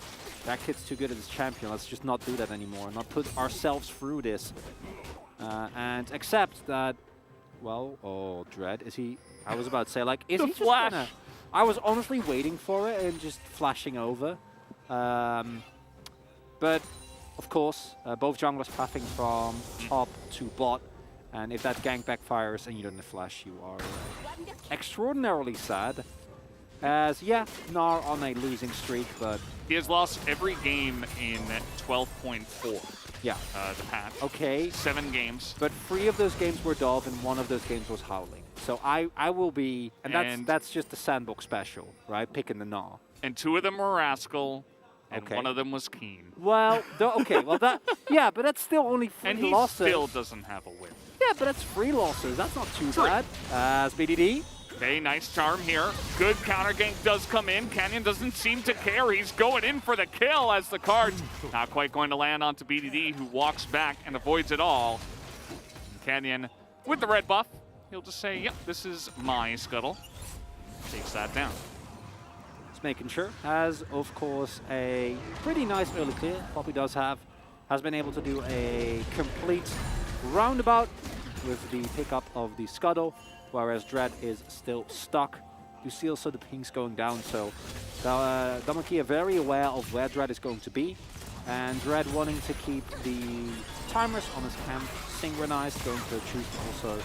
kid's too good at this champion. Let's just not do that anymore. Not put ourselves through this, and accept that. Well, oh, Dread, is he? I was about to say, like, is he just gonna? I was honestly waiting for it and just flashing over, but. Of course, both junglers pathing from top to bot, and if that gank backfires and you don't flash, you are extraordinarily sad. As, yeah, Gnar on a losing streak, but... He has lost every game in 12.4. Yeah. The patch. Okay. 7 games. But 3 of those games were Dove, and 1 of those games was Howling. So I will be... And that's just the Sandbox special, right? Picking the Gnar. And 2 of them were Rascal, and 1 of them was Keen. Well, okay, well that... Yeah, but that's still only 3 and he losses. still doesn't have a win. Yeah, but that's 3 losses. That's not too bad. As BDD. Okay, nice charm here. Good counter gank does come in. Canyon doesn't seem to care. He's going in for the kill as the card's not quite going to land onto BDD, who walks back and avoids it all. And Canyon, with the red buff, he'll just say, yep, this is my scuttle. Takes that down. Just making sure. Has, of course, a pretty nice early clear. Poppy has been able to do a complete roundabout with the pickup of the scuttle, whereas Dread is still stuck. You see also the pings going down, so Damaki are very aware of where Dread is going to be, and Dread wanting to keep the timers on his camp synchronized, going to choose to also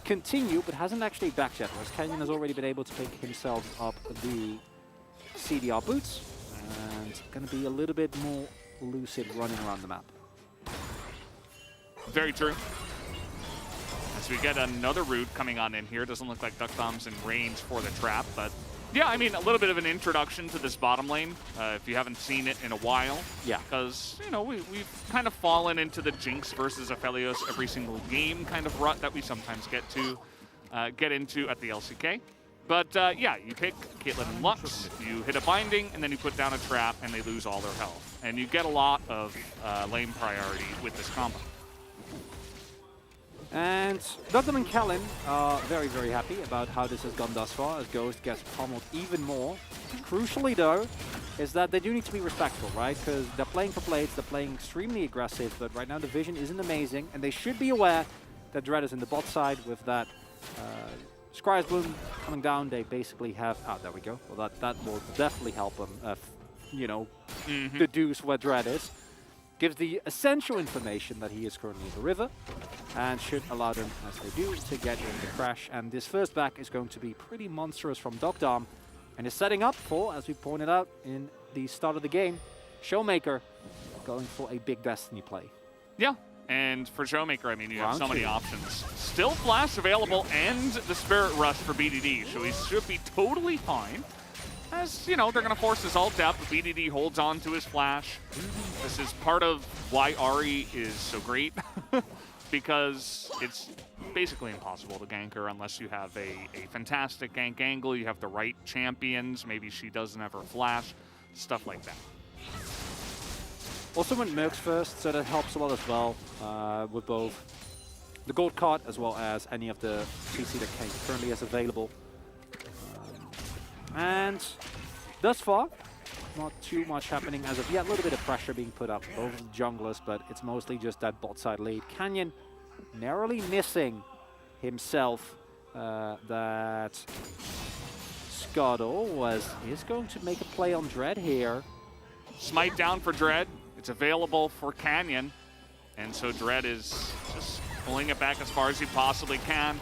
continue, but hasn't actually backed yet, whereas Canyon has already been able to pick himself up the CDR boots, and going to be a little bit more lucid running around the map. Very true. As we get another route coming on in here. Doesn't look like Duck Bomb's in range for the trap, but yeah, I mean, a little bit of an introduction to this bottom lane, if you haven't seen it in a while. Yeah. Because, you know, we've kind of fallen into the Jinx versus Aphelios every single game kind of rut that we sometimes get into at the LCK. But yeah, you pick Caitlyn and Lux, you hit a binding, and then you put down a trap, and they lose all their health. And you get a lot of lane priority with this combo. And Dr. and Kellen are very, very happy about how this has gone thus far, as Ghost gets pummeled even more. Crucially, though, is that they do need to be respectful, right? Because they're playing for plates, they're playing extremely aggressive, but right now the vision isn't amazing, and they should be aware that Dread is in the bot side with that Scry's Bloom coming down. They basically have... Oh, there we go. Well, that will definitely help them, you know, deduce where Dread is. Gives the essential information that he is currently in the river, and should allow them, as they do, to get in the crash. And this first back is going to be pretty monstrous from Dogdom, and is setting up for, as we pointed out in the start of the game, Showmaker going for a big Destiny play. Yeah, and for Showmaker, I mean, you have so many options. Still Flash available and the Spirit Rush for BDD, so he should be totally fine. As, you know, they're going to force his ult up, but BDD holds on to his Flash. This is part of why Ahri is so great, because it's basically impossible to gank her unless you have a fantastic gank angle, you have the right champions, maybe she doesn't have her Flash, stuff like that. Also went Mercs first, so that helps a lot as well, with both the gold card as well as any of the CC that currently is available. And thus far, not too much happening as of yet. A little bit of pressure being put up over the junglers, but it's mostly just that bot side lead. Canyon narrowly missing himself that Scuttle is going to make a play on Dread here. Smite down for Dread. It's available for Canyon. And so Dread is just pulling it back as far as he possibly can.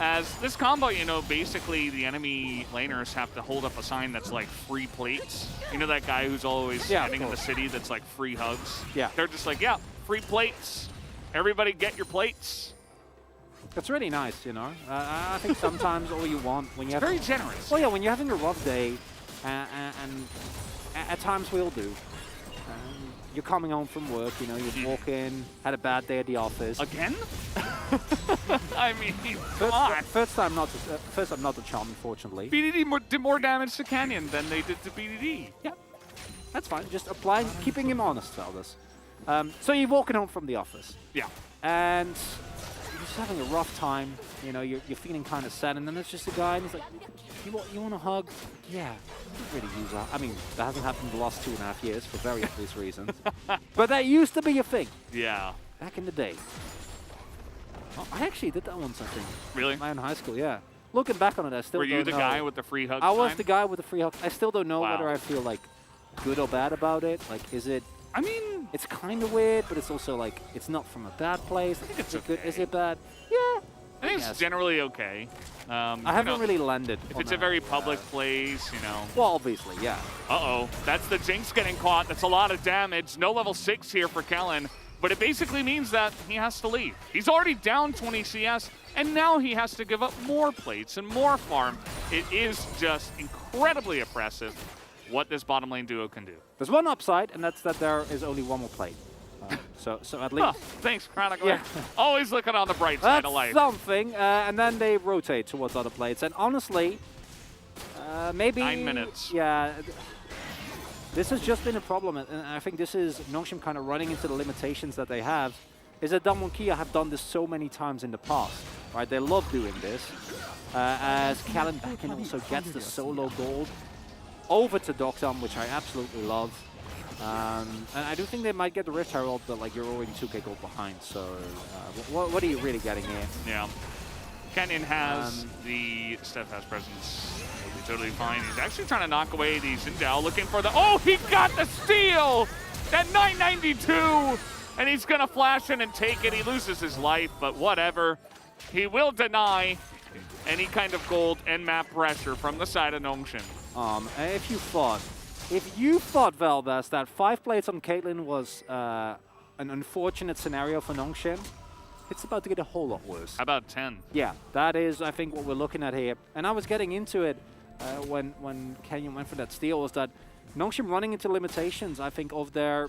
As this combo, you know, basically the enemy laners have to hold up a sign that's like free plates. You know that guy who's always standing in the city that's like free hugs? Yeah. They're just like, yeah, free plates. Everybody get your plates. That's really nice, you know. I think sometimes all you want when you have... Very generous. Well, yeah, when you're having a rough day, and at times we all do. You're coming home from work, you know, you walk in, had a bad day at the office. Again? I mean, first time not the charm, unfortunately. BDD did more damage to Canyon than they did to BDD. Yeah, that's fine. Just applying, keeping him honest, Feldas. So you're walking home from the office. Yeah. And you're just having a rough time. You know, you're feeling kind of sad, and then there's just a guy, and he's like, you want a hug? Yeah, really use that. I mean, that hasn't happened the last 2.5 years for very obvious reasons. But that used to be a thing. Yeah. Back in the day. Oh, I actually did that once, I think. Really? In high school, yeah. Looking back on it, I still don't know. Were you the guy with the free hug? I was the guy with the free hug. I still don't know Wow. whether I feel like good or bad about it. Like, is it... I mean... It's kind of weird, but it's also like, it's not from a bad place. I think it's is it good? okay. Is it bad? Yeah. I think it's generally okay. I haven't really landed. If it's a very public place, you know. Well, obviously, yeah. Uh-oh, that's the Jinx getting caught. That's a lot of damage. No level 6 here for Kellen, but it basically means that he has to leave. He's already down 20 CS, and now he has to give up more plates and more farm. It is just incredibly oppressive what this bottom lane duo can do. There's one upside, and that's that there is only one more plate. So at least... Thanks, Chronicle. Yeah. Always looking on the bright side of life. Something, and then they rotate towards other plates. And honestly, maybe... 9 minutes. Yeah, this has just been a problem, and I think this is Nongshim kind of running into the limitations that they have, is that Damwon Kia have done this so many times in the past, right? They love doing this, as Kellen Backin also gets the solo gold over to Dokdam, which I absolutely love. And I do think they might get the Rift Herald, but like you're already 2k gold behind, so what are you really getting here? Yeah. Kenyon has the steadfast presence. He'll be totally fine. He's actually trying to knock away the Sindel, looking for the... Oh, he got the steal! That 992! And he's going to flash in and take it. He loses his life, but whatever. He will deny any kind of gold and map pressure from the side of Nongshim. If you thought, Velbas, that 5 plates on Caitlyn was an unfortunate scenario for Nongshim, it's about to get a whole lot worse. How about 10? Yeah, that is, I think, what we're looking at here. And I was getting into it when Kenyon went for that steal, was that Nongshim running into limitations, I think, of their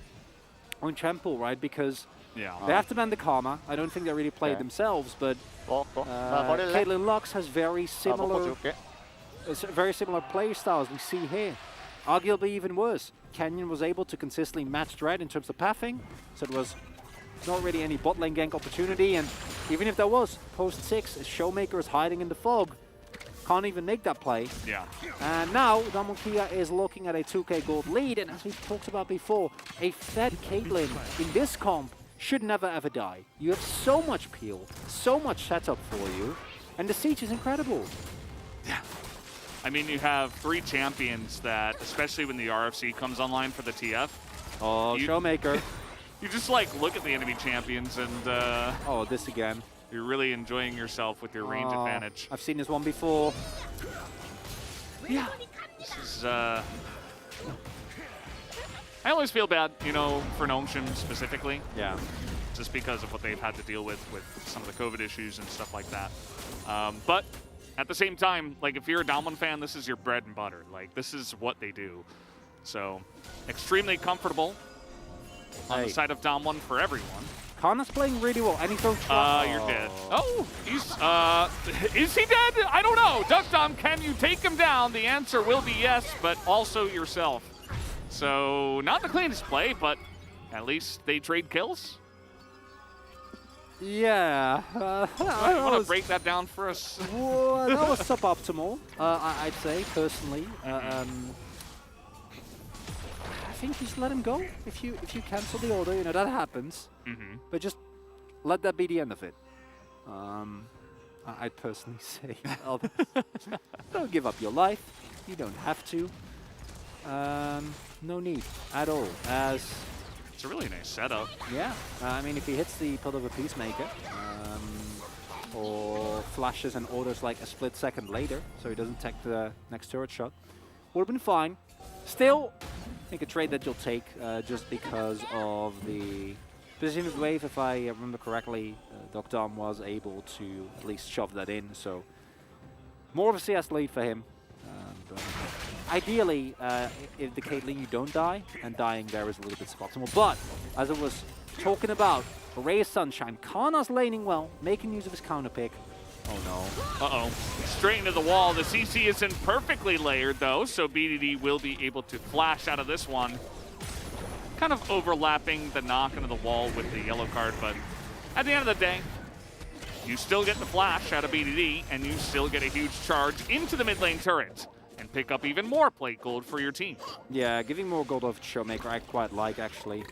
own tempo, right? Because they have to ban the Karma. I don't think they really played themselves, but Caitlyn Lux has very similar play styles we see here. Arguably even worse. Kenyon was able to consistently match Dread in terms of pathing, so it was not really any bot lane gank opportunity, and even if there was, post 6, Showmaker is hiding in the fog, can't even make that play. Yeah. And now, Damwon Kia is looking at a 2k gold lead, and as we've talked about before, a fed Caitlyn in this comp should never ever die. You have so much peel, so much setup for you, and the siege is incredible. Yeah. I mean, you have 3 champions that, especially when the RFC comes online for the TF. Oh, Showmaker. You just like look at the enemy champions and oh, this again. You're really enjoying yourself with your range advantage. I've seen this one before. Yeah. This is I always feel bad, you know, for Nongshim specifically. Yeah. Just because of what they've had to deal with some of the COVID issues and stuff like that. But at the same time, like if you're a Damwon fan, this is your bread and butter. Like this is what they do. So extremely comfortable on the side of Damwon for everyone. Kana's playing really well, and he throws you're dead. Oh, he's, is he dead? I don't know. Dokdam, can you take him down? The answer will be yes, but also yourself. So, not the cleanest play, but at least they trade kills. Yeah. You want to break that down for us? Well, that was suboptimal, I'd say, personally. I think just let him go. If you cancel the order, you know, that happens. But just let that be the end of it. I'd personally say, don't give up your life. You don't have to. No need at all. As it's a really nice setup. Yeah. I mean, if he hits the Pillar of a Peacemaker, or flashes and orders like a split second later, so he doesn't take the next turret shot, would have been fine. Still, I think a trade that you'll take just because of the position of the wave. If I remember correctly, Dokdam was able to at least shove that in, so more of a CS lead for him. But ideally, if the Caitlyn you don't die, and dying there is a little bit suboptimal. But as I was talking about, Ray of Sunshine, Kana's laning well, making use of his counter pick. Oh no. Uh-oh. Straight into the wall. The CC isn't perfectly layered though, so BDD will be able to flash out of this one. Kind of overlapping the knock into the wall with the yellow card, but at the end of the day, you still get the flash out of BDD, and you still get a huge charge into the mid lane turret, and pick up even more plate gold for your team. Yeah, giving more gold off Showmaker I quite like, actually.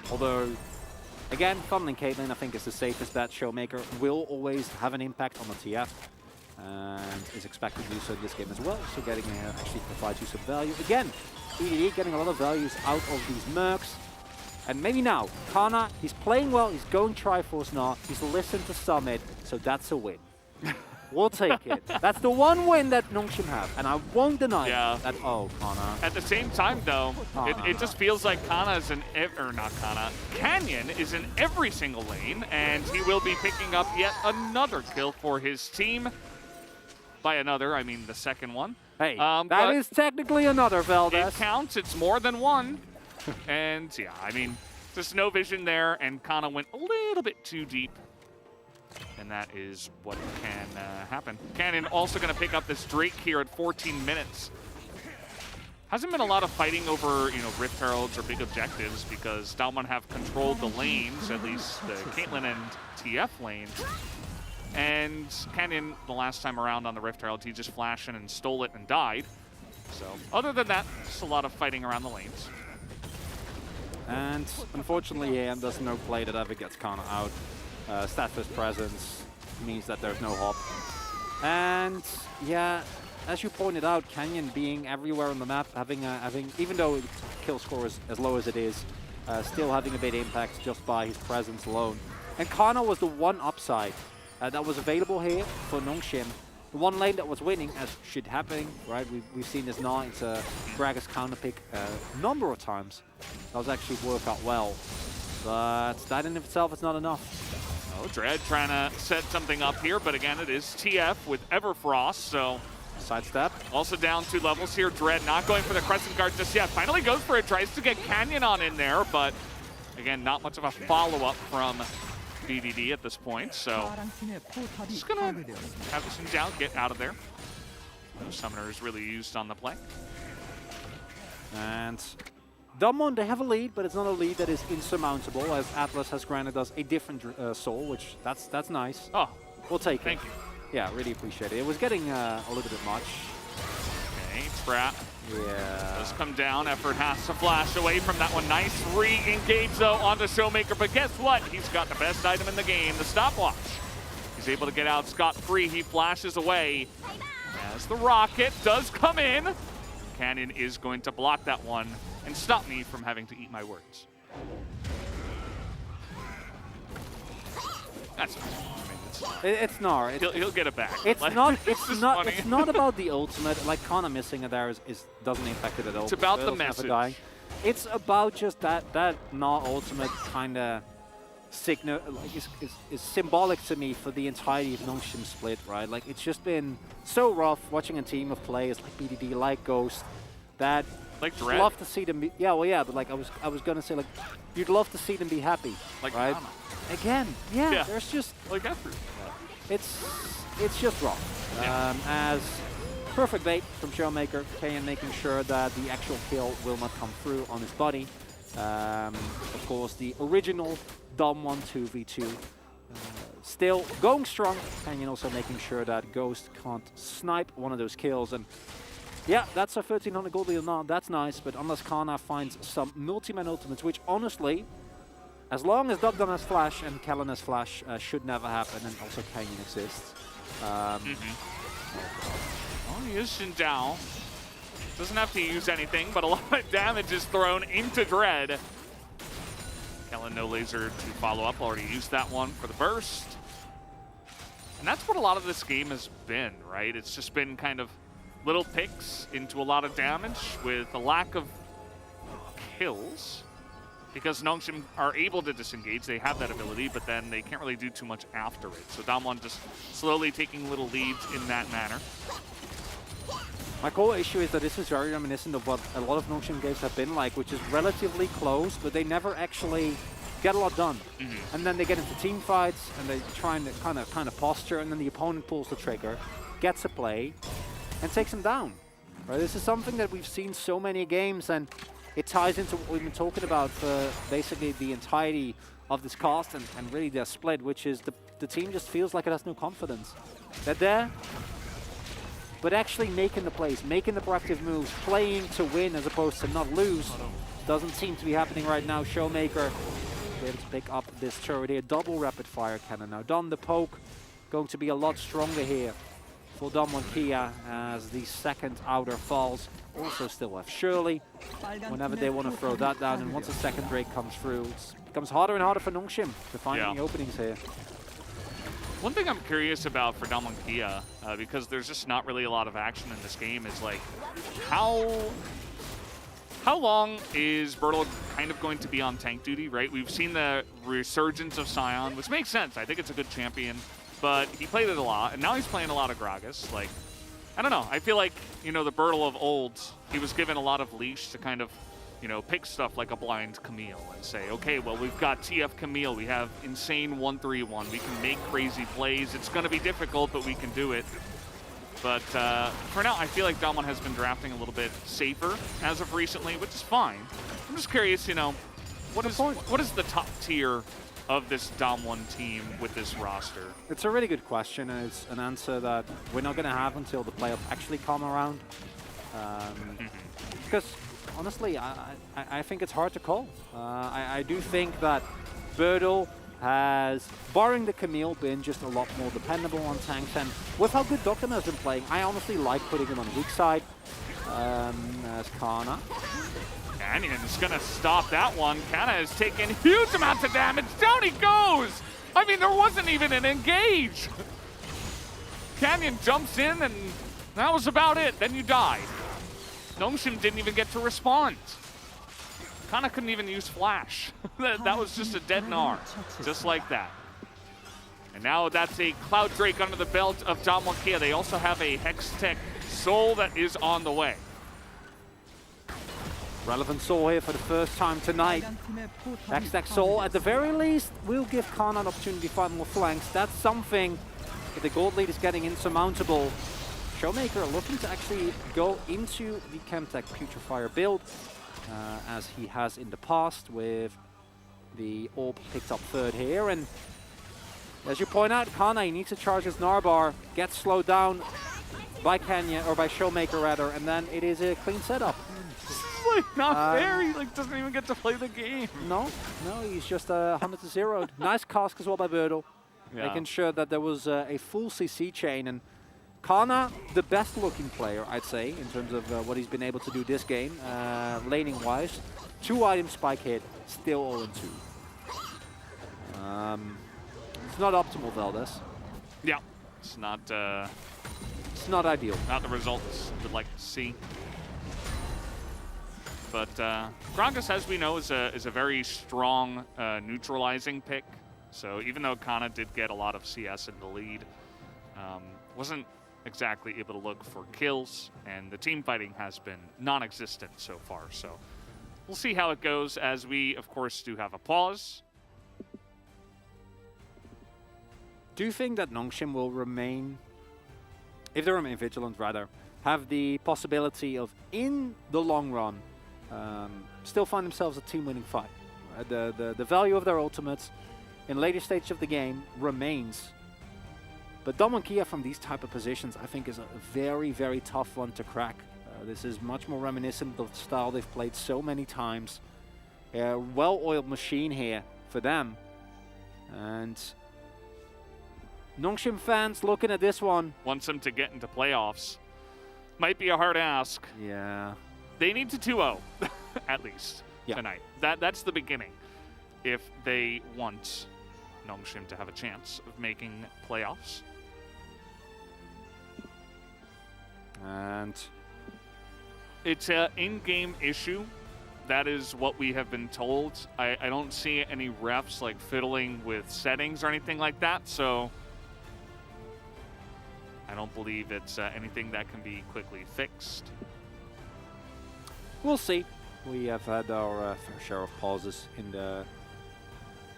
Although, again, funneling Caitlyn I think is the safest bet. Showmaker will always have an impact on the TF, and is expected to do so in this game as well, so getting actually provides you some value. Again, BDD getting a lot of values out of these mercs. And maybe now, Kana, he's playing well, he's going Triforce now, he's listened to Summit, so that's a win. We'll take it. That's the one win that Nongshim have, and I won't deny that. Oh, Kana. At the same time, though, it just feels like Kana is Canyon is in every single lane, and he will be picking up yet another kill for his team. By another, I mean the second one. Hey, that is technically another, Valdez. It counts. It's more than one. And yeah, I mean, just no vision there, and Kana went a little bit too deep. And that is what can happen. Canyon also going to pick up this Drake here at 14 minutes. Hasn't been a lot of fighting over, Rift Heralds or big objectives because Dalmon have controlled the lanes, at least the Caitlyn and TF lane. And Canyon, the last time around on the Rift Herald, he just flashed in and stole it and died. So other than that, just a lot of fighting around the lanes. And unfortunately, AM does no play that ever gets Kana out. Status presence means that there's no hop. And yeah, as you pointed out, Canyon being everywhere on the map, having even though kill score is as low as it is, still having a big impact just by his presence alone. And Kana was the one upside that was available here for Nongshim. The one lane that was winning, as should happen, right? We've seen this now. It's a Gragas counter pick a number of times. That was actually work out well. But that in itself is not enough. Oh, Dread trying to set something up here, but again, it is TF with Everfrost, so... Sidestep. Also down 2 levels here. Dread not going for the Crescent Guard just yet. Finally goes for it, tries to get Canyon on in there, but again, not much of a follow-up from BDD at this point, so just gonna have this thing down, get out of there. No Summoner is really used on the play. And Damwon, they have a lead, but it's not a lead that is insurmountable, as Atlas has granted us a different soul, which that's nice. Oh, we'll take it. Thank you. Yeah, really appreciate it. It was getting a little bit much. Okay, Sprat. Yeah. Does come down. Effort has to flash away from that one. Nice re-engage, though, onto Showmaker. But guess what? He's got the best item in the game, the stopwatch. He's able to get out scot-free. He flashes away as the rocket does come in. Canyon is going to block that one and stop me from having to eat my words. That's it's not. He'll get it back. It's like, not. It's not. It's not about the ultimate. Like Kana missing it there doesn't impact it at all. It's about the message. It's about just that not ultimate kind of signal. Like is symbolic to me for the entirety of Nongshim Split, right? Like it's just been so rough watching a team of players like BDD, like Ghost, that like you'd love to see them be. Yeah, well, yeah, but like I was gonna say like you'd love to see them be happy, like right? Kana. Again, yeah, there's just like effort. It's just wrong. As perfect bait from Showmaker, Kayan making sure that the actual kill will not come through on his body. Of course, the original Dom 1 2v2 still going strong. Kayan also making sure that Ghost can't snipe one of those kills. And yeah, that's a 1300 gold deal now. That's nice, but unless Kana finds some multi-man ultimates, which honestly, as long as Dogdon has Flash and Kellen has Flash, should never happen, and also Canyon exists. Oh, he is Xindao. Doesn't have to use anything, but a lot of damage is thrown into Dread. Kellen no laser to follow up, already used that one for the burst. And that's what a lot of this game has been, right? It's just been kind of little picks into a lot of damage with a lack of kills. Because Nongshim are able to disengage, they have that ability, but then they can't really do too much after it. So Damwon just slowly taking little leads in that manner. My core issue is that this is very reminiscent of what a lot of Nongshim games have been like, which is relatively close, but they never actually get a lot done. And then they get into team fights, and they try and kind of posture, and then the opponent pulls the trigger, gets a play, and takes them down. Right? This is something that we've seen so many games, and it ties into what we've been talking about for basically the entirety of this cast and really their split, which is the team just feels like it has no confidence. They're there, but actually making the plays, making the proactive moves, playing to win as opposed to not lose, doesn't seem to be happening right now. Showmaker able to pick up this turret here. Double rapid fire cannon now done. The poke going to be a lot stronger here for Damwon Kia as the second outer falls. Also still have Shirley whenever they want to throw that down, and once the second break comes through, it becomes harder and harder for Nongshim to find any openings here. One thing I'm curious about for Damwon Kia, because there's just not really a lot of action in this game, is like how long is Bertel kind of going to be on tank duty, right? We've seen the resurgence of Sion, which makes sense. I think it's a good champion, but he played it a lot, and now he's playing a lot of Gragas. Like, I don't know. I feel like, you know, the Bertel of old, he was given a lot of leash to kind of, you know, pick stuff like a blind Camille and say, okay, well, we've got TF Camille. We have insane 1-3-1. We can make crazy plays. It's going to be difficult, but we can do it. But for now, I feel like Damwon has been drafting a little bit safer as of recently, which is fine. I'm just curious, you know, what is the top tier of this Damwon team with this roster? It's a really good question, and it's an answer that we're not going to have until the playoff actually come around. Because honestly, I think it's hard to call. I do think that Bertel has, barring the Camille, been just a lot more dependable on tanks, and with how good Doctor has been playing, I honestly like putting him on the weak side as Kana. Canyon's gonna stop that one. Kana has taken huge amounts of damage. Down he goes! I mean, there wasn't even an engage. Canyon jumps in, and that was about it. Then you died. Nongshim didn't even get to respond. Kana couldn't even use flash. That was just a dead Gnar, just like that. And now that's a Cloud Drake under the belt of Damwon Kia. They also have a Hextech Soul that is on the way. Relevant Soul here for the first time tonight. Hextech Soul, at the very least, will give Kana an opportunity to find more flanks. That's something that the gold lead is getting insurmountable. Showmaker looking to actually go into the Chemtech Putrefier build, as he has in the past, with the Orb picked up third here. And as you point out, Kana, he needs to charge his Narbar, gets slowed down by Kenya, or by Showmaker rather, and then it is a clean setup. Like, not fair. He like doesn't even get to play the game. No, he's just 100-0'd. Nice cask as well by Bertel, making sure that there was a full CC chain. And Kana, the best looking player, I'd say, in terms of what he's been able to do this game, laning wise. 2 item spike hit, still 0-2. It's not optimal, Valdez. Yeah, it's not ideal. Not the results we'd like to see. But Gragas, as we know, is a very strong neutralizing pick. So even though Kana did get a lot of CS in the lead, wasn't exactly able to look for kills, and the team fighting has been non-existent so far. So we'll see how it goes, as we, of course, do have a pause. Do you think that Nongshim will remain, if they remain vigilant rather, have the possibility of, in the long run, still find themselves a team-winning fight? The value of their ultimates in later stage of the game remains. But Damwon Kia from these type of positions, I think, is a very, very tough one to crack. This is much more reminiscent of the style they've played so many times. A well-oiled machine here for them. And Nongshim fans looking at this one. Wants them to get into playoffs. Might be a hard ask. Yeah. They need to 2-0, at least, tonight. That's the beginning. If they want Nongshim to have a chance of making playoffs. And it's an in-game issue. That is what we have been told. I don't see any refs like fiddling with settings or anything like that, so I don't believe it's anything that can be quickly fixed. We'll see. We have had our fair share of pauses in the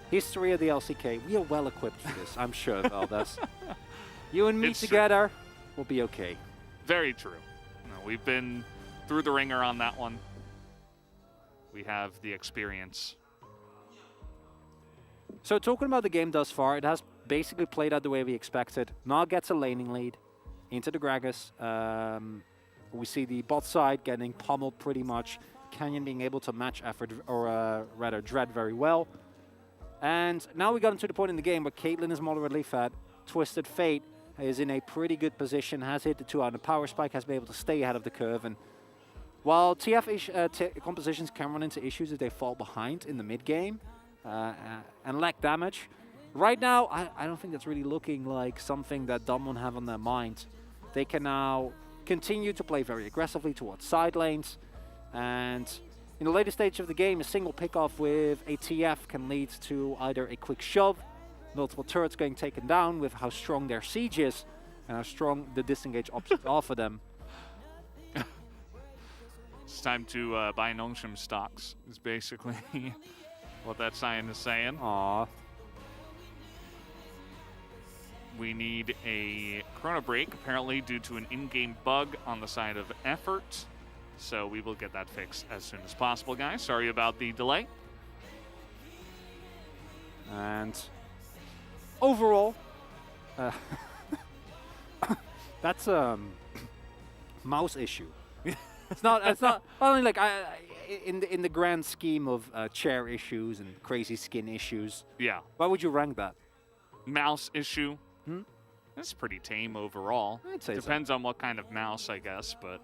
history of the LCK. We are well equipped for this, I'm sure, Valdez. You and me together, we'll be okay. Very true. No, we've been through the ringer on that one. We have the experience. So talking about the game thus far, it has basically played out the way we expected. Gnar gets a laning lead into the Gragas. We see the bot side getting pummeled pretty much. Canyon being able to match effort, or rather Dread, very well. And now we got into the point in the game where Caitlyn is moderately fed. Twisted Fate is in a pretty good position, has hit the 2 on the power spike, has been able to stay ahead of the curve. And while TF compositions can run into issues if they fall behind in the mid game and lack damage, right now I don't think that's really looking like something that Damwon have on their mind. They can now continue to play very aggressively towards side lanes, and in the later stage of the game, a single pickoff with a TF can lead to either a quick shove, multiple turrets getting taken down with how strong their siege is and how strong the disengage options are for them. It's time to buy Nongshim stocks, is basically what that sign is saying. Aww. We need a chrono break, apparently due to an in-game bug on the side of Effort. So we will get that fixed as soon as possible, guys. Sorry about the delay. And overall, that's a mouse issue. It's not only like in the grand scheme of chair issues and crazy skin issues. Yeah. Why would you rank that? Mouse issue. That's pretty tame overall. I'd say Depends on what kind of mouse, I guess, but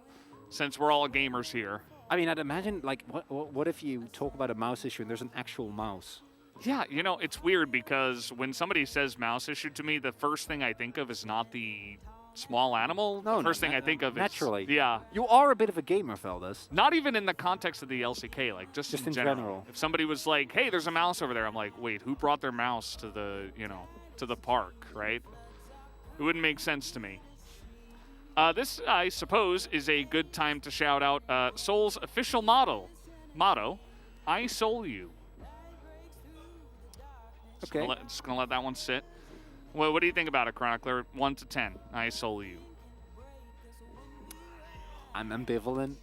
since we're all gamers here. I mean, I'd imagine, like, what if you talk about a mouse issue and there's an actual mouse? Yeah, you know, it's weird because when somebody says mouse issue to me, the first thing I think of is not the small animal. No, the first thing I think of naturally. is... Yeah. You are a bit of a gamer, Feldas. Not even in the context of the LCK, like just in general. If somebody was like, hey, there's a mouse over there, I'm like, wait, who brought their mouse to the, to the park, right? It wouldn't make sense to me. This, I suppose, is a good time to shout out Soul's official motto, I Soul You. Okay. Just gonna let that one sit. Well, what do you think about it, Chronicler? 1 to 10, I Soul You. I'm ambivalent.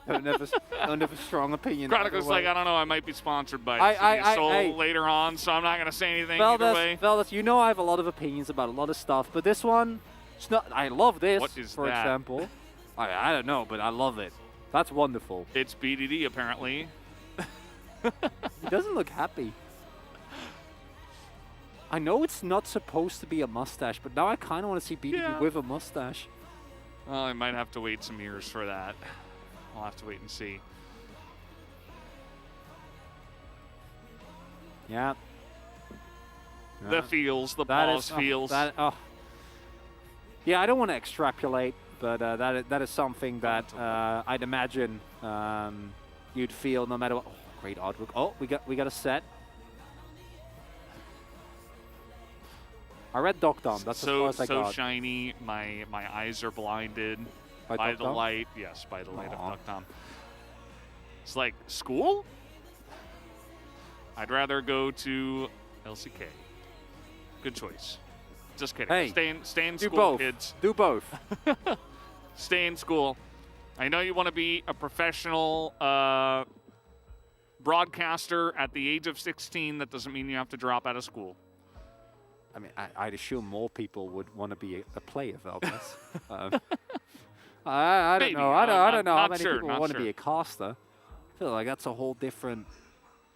don't have a strong opinion. Chronicler's like, I don't know, I might be sponsored by Soul later on, so I'm not gonna say anything either way. Feldas, you know I have a lot of opinions about a lot of stuff, but this one, it's not. I love this. What is for that? example? I don't know, but I love it. That's wonderful. It's BDD apparently. He doesn't look happy. I know it's not supposed to be a mustache, but now I kind of want to see BDD with a mustache. Well, I might have to wait some years for that. I'll have to wait and see. Yeah. The feels, the pause feels. Yeah, I don't want to extrapolate, but that is something that I'd imagine you'd feel no matter what. Oh, great artwork. Oh, we got a set. I read Dokdom. That's as far as I got. So shiny. My eyes are blinded by the light. Yes, by the light of Dokdom. It's like school. I'd rather go to LCK. Good choice. Just kidding. Hey, stay in do school, both. kids. Do both. Stay in school. I know you want to be a professional broadcaster at the age of 16. That doesn't mean you have to drop out of school. I mean, I'd assume more people would want to be a player, Valdez. I don't know. I don't know how many people want to be a caster. I feel like that's a whole different.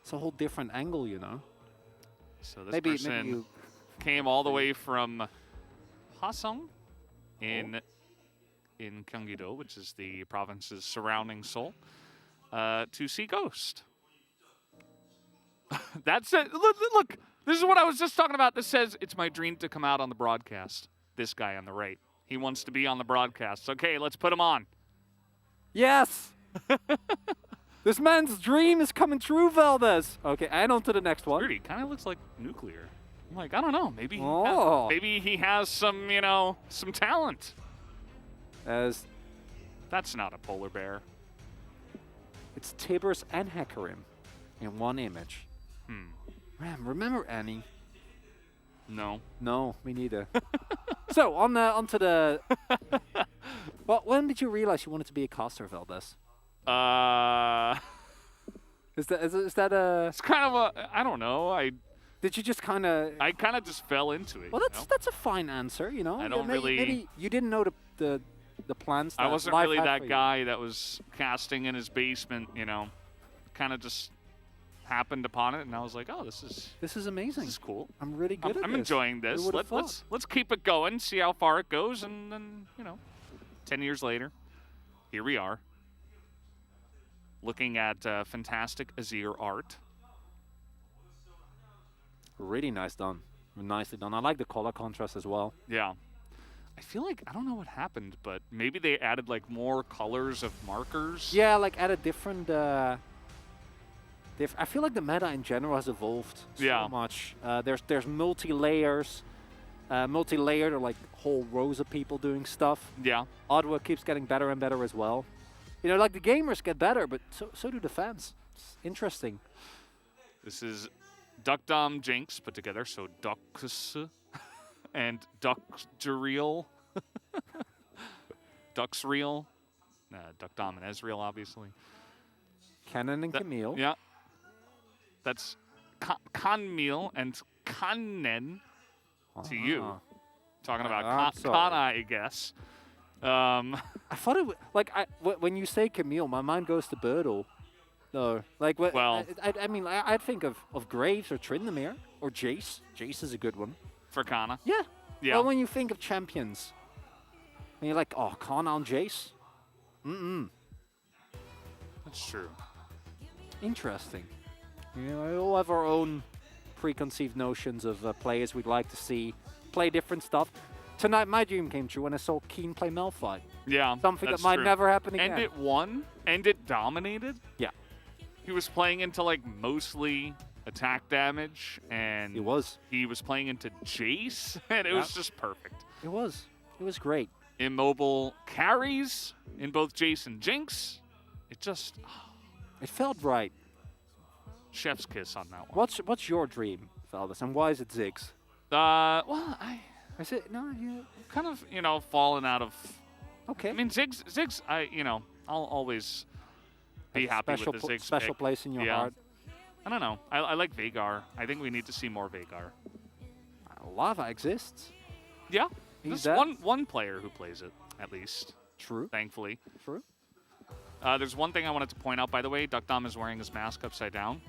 It's a whole different angle, you know. So this person came all the way from Hwasong in Gyeonggi-do, which is the provinces surrounding Seoul, to see Ghost. That's it. Look, this is what I was just talking about. This says, it's my dream to come out on the broadcast. This guy on the right. He wants to be on the broadcast. Okay, let's put him on. Yes! This man's dream is coming true, Valdez. Okay, and on to the next one. Weird, he kind of looks like Nuclear. I'm like, I don't know. Maybe maybe he has some, some talent. As that's not a polar bear. It's Tibbers and Hecarim in one image. Man, remember Annie? No. No, me neither. So on to the. Well, when did you realize you wanted to be a caster, Valdez? Is that a? It's kind of a. I don't know. Did you just kind of? I kind of just fell into it. Well, that's a fine answer, you know. I don't maybe you didn't know the plans. I wasn't really that guy that was casting in his basement, Kind of just happened upon it, and I was like, oh, this is amazing. This is cool. I'm really good at I'm this. enjoying this. Who would've Let's keep it going, see how far it goes, and then 10 years later, here we are, looking at fantastic Azir art. Really nice done. Nicely done. I like the color contrast as well. Yeah. I feel like, I don't know what happened, but maybe they added like more colors of markers. Yeah, like add a different. I feel like the meta in general has evolved so much. There's multi-layers, multi-layered or like whole rows of people doing stuff. Yeah. Artwork keeps getting better and better as well. Like the gamers get better, but so do the fans. It's interesting. This is Duckdom Jinx put together, so Dux and Duxreal. Duxreal. Duckdom and Ezreal, obviously. Kennen and Camille. Yeah. That's Kanmil and Kannen to you. Talking about Kana, I guess. I thought it when you say Camille, my mind goes to Birdle. No, like well, I mean, I'd think of Graves or Tryndamere or Jace. Jace is a good one for Kana. Yeah. Yeah. Well, when you think of champions, and you're like, oh, Kana and Jace. That's true. Interesting. We all have our own preconceived notions of players we'd like to see play different stuff. Tonight, my dream came true when I saw Keen play Malphite. Yeah, something that might never happen again. And it won, and it dominated. Yeah. He was playing into like mostly attack damage, and he was playing into Jace, and it was just perfect. It was great. Immobile carries in both Jace and Jinx. It felt right. Chef's kiss on that one. What's your dream, Valdes, and why is it Ziggs? Well, I said no. You kind of fallen out of. Okay. I mean, Ziggs. I'll always be happy with the Ziggs special pick. place in your heart. I don't know. I like Veigar. I think we need to see more Veigar. Lava exists. Yeah. He's There's one player who plays it, at least. True. Thankfully. True. There's one thing I wanted to point out, by the way. Duckdom is wearing his mask upside down.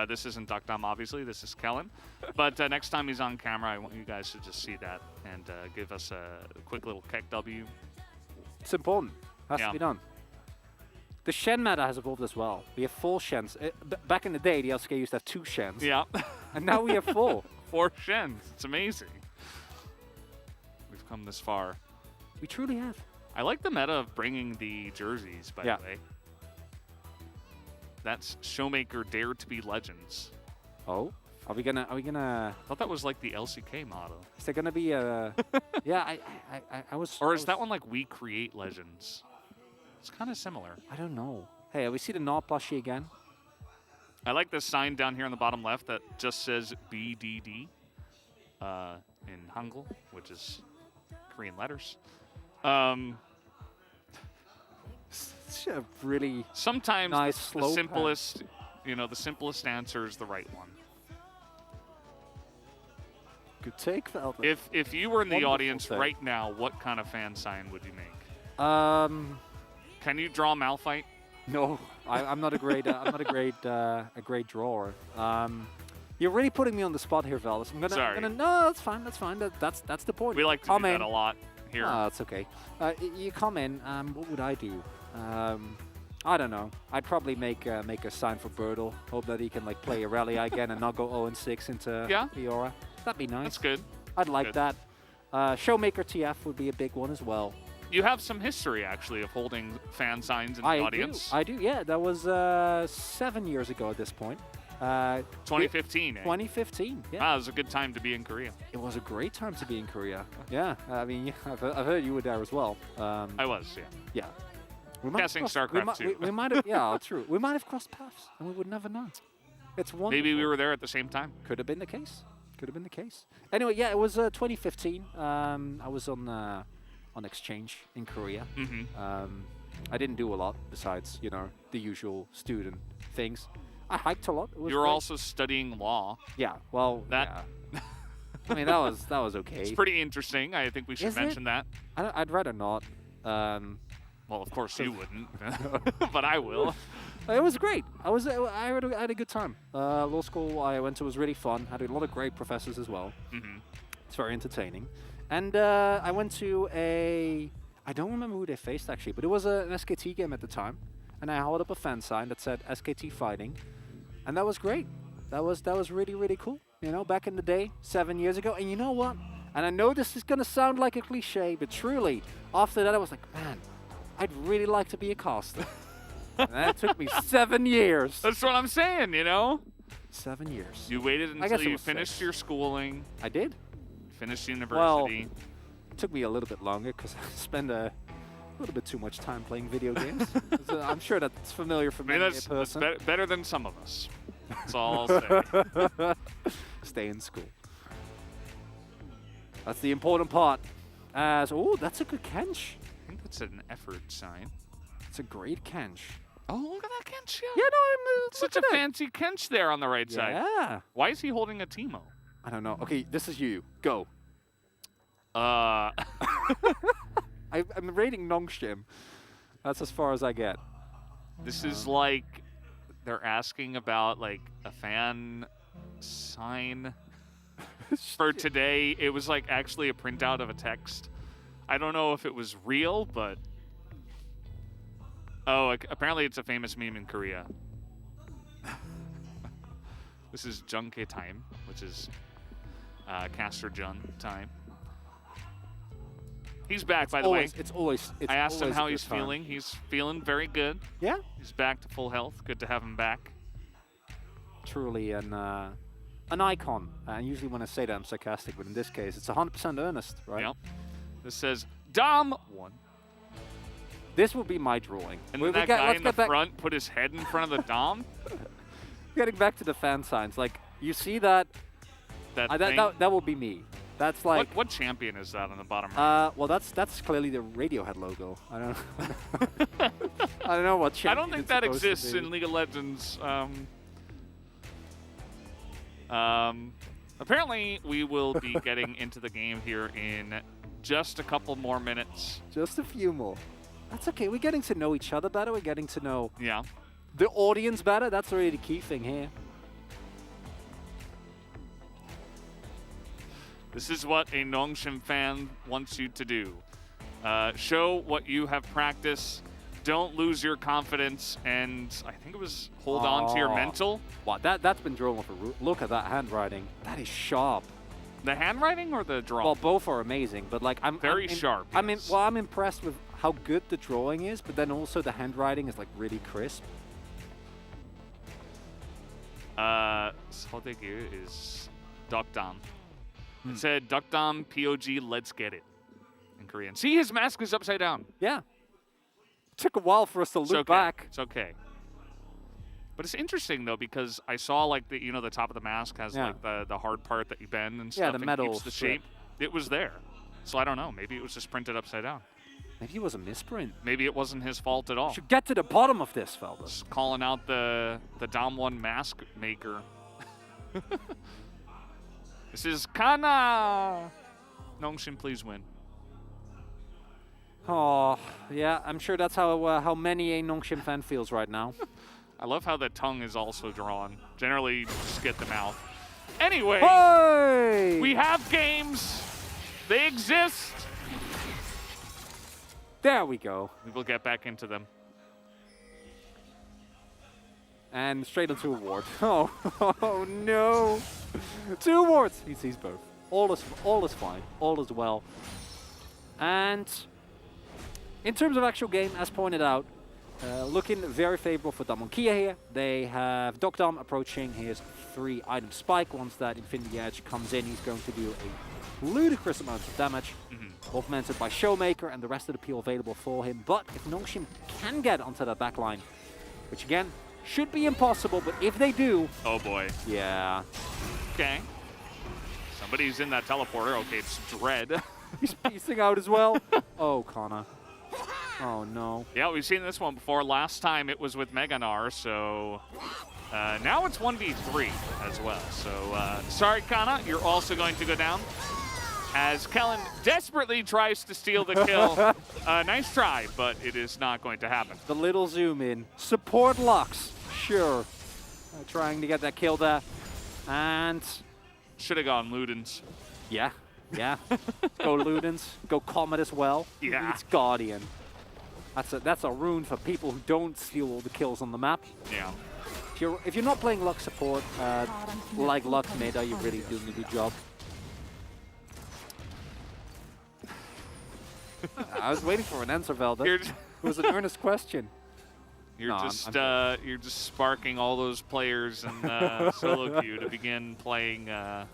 This isn't Duckdom, obviously. This is Kellen. But next time he's on camera, I want you guys to just see that and give us a quick little Keck W. It's important. Has to be done. The Shen meta has evolved as well. We have 4 Shens. Back in the day, the LCK used to have 2 Shens. Yeah. And now we have 4. 4 Shens. It's amazing. We've come this far. We truly have. I like the meta of bringing the jerseys, by the way. That's Showmaker Dare to be Legends. Oh, are we gonna? I thought that was like the LCK motto. Is there gonna be a? Yeah, I was. Or is that one like We Create Legends? It's kind of similar. I don't know. Hey, we see the Nod plushie again. I like this sign down here on the bottom left that just says BDD in Hangul, which is Korean letters. It's a really sometimes nice the simplest, the simplest answer is the right one. Good take, Velvet. If you were in the Wonderful audience take. right now, what kind of fan sign would you make? Can you draw Malphite? No, I'm not a great a great drawer. You're really putting me on the spot here, Velvet. Sorry. No, that's fine. That's fine. That's the point. We like to do that a lot here. No, that's okay. You come in. What would I do? I don't know. I'd probably make a sign for Birdle. Hope that he can like play a rally again and not go 0-6 into Fiora. That'd be nice. That's good. I'd like that. Showmaker TF would be a big one as well. You have some history actually of holding fan signs in the audience. I do. Yeah, that was 7 years ago at this point. 2015. 2015. Yeah. Wow, it was a good time to be in Korea. It was a great time to be in Korea. Yeah. I mean, I've heard you were there as well. I was. Yeah. Yeah. Casting StarCraft 2. We might have, yeah, true. We might have crossed paths, and we would never know. It's wonderful. Maybe we were there at the same time. Could have been the case. Could have been the case. Anyway, yeah, it was 2015. I was on exchange in Korea. I didn't do a lot besides, the usual student things. I hiked a lot. It was you were great. also studying law. Yeah. Well, that. Yeah. I mean, that was okay. It's pretty interesting. I think we should mention that. I'd rather not. Well, of course you wouldn't, but I will. It was great. I had a good time. Law school I went to was really fun. Had a lot of great professors as well. It's very entertaining. And I went to I don't remember who they faced actually, but it was an SKT game at the time. And I held up a fan sign that said SKT Fighting. And that was great. That was really, really cool. You know, back in the day, 7 years ago. And you know what? And I know this is going to sound like a cliche, but truly, after that I was like, man, I'd really like to be a caster. And that took me 7 years. That's what I'm saying, you know? 7 years. You waited until you finished your schooling. I did. Finished university. Well, it took me a little bit longer because I spent a little bit too much time playing video games. I'm sure that's familiar for many a person. That's better than some of us. That's all I'll say. Stay in school. That's the important part. Oh, that's a good kench. I think that's an effort sign. It's a great kench. Oh, look at that kench. Yeah, no, I'm such a fancy kench there on the right side. Yeah. Why is he holding a Teemo? I don't know. Okay, this is you. Go. I'm rating Nongshim. That's as far as I get. This is like they're asking about like a fan sign for today. It was like actually a printout of a text. I don't know if it was real, but apparently it's a famous meme in Korea. This is Junke time, which is Caster Jun time. He's back, by the way. I asked him how he's feeling. He's feeling very good. Yeah. He's back to full health. Good to have him back. Truly an icon. And usually when I say that, I'm sarcastic, but in this case, it's 100% earnest, right? Yep. This says Dom 1. This will be my drawing. And then that guy in the front put his head in front of the Dom. Getting back to the fan signs, like you see that. That will be me. That's like what champion is that on the bottom right? Well, that's clearly the Radiohead logo. I don't know. I don't know what champion. I don't think that exists in League of Legends. Apparently, we will be getting into the game here in just a couple more minutes. Just a few more. That's okay. We're getting to know each other better. We're getting to know the audience better. That's really the key thing here. This is what a Nongshim fan wants you to do. Show what you have practiced. Don't lose your confidence, and I think it was hold on to your mental. Wow, that's been drawn off a root. Look at that handwriting. That is sharp. The handwriting or the drawing? Well, both are amazing, but like I'm very sharp. Yes. I'm impressed with how good the drawing is, but then also the handwriting is like really crisp. Sodegu is Dokdam. It said Dokdam POG, let's get it in Korean. See, his mask is upside down. Yeah. Took a while for us to look back. It's okay. But it's interesting though because I saw like the the top of the mask has like the hard part that you bend and stuff. Yeah, the metal keeps the shape. It was there. So I don't know. Maybe it was just printed upside down. Maybe it was a misprint. Maybe it wasn't his fault at all. Should get to the bottom of this, fellas. Just calling out the Dom 1 mask maker. This is Kana. Nongshim, please win. Oh, yeah, I'm sure that's how many a Nongshim fan feels right now. I love how the tongue is also drawn. Generally, you just get the mouth. Anyway, we have games. They exist. There we go. We will get back into them. And straight into award. Oh no. 2 awards. He sees both. All is fine. All is well. And in terms of actual game, as pointed out, looking very favorable for Damwon Kia here. They have Dokdam approaching his 3-item spike. Once that Infinity Edge comes in, he's going to do a ludicrous amount of damage, augmented by Showmaker and the rest of the peel available for him. But if Nongshim can get onto that backline, which again, should be impossible, but if they do... Oh boy. Yeah. Okay. Somebody's in that teleporter. Okay, it's Dread. He's piecing out as well. Oh, Kana. Oh, no. Yeah, we've seen this one before. Last time it was with Meganar, so now it's 1v3 as well. So, sorry, Kana, you're also going to go down. as Kellen desperately tries to steal the kill. Nice try, but it is not going to happen. The little zoom in. Support Lux, sure. Trying to get that kill there. And... should have gone Ludens. Yeah, yeah. Go Ludens, go Comet as well. Yeah. It's Guardian. That's a rune for people who don't steal all the kills on the map. Yeah. If you're not playing Lux support, like Lux meta, you're really doing a good job. I was waiting for an answer, Velda. It was an earnest question. You're No, you're just sparking all those players in solo queue to begin playing. Yeah.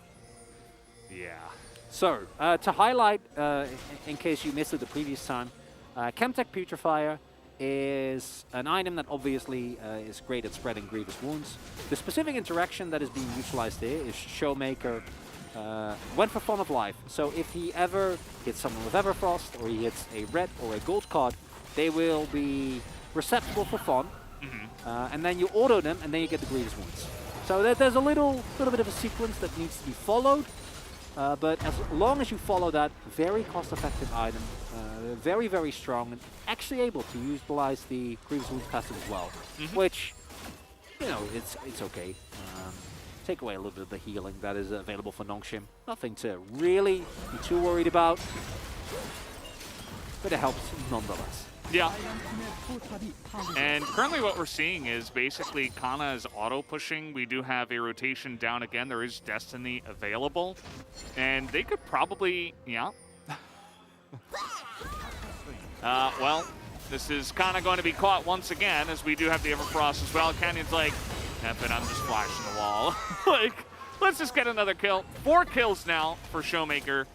So to highlight, in case you missed it the previous time, Chemtech Putrefier is an item that obviously is great at spreading grievous wounds. The specific interaction that is being utilized here is Showmaker went for Font of Life. So if he ever hits someone with Everfrost, or he hits a red or a gold card, they will be receptacle for Font, and then you auto them, and then you get the grievous wounds. So there's a little bit of a sequence that needs to be followed, but as long as you follow that, very cost-effective item, very, very strong, and actually able to utilize the grievous wounds passive as well, which, you know, it's okay. Take away a little bit of the healing that is available for Nongshim. Nothing to really be too worried about, but it helps nonetheless. Yeah. And currently what we're seeing is basically Kana is auto-pushing. We do have a rotation down again. There is Destiny available. And they could probably, yeah. Well, this is kind of going to be caught once again, as we do have the Everfrost as well. Canyon's like, but I'm just flashing the wall. Like, let's just get another kill. 4 kills now for Showmaker,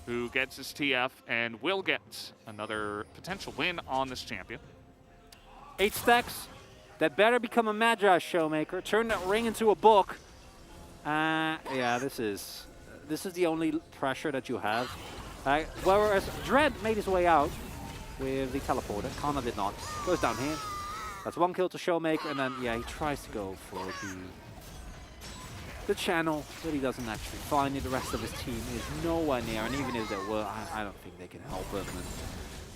who gets his TF and will get another potential win on this champion. 8 stacks. That better become a Magi, Showmaker. Turn that ring into a book. Yeah, this is the only pressure that you have. Whereas Dread made his way out with the teleporter. Kana did not. Goes down here. That's 1 kill to Showmaker, and then, yeah, he tries to go for the channel, but he doesn't actually find it. The rest of his team is nowhere near, and even if there were, I don't think they can help him. And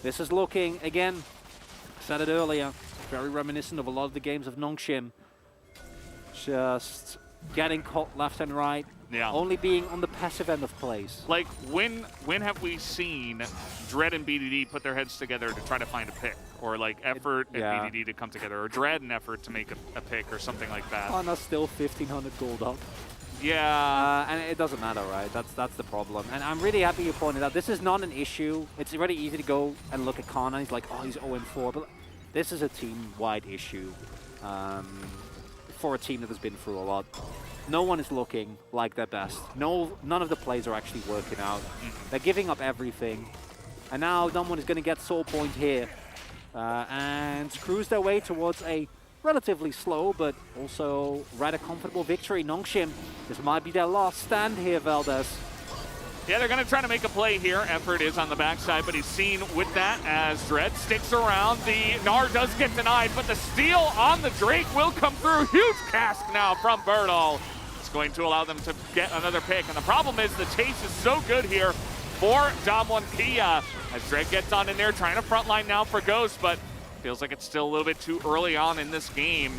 this is looking, again, said it earlier, very reminiscent of a lot of the games of Nongshim. Just getting caught left and right, only being on the passive end of plays. Like, when have we seen Dread and BDD put their heads together to try to find a pick? Or like Effort and BDD to come together, or Dread and Effort to make a pick or something like that. Kana's still 1,500 gold up. Yeah. And it doesn't matter, right? That's the problem. And I'm really happy you pointed out, this is not an issue. It's really easy to go and look at Kana. He's like, oh, he's 0-4. But this is a team-wide issue for a team that has been through a lot. No one is looking like their best. None of the plays are actually working out. They're giving up everything. And now someone is going to get Soul Point here. And cruise their way towards a relatively slow but also rather comfortable victory. Nongshim, this might be their last stand here, Valdez. Yeah, they're going to try to make a play here. Effort is on the backside, but he's seen with that as Dread sticks around. The Gnar does get denied, but the steal on the Drake will come through. Huge cask now from Birdall. It's going to allow them to get another pick. And the problem is the chase is so good here for Damwon Kia, as Dread gets on in there, trying to frontline now for Ghost, but feels like it's still a little bit too early on in this game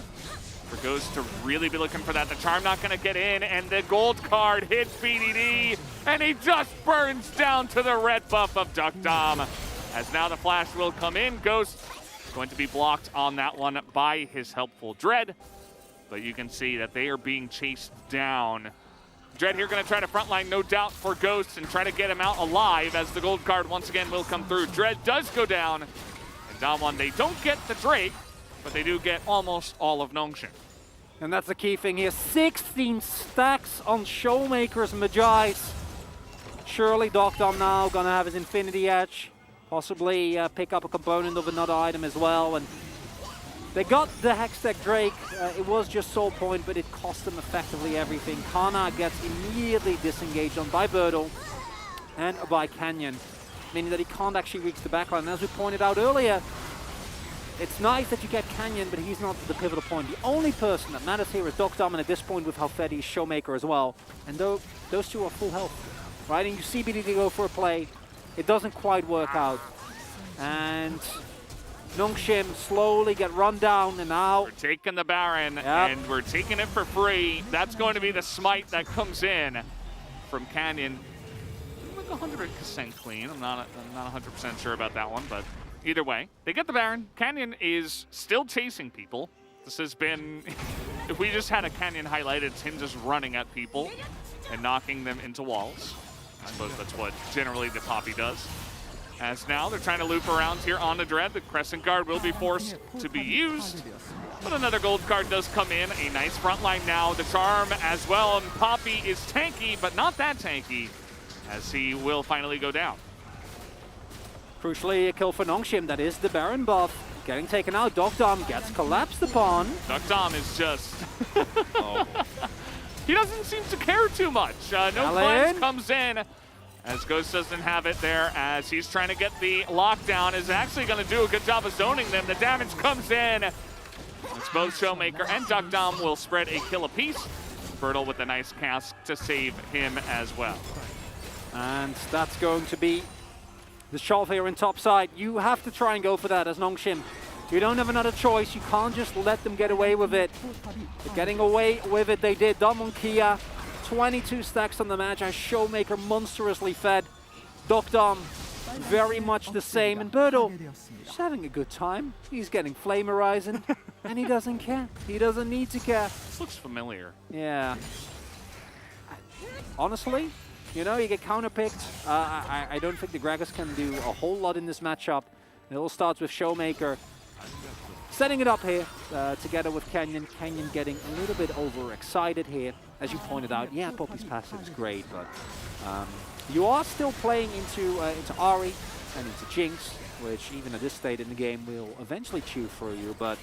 for Ghost to really be looking for that. The charm not going to get in, and the gold card hits BDD, and he just burns down to the red buff of Duck Dom. As now the flash will come in, Ghost is going to be blocked on that one by his helpful Dread, but you can see that they are being chased down. Dread here going to try to frontline, no doubt, for Ghost and try to get him out alive, as the gold card once again will come through. Dread does go down, and Damwon, they don't get the Drake, but they do get almost all of Nongshim. And that's the key thing here. 16 stacks on Showmaker's Magi's. Surely Doc Dom now going to have his Infinity Edge, possibly pick up a component of another item as well. And they got the Hextech Drake. It was just Soul Point, but it cost them effectively everything. Kana gets immediately disengaged on by Birdall and by Canyon, meaning that he can't actually reach the backline. And as we pointed out earlier, it's nice that you get Canyon, but he's not the pivotal point. The only person that matters here is Doc Dom, and at this point with how fed he's Showmaker as well. And those two are full health. right? And you see BDD go for a play. It doesn't quite work out. And Nongshim slowly get run down, and now we're taking the Baron, and we're taking it for free. That's going to be the smite that comes in from Canyon. Like 100% clean. I'm not 100% sure about that one, but either way, they get the Baron. Canyon is still chasing people. This has been, if we just had a Canyon highlight, it's him just running at people and knocking them into walls. I suppose that's what generally the Poppy does. As now they're trying to loop around here on the Dread. The Crescent Guard will be forced to be used. But another gold card does come in. A nice front line now. The Charm as well. And Poppy is tanky, but not that tanky, as he will finally go down. Crucially, a kill for Nongshim. That is the Baron buff. Getting taken out. Dogdom gets collapsed upon. Dogdom is just... He doesn't seem to care too much. No cleanse comes in. As Ghost doesn't have it there, as he's trying to get the lockdown, is actually going to do a good job of zoning them. The damage comes in. It's both Showmaker and Dogdom will spread a kill apiece. Bertle with a nice cast to save him as well. And that's going to be the shove here in top side. You have to try and go for that as Nongshim. You don't have another choice. You can't just let them get away with it. But getting away with it, they did. Dom on Kia. 22 stacks on the match as Showmaker monstrously fed. Dogdom very much the same, and Bertle just having a good time. He's getting Flame Horizon, and he doesn't care. He doesn't need to care. This looks familiar. Yeah. Honestly, you know, you get counterpicked. I don't think the Gragas can do a whole lot in this matchup. It all starts with Showmaker setting it up here together with Canyon. Canyon getting a little bit overexcited here. As you pointed out, yeah, Poppy's passive is great, but you are still playing into Ahri and into Jinx, which even at this state in the game will eventually chew for you. But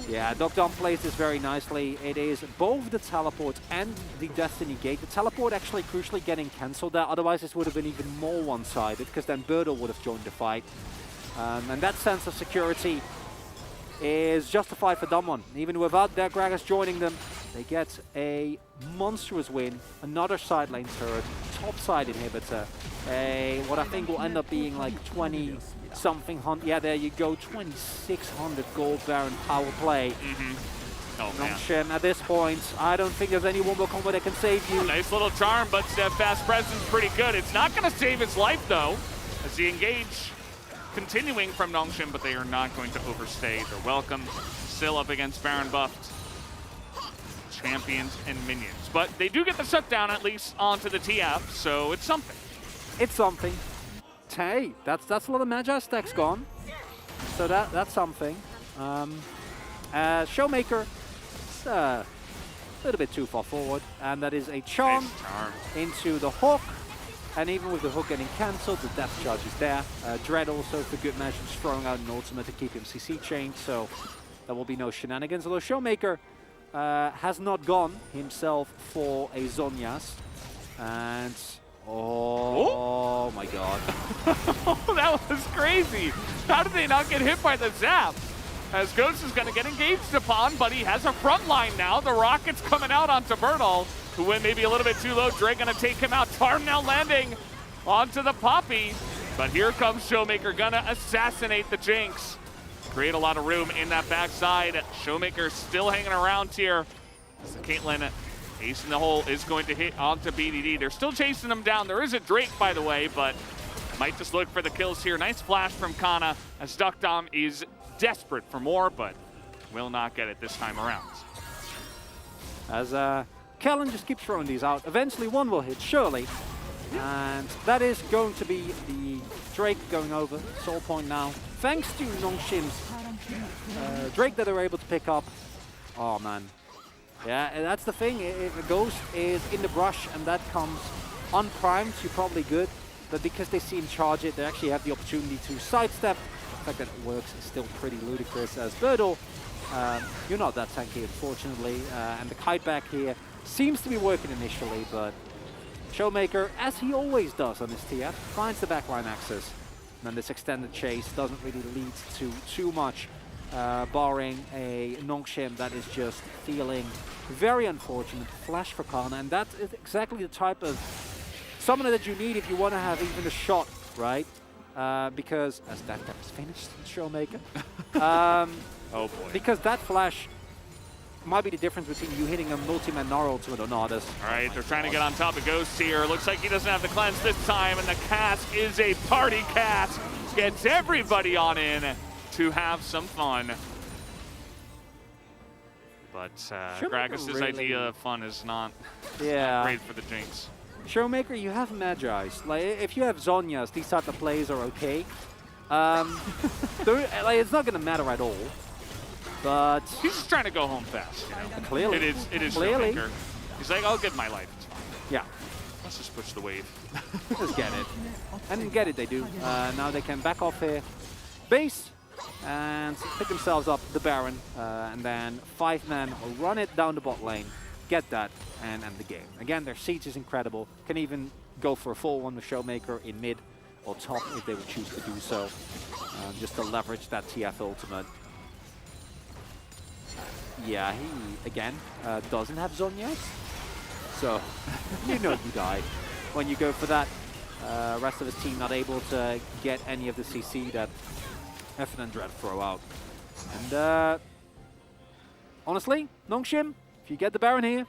yeah, Dogdom plays this very nicely. It is both the teleport and the Destiny Gate. The teleport actually crucially getting cancelled there, otherwise this would have been even more one-sided, because then Bertle would have joined the fight. And that sense of security is justified for Damwon. Even without their Gragas joining them, they get a monstrous win. Another side lane turret, top side inhibitor. What I think will end up being like 20-something hundred. Yeah, there you go, 2,600 gold Baron power play. Oh, man. Nongshim, at this point, I don't think there's any Wombo combo that can save you. Nice little charm, but Steadfast Presence pretty good. It's not going to save his life, though, as he engage continuing from Nongshim, but they are not going to overstay their welcome. Still up against Baron buffed champions and minions. But they do get the shutdown at least onto the TF, so it's something. It's something. Hey, that's a lot of Magi stacks gone. So that's something. Showmaker, a little bit too far forward, and that is a charm, into the hook. And even with the hook getting cancelled, the depth charge is there. Dread also, for good measure, is throwing out an ultimate to keep him CC chained, so there will be no shenanigans. Although Showmaker has not gone himself for a Zhonya's. And oh my god. That was crazy. How did they not get hit by the zap? As Ghost is going to get engaged upon, but he has a front line now. The rocket's coming out onto Bertle, who went maybe a little bit too low. Drake going to take him out. Tarm now landing onto the Poppy. But here comes Showmaker, going to assassinate the Jinx. Create a lot of room in that backside. Showmaker still hanging around here. Caitlyn, ace in the hole, is going to hit onto BDD. They're still chasing him down. There is a Drake, by the way, but might just look for the kills here. Nice flash from Kana, as Dogdom is desperate for more, but will not get it this time around. As Kellen just keeps throwing these out. Eventually one will hit, surely. And that is going to be the Drake going over. Soul point now. Thanks to Nongshim's Drake that they're able to pick up. Oh man. Yeah, and that's the thing. If a Ghost is in the brush and that comes unprimed, you're probably good. But because they see him charge it, they actually have the opportunity to sidestep. The fact that it works is still pretty ludicrous as Bertle. You're not that tanky, unfortunately. And the kite back here seems to be working initially, but Showmaker, as he always does on this TF, finds the backline access. And then this extended chase doesn't really lead to too much, barring a Nongshim that is just feeling very unfortunate. Flash for Kana, and that is exactly the type of summoner that you need if you want to have even a shot, right? Because as that is finished, Showmaker. Oh boy. Because that flash might be the difference between you hitting a multi-man Gnar ultimate or not. All right, they're trying to get on top of Ghost here. Looks like he doesn't have the cleanse this time, and the cask is a party cask. Gets everybody on in to have some fun. But Gragas' really idea of fun is not great for the Jinx. Showmaker, you have Magi's. Like, if you have Zhonya's, these type of plays are okay. Like, it's not going to matter at all. But he's just trying to go home fast. You know? Clearly, it is clearly. Showmaker. He's like, I'll get my life. It's fine. Yeah. Let's just push the wave. Just get it. And get it, they do. Now they can back off here. Base. And pick themselves up the Baron. And then 5 men will run it down the bot lane. Get that and end the game. Again, their siege is incredible. Can even go for a full one with Showmaker in mid or top if they would choose to do so. Just to leverage that TF ultimate. Yeah, he, again, doesn't have Zhonya's. So, you know you die when you go for that. Rest of his team not able to get any of the CC that Effen and Dread throw out. And honestly, Nongshim, if you get the Baron here,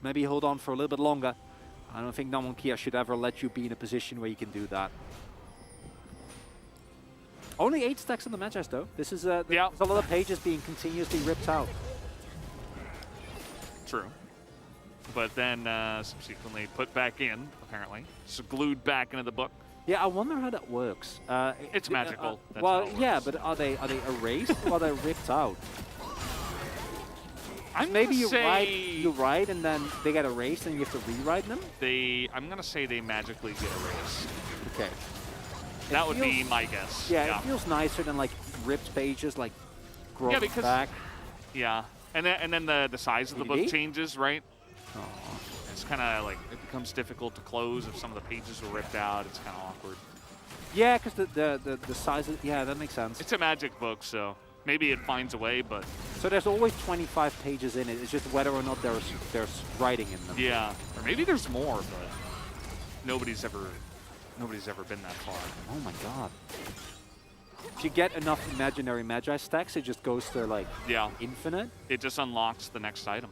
maybe hold on for a little bit longer. I don't think Damwon Kia should ever let you be in a position where you can do that. Only 8 stacks in the match, though. This is there's a lot of pages being continuously ripped out. True. But then subsequently put back in, apparently. So glued back into the book. Yeah, I wonder how that works. It's magical. That's well, how it yeah, works. but are they erased or are they ripped out? I'm Maybe gonna you write and then they get erased and you have to rewrite them? I'm gonna say they magically get erased. Okay. That would be my guess. Yeah, it feels nicer than like ripped pages, like growing back. Yeah, and then the size of the book changes, right? Oh. It's kind of like it becomes difficult to close if some of the pages were ripped out. It's kind of awkward. Yeah, because the size of that makes sense. It's a magic book, so maybe it finds a way, but so there's always 25 pages in it. It's just whether or not there's writing in them. Yeah, or maybe there's more, but nobody's ever been that far. Oh my god. If you get enough imaginary Magi stacks, it just goes to like infinite. It just unlocks the next item.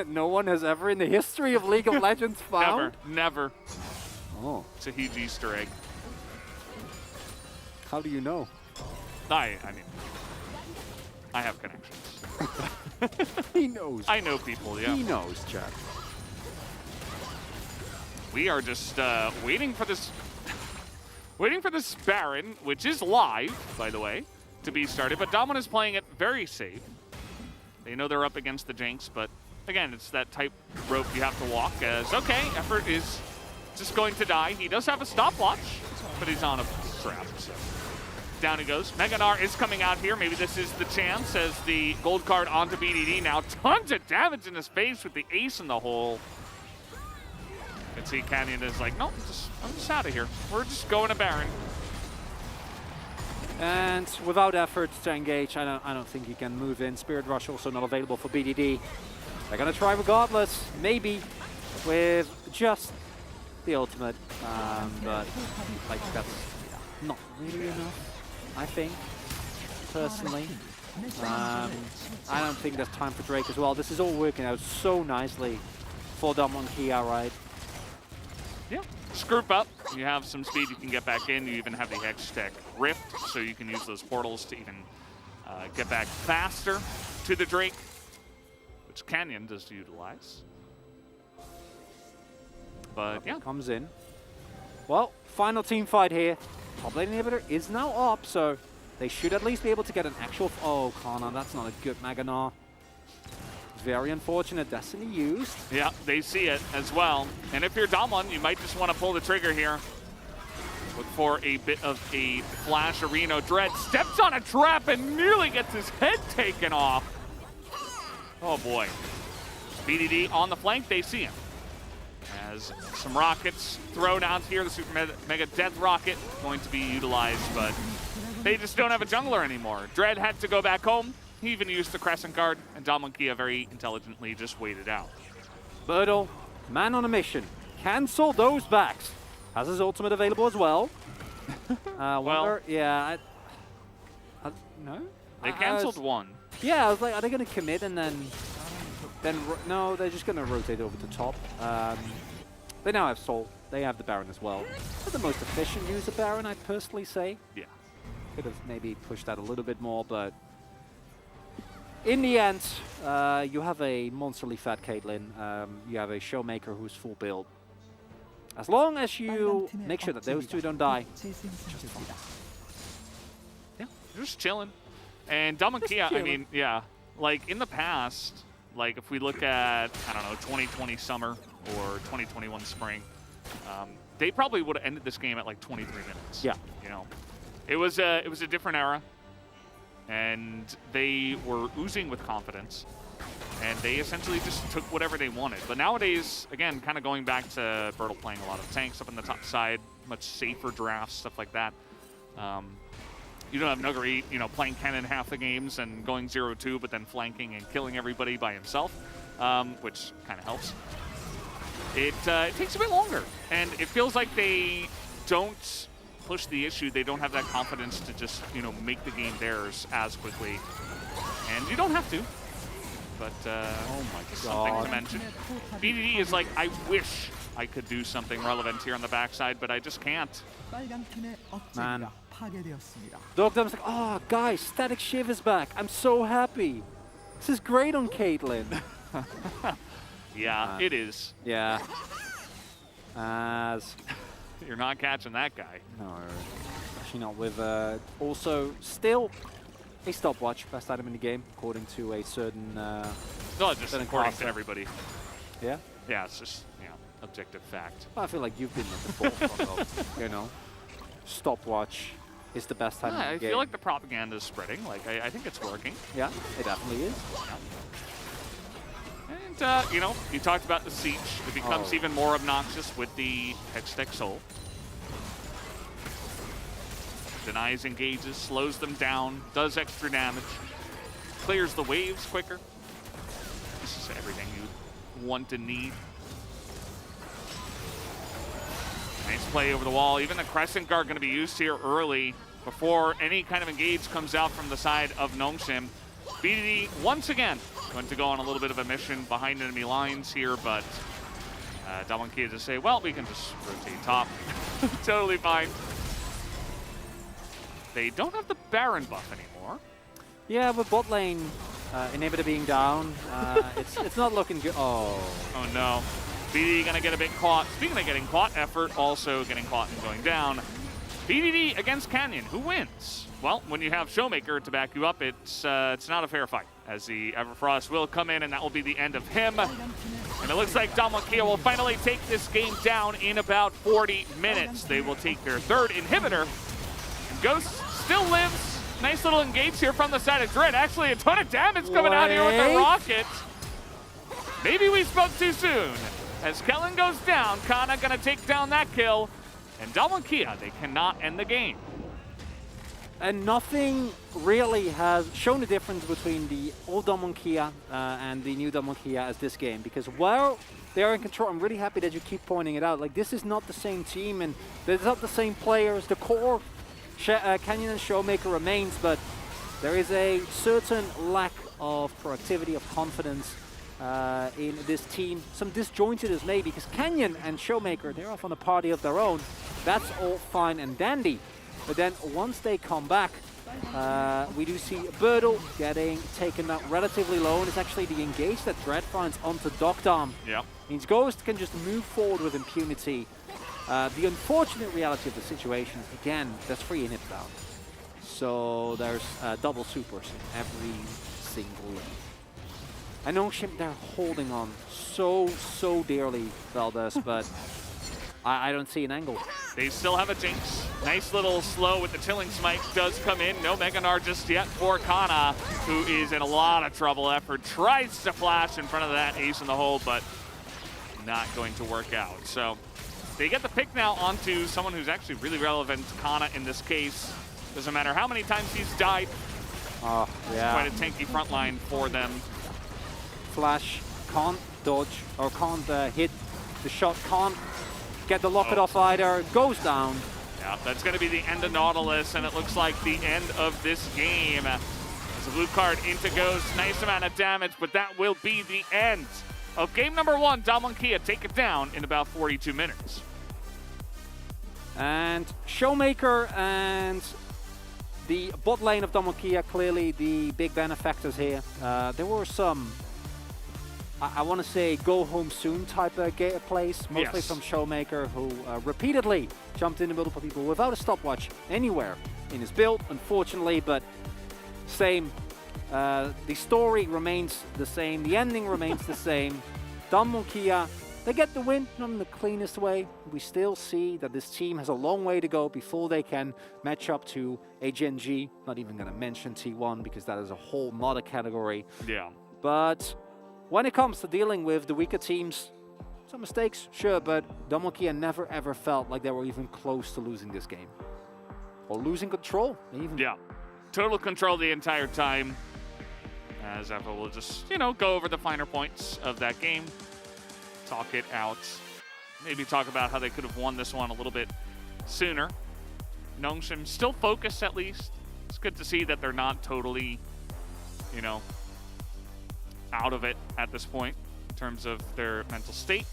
No one has ever in the history of League of Legends found? Never. Oh. It's a huge Easter egg. How do you know? I mean, I have connections. He knows. I know people, yeah. He knows, Chad. We are just waiting for this Baron, which is live, by the way, to be started. But Damwon is playing it very safe. They know they're up against the Jinx, but again, it's that tight rope you have to walk as, okay, Effort is just going to die. He does have a stopwatch, but he's on a trap, so down he goes. Mega Gnar is coming out here. Maybe this is the chance as the gold card onto BDD. Now tons of damage in his face with the ace in the hole. You can see Canyon is like, no, I'm just out of here. We're just going to Baron. And without effort to engage, I don't think he can move in. Spirit Rush also not available for BDD. They're gonna try regardless, maybe with just the ultimate, but like that's not really enough, I think, personally. I don't think there's time for Drake as well. This is all working out so nicely for Damwon Kia, right? Yeah, just group up. You have some speed, you can get back in. You even have the Hex Tech Rift, so you can use those portals to even get back faster to the Drake, which Canyon does utilize. But yeah. Comes in. Well, final team fight here. Top lane inhibitor is now up, so they should at least be able to get an actual... Oh, Kana, that's not a good Mega Gnar. Very unfortunate. Destiny used. Yeah, they see it as well. And if you're Damwon, you might just want to pull the trigger here. Look for a bit of a flash arena. Dread steps on a trap and nearly gets his head taken off. Oh boy. BDD on the flank, they see him. As some rockets thrown out here, the Super Mega Death Rocket going to be utilized, but they just don't have a jungler anymore. Dread had to go back home. He even used the Crescent Guard, and Damwon Kia very intelligently just waited out. Birdle, man on a mission. cancel those backs. Has his ultimate available as well. Yeah. No? They canceled one. Yeah, I was like, are they going to commit and then no, they're just going to rotate over to top. They now have Soul. They have the Baron as well. They're the most efficient use of Baron, I'd personally say. Yeah. Could have maybe pushed that a little bit more, but in the end, you have a monsterly fat Caitlyn. You have a Showmaker who's full build. As long as you make sure that those two don't die, just fine. Yeah, just chilling. And Damakia, I mean, yeah, like in the past, like if we look at, I don't know, 2020 summer or 2021 spring, they probably would have ended this game at like 23 minutes. Yeah. You know, it was a different era, and they were oozing with confidence, and they essentially just took whatever they wanted. But nowadays, again, kind of going back to Bertle playing a lot of tanks up in the top side, much safer drafts, stuff like that. You don't have Nuggery, you know, playing Kennen half the games and going 0-2, but then flanking and killing everybody by himself, which kind of helps. It takes a bit longer, and it feels like they don't push the issue. They don't have that confidence to just, you know, make the game theirs as quickly. And you don't have to, but oh my God. Something to mention. VOD is like, I wish I could do something relevant here on the backside, but I just can't. Man. Dogdom's like, oh, guys, Static Shiv is back. I'm so happy. This is great on Caitlyn. Yeah, it is. Yeah. As you're not catching that guy. No, actually not with also still a stopwatch, best item in the game, according to a certain no, just according to everybody. Yeah? Yeah, it's just, you know, objective fact. Well, I feel like you've been at the forefront of, you know, stopwatch is the best item in the game. I feel like the propaganda is spreading. Like, I think it's working. Yeah, it definitely is. And, you know, you talked about the siege. It becomes even more obnoxious with the Hextech Soul. Denies engages, slows them down, does extra damage, clears the waves quicker. This is everything you want and need. Nice play over the wall. Even the Crescent Guard going to be used here early before any kind of engage comes out from the side of Nongshim. BDD once again going to go on a little bit of a mission behind enemy lines here, but Damonkia just say, well, we can just rotate top. Totally fine. They don't have the Baron buff anymore. Yeah, with bot lane inhibitor being down, it's not looking good. Oh no. BDD gonna get a bit caught. Speaking of getting caught, Effort also getting caught and going down. BDD against Canyon, who wins? Well, when you have Showmaker to back you up, it's not a fair fight, as the Everfrost will come in, and that will be the end of him. And it looks like Damakia will finally take this game down in about 40 minutes. They will take their third inhibitor. And Ghost still lives. Nice little engage here from the side of Dread. Actually, a ton of damage coming out here with the rocket. Maybe we spoke too soon. As Kellen goes down, Kana gonna take down that kill. And Damakia, they cannot end the game. And nothing really has shown the difference between the old Damakia and the new Damakia as this game. Because while they are in control, I'm really happy that you keep pointing it out. Like, this is not the same team, and there's not the same players. The core Canyon and Showmaker remains, but there is a certain lack of proactivity, of confidence in this team. Some disjointedness maybe, because Canyon and Showmaker, they're off on a party of their own. That's all fine and dandy. But then once they come back, we do see Bertle getting taken out relatively low, and it's actually the engage that Dread finds onto Dokdam. Yeah. Means Ghost can just move forward with impunity. The unfortunate reality of the situation, again, there's 3 inhibs down. So there's double supers in every single lane. And Nongshim, they're holding on so dearly, Valdez, but I don't see an angle. They still have a Jinx. Nice little slow with the Tilling Smite does come in. No Mega Gnar just yet for Kana, who is in a lot of trouble. Effort tries to flash in front of that ace in the hole, but not going to work out. So they get the pick now onto someone who's actually really relevant, Kana in this case. Doesn't matter how many times he's died. Oh, yeah. Quite a tanky front line for them. Flash can't dodge or can't hit The shot can't get the locket off either. Goes down. Yeah, that's going to be the end of Nautilus, and it looks like the end of this game. As a blue card into goes, nice amount of damage, but that will be the end of game number 1. Damonkia take it down in about 42 minutes. And Showmaker and the bot lane of Damonkia, clearly the big benefactors here. There were some, I want to say, go home soon type of plays, mostly from Showmaker, who repeatedly jumped into multiple people without a stopwatch anywhere in his build, unfortunately, but same. The story remains the same, the ending remains the same. Damonkia, they get the win, not in the cleanest way. We still see that this team has a long way to go before they can match up to a Gen G. Not even going to mention T1 because that is a whole nother category. Yeah. But when it comes to dealing with the weaker teams, some mistakes, sure, but Damonkia never ever felt like they were even close to losing this game. Or losing control, even. Yeah. Total control the entire time. As Evo will just, go over the finer points of that game. Talk it out. Maybe talk about how they could have won this one a little bit sooner. Nongshim still focused at least. It's good to see that they're not totally, out of it at this point in terms of their mental state.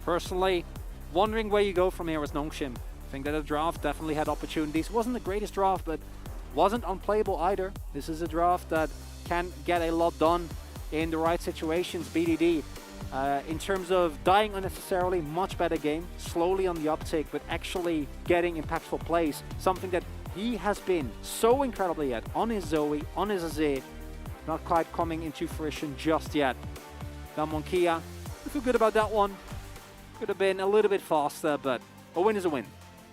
Personally, wondering where you go from here as Nongshim. I think that the draft definitely had opportunities. It wasn't the greatest draft, but wasn't unplayable either. This is a draft that can get a lot done in the right situations. BDD, in terms of dying unnecessarily, much better game. Slowly on the uptick, but actually getting impactful plays. Something that he has been so incredibly at on his Zoe, on his Azir. Not quite coming into fruition just yet. Damonkia, I feel good about that one. Could have been a little bit faster, but a win is a win.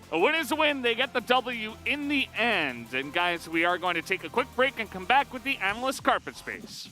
A win is a win. They get the W in the end. And guys, we are going to take a quick break and come back with the Analyst Carpet Space.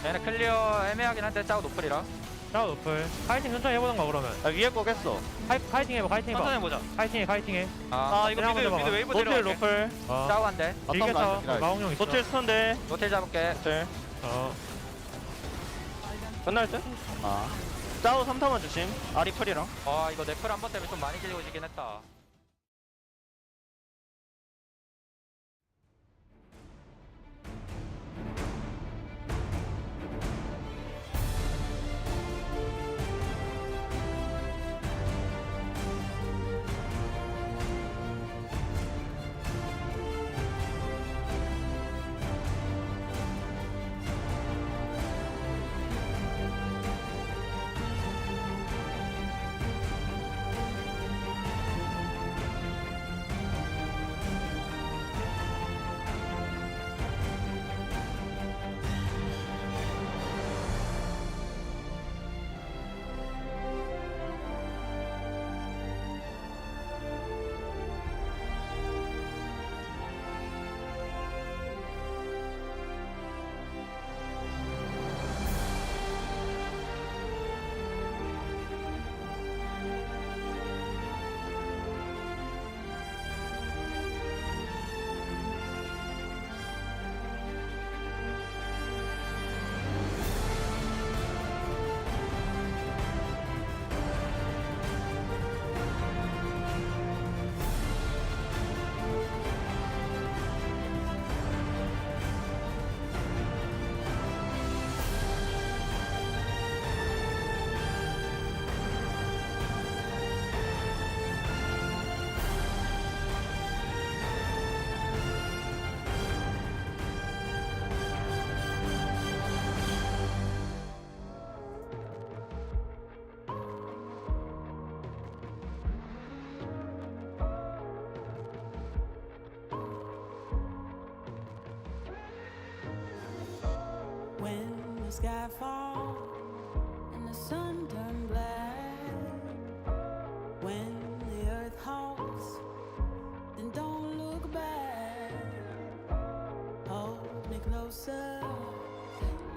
얘네 클리어 애매하긴 한데 짜고 노플이라. 짜고 노플. 파이팅 천천히 해보던가 그러면. 나 위에 거 깼어. 파이팅 해봐, 파이팅 해봐. 천천히 해보자. 파이팅해, 파이팅해. 이거 미드 웨이브 노틸 노플. 짜고 한 대. 길게 쳐. 마홍형 있어. 노틸 스턴데. 노틸 잡을게. 노틸. 끝날 듯? 짜고 3타만 조심. 아리플이랑. 이거 네플 한 번 때문에 좀 많이 길어지긴 했다. the sky fall and the sun turn black. When the earth halts, then don't look back. Hold me closer.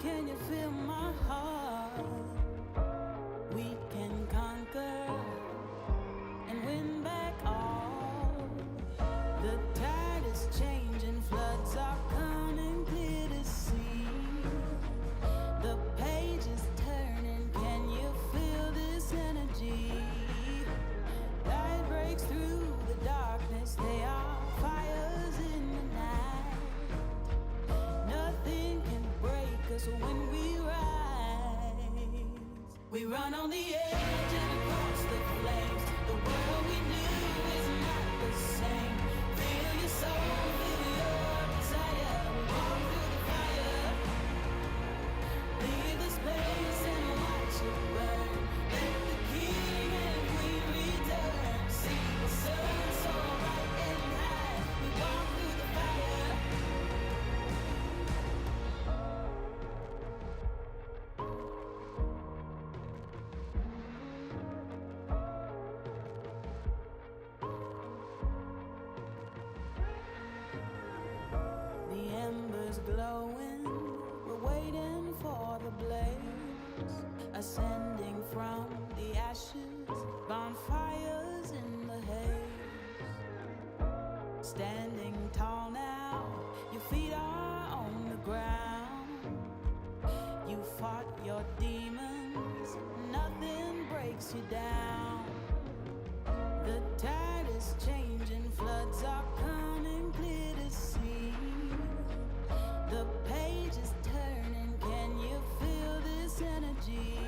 Can you feel my heart? We can conquer and win back all. The tide is changing, floods are coming clear to see. The page is turning, can you feel this energy? Light breaks through the darkness, they are fires in the night. Nothing can break us when we rise. We run on the edge and across the flames. The world we knew is not the same. Feel your soul, feel your desire. Walk through the fire. Leave this place and watch it burn. Let the king and queen return. See the sun so bright and high. We walk through the fire. The embers glowing, we're waiting for the blaze, ascending from the ashes, bonfires in the haze. Standing tall now, your feet are on the ground. You fought your demons, nothing breaks you down. The tide is changing, floods are coming clear to see. The page is turning, can you feel this energy?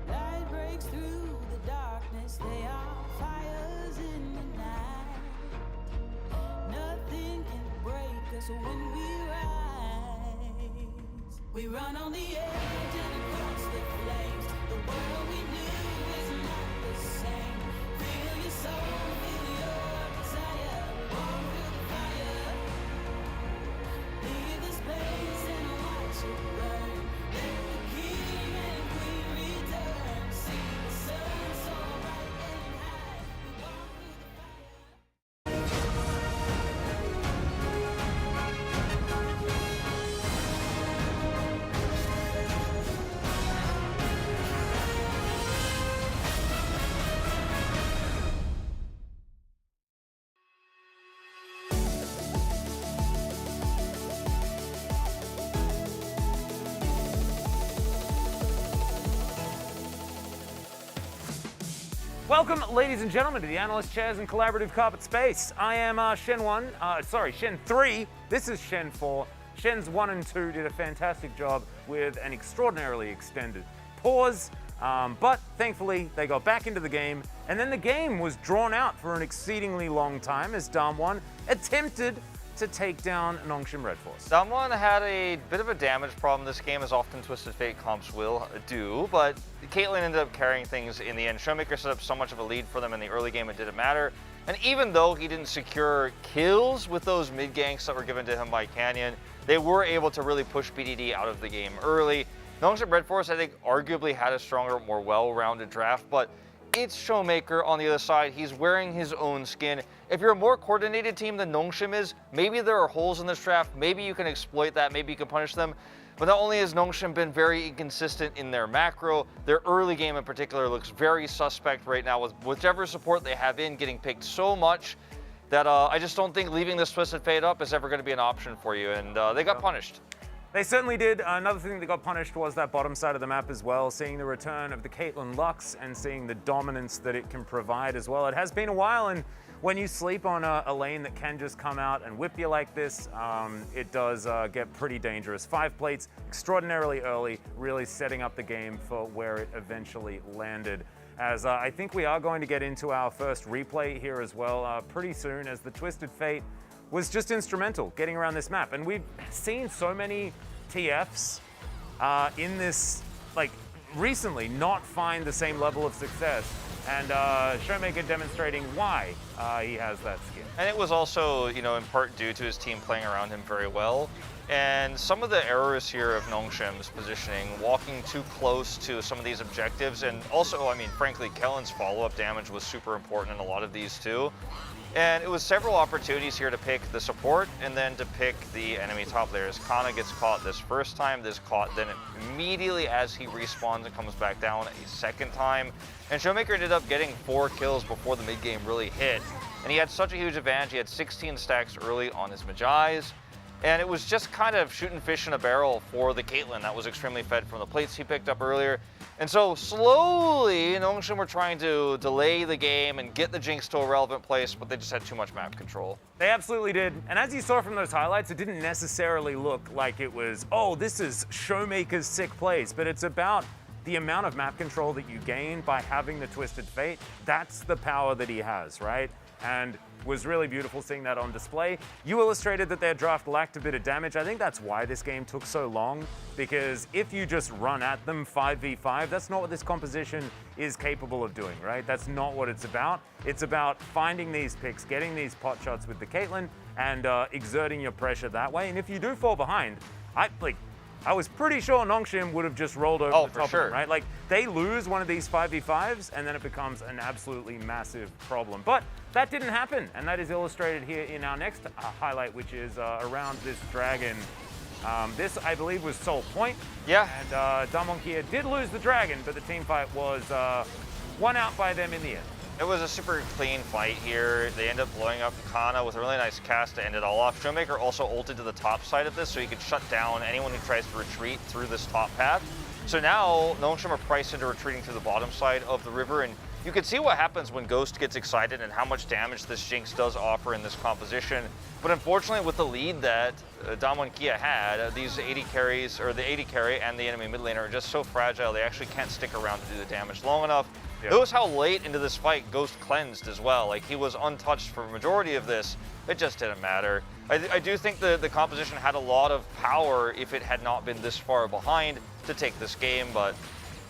Light breaks through the darkness, they are fires in the night. Nothing can break us when we rise. We run on the edge and across the flames. The world we knew is not the same. Feel your soul, feel your desire. Walk through the fire. Leave this place and watch it burn. Let the king and queen return. See the sun so bright and high. We walk through the Welcome, ladies and gentlemen, to the Analyst Chairs and Collaborative Carpet Space. I am Shen 3. This is Shen 4. Shens 1 and 2 did a fantastic job with an extraordinarily extended pause, but thankfully they got back into the game, and then the game was drawn out for an exceedingly long time as Damwon attempted to take down Nongshim Red Force. Damwon had a bit of a damage problem this game, as often Twisted Fate comps will do, but Caitlyn ended up carrying things in the end. Showmaker set up so much of a lead for them in the early game, it didn't matter. And even though he didn't secure kills with those mid ganks that were given to him by Canyon, they were able to really push BDD out of the game early. Nongshim Red Force, I think, arguably had a stronger, more well-rounded draft, but it's Showmaker on the other side. He's wearing his own skin. If you're a more coordinated team than Nongshim is, maybe there are holes in this draft. Maybe you can exploit that. Maybe you can punish them. But not only has Nongshim been very inconsistent in their macro, their early game in particular looks very suspect right now with whichever support they have in getting picked so much that I just don't think leaving this Twisted Fate up is ever going to be an option for you, and they got punished. They certainly did. Another thing that got punished was that bottom side of the map as well, seeing the return of the Caitlyn Lux and seeing the dominance that it can provide as well. It has been a while, and when you sleep on a lane that can just come out and whip you like this, it does get pretty dangerous. 5 plates, extraordinarily early, really setting up the game for where it eventually landed. As I think we are going to get into our first replay here as well pretty soon, as the Twisted Fate was just instrumental getting around this map. And we've seen so many TFs in this, like, recently not find the same level of success. And Showmaker demonstrating why he has that skin. And it was also, you know, in part due to his team playing around him very well. And some of the errors here of Nongshim's positioning, walking too close to some of these objectives, and also, I mean, frankly, Kellen's follow-up damage was super important in a lot of these too. And it was several opportunities here to pick the support and then to pick the enemy top layers. Kana gets caught this first time, this caught then immediately as he respawns and comes back down a second time. And Showmaker ended up getting 4 kills before the mid game really hit. And he had such a huge advantage. He had 16 stacks early on his Majais. And it was just kind of shooting fish in a barrel for the Caitlyn that was extremely fed from the plates he picked up earlier. And so slowly, Nongshim were trying to delay the game and get the Jinx to a relevant place, but they just had too much map control. They absolutely did. And as you saw from those highlights, it didn't necessarily look like it was, oh, this is Showmaker's sick plays, but it's about the amount of map control that you gain by having the Twisted Fate. That's the power that he has, right? And was really beautiful seeing that on display. You illustrated that their draft lacked a bit of damage. I think that's why this game took so long, because if you just run at them 5v5, that's not what this composition is capable of doing, right? That's not what it's about. It's about finding these picks, getting these pot shots with the Caitlyn, and exerting your pressure that way. And if you do fall behind, I was pretty sure Nongshim would have just rolled over the top of them, right? Like, they lose one of these 5v5s, and then it becomes an absolutely massive problem. But that didn't happen, and that is illustrated here in our next highlight, which is around this dragon. This, I believe, was Soul Point. Yeah. And Damonkia did lose the dragon, but the team fight was won out by them in the end. It was a super clean fight here. They end up blowing up Kana with a really nice cast to end it all off. Showmaker also ulted to the top side of this, so he could shut down anyone who tries to retreat through this top path. So now, Nongshim are priced into retreating to the bottom side of the river, and you can see what happens when Ghost gets excited and how much damage this Jinx does offer in this composition. But unfortunately, with the lead that Damwon Kia had, these 80 carries, or the 80 carry and the enemy mid laner are just so fragile, they actually can't stick around to do the damage long enough. Yeah. Notice how late into this fight Ghost cleansed as well. Like, he was untouched for a majority of this. It just didn't matter. I do think the composition had a lot of power if it had not been this far behind to take this game, but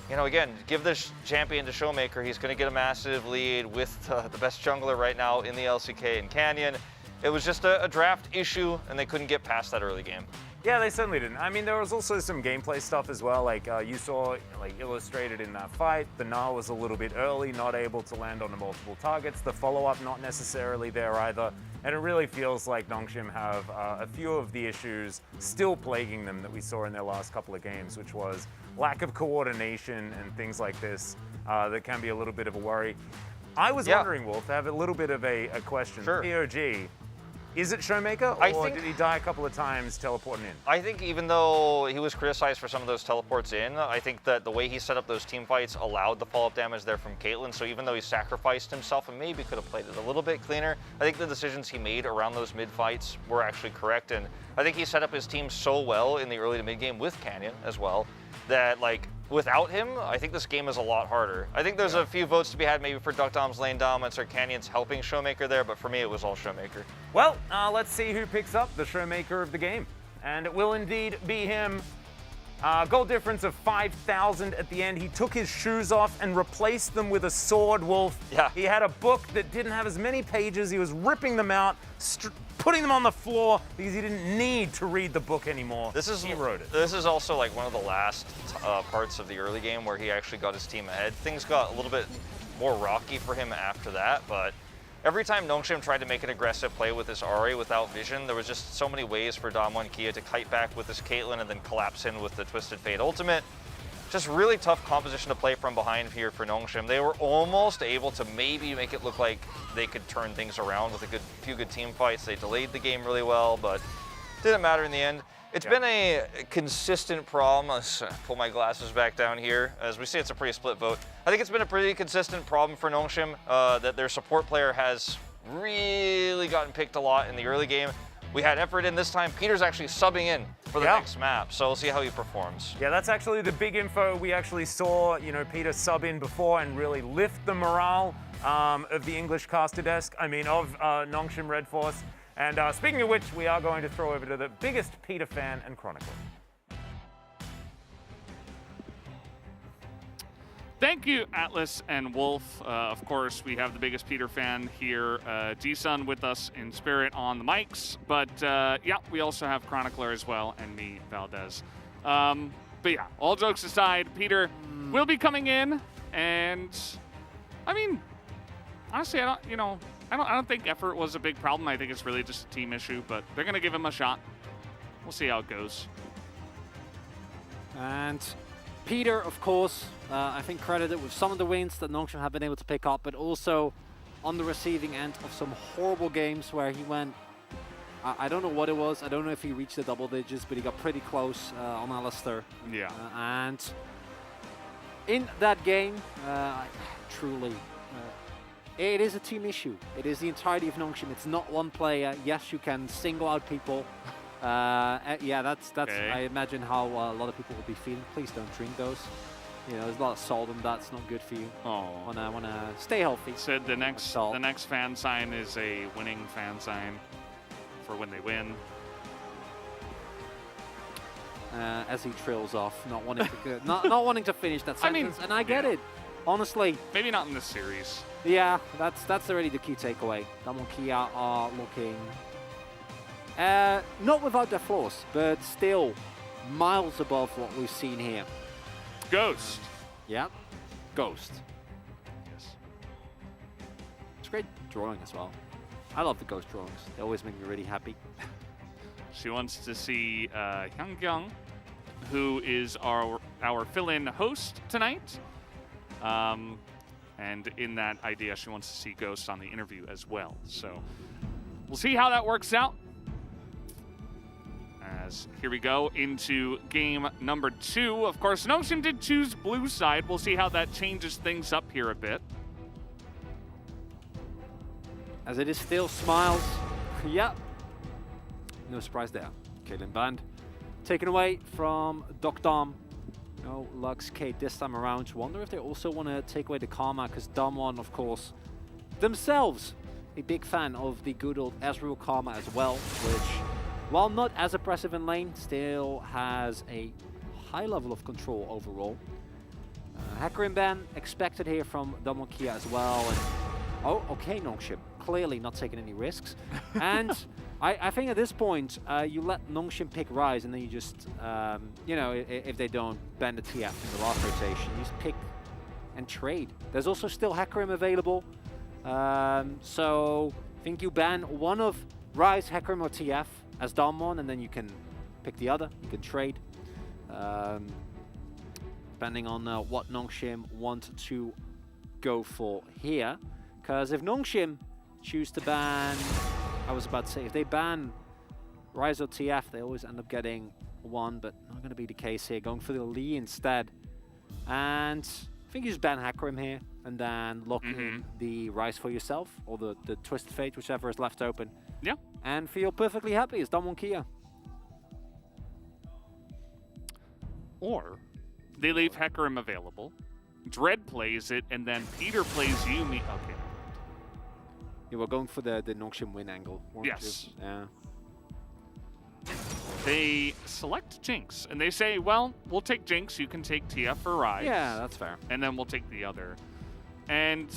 you know, again, give this champion to Showmaker. He's going to get a massive lead with the best jungler right now in the LCK and Canyon. It was just a draft issue, and they couldn't get past that early game. Yeah, they certainly didn't. I mean, there was also some gameplay stuff as well. Like you saw, like illustrated in that fight, the Gnar was a little bit early, not able to land on the multiple targets. The follow-up not necessarily there either. And it really feels like Nongshim have a few of the issues still plaguing them that we saw in their last couple of games, which was lack of coordination and things like this that can be a little bit of a worry. I was wondering, Wolf, I have a little bit of a question. Sure. POG. Is it Showmaker, or did he die a couple of times teleporting in? I think even though he was criticized for some of those teleports in, I think that the way he set up those team fights allowed the follow-up damage there from Caitlyn, so even though he sacrificed himself and maybe could have played it a little bit cleaner, I think the decisions he made around those mid-fights were actually correct, and I think he set up his team so well in the early to mid-game with Canyon as well, that, like, without him, I think this game is a lot harder. I think there's a few votes to be had maybe for Duckdom's lane dominance or Canyon's helping Showmaker there, but for me it was all Showmaker. Well, let's see who picks up the Showmaker of the game. And it will indeed be him. Goal difference of 5,000 at the end. He took his shoes off and replaced them with a sword, Wolf. Yeah. He had a book that didn't have as many pages. He was ripping them out, putting them on the floor because he didn't need to read the book anymore. He wrote it. This is also like one of the last parts of the early game where he actually got his team ahead. Things got a little bit more rocky for him after that, but every time Nongshim tried to make an aggressive play with this Ahri without vision, there was just so many ways for Damwon Kia to kite back with this Caitlyn and then collapse in with the Twisted Fate ultimate. Just really tough composition to play from behind here for Nongshim. They were almost able to maybe make it look like they could turn things around with a few good team fights. They delayed the game really well, but didn't matter in the end. It's been a consistent problem. Let's pull my glasses back down here. As we see, it's a pretty split vote. I think it's been a pretty consistent problem for Nongshim that their support player has really gotten picked a lot in the early game. We had effort in this time. Peter's actually subbing in for the next map, so we'll see how he performs. Yeah, that's actually the big info. We actually saw, you know, Peter sub in before and really lift the morale of the English caster desk. I mean, of Nongshim Red Force. And speaking of which, we are going to throw over to the biggest Peter fan and chronicler. Thank you, Atlas and Wolf. Of course, we have the biggest Peter fan here, G-Sun, with us in spirit on the mics. But yeah, we also have Chronicler as well, and me, Valdez. But yeah, all jokes aside, Peter will be coming in, and I mean, honestly, I don't think effort was a big problem. I think it's really just a team issue, but they're gonna give him a shot. We'll see how it goes. And Peter, of course, I think credited with some of the wins that Nongshim have been able to pick up, but also on the receiving end of some horrible games where he went, I don't know what it was, I don't know if he reached the double digits, but he got pretty close on Alistair. Yeah. And in that game, truly, it is a team issue. It is the entirety of Nongshim. It's not one player. Yes, you can single out people. Yeah, that's okay. I imagine how a lot of people will be feeling. Please don't drink those. You know, there's a lot of salt in that. It's not good for you. Oh. Wanna stay healthy. Said the next fan sign is a winning fan sign for when they win. As he trails off, not wanting to not wanting to finish that sentence, and I get it. Honestly, maybe not in this series. Yeah, that's already the key takeaway. Damwon Kia are looking not without their flaws, but still miles above what we've seen here. Ghost. Yeah, Ghost. Yes. It's great drawing as well. I love the Ghost drawings. They always make me really happy. She wants to see Hyung-kyung, who is our fill-in host tonight. And in that idea, she wants to see Ghost on the interview as well. So we'll see how that works out. As here we go into game number 2. Of course, Nongshim did choose blue side. We'll see how that changes things up here a bit. As it is still Smiles. Yep. No surprise there. Caitlyn banned. Taken away from Doc Dom. No Lux Kate this time around. Wonder if they also want to take away the Karma, because Damwon, of course, themselves a big fan of the good old Ezreal Karma as well, which, while not as oppressive in lane, still has a high level of control overall. Hecarim ban expected here from Damwon Kia as well. And, oh, okay, Nongshim. Clearly not taking any risks. And I think at this point, you let Nongshim pick Rise, and then you just, you know, if they don't ban the TF in the last rotation, you just pick and trade. There's also still Hecarim available. So I think you ban one of Rise, Hecarim, or TF as Damwon, and then you can pick the other. You can trade. Depending on what Nongshim want to go for here. Because if Nongshim choose to ban, I was about to say, if they ban Rise or TF, they always end up getting one, but not going to be the case here. Going for the Lee instead. And I think you just ban Hecarim here, and then lock in the Rise for yourself, or the Twisted Fate, whichever is left open. Yeah. And feel perfectly happy as Damwon Kia. Or they leave Hecarim available, Dread plays it, and then Peter plays Yuumi. Okay. You were going for the Nongshim win angle, weren't Yes. you? Yeah. They select Jinx, and they say, well, we'll take Jinx, you can take TF or Rise. Yeah, that's fair. And then we'll take the other. And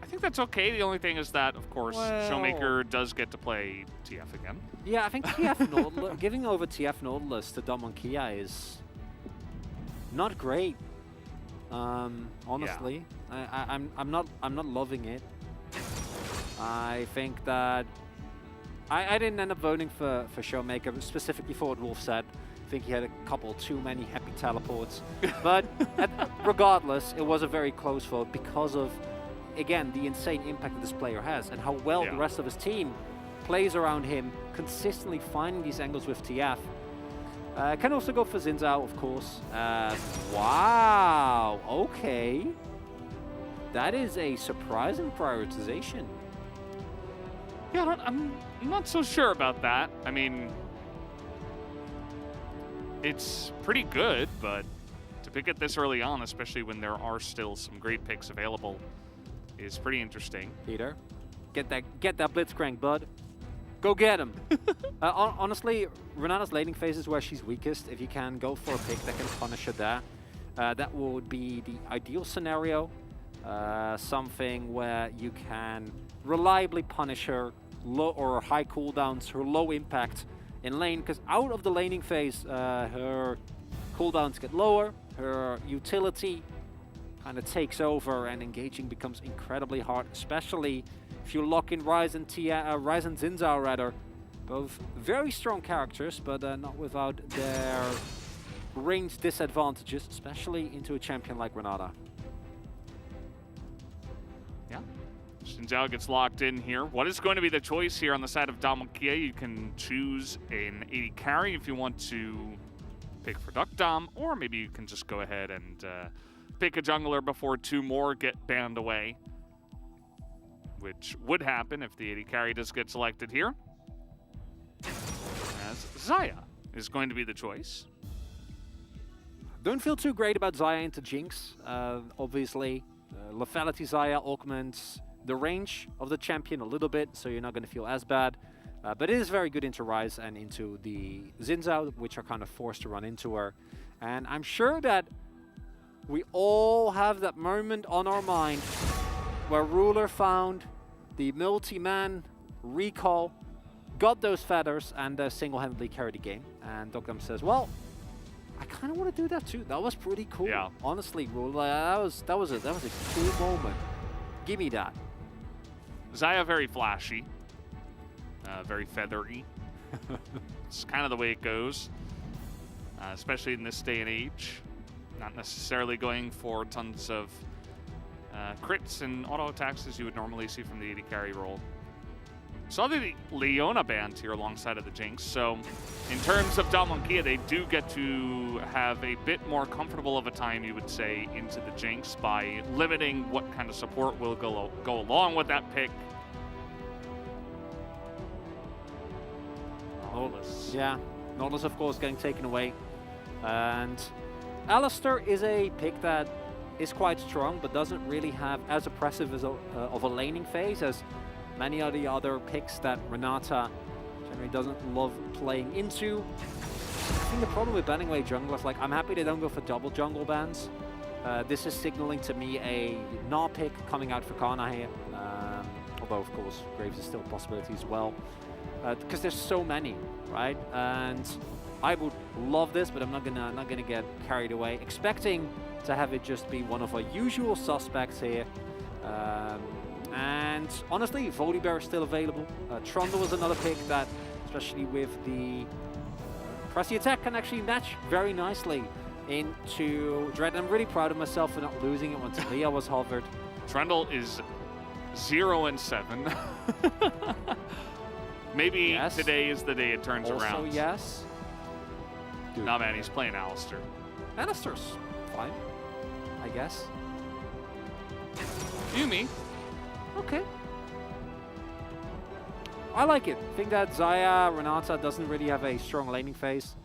I think that's okay. The only thing is that, of course, Showmaker does get to play TF again. Yeah, I think TF Nautilus, giving over TF Nautilus to Damwon Kia is not great. Honestly, yeah. I'm not loving it. I think that I didn't end up voting for Showmaker, specifically for what Wolf said. I think he had a couple too many happy teleports. But regardless, it was a very close vote because of, again, the insane impact that this player has and how well the rest of his team plays around him, consistently finding these angles with TF. Can also go for Xin Zhao, of course. Wow, okay. That is a surprising prioritization. Yeah, I'm not so sure about that. I mean, it's pretty good, but to pick it this early on, especially when there are still some great picks available, is pretty interesting. Peter, get that Blitzcrank, bud. Go get him. Honestly, Renata's laning phase is where she's weakest. If you can go for a pick that can punish her there. that would be the ideal scenario. Something where you can reliably punish her low or high cooldowns, her low impact in lane, because out of the laning phase, her cooldowns get lower, her utility kind of takes over, and engaging becomes incredibly hard, especially if you lock in Ryze and Xin rather. Both very strong characters, but not without their range disadvantages, especially into a champion like Renata. Yeah. Xin Zhao gets locked in here. What is going to be the choice here on the side of Damonkia? You can choose an AD carry if you want to pick for Duck Dom, or maybe you can just go ahead and pick a jungler before two more get banned away, which would happen if the AD carry does get selected here. As Xayah is going to be the choice. Don't feel too great about Xayah into Jinx. Obviously, lethality Xayah augments the range of the champion a little bit, so you're not going to feel as bad. But it is very good into Ryze and into the Xin Zhao, which are kind of forced to run into her. And I'm sure that we all have that moment on our mind where Ruler found the multi-man recall, got those feathers, and single-handedly carried the game. And Dogdom says, well, I kind of want to do that too. That was pretty cool. Yeah. Honestly, Ruler, that was a cool moment. Give me that. Xayah very flashy, very feathery. It's kind of the way it goes, especially in this day and age. Not necessarily going for tons of crits and auto attacks as you would normally see from the AD carry role. Saw the Leona banned here alongside of the Jinx, so in terms of Damonkia, they do get to have a bit more comfortable of a time, you would say, into the Jinx by limiting what kind of support will go along with that pick. Nautilus. Yeah, Nautilus, of course, getting taken away. And Alistar is a pick that is quite strong, but doesn't really have as oppressive as of a laning phase as many of the other picks that Renata generally doesn't love playing into. I think the problem with banning away junglers, like, I'm happy they don't go for double jungle bans. This is signaling to me a Gnar pick coming out for Kana here. Although, of course, Graves is still a possibility as well. Because there's so many, right? And I would love this, but I'm not gonna get carried away. Expecting to have it just be one of our usual suspects here. And honestly, Volibear is still available. Trundle was another pick that, especially with the pressy attack, can actually match very nicely into Dread. I'm really proud of myself for not losing it when Talia was hovered. Trundle is 0-7. Maybe yes. Today is the day it turns also, around. Yes. Dude. Nah, man, he's playing Alistar. Alistar's fine, I guess. Yumi. Okay. I like it. I think that Xayah Renata doesn't really have a strong laning phase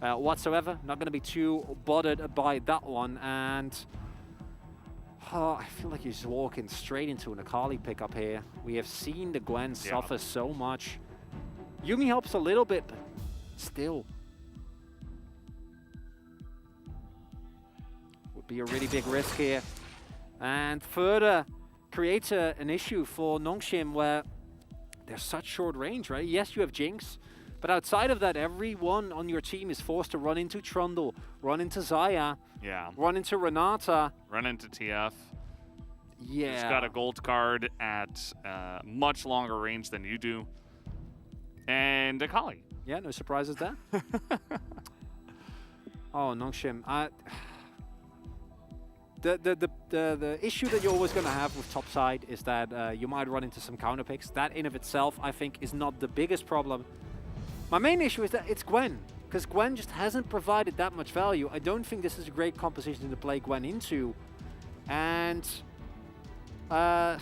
whatsoever. Not going to be too bothered by that one. And I feel like he's walking straight into an Akali pickup here. We have seen the Gwen suffer so much. Yumi helps a little bit, but still. Would be a really big risk here. And further creates an issue for Nongshim where there's such short range, right? Yes, you have Jinx, but outside of that, everyone on your team is forced to run into Trundle, run into Xayah, run into Renata, run into TF. Yeah. He's got a gold card at much longer range than you do. And Akali. Yeah, no surprises there. Oh, Nongshim. The issue that you're always going to have with topside is that you might run into some counter picks. That in of itself, I think, is not the biggest problem. My main issue is that it's Gwen, because Gwen just hasn't provided that much value. I don't think this is a great composition to play Gwen into. And I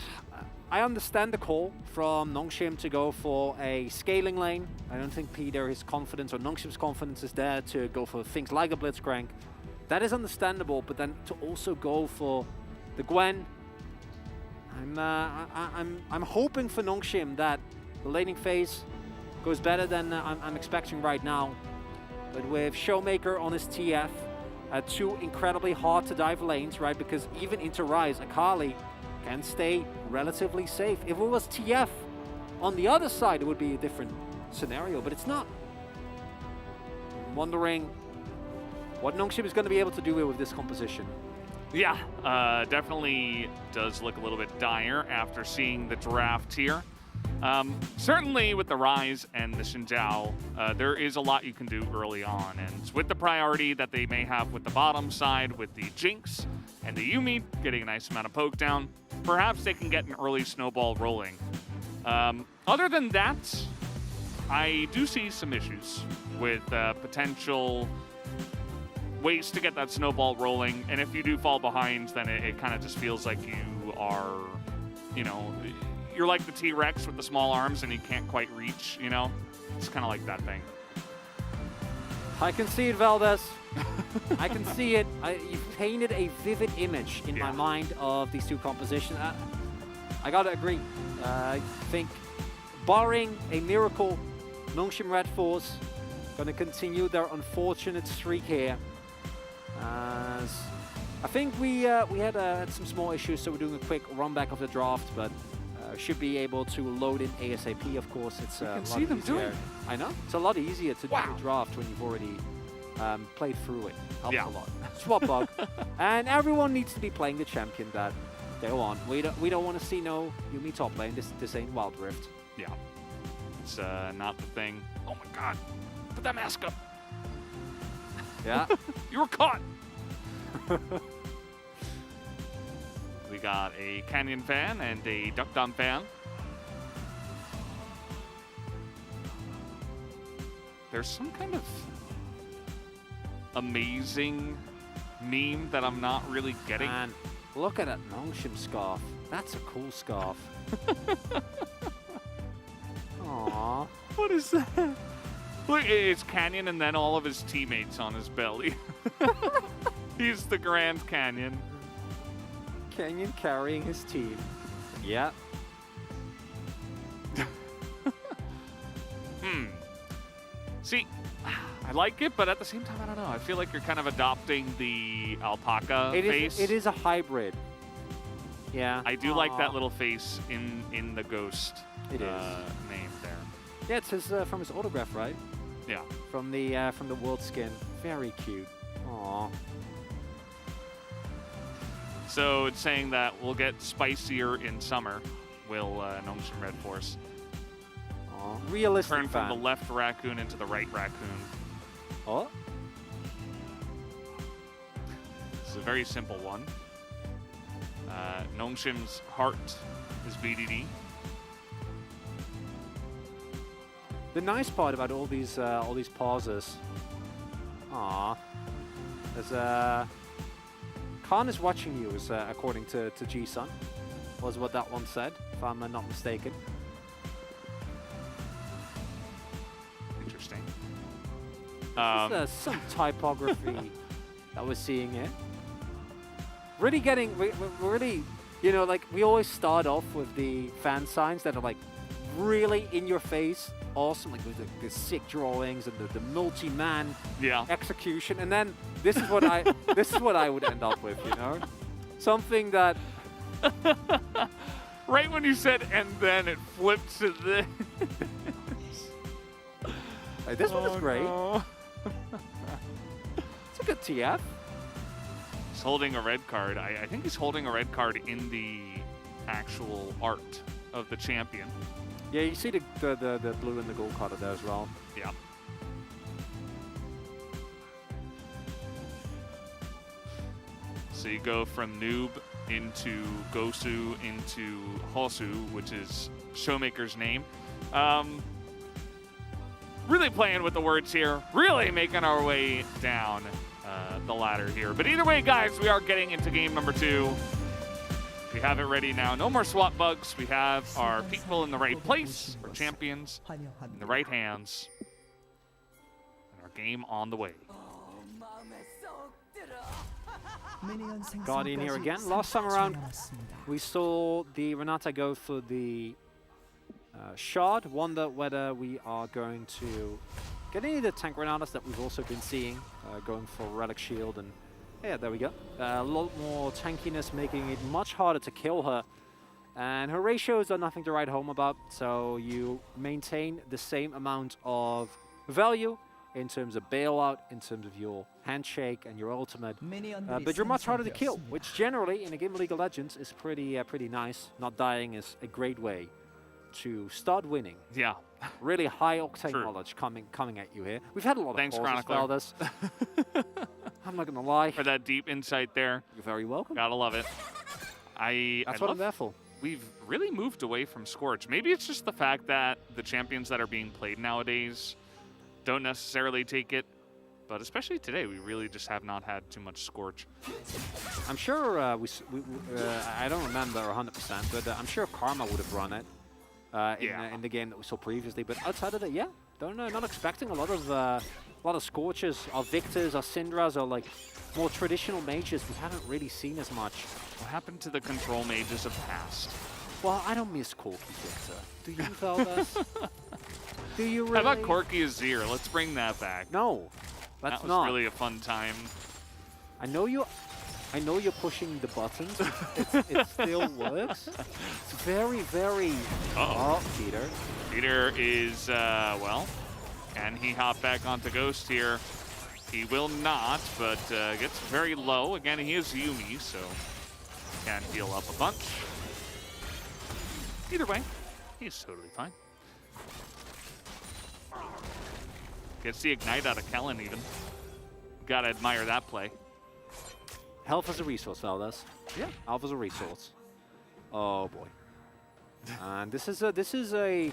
understand the call from Nongshim to go for a scaling lane. I don't think his confidence or Nongshim's confidence is there to go for things like a Blitzcrank. That is understandable, but then to also go for the Gwen, I'm hoping for Nongshim that the laning phase goes better than I'm expecting right now. But with Showmaker on his TF, two incredibly hard to dive lanes, right? Because even into Ryze, Akali can stay relatively safe. If it was TF on the other side, it would be a different scenario, but it's not. I'm wondering what Nongshim is going to be able to do with this composition. Yeah, definitely does look a little bit dire after seeing the draft here. Certainly with the Ryze and the Xinjiao, there is a lot you can do early on. And with the priority that they may have with the bottom side, with the Jinx and the Yuumi getting a nice amount of poke down, perhaps they can get an early snowball rolling. Other than that, I do see some issues with potential ways to get that snowball rolling. And if you do fall behind, then it kind of just feels like you are, you know, you're like the T-Rex with the small arms and you can't quite reach, you know? It's kind of like that thing. I can see it, Valdez. I can see it. You've painted a vivid image in my mind of these two compositions. I gotta agree. I think, barring a miracle, Nongshim Red Force gonna continue their unfortunate streak here. I think we had some small issues, so we're doing a quick run back of the draft, but should be able to load in ASAP. Of course, it's a lot easier. I know it's a lot easier to do a draft when you've already played through it. Helps a lot. Swap bug, and everyone needs to be playing the champion that they want. We don't want to see no Yuumi top lane. This ain't Wild Rift. Yeah, it's not the thing. Oh my God, put that mask up. Yeah, you were caught. We got a Canyon fan and a Duck Dom fan. There's some kind of amazing meme that I'm not really getting. Man, look at that Nongshim scarf. That's a cool scarf. Aww. What is that? Look, it's Canyon and then all of his teammates on his belly. He's the Grand Canyon. Canyon carrying his team. Yeah. See, I like it, but at the same time, I don't know. I feel like you're kind of adopting the alpaca face. It is a hybrid. Yeah. I do like that little face in the Ghost name there. Yeah, it's his from his autograph, right? Yeah. From the World Skin. Very cute. Aww. So it's saying that we'll get spicier in summer, will Nongshim Red Force. Realistic turn from the left raccoon into the right raccoon. Oh. It's a very simple one. Nongshim's heart is BDD. The nice part about all these pauses, is Khan is watching you, according to G-Sun, was what that one said, if I'm not mistaken. Interesting. There's some typography that we're seeing here. Really getting, we're really, you know, like we always start off with the fan signs that are like really in your face, awesome, like with the sick drawings and the multi-man execution, and then this is what I would end up with, you know, something that. Right when you said and then it flipped to this. Like, this one is great. No. It's a good TF. He's holding a red card. I think he's holding a red card in the actual art of the champion. Yeah, you see the blue and the gold card there as well. Yeah. So you go from Noob into Gosu into Hosu, which is Showmaker's name. Really playing with the words here. Really making our way down the ladder here. But either way, guys, we are getting into game number 2. We have it ready now. No more swap bugs. We have our people in the right place, our champions in the right hands, and our game on the way. Guardian here again. Last time around, we saw the Renata go for the Shard. Wonder whether we are going to getting the tank Renatas that we've also been seeing, going for Relic Shield, and yeah, there we go. A lot more tankiness, making it much harder to kill her. And her ratios are nothing to write home about, so you maintain the same amount of value in terms of bailout, in terms of your handshake and your ultimate, but you're much harder to kill, which generally in a game of League of Legends is pretty nice. Not dying is a great way to start winning. Yeah. Really high octane knowledge coming at you here. We've had a lot Thanks, of calls Chronicler. as well, this. I'm not gonna lie. For that deep insight there. You're very welcome. Gotta love it. That's what I'm there for. We've really moved away from Scorch. Maybe it's just the fact that the champions that are being played nowadays don't necessarily take it, but especially today, we really just have not had too much Scorch. I'm sure I don't remember 100%, but I'm sure Karma would have run it in the game that we saw previously. But outside of that, yeah, not expecting a lot of Scorches. Our Victors, our Syndras are like more traditional mages we haven't really seen as much. What happened to the control mages of past? Well, I don't miss Corky Victor. Do you, Veldas? Do you really? How about Corky Azir? Let's bring that back. No, that's that was not. really a fun time. I know you're pushing the buttons. It still works. It's very. Oh, Peter. Peter is well. Can he hop back onto Ghost here? He will not, but gets very low. Again, he is Yuumi, so can heal up a bunch. Either way, he's totally fine. Gets the Ignite out of Kellen even. Gotta admire that play. Health as a resource, Veldas. Yeah. Health as a resource. Oh boy. And this is a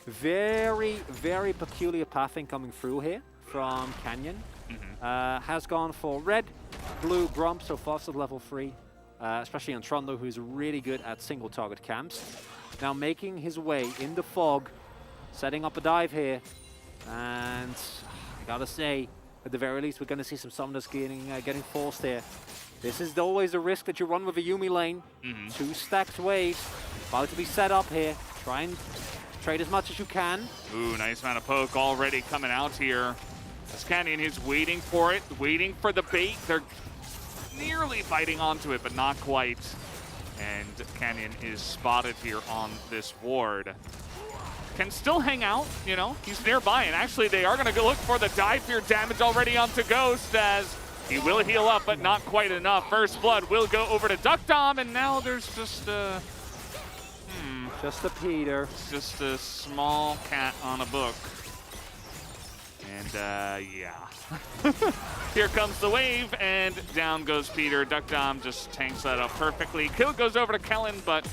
very peculiar pathing coming through here from Canyon. Has gone for red, blue, Grump so far to level 3. Especially on Trundle, who's really good at single target camps. Now making his way in the fog, setting up a dive here. And I gotta say, at the very least, we're gonna see some summoners getting forced here. This is always the risk that you run with a Yuumi lane. 2 stacked waves, about to be set up here. Try and trade as much as you can. Ooh, nice amount of poke already coming out here. As Canyon is waiting for it, waiting for the bait. They're nearly biting onto it, but not quite. And Canyon is spotted here on this ward. Can still hang out, you know, he's nearby, and actually they are gonna go look for the dive fear damage already onto Ghost, as he will heal up, but not quite enough. First Blood will go over to Duck Dom, and now there's just just a Peter. Just a small cat on a book. And yeah. Here comes the wave, and down goes Peter. Duck Dom just tanks that up perfectly. Kill goes over to Kellen, but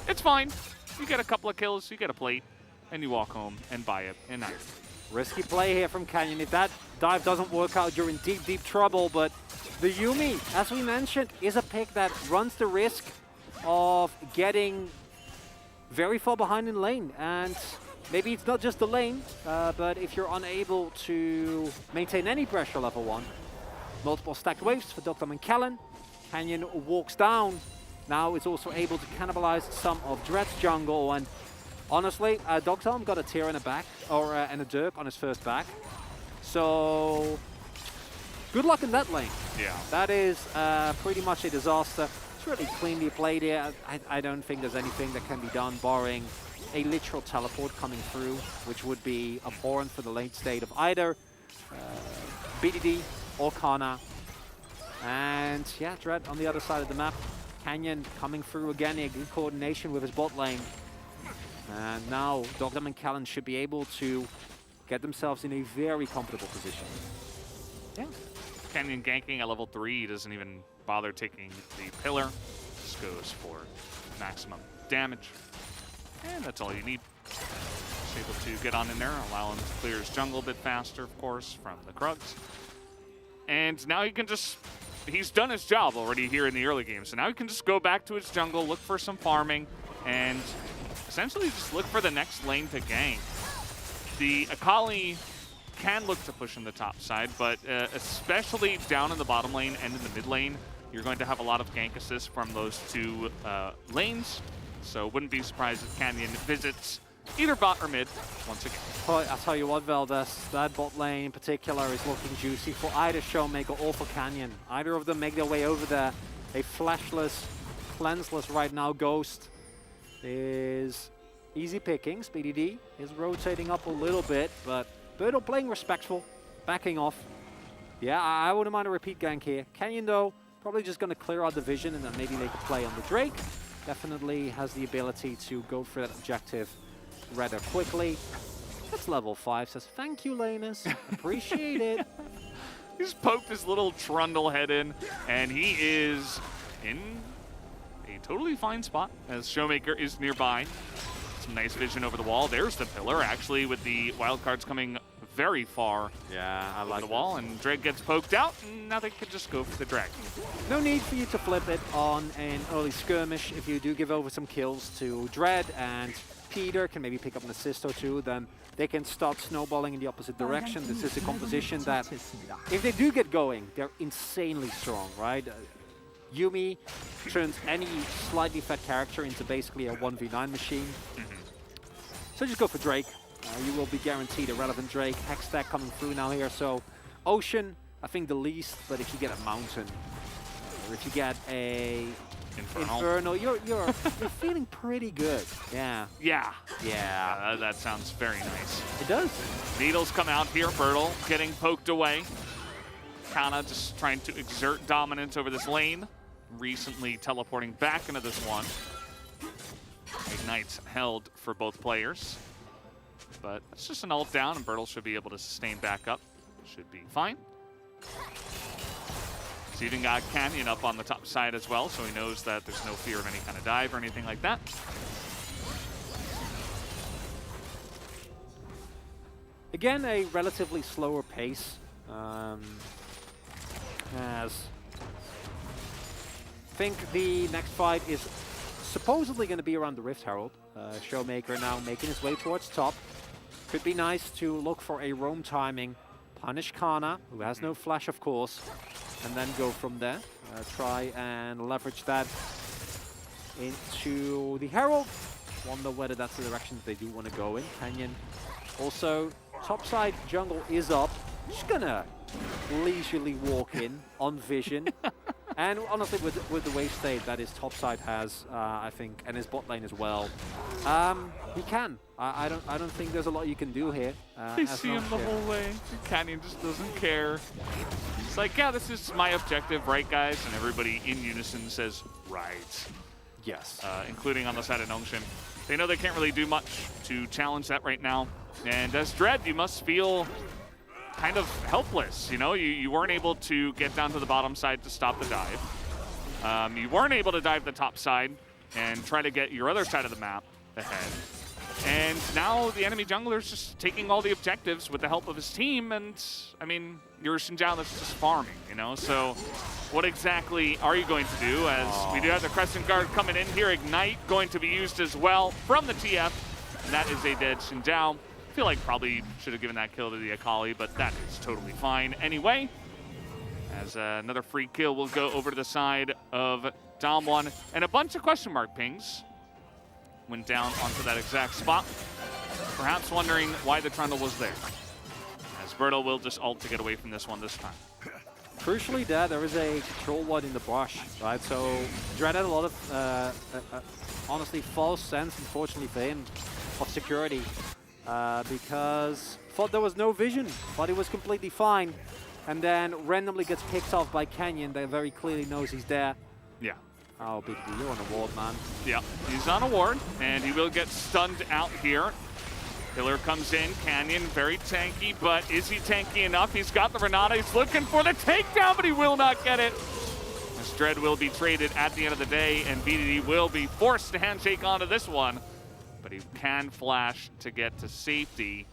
it's fine. You get a couple of kills, you get a plate, and you walk home and buy it. And nice. Risky play here from Canyon. If that dive doesn't work out, you're in deep trouble. But the Yuumi, as we mentioned, is a pick that runs the risk of getting very far behind in lane. And maybe it's not just the lane, but if you're unable to maintain any pressure level 1, multiple stacked waves for Dr. and Kellen. Canyon walks down. Now it's also able to cannibalize some of Dread's jungle, and honestly, Dr. got a tear in the back, or and a Dirk on his first back. So good luck in that lane. Yeah. That is pretty much a disaster. It's really cleanly played here. I don't think there's anything that can be done barring a literal teleport coming through, which would be abhorrent for the late state of either BDD or Kana. And yeah, Dread on the other side of the map. Canyon coming through again in good coordination with his bot lane. And now Dogdom and Callan should be able to get themselves in a very comfortable position. Yeah. Canyon ganking at level 3, doesn't even bother taking the pillar. Just goes for maximum damage. And that's all you need. Just able to get on in there, allow him to clear his jungle a bit faster, of course, from the Krugs. And now he can just, he's done his job already here in the early game. So now he can just go back to his jungle, look for some farming, and essentially just look for the next lane to gank. The Akali can look to push in the top side, but especially down in the bottom lane and in the mid lane, you're going to have a lot of gank assists from those two lanes. So wouldn't be surprised if Canyon visits either bot or mid once again. Well, I'll tell you what, Veldes, that bot lane in particular is looking juicy for either Showmaker or for Canyon. Either of them make their way over there. A flashless, cleanseless right now Ghost is easy pickings. BDD is rotating up a little bit, but Birdo playing respectful, backing off. Yeah, I wouldn't mind a repeat gank here. Canyon, though, probably just going to clear our division and then maybe make a play on the Drake. Definitely has the ability to go for that objective rather quickly. That's level 5, says, thank you, Lanus. Appreciate it. He just poked his little trundle head in, and he is in a totally fine spot as Showmaker is nearby. Some nice vision over the wall. There's the pillar, actually, with the wildcards coming very far. Yeah, I like the wall, and Dreg gets poked out, and now they could just go for the dragon. No need for you to flip it on an early skirmish. If you do give over some kills to Dread and Peter can maybe pick up an assist or two, then they can start snowballing in the opposite direction. This is a composition that, if they do get going, they're insanely strong, right? Yuumi turns any slightly fat character into basically a 1v9 machine. So just go for Drake. You will be guaranteed a relevant Drake. Hex stack coming through now here. So Ocean, I think the least, but if you get a Mountain, or if you get a Infernal, you're feeling pretty good. Yeah. Yeah. Yeah. That sounds very nice. It does. Needles come out here. Birtle getting poked away. Kana just trying to exert dominance over this lane. Recently teleporting back into this one. Ignite's held for both players. But it's just an ult down, and Birtle should be able to sustain back up. Should be fine. He's even got Canyon up on the top side as well, so he knows that there's no fear of any kind of dive or anything like that. Again, a relatively slower pace. As I think the next fight is supposedly going to be around the Rift Herald. Showmaker now making his way towards top. Could be nice to look for a roam timing, punish Kana, who has no flash of course, and then go from there. Try and leverage that into the Herald. Wonder whether that's the direction they do want to go in. Canyon also, topside jungle is up. Just gonna leisurely walk in on vision. And honestly, with the wave state that his topside has, I think, and his bot lane as well, he can. I don't think there's a lot you can do here. They see him the whole way. Canyon just doesn't care. It's like, yeah, this is my objective, right, guys? And everybody in unison says, right. Yes. Including on the side of Nongshim. They know they can't really do much to challenge that right now. And as Dread, you must feel kind of helpless. You know, you weren't able to get down to the bottom side to stop the dive. You weren't able to dive the top side and try to get your other side of the map ahead. And now the enemy jungler's just taking all the objectives with the help of his team, and I mean, you're Xin Zhao that's just farming, you know? So what exactly are you going to do? As we do have the Crescent Guard coming in here, Ignite going to be used as well from the TF, and that is a dead Xin Zhao. I feel like probably should have given that kill to the Akali, but that is totally fine anyway. As another free kill will go over to the side of Dom1, and a bunch of question mark pings went down onto that exact spot. Perhaps wondering why the trundle was there. As Birtle will just ult to get away from this one this time. Crucially, there is a control ward in the brush, right? So Dread had a lot of, honestly, false sense, unfortunately for him, of security. Because thought there was no vision, thought he was completely fine, and then randomly gets picked off by Canyon that very clearly knows he's there. Yeah. Oh, BDD, you're on a ward, man. Yeah, he's on a ward, and he will get stunned out here. Pillar comes in, Canyon very tanky, but is he tanky enough? He's got the Renata, he's looking for the takedown, but he will not get it. As Dread will be traded at the end of the day, and BDD will be forced to handshake onto this one. But he can flash to get to safety.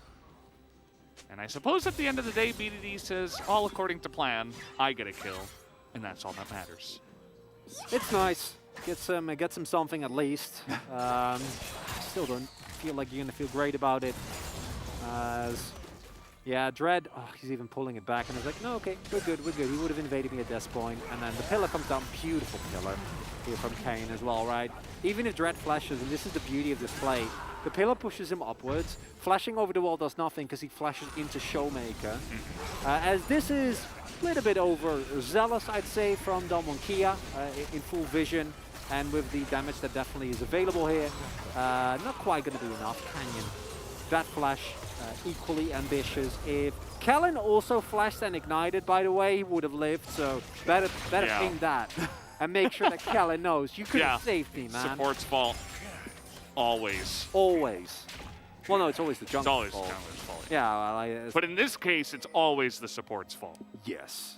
And I suppose at the end of the day, BDD says, all according to plan, I get a kill, and that's all that matters. It's nice. Gets him something at least. Still don't feel like you're gonna feel great about it. Yeah, Dread, he's even pulling it back, and I was like, no, okay, we're good. He would have invaded me at this point. And then the pillar comes down, beautiful pillar here from Kane as well, right? Even if Dread flashes, and this is the beauty of this play, The pillar pushes him upwards. Flashing over the wall does nothing because he flashes into Showmaker. As this is a little bit over zealous, I'd say, from Dalmonkia in full vision. And with the damage that definitely is available here, not quite going to be enough. Canyon, that flash, equally ambitious. If Kellen also flashed and ignited, by the way, he would have lived. So better ping that and make sure that Kellen knows you could have saved me, man. Support's fault. Always. Always. Well, no, it's always the jungler's fault. It's always the jungler's fault. Yeah, but in this case, it's always the support's fault. Yes.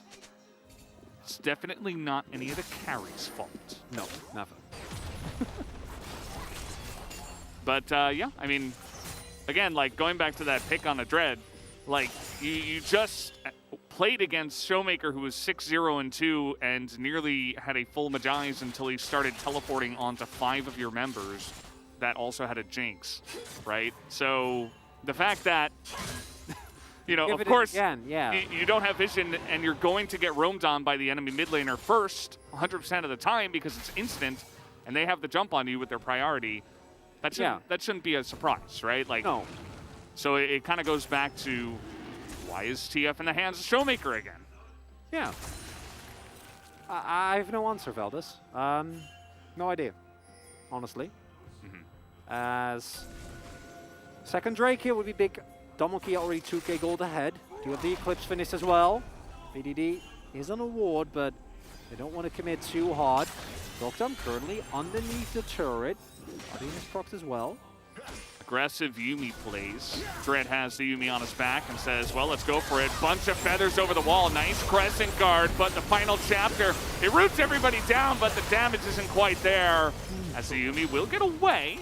It's definitely not any of the carry's fault. No, never. But yeah, I mean, again, like going back to that pick on the Dread, like you just played against Showmaker, who was 6-0-2 and nearly had a full Magi's until he started teleporting onto 5 of your members that also had a Jinx, right? So the fact that, you know, of course, you don't have vision and you're going to get roamed on by the enemy mid laner first 100% of the time because it's instant and they have the jump on you with their priority. That shouldn't be a surprise, right? Like, no. So it kind of goes back to, why is TF in the hands of Showmaker again? Yeah. I have no answer, Veldis. No idea, honestly. As second Drake here would be big. Dalmonkia already 2k gold ahead. Do have the Eclipse finish as well. VDD is on a ward, but they don't want to commit too hard. Doctum currently underneath the turret. Ardenus procs as well. Aggressive Yuumi plays. Dread has the Yuumi on his back and says, well, let's go for it. Bunch of feathers over the wall. Nice crescent guard, but the final chapter, it roots everybody down, but the damage isn't quite there. As the Yuumi will get away.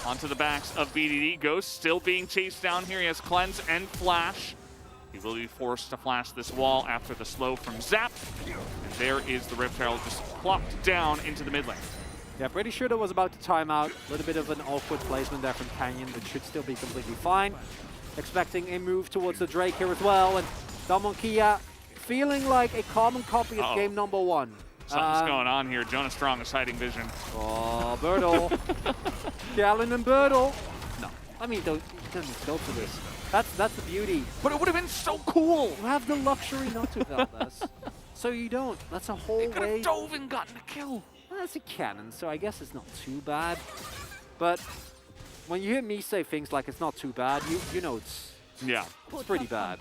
Onto the backs of BDD. Ghost still being chased down here. He has Cleanse and Flash. He will be forced to flash this wall after the slow from Zap. And there is the Rift Herald just plopped down into the mid lane. Yeah, pretty sure that was about to time out. A little bit of an awkward placement there from Canyon, but should still be completely fine. Expecting a move towards the Drake here as well. And Dalmonkia feeling like a common copy of game number 1. Something's going on here. Jonas Strong is hiding vision. Oh, Birdle. Gallon and Birdle. No, I mean, don't go for this. That's the beauty. But it would have been so cool. You have the luxury not to about this. So you don't. That's a whole way. Could have dove and gotten a kill. Well, that's a cannon, so I guess it's not too bad. But when you hear me say things like it's not too bad, you know it's pretty bad.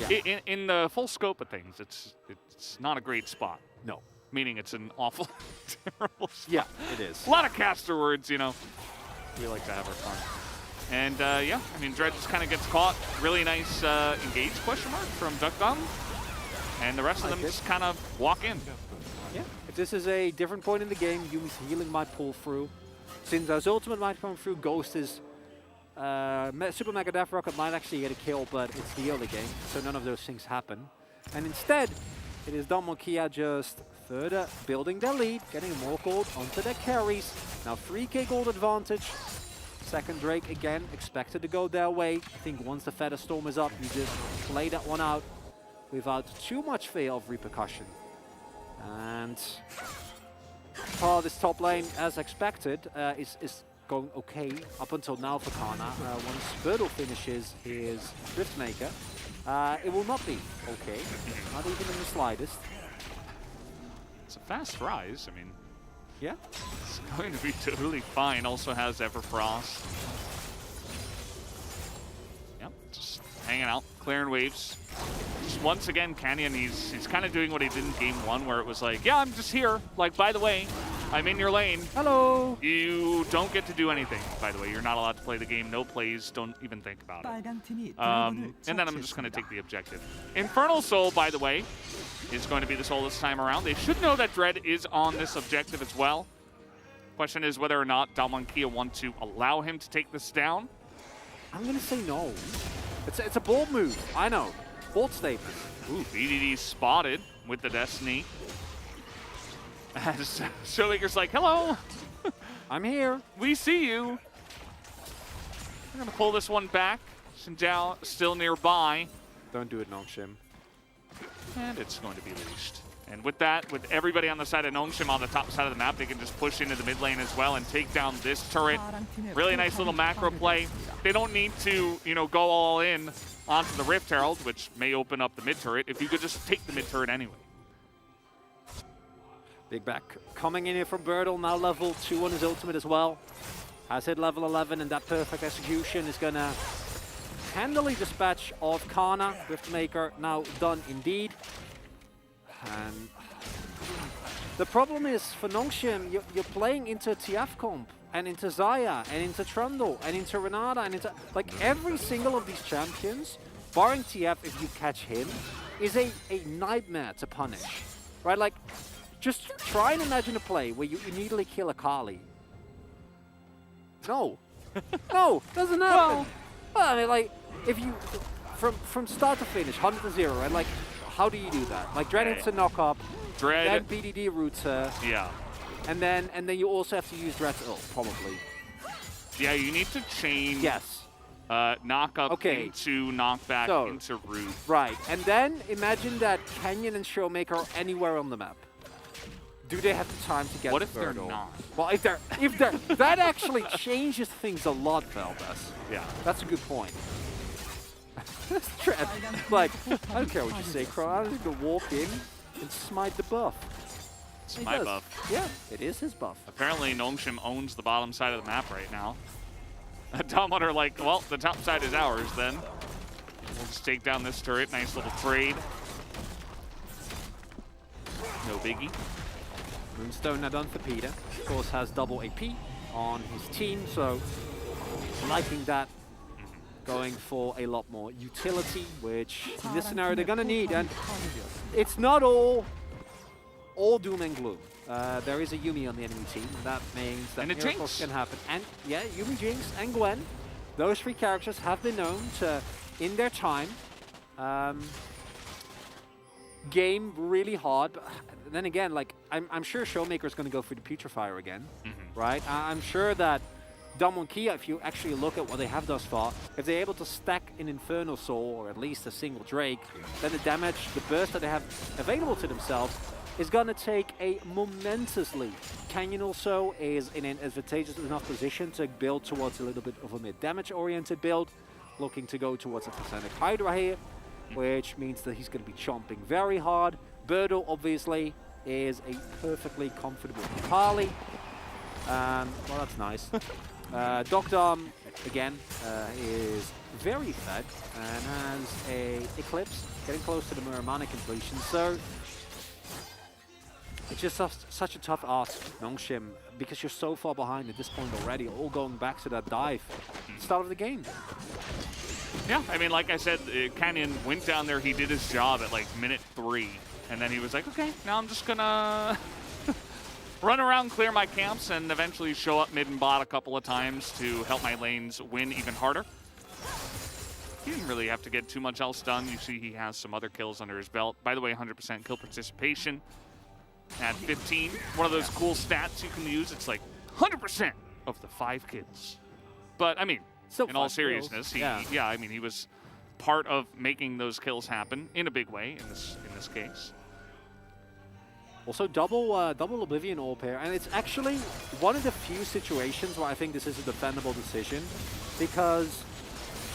Yeah. In the full scope of things, it's not a great spot. No. Meaning it's an awful, terrible spot. Yeah, it is. A lot of caster words, you know. We like to have our fun. And yeah, I mean, Dread just kind of gets caught. Really nice engage question mark from Duckdom. And the rest of them just kind of walk in. Yeah, if this is a different point in the game, Yumi's healing might pull through. Sinzar's ultimate might come through, Ghost is Super Mega Death Rocket might actually get a kill, but it's the early game, so none of those things happen. And instead, it is Dalmonkia just further building their lead, getting more gold onto their carries. Now 3k gold advantage. Second Drake again, expected to go their way. I think once the Feather Storm is up, you just play that one out without too much fear of repercussion. And part of this top lane, as expected, is going okay up until now for Kana. Once Birdle finishes his Riftmaker, it will not be okay, not even in the slightest. It's a fast rise, I mean. Yeah. It's going to be totally fine. Also has Everfrost. Yep, just hanging out, clearing waves. Just once again, Canyon, he's kind of doing what he did in game 1, where it was like, yeah, I'm just here. Like, by the way, I'm in your lane. Hello. You don't get to do anything, by the way. You're not allowed to play the game. No plays. Don't even think about it. And then I'm just going to take the objective. Infernal Soul, by the way, is going to be the soul this time around. They should know that Dread is on this objective as well. Question is whether or not Dalmonkia want to allow him to take this down. I'm going to say no. It's a bold move. I know. Bold statement. Ooh, VDD spotted with the Destiny. As Showmaker's like, hello. I'm here. We see you. I'm going to pull this one back. Xinjiao still nearby. Don't do it, Nongshim. And it's going to be leashed. And with that, with everybody on the side of Nongshim on the top side of the map, they can just push into the mid lane as well and take down this turret. Really nice little macro play. They don't need to, you know, go all in onto the Rift Herald, which may open up the mid turret, if you could just take the mid turret anyway. Big back coming in here from Birdle, now level 2 on his ultimate as well. Has hit level 11, and that perfect execution is gonna handily dispatch of Kana. Riftmaker now done indeed. And the problem is for Nongshim, you're playing into TF comp and into Xayah and into Trundle and into Renata and into like every single of these champions, barring TF if you catch him, is a nightmare to punish. Right? Like, just try and imagine a play where you immediately kill a Kali. No. No, doesn't happen. Well, I mean, like, if you, from start to finish, 100-0, right? Like, how do you do that? Like, Dread hits a knock-up, then BDD roots her. Yeah. And then you also have to use Dread's ult, probably. Yeah, you need to chain knock-up into knockback into root. Right, and then imagine that Canyon and Showmaker are anywhere on the map. Do they have the time to get? What if they're not? Well, if they're, that actually changes things a lot, Valdez. Yeah, that's a good point. Like, I don't care what you say, Crow. I'm just gonna walk in and smite the buff. It's my buff. Yeah, it is his buff. Apparently, Nongshim owns the bottom side of the map right now. Dominator like, well, the top side is ours then. We'll just take down this turret. Nice little trade. No biggie. Moonstone now done for Peter. Of course, has double AP on his team, so liking that. Going for a lot more utility, which in this scenario they're gonna need, and it's not all doom and gloom. There is a Yuumi on the enemy team, and that means that miracles can happen. And yeah, Yuumi, Jinx, and Gwen, those three characters have been known to, in their time, game really hard. But then again, like I'm sure Showmaker is going to go for the Putrefier again, right? I'm sure that Damwon Kia, if you actually look at what they have thus far, if they're able to stack an Infernal Soul or at least a single Drake, then the damage, the burst that they have available to themselves is going to take a momentous lead. Canyon also is in an advantageous enough position to build towards a little bit of a mid-damage oriented build, looking to go towards a Pathetic Hydra here, which means that he's going to be chomping very hard. Birdle, obviously, is a perfectly comfortable Kali. Well, that's nice. Dogdom, again, is very fed and has a Eclipse, getting close to the Muramana completion. So it's just such a tough ask, Nongshim, because you're so far behind at this point already, all going back to that dive at the start of the game. Yeah, I mean, like I said, Canyon went down there, he did his job at like minute 3, and then he was like, okay, now I'm just gonna run around, clear my camps, and eventually show up mid and bot a couple of times to help my lanes win even harder. He didn't really have to get too much else done. You see he has some other kills under his belt. By the way, 100% kill participation at 15. One of those cool stats you can use. It's like 100% of the 5 kills. But, I mean, still in all seriousness, I mean, he was part of making those kills happen in a big way in this case. Also, double Oblivion Orb here, and it's actually one of the few situations where I think this is a defendable decision, because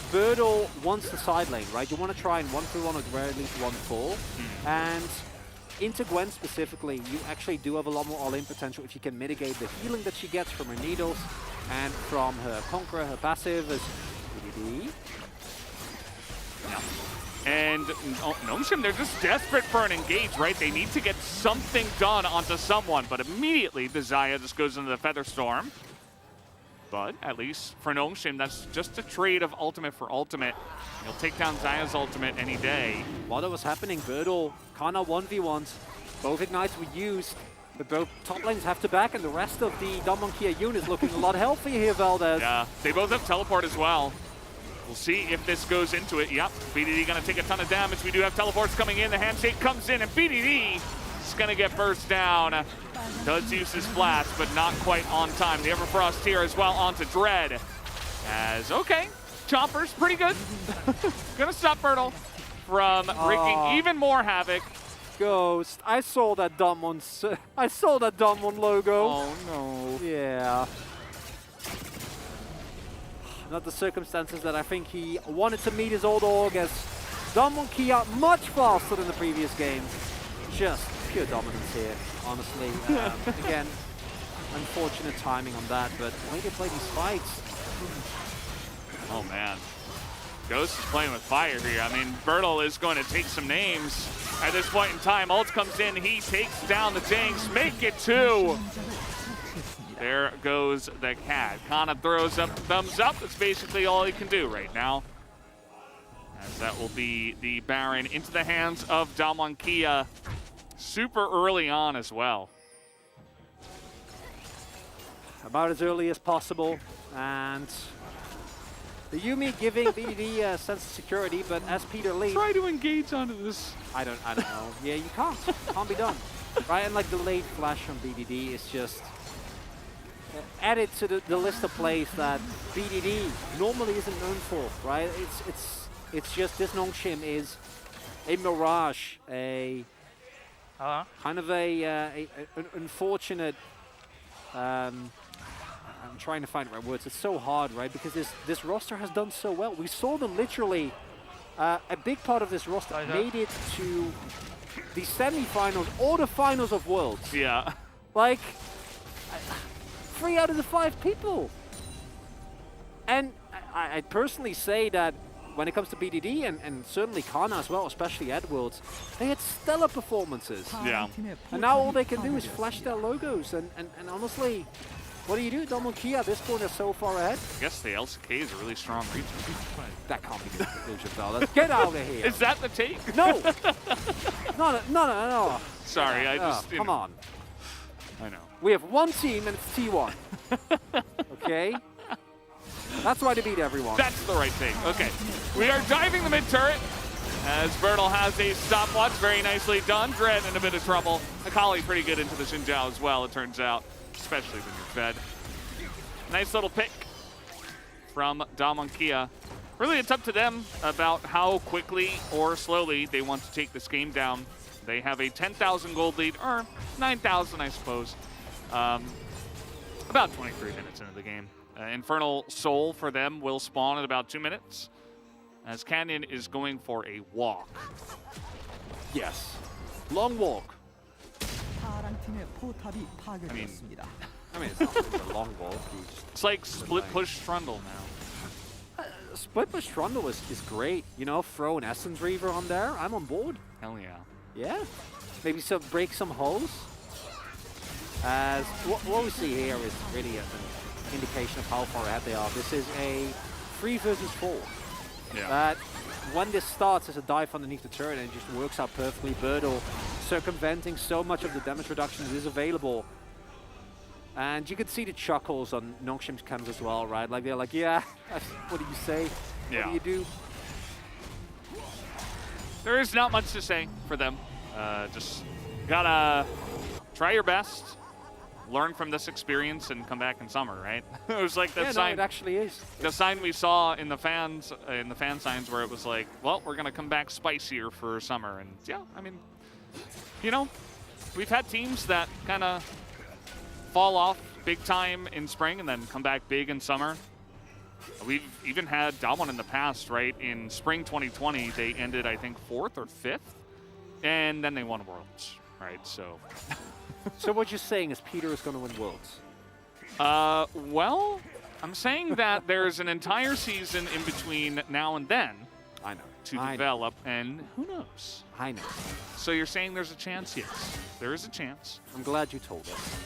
Birdle wants the side lane, right? You want to try and 1-3-1 or at very least 1-4, and into Gwen specifically, you actually do have a lot more all-in potential if you can mitigate the healing that she gets from her needles and from her Conqueror, her passive as BDD. Yeah. And Nongshim, they're just desperate for an engage, right? They need to get something done onto someone, but immediately the Xayah just goes into the Featherstorm. But at least for Nongshim, that's just a trade of ultimate for ultimate. You'll take down Xayah's ultimate any day. While that was happening, Birdle, Kana 1v1s, both ignites were used, but both top lanes have to back, and the rest of the Damwon Kia unit is looking a lot healthier here, Valdez. Yeah, they both have teleport as well. We'll see if this goes into it. Yep, BDD gonna take a ton of damage. We do have teleports coming in. The handshake comes in, and BDD is gonna get burst down. Does use his flash, but not quite on time. The Everfrost here as well onto Dread. As, okay, Chomper's pretty good. Gonna stop Birdle from wreaking even more havoc. Ghost. I saw that Damwon logo. Oh no. Yeah. Not the circumstances that I think he wanted to meet his old org, as Damwon Kia much faster than the previous game. Just pure dominance here, honestly. Again, unfortunate timing on that, but the way they play these fights. Oh man. Ghost is playing with fire here. I mean, Bertle is going to take some names at this point in time. Ult comes in, he takes down the tanks, make it 2. There goes the cat. Kana throws up the thumbs up. That's basically all he can do right now. As that will be the Baron into the hands of Damwon Kia super early on as well. About as early as possible, and the Yuumi giving BDD a sense of security, but as Peter leads... Try to engage onto this. I don't know. Yeah, you can't. Can't be done. Right, and like the late flash from BDD is just added to the list of plays that BDD normally isn't known for, right? It's just this Nongshim is a mirage, a kind of an unfortunate. I'm trying to find the right words. It's so hard, right? Because this roster has done so well. We saw them literally. A big part of this roster made it to the semi-finals or the finals of Worlds. Yeah. Like 3 out of the 5 people. And I personally say that when it comes to BDD and certainly Kana as well, especially at Worlds, they had stellar performances. Yeah. And now all they can do is flash their logos. And honestly, what do you do? Damwon Kia at this point are so far ahead. I guess the LCK is a really strong region. That can't be the conclusion, Val. Let's get out of here. Is that the take? No. No. Sorry, I just... Come on. I know. We have one team and it's T1. Okay? That's why they beat everyone. That's the right thing. Okay. We are diving the mid-turret as Bertle has a stopwatch. Very nicely done. Dread in a bit of trouble. Akali pretty good into the Xin Zhao as well, it turns out. Especially when you're fed. Nice little pick from Damwon Kia. Really, it's up to them about how quickly or slowly they want to take this game down. They have a 10,000 gold lead, or 9,000, I suppose. About 23 minutes into the game. Infernal Soul for them will spawn in about 2 minutes, as Canyon is going for a walk. Yes. Long walk. I mean, it's not a long walk. It's like split push Trundle now. Split push Trundle is great. You know, throw an Essence Reaver on there. I'm on board. Hell yeah. Yeah. Maybe break some holes. As what we see here is really an indication of how far ahead they are. This is a 3 versus 4. Yeah. That when this starts as a dive underneath the turret and it just works out perfectly. Bertle circumventing so much of the damage reduction that is available. And you can see the chuckles on Nongshim's cams as well, right? Like they're like, yeah, what do you say? Yeah. What do you do? There is not much to say for them. Just gotta try your best, learn from this experience, and come back in summer, right? It was like that sign. No, it actually is. The sign we saw in the fan signs where it was like, well, we're gonna come back spicier for summer, and yeah, I mean, you know, we've had teams that kind of fall off big time in spring and then come back big in summer. We've even had Damwon in the past, right? In spring 2020, they ended, I think, 4th or 5th, and then they won Worlds, right? So. So what you're saying is Peter is going to win Worlds? Well, I'm saying that there's an entire season in between now and then. I know. To develop, and who knows? I know. So you're saying there's a chance? Yes, there is a chance. I'm glad you told us.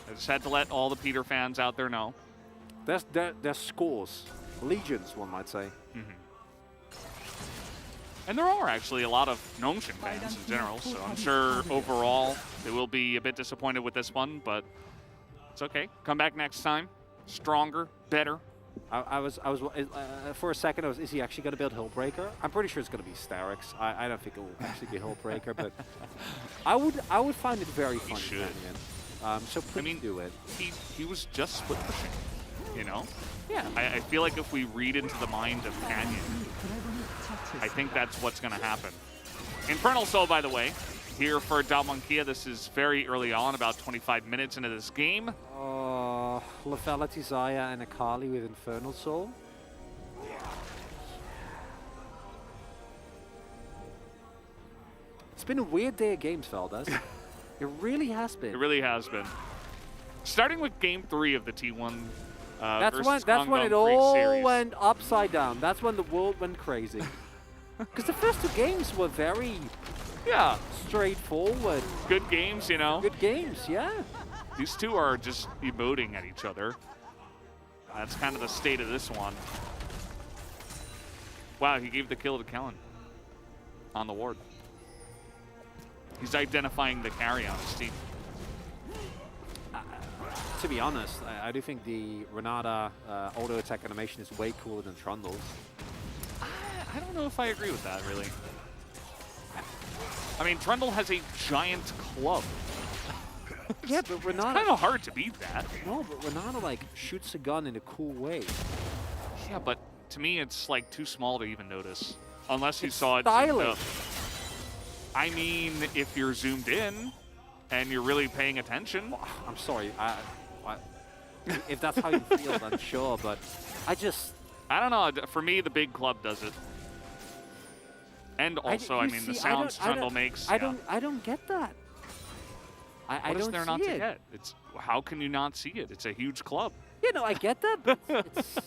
I just had to let all the Peter fans out there know. There's scores. Legions, one might say. And there are actually a lot of Nongshim fans in general, so I'm sure overall they will be a bit disappointed with this one, but it's okay. Come back next time. Stronger, better. I was for a second, is he actually going to build Hillbreaker? I'm pretty sure it's going to be Starix. I don't think it will actually be Hillbreaker, but I would find it very funny. He should. So please do it. He was just split pushing, you know? Yeah. I feel like if we read into the mind of Canyon, I think that's what's going to happen. Infernal Soul, by the way, here for ㅣ2022. This is very early on, about 25 minutes into this game. Lethality, Xayah, and Akali with Infernal Soul. It's been a weird day of games, Valdes. It really has been. It really has been. Starting with Game 3 of the T1 that's when it all went upside down. That's when the world went crazy. Because the first two games were very straightforward. Good games, you know. Good games, yeah. These two are just emoting at each other. That's kind of the state of this one. Wow, he gave the kill to Kellen on the ward. He's identifying the carry on his team. To be honest, I do think the Renata auto attack animation is way cooler than Trundle's. I don't know if I agree with that, really. I mean, Trundle has a giant club. Yeah, but Renata... It's kind of hard to beat that. No, but Renata, like, shoots a gun in a cool way. Yeah, but to me, it's, like, too small to even notice. Unless you saw it... stylish. I mean, if you're zoomed in and you're really paying attention... I'm sorry, if that's how you feel, then sure, but I don't know. For me, the big club does it. And also, I mean, the sounds Trundle makes. I don't get that. What is there not to get? It's how can you not see it? It's a huge club. You know, I get that, but it's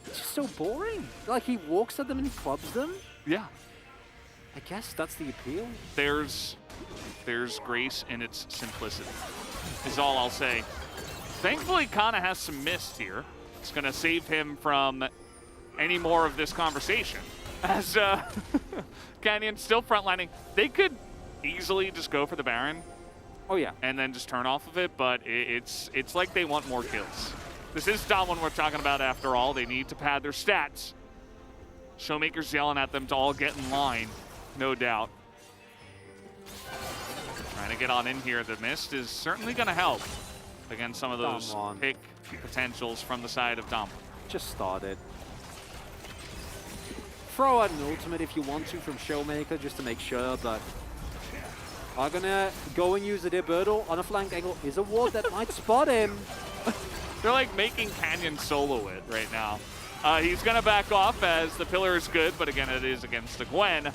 just so boring. Like, he walks at them and he clubs them. Yeah. I guess that's the appeal. There's grace in its simplicity, is all I'll say. Thankfully, Kana has some mist here. It's going to save him from any more of this conversation. As Canyon still frontlining. They could easily just go for the Baron. Oh, yeah. And then just turn off of it, but it's like they want more kills. This is Dom we're talking about after all. They need to pad their stats. Showmaker's yelling at them to all get in line, no doubt. Trying to get on in here. The mist is certainly going to help against some of those pick potentials from the side of Dom. Just started. Throw out an ultimate if you want to from Showmaker just to make sure, but are gonna go and use the Birtle on a flank angle. Is a ward that might spot him. They're like making Canyon solo it right now. He's gonna back off as the pillar is good, but again it is against the Gwen,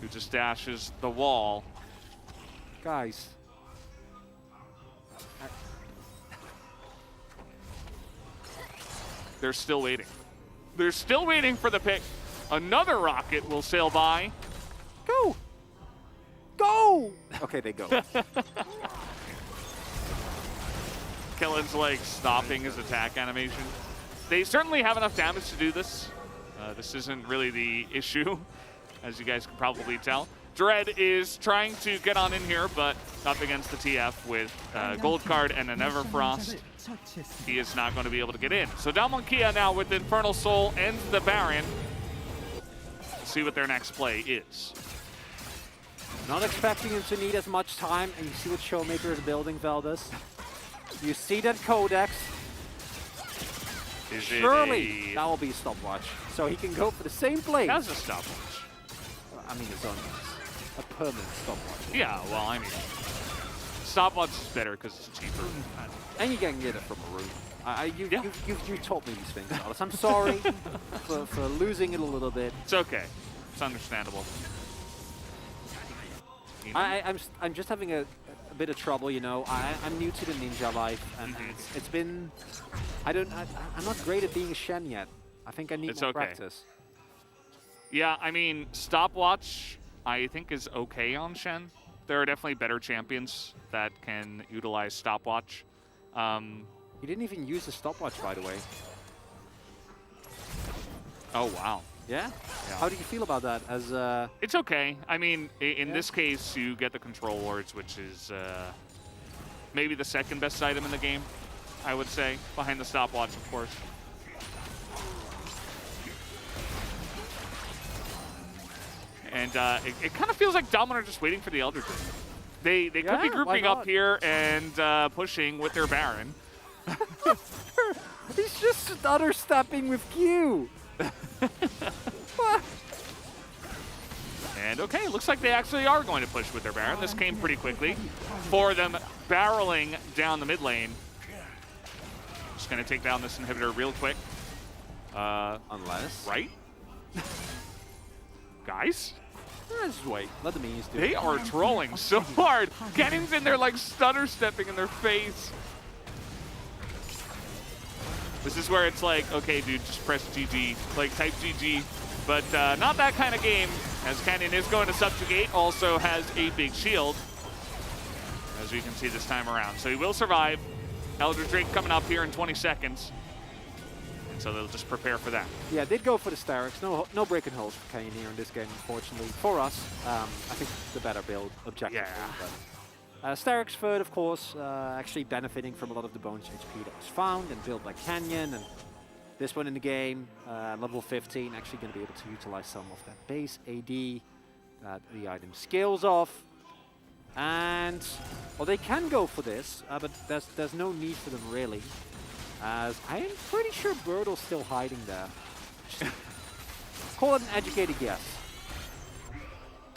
who just dashes the wall. Guys. They're still waiting. They're still waiting for the pick. Another rocket will sail by. Go! Go! Okay, they go. Kellen's like stopping his attack animation. They certainly have enough damage to do this. This isn't really the issue, as you guys can probably tell. Dread is trying to get on in here, but up against the TF with Gold Card and an Everfrost. He is not going to be able to get in. So ㅣ2022 now with Infernal Soul and the Baron. We'll see what their next play is. Not expecting him to need as much time, and you see what Showmaker is building, Valdes. You see that Codex. Surely that will be a stopwatch. So he can go for the same play. That's a stopwatch. I mean, it's a permanent stopwatch. Yeah, well, I mean, stopwatch is better because it's cheaper. And you can get it from a room. You taught me these things, Alice. I'm sorry for losing it a little bit. It's okay. It's understandable. I'm just having a bit of trouble, you know. I'm new to the ninja life, and it's been. I'm not great at being a Shen yet. I think I need more practice. Yeah, I mean, stopwatch I think is okay on Shen. There are definitely better champions that can utilize stopwatch. He didn't even use the stopwatch, by the way. Oh, wow. Yeah? How do you feel about that? As It's okay. I mean, in this case, you get the control wards, which is maybe the second best item in the game, I would say, behind the stopwatch, of course. And it kind of feels like Domin are just waiting for the Elder Dragon. They could be grouping up here and pushing with their Baron. He's just stutter stepping with Q. And okay, looks like they actually are going to push with their Baron. This came pretty quickly for them barreling down the mid lane. Just going to take down this inhibitor real quick. Unless. Right? Guys? Just wait. Let the minions do it. They are trolling so hard. Cannon's in there like stutter stepping in their face. This is where it's like, okay, dude, just press GG. Like, type GG. But not that kind of game, as Canyon is going to subjugate, also has a big shield, as we can see this time around. So he will survive. Elder Drake coming up here in 20 seconds. And so they'll just prepare for that. Yeah, they'd go for the Starix. No breaking holes for Canyon here in this game, unfortunately. For us, I think the better build objectively. Yeah. Starix third, of course, actually benefiting from a lot of the bonus HP that was found and built by Canyon. And this one in the game, level 15, actually going to be able to utilize some of that base AD that the item scales off. And, well, they can go for this, but there's no need for them really. As I'm pretty sure Birdle's still hiding there. Call it an educated guess.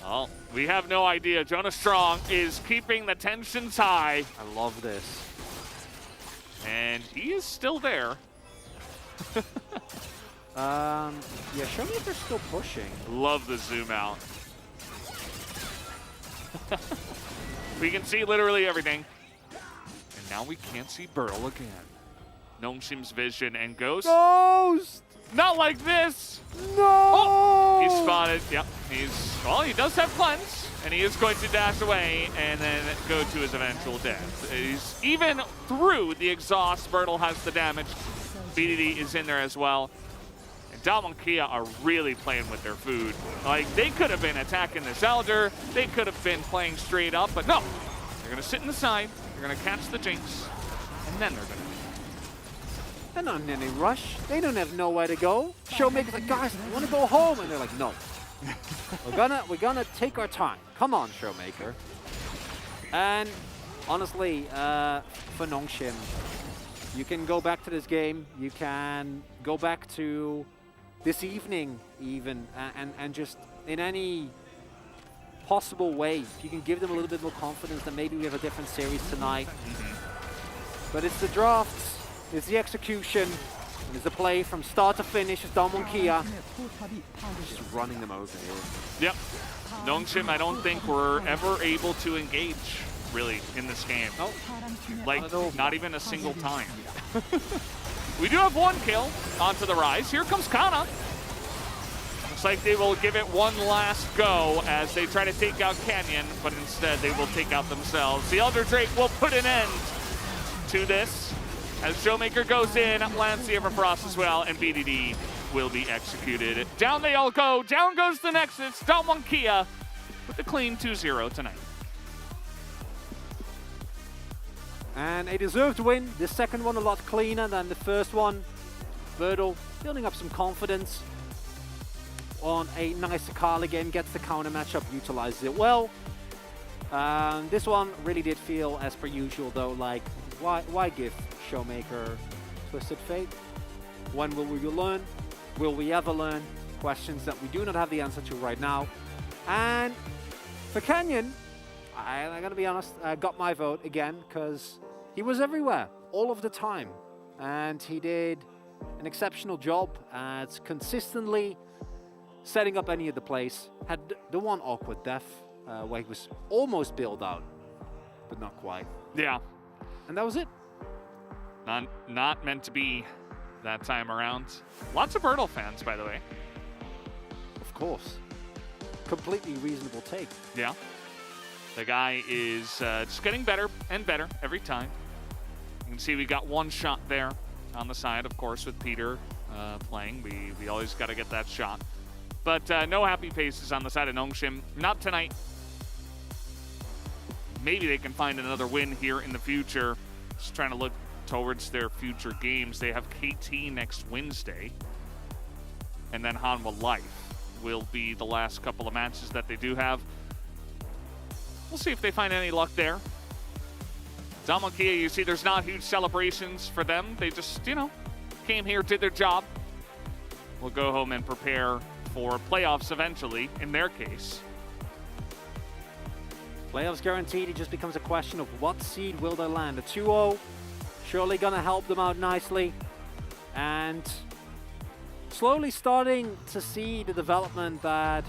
Well, we have no idea. Jonah Strong is keeping the tensions high. I love this. And he is still there. Yeah, Showmaker's still pushing. Love the zoom out. We can see literally everything. And now we can't see Birdle again. Noamshim's vision and Ghost. Ghost! Not like this! No! Oh, he's spotted. Yep, well, he does have cleanse, and he is going to dash away and then go to his eventual death. He's even through the exhaust. Birdle has the damage. BDD is in there as well. And Dom and Kia are really playing with their food. Like, they could have been attacking this Elder. They could have been playing straight up, but no. They're going to sit in the side. They're going to catch the Jinx, and then they're going to. They're not in any rush. They don't have nowhere to go. Showmaker's like, guys, I want to go home. And they're like, no. we're gonna take our time. Come on, Showmaker. And honestly, for Noamshim, you can go back to this game. You can go back to this evening even, and just in any possible way, if you can give them a little bit more confidence that maybe we have a different series tonight. But it's the drafts. It's the execution, and it's the play from start to finish. It's Dom and Kia just running them over here. Yep. Noamshim, I don't think we're ever able to engage, really, in this game. Nope. Like, not even a single time. We do have one kill onto the Rise. Here comes Kana. Looks like they will give it one last go as they try to take out Canyon, but instead they will take out themselves. The Elder Drake will put an end to this. As Showmaker goes in, lands the Everfrost as well, and BDD will be executed. Down they all go. Down goes the Nexus. Dom and Kia with a clean 2-0 tonight. And a deserved win. The second one a lot cleaner than the first one. Birdle building up some confidence on a nice Akali game. Gets the counter matchup, utilizes it well. This one really did feel, as per usual, though, like, why give Showmaker Twisted Fate? When will we learn? Will we ever learn? Questions that we do not have the answer to right now. And for Canyon, I'm going to be honest, I got my vote again because he was everywhere, all of the time. And he did an exceptional job at consistently setting up any of the plays. Had the one awkward death where he was almost bailed out, but not quite. Yeah. And that was it. Not meant to be that time around. Lots of Birdle fans, by the way. Of course. Completely reasonable take. Yeah. The guy is just getting better and better every time. You can see we got one shot there on the side, of course, with Peter playing. We always got to get that shot. But no happy faces on the side of Noamshim. Not tonight. Maybe they can find another win here in the future. Just trying to look towards their future games. They have KT next Wednesday. And then Hanwha Life will be the last couple of matches that they do have. We'll see if they find any luck there. Dom and Kia, you see there's not huge celebrations for them. They just, came here, did their job. We'll go home and prepare for playoffs eventually, in their case. Playoffs guaranteed, it just becomes a question of what seed will they land. A 2-0, surely gonna help them out nicely. And slowly starting to see the development that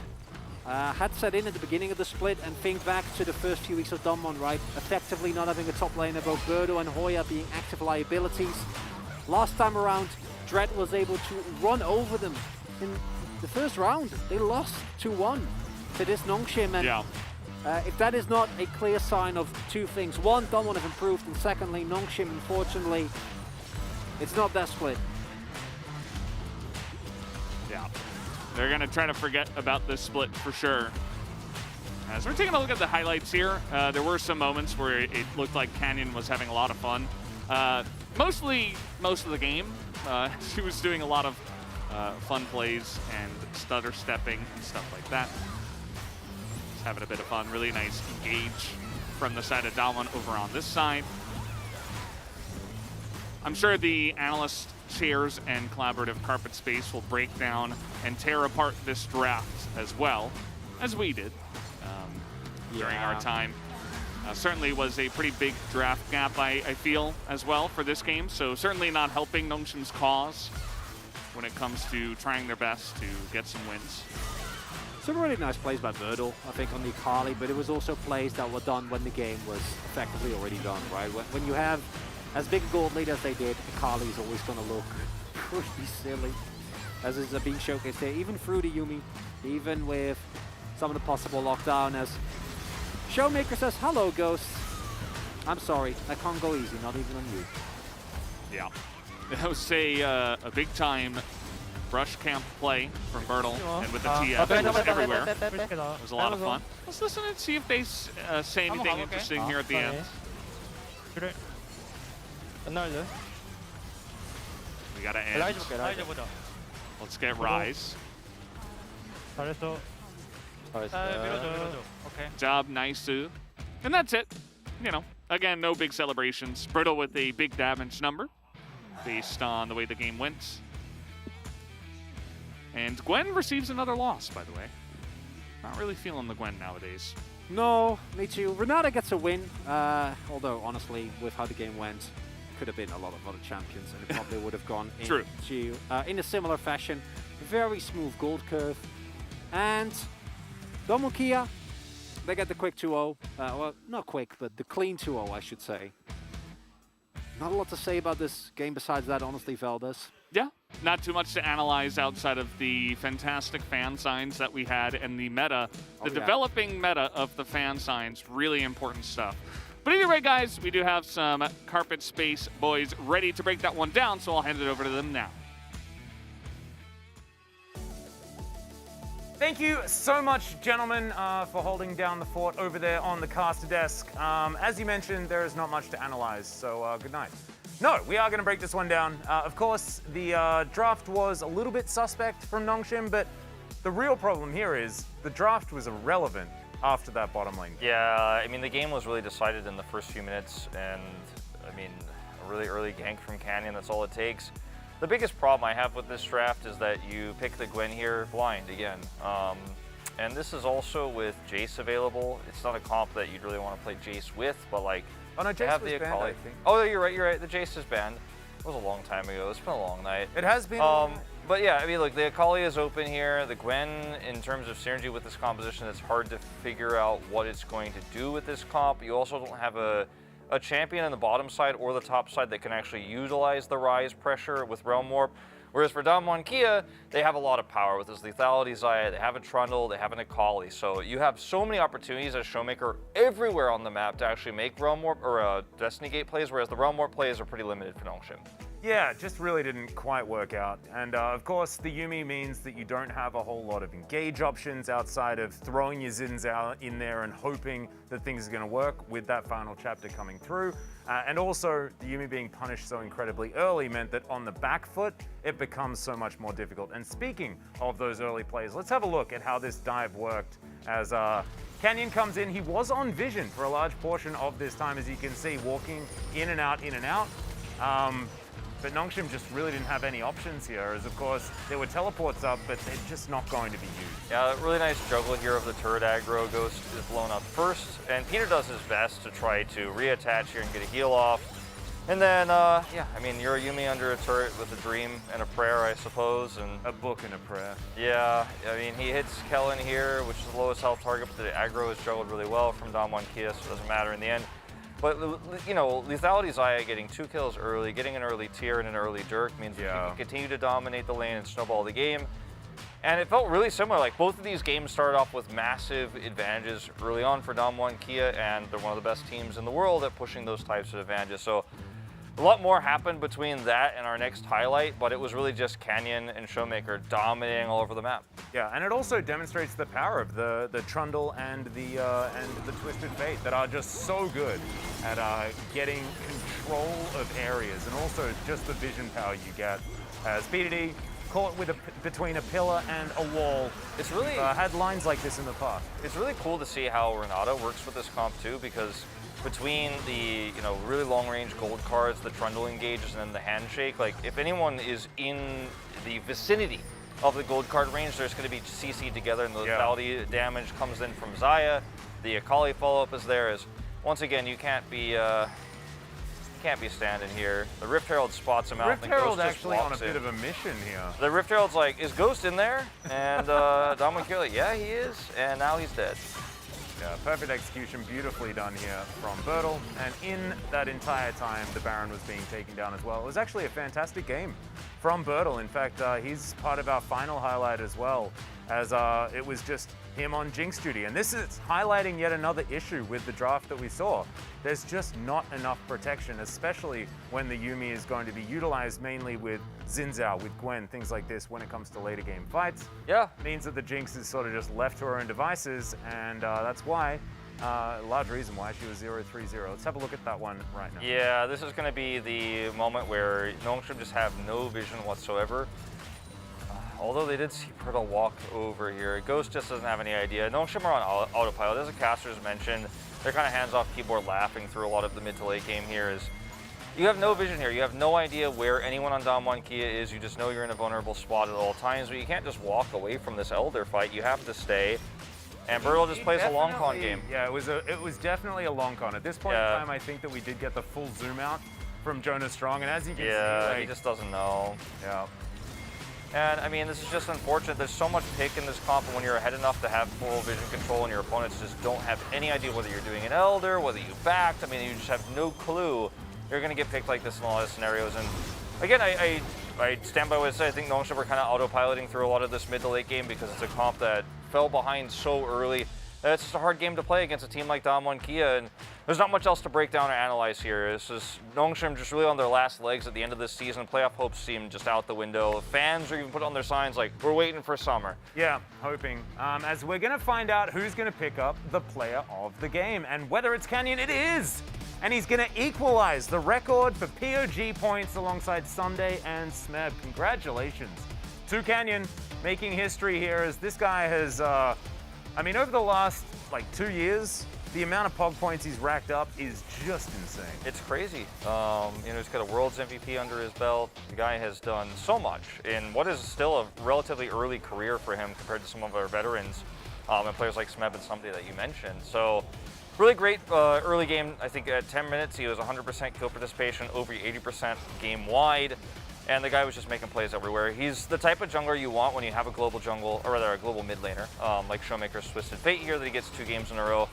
had set in at the beginning of the split, and think back to the first few weeks of Donmon, right? Effectively not having a top laner, both Birdo and Hoya being active liabilities. Last time around, Dread was able to run over them in the first round. They lost 2-1 to this Nongshim, and if that is not a clear sign of two things: one, Donmon have improved, and secondly, Nongshim, unfortunately, it's not their split. Yeah. They're going to try to forget about this split for sure. As we're taking a look at the highlights here, there were some moments where it looked like Canyon was having a lot of fun. Mostly most of the game, she was doing a lot of fun plays and stutter stepping and stuff like that. Just having a bit of fun. Really nice engage from the side of Damwon over on this side. I'm sure the analyst chairs and collaborative carpet space will break down and tear apart this draft as well, as we did during our time. Certainly was a pretty big draft gap, I feel, as well for this game. So certainly not helping Nongshim's cause when it comes to trying their best to get some wins. Some really nice plays by Birdle, I think, on the Akali, but it was also plays that were done when the game was effectively already done, right? When you have as big a gold lead as they did, Akali is always going to look pretty silly, as is being showcased here, even through the Yuumi, even with some of the possible lockdown, as Showmaker says, "Hello, Ghost. I'm sorry, I can't go easy, not even on you." Yeah. That was a big-time brush camp play from Birdle, and with the TF, it was everywhere. It was a lot of fun. Let's listen and see if they say anything interesting here at the end. We gotta end. Let's get Rise. Job, nice. And that's it. You know, again, no big celebrations. Brittle with a big damage number based on the way the game went. And Gwen receives another loss, by the way. Not really feeling the Gwen nowadays. No, me too. Renata gets a win, although honestly, with how the game went, could have been a lot of other champions, and it probably would have gone into in a similar fashion. Very smooth gold curve. And Donmon Kia, they get the quick 2-0. Well, not quick, but the clean 2-0, I should say. Not a lot to say about this game besides that, honestly, Valdez. Yeah, not too much to analyze outside of the fantastic fan signs that we had and the meta, the developing meta of the fan signs. Really important stuff. But either way, guys, we do have some Carpet Space boys ready to break that one down, so I'll hand it over to them now. Thank you so much, gentlemen, for holding down the fort over there on the caster desk. As you mentioned, there is not much to analyze, so good night. No, we are going to break this one down. Of course, the draft was a little bit suspect from Nongshim, but the real problem here is the draft was irrelevant after that bottom lane. Yeah, I mean, the game was really decided in the first few minutes, and I mean, a really early gank from Canyon, that's all it takes. The biggest problem I have with this draft is that you pick the Gwen here blind again. And this is also with Jace available. It's not a comp that you'd really want to play Jace with, but like, oh no, Jace was banned, I think. Oh, you're right, the Jace is banned. It was a long time ago, it's been a long night. It has been. But yeah, I mean, look, the Akali is open here. The Gwen, in terms of synergy with this composition, it's hard to figure out what it's going to do with this comp. You also don't have a champion on the bottom side or the top side that can actually utilize the Rise pressure with Realm Warp. Whereas for Donmon Kia, they have a lot of power with this Lethality Xayah, they have a Trundle, they have an Akali. So you have so many opportunities as Showmaker everywhere on the map to actually make Realm Warp or Destiny Gate plays, whereas the Realm Warp plays are pretty limited for Nongshim. Yeah, it just really didn't quite work out. And of course, the Yuumi means that you don't have a whole lot of engage options outside of throwing your Zins out in there and hoping that things are going to work with that final chapter coming through. And also, the Yuumi being punished so incredibly early meant that on the back foot, it becomes so much more difficult. And speaking of those early plays, let's have a look at how this dive worked as Canyon comes in. He was on vision for a large portion of this time, as you can see, walking in and out, in and out. but Nongshim just really didn't have any options here, as of course there were teleports up, but they're just not going to be used. Yeah, really nice juggle here of the turret aggro. Ghost is blown up first, and Peter does his best to try to reattach here and get a heal off. And then, yeah, I mean, you're a Yuumi under a turret with a dream and a prayer, I suppose, and a book and a prayer. Yeah, I mean, he hits Kellen here, which is the lowest health target, but the aggro is juggled really well from Damwon Kia, so it doesn't matter in the end. But, you know, Lethality Xayah getting 2 kills early, getting an early tier and an early Dirk means you can continue to dominate the lane and snowball the game. And it felt really similar. Like, both of these games started off with massive advantages early on for Damwon Kia, and they're one of the best teams in the world at pushing those types of advantages. So a lot more happened between that and our next highlight, but it was really just Canyon and Showmaker dominating all over the map. Yeah, and it also demonstrates the power of the Trundle and the Twisted Fate that are just so good at getting control of areas, and also just the vision power you get as BDD caught with between a pillar and a wall. It's really had lines like this in the past. It's really cool to see how Renata works with this comp too, because between the really long range gold cards, the Trundle engages, and then the handshake, like if anyone is in the vicinity of the gold card range, there's going to be CC'd together, and the lethality damage comes in from Xayah. The Akali follow up is there. As once again, you can't be standing here. The Rift Herald spots him out. Rift Herald actually on a bit of a mission here. The Rift Herald's like, is Ghost in there? And Damwon Kia like, yeah, he is, and now he's dead. Yeah, perfect execution, beautifully done here from Bertle, and in that entire time, the Baron was being taken down as well. It was actually a fantastic game from Bertle. In fact, he's part of our final highlight as well, as it was just him on Jinx duty. And this is highlighting yet another issue with the draft that we saw. There's just not enough protection, especially when the Yuumi is going to be utilized mainly with Xin Zhao, with Gwen, things like this when it comes to later game fights. Yeah. Means that the Jinx is sort of just left to her own devices, and that's why, a large reason why she was 0-3-0. Let's have a look at that one right now. Yeah, this is going to be the moment where Nongshim just have no vision whatsoever. Although they did see Bertle walk over here. Ghost just doesn't have any idea. Nongshim are on autopilot. As the casters mentioned, they're kind of hands-off keyboard laughing through a lot of the mid to late game here. Is you have no vision here. You have no idea where anyone on Damwon Kia is. You just know you're in a vulnerable spot at all times, but you can't just walk away from this Elder fight. You have to stay. And Bertle just plays a long con game. Yeah, it was definitely a long con. At this point in time, I think that we did get the full zoom out from Jonas Strong, and as you can see, like, he just doesn't know. Yeah. And I mean, this is just unfortunate. There's so much pick in this comp, and when you're ahead enough to have full vision control and your opponents just don't have any idea whether you're doing an Elder, whether you backed. I mean, you just have no clue. You're going to get picked like this in a lot of scenarios. And again, I stand by what I said. I think Nongshim were kind of autopiloting through a lot of this mid to late game because it's a comp that fell behind so early. It's just a hard game to play against a team like Damwon Kia, and there's not much else to break down or analyze here. This is Nongshim just really on their last legs at the end of this season. Playoff hopes seem just out the window. Fans are even put on their signs like, we're waiting for summer. Yeah, hoping. As we're going to find out who's going to pick up the player of the game, and whether it's Canyon, it is! And he's going to equalize the record for POG points alongside Sunday and Smeb. Congratulations to Canyon, making history here, as this guy has, I mean, over the last, 2 years, the amount of POG points he's racked up is just insane. It's crazy. He's got a Worlds MVP under his belt. The guy has done so much in what is still a relatively early career for him compared to some of our veterans and players like Smeb and somebody that you mentioned. So really great early game. I think at 10 minutes, he was 100% kill participation, over 80% game-wide. And the guy was just making plays everywhere. He's the type of jungler you want when you have a global jungle, or rather a global mid laner, like Showmaker's Twisted Fate here that he gets 2 games in a row.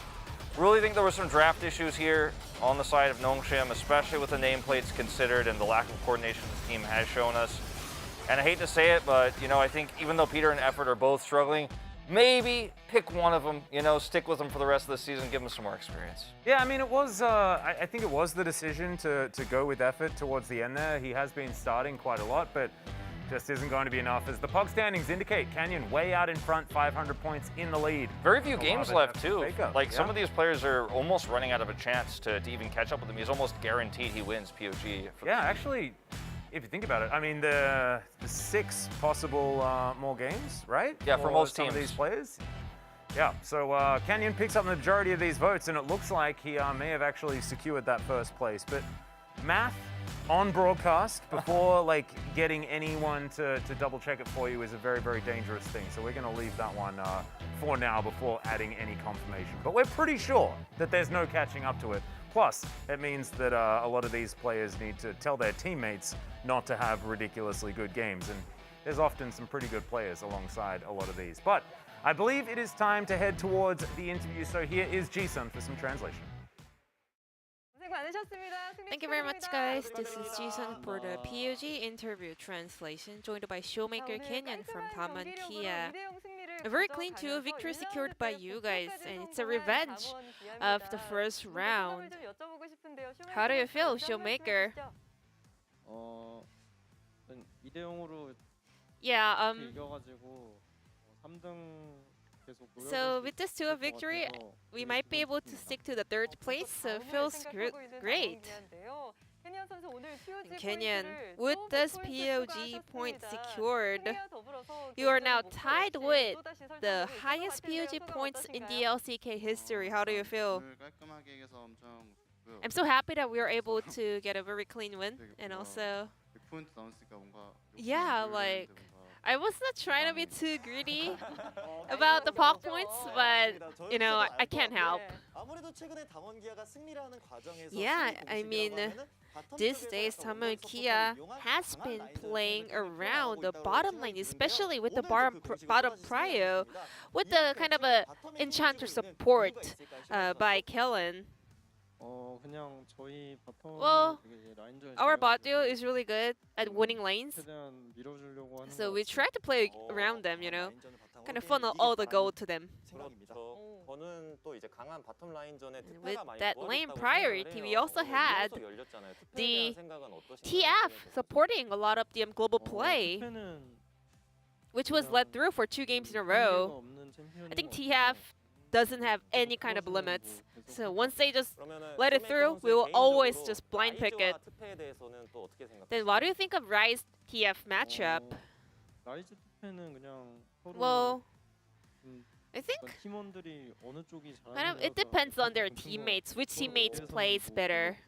Really think there were some draft issues here on the side of Nongshim, especially with the nameplates considered and the lack of coordination this team has shown us. And I hate to say it, but I think even though Peter and Effort are both struggling, maybe pick one of them, stick with them for the rest of the season, give them some more experience. Yeah, I mean, it was, I think it was the decision to go with Effort towards the end there. He has been starting quite a lot, but just isn't going to be enough. As the POG standings indicate, Canyon way out in front, 500 points in the lead. Very few games left, too. Some of these players are almost running out of a chance to even catch up with him. He's almost guaranteed he wins POG. Yeah, actually, if you think about it, I mean, the 6 possible more games, right? Yeah, for most some teams. of these players. Yeah, so Canyon picks up the majority of these votes, and it looks like he may have actually secured that first place. But math on broadcast before like getting anyone to double check it for you is a very, very dangerous thing. So we're going to leave that one for now before adding any confirmation. But we're pretty sure that there's no catching up to it. Plus, it means that a lot of these players need to tell their teammates not to have ridiculously good games. And there's often some pretty good players alongside a lot of these. But I believe it is time to head towards the interview. So here is Ji-sun for some translation. Thank you very much, guys. This is Ji-sun for the POG interview translation, joined by showmaker Kenyon from Daman Kia. A very clean 2 victory secured by you guys, and it's a revenge of the first round. How do you feel, showmaker? Yeah, so with this 2 victory, we might be able to stick to the 3rd place, so it feels great. Kenyon, with this POG point secured, you are now tied with the highest POG points in the LCK history. How do you feel? I'm so happy that we were able to get a very clean win, and also, yeah, like, I was not trying to be too greedy about the POG points, but, you know, I can't help. Yeah, I mean, these days, Daman Kia has been playing around the bottom lane, especially with the bottom prio, with the kind of a enchanter support by Kellen. Well, our bot duo is really good at winning lanes, so we try to play around them, you know, kind of funnel all the gold to them. And with that lane priority, we also had the TF supporting a lot of the global play, which was led through for 2 games in a row. I think TF doesn't have any kind of limits. So once they just let it through, we will always just blind pick it. Then what do you think of Rise TF matchup? Well, I think it depends on their teammates, which teammates plays better.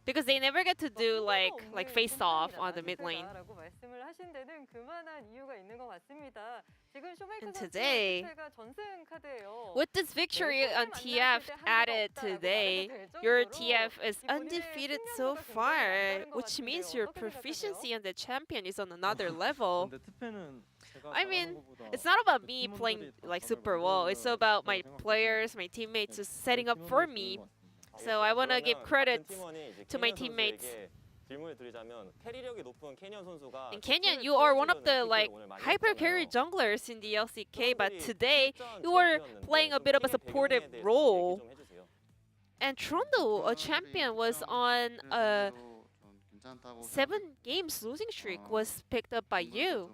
Because they never get to do like face off on the mid lane. And today, with this victory on TF added today, your TF is undefeated so far, which means your proficiency on the champion is on another level. I mean, it's not about me playing like super well, it's about my players, my teammates just setting up for me. So I want to give credit to my teammates. And Kenyon, you are one of the like hyper carry junglers in the LCK, but today you were playing a bit of a supportive role. And Trundle, a champion, was on a 7 games losing streak, was picked up by you.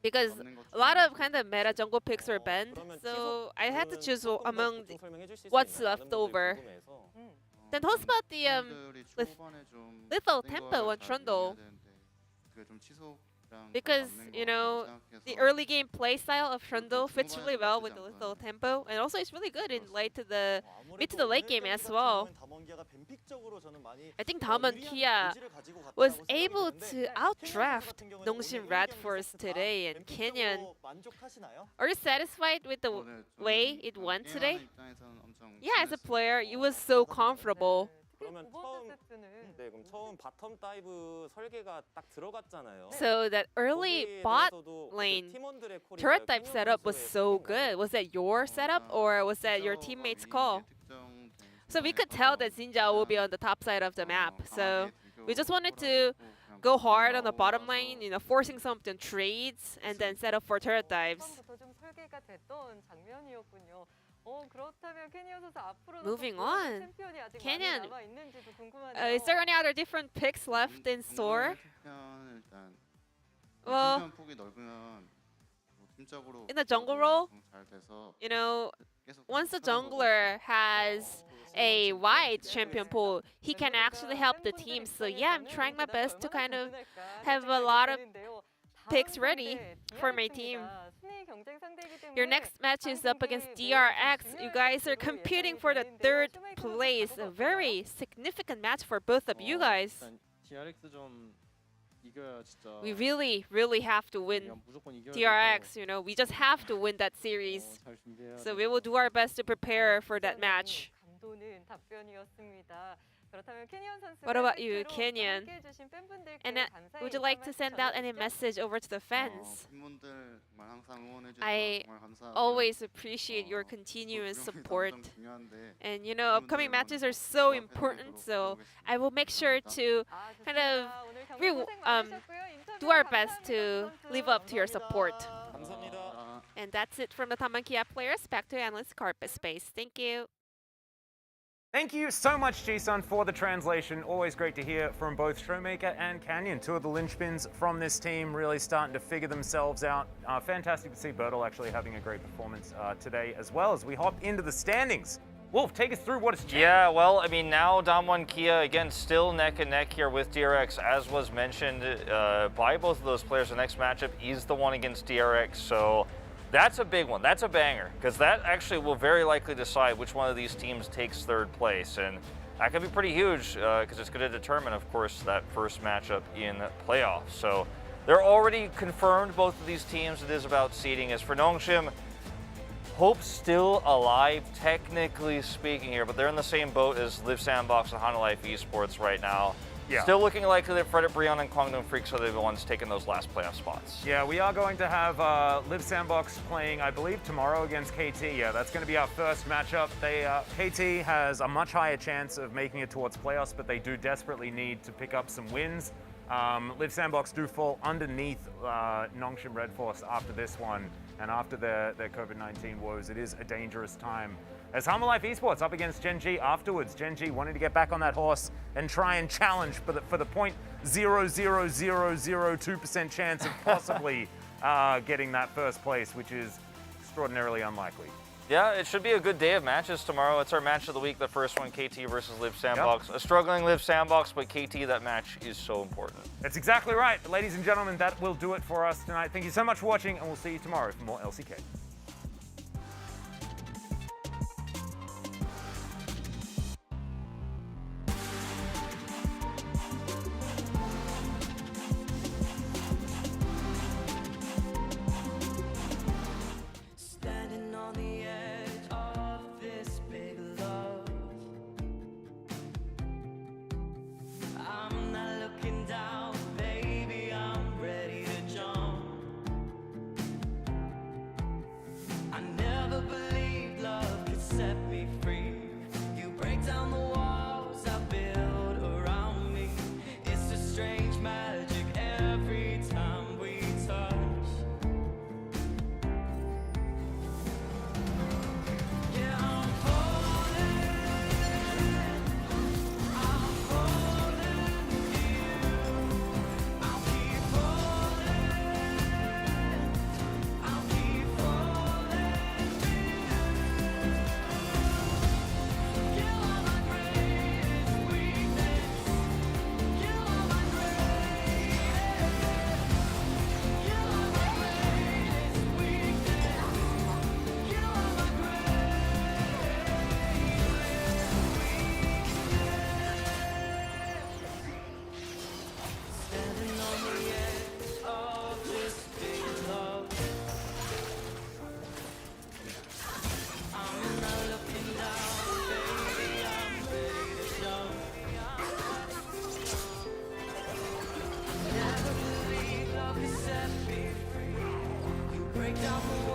Because a lot of kind of meta jungle picks were banned, so I had to choose among what's left over. Then tell us about the lethal tempo on Trundle. Because, you know, the early game play style of Trundle fits really well with the lethal tempo, and also it's really good in mid to the late game as well. I think Daman Kia was able to outdraft Nongshim Radforce today, and Kenyon, are you satisfied with the way it went today? Yeah, as a player, it was so comfortable. So that early bot lane turret dive setup was so good. Was that your setup or was that your teammates' call? So we could tell that Xinjiao will be on the top side of the map. So we just wanted to go hard on the bottom lane, you know, forcing some trades and then set up for turret dives. Moving on, Kenyon, is there any other different picks left in store? Well, in the jungle role, you know, once the jungler has a wide champion pool, he can actually help the team. So yeah, I'm trying my best to kind of have a lot of picks ready for my team. Your next match is up against DRX. You guys are competing for the 3rd place. A very significant match for both of you guys. We really have to win DRX. You know, we just have to win that series. So we will do our best to prepare for that match. What about you, Kenyon? And would you like to send out any message over to the fans? I always appreciate your continuous support. And you know, upcoming matches are so important, so I will make sure to kind of do our best to live up to your support. And that's it from the Tamankia players. Back to analyst Carpet Space. Thank you. Thank you so much, Jisun, for the translation. Always great to hear from both Showmaker and Canyon, two of the linchpins from this team, really starting to figure themselves out. Fantastic to see Bertel actually having a great performance today as well as we hop into the standings. Wolf, take us through what has changed. Yeah, well, I mean, now Damwon Kia, again, still neck and neck here with DRX, as was mentioned by both of those players. The next matchup is the one against DRX, so that's a big one. That's a banger, because that actually will very likely decide which one of these teams takes 3rd place. And that could be pretty huge, because it's going to determine, of course, that first matchup in playoffs. So they're already confirmed, both of these teams. It is about seeding. As for Nongshim, Hope's still alive, technically speaking here, but they're in the same boat as Live Sandbox and Hanwha Life Esports right now. Yeah. Still looking likely that Fredit Brion and Kwangdong Freaks are the ones taking those last playoff spots. Yeah, we are going to have Live Sandbox playing, I believe, tomorrow against KT. Yeah, that's going to be our first matchup. KT has a much higher chance of making it towards playoffs, but they do desperately need to pick up some wins. Live Sandbox do fall underneath Nongshim Red Force after this one, and after their COVID-19 woes, it is a dangerous time. As Hanwha Life Esports up against Gen G afterwards. Gen G wanting to get back on that horse and try and challenge for the 0.00002% chance of possibly getting that first place, which is extraordinarily unlikely. Yeah, it should be a good day of matches tomorrow. It's our match of the week, the first one, KT versus Live Sandbox. Yep. A struggling Live Sandbox, but KT, that match is so important. That's exactly right. Ladies and gentlemen, that will do it for us tonight. Thank you so much for watching, and we'll see you tomorrow for more LCK. Break down the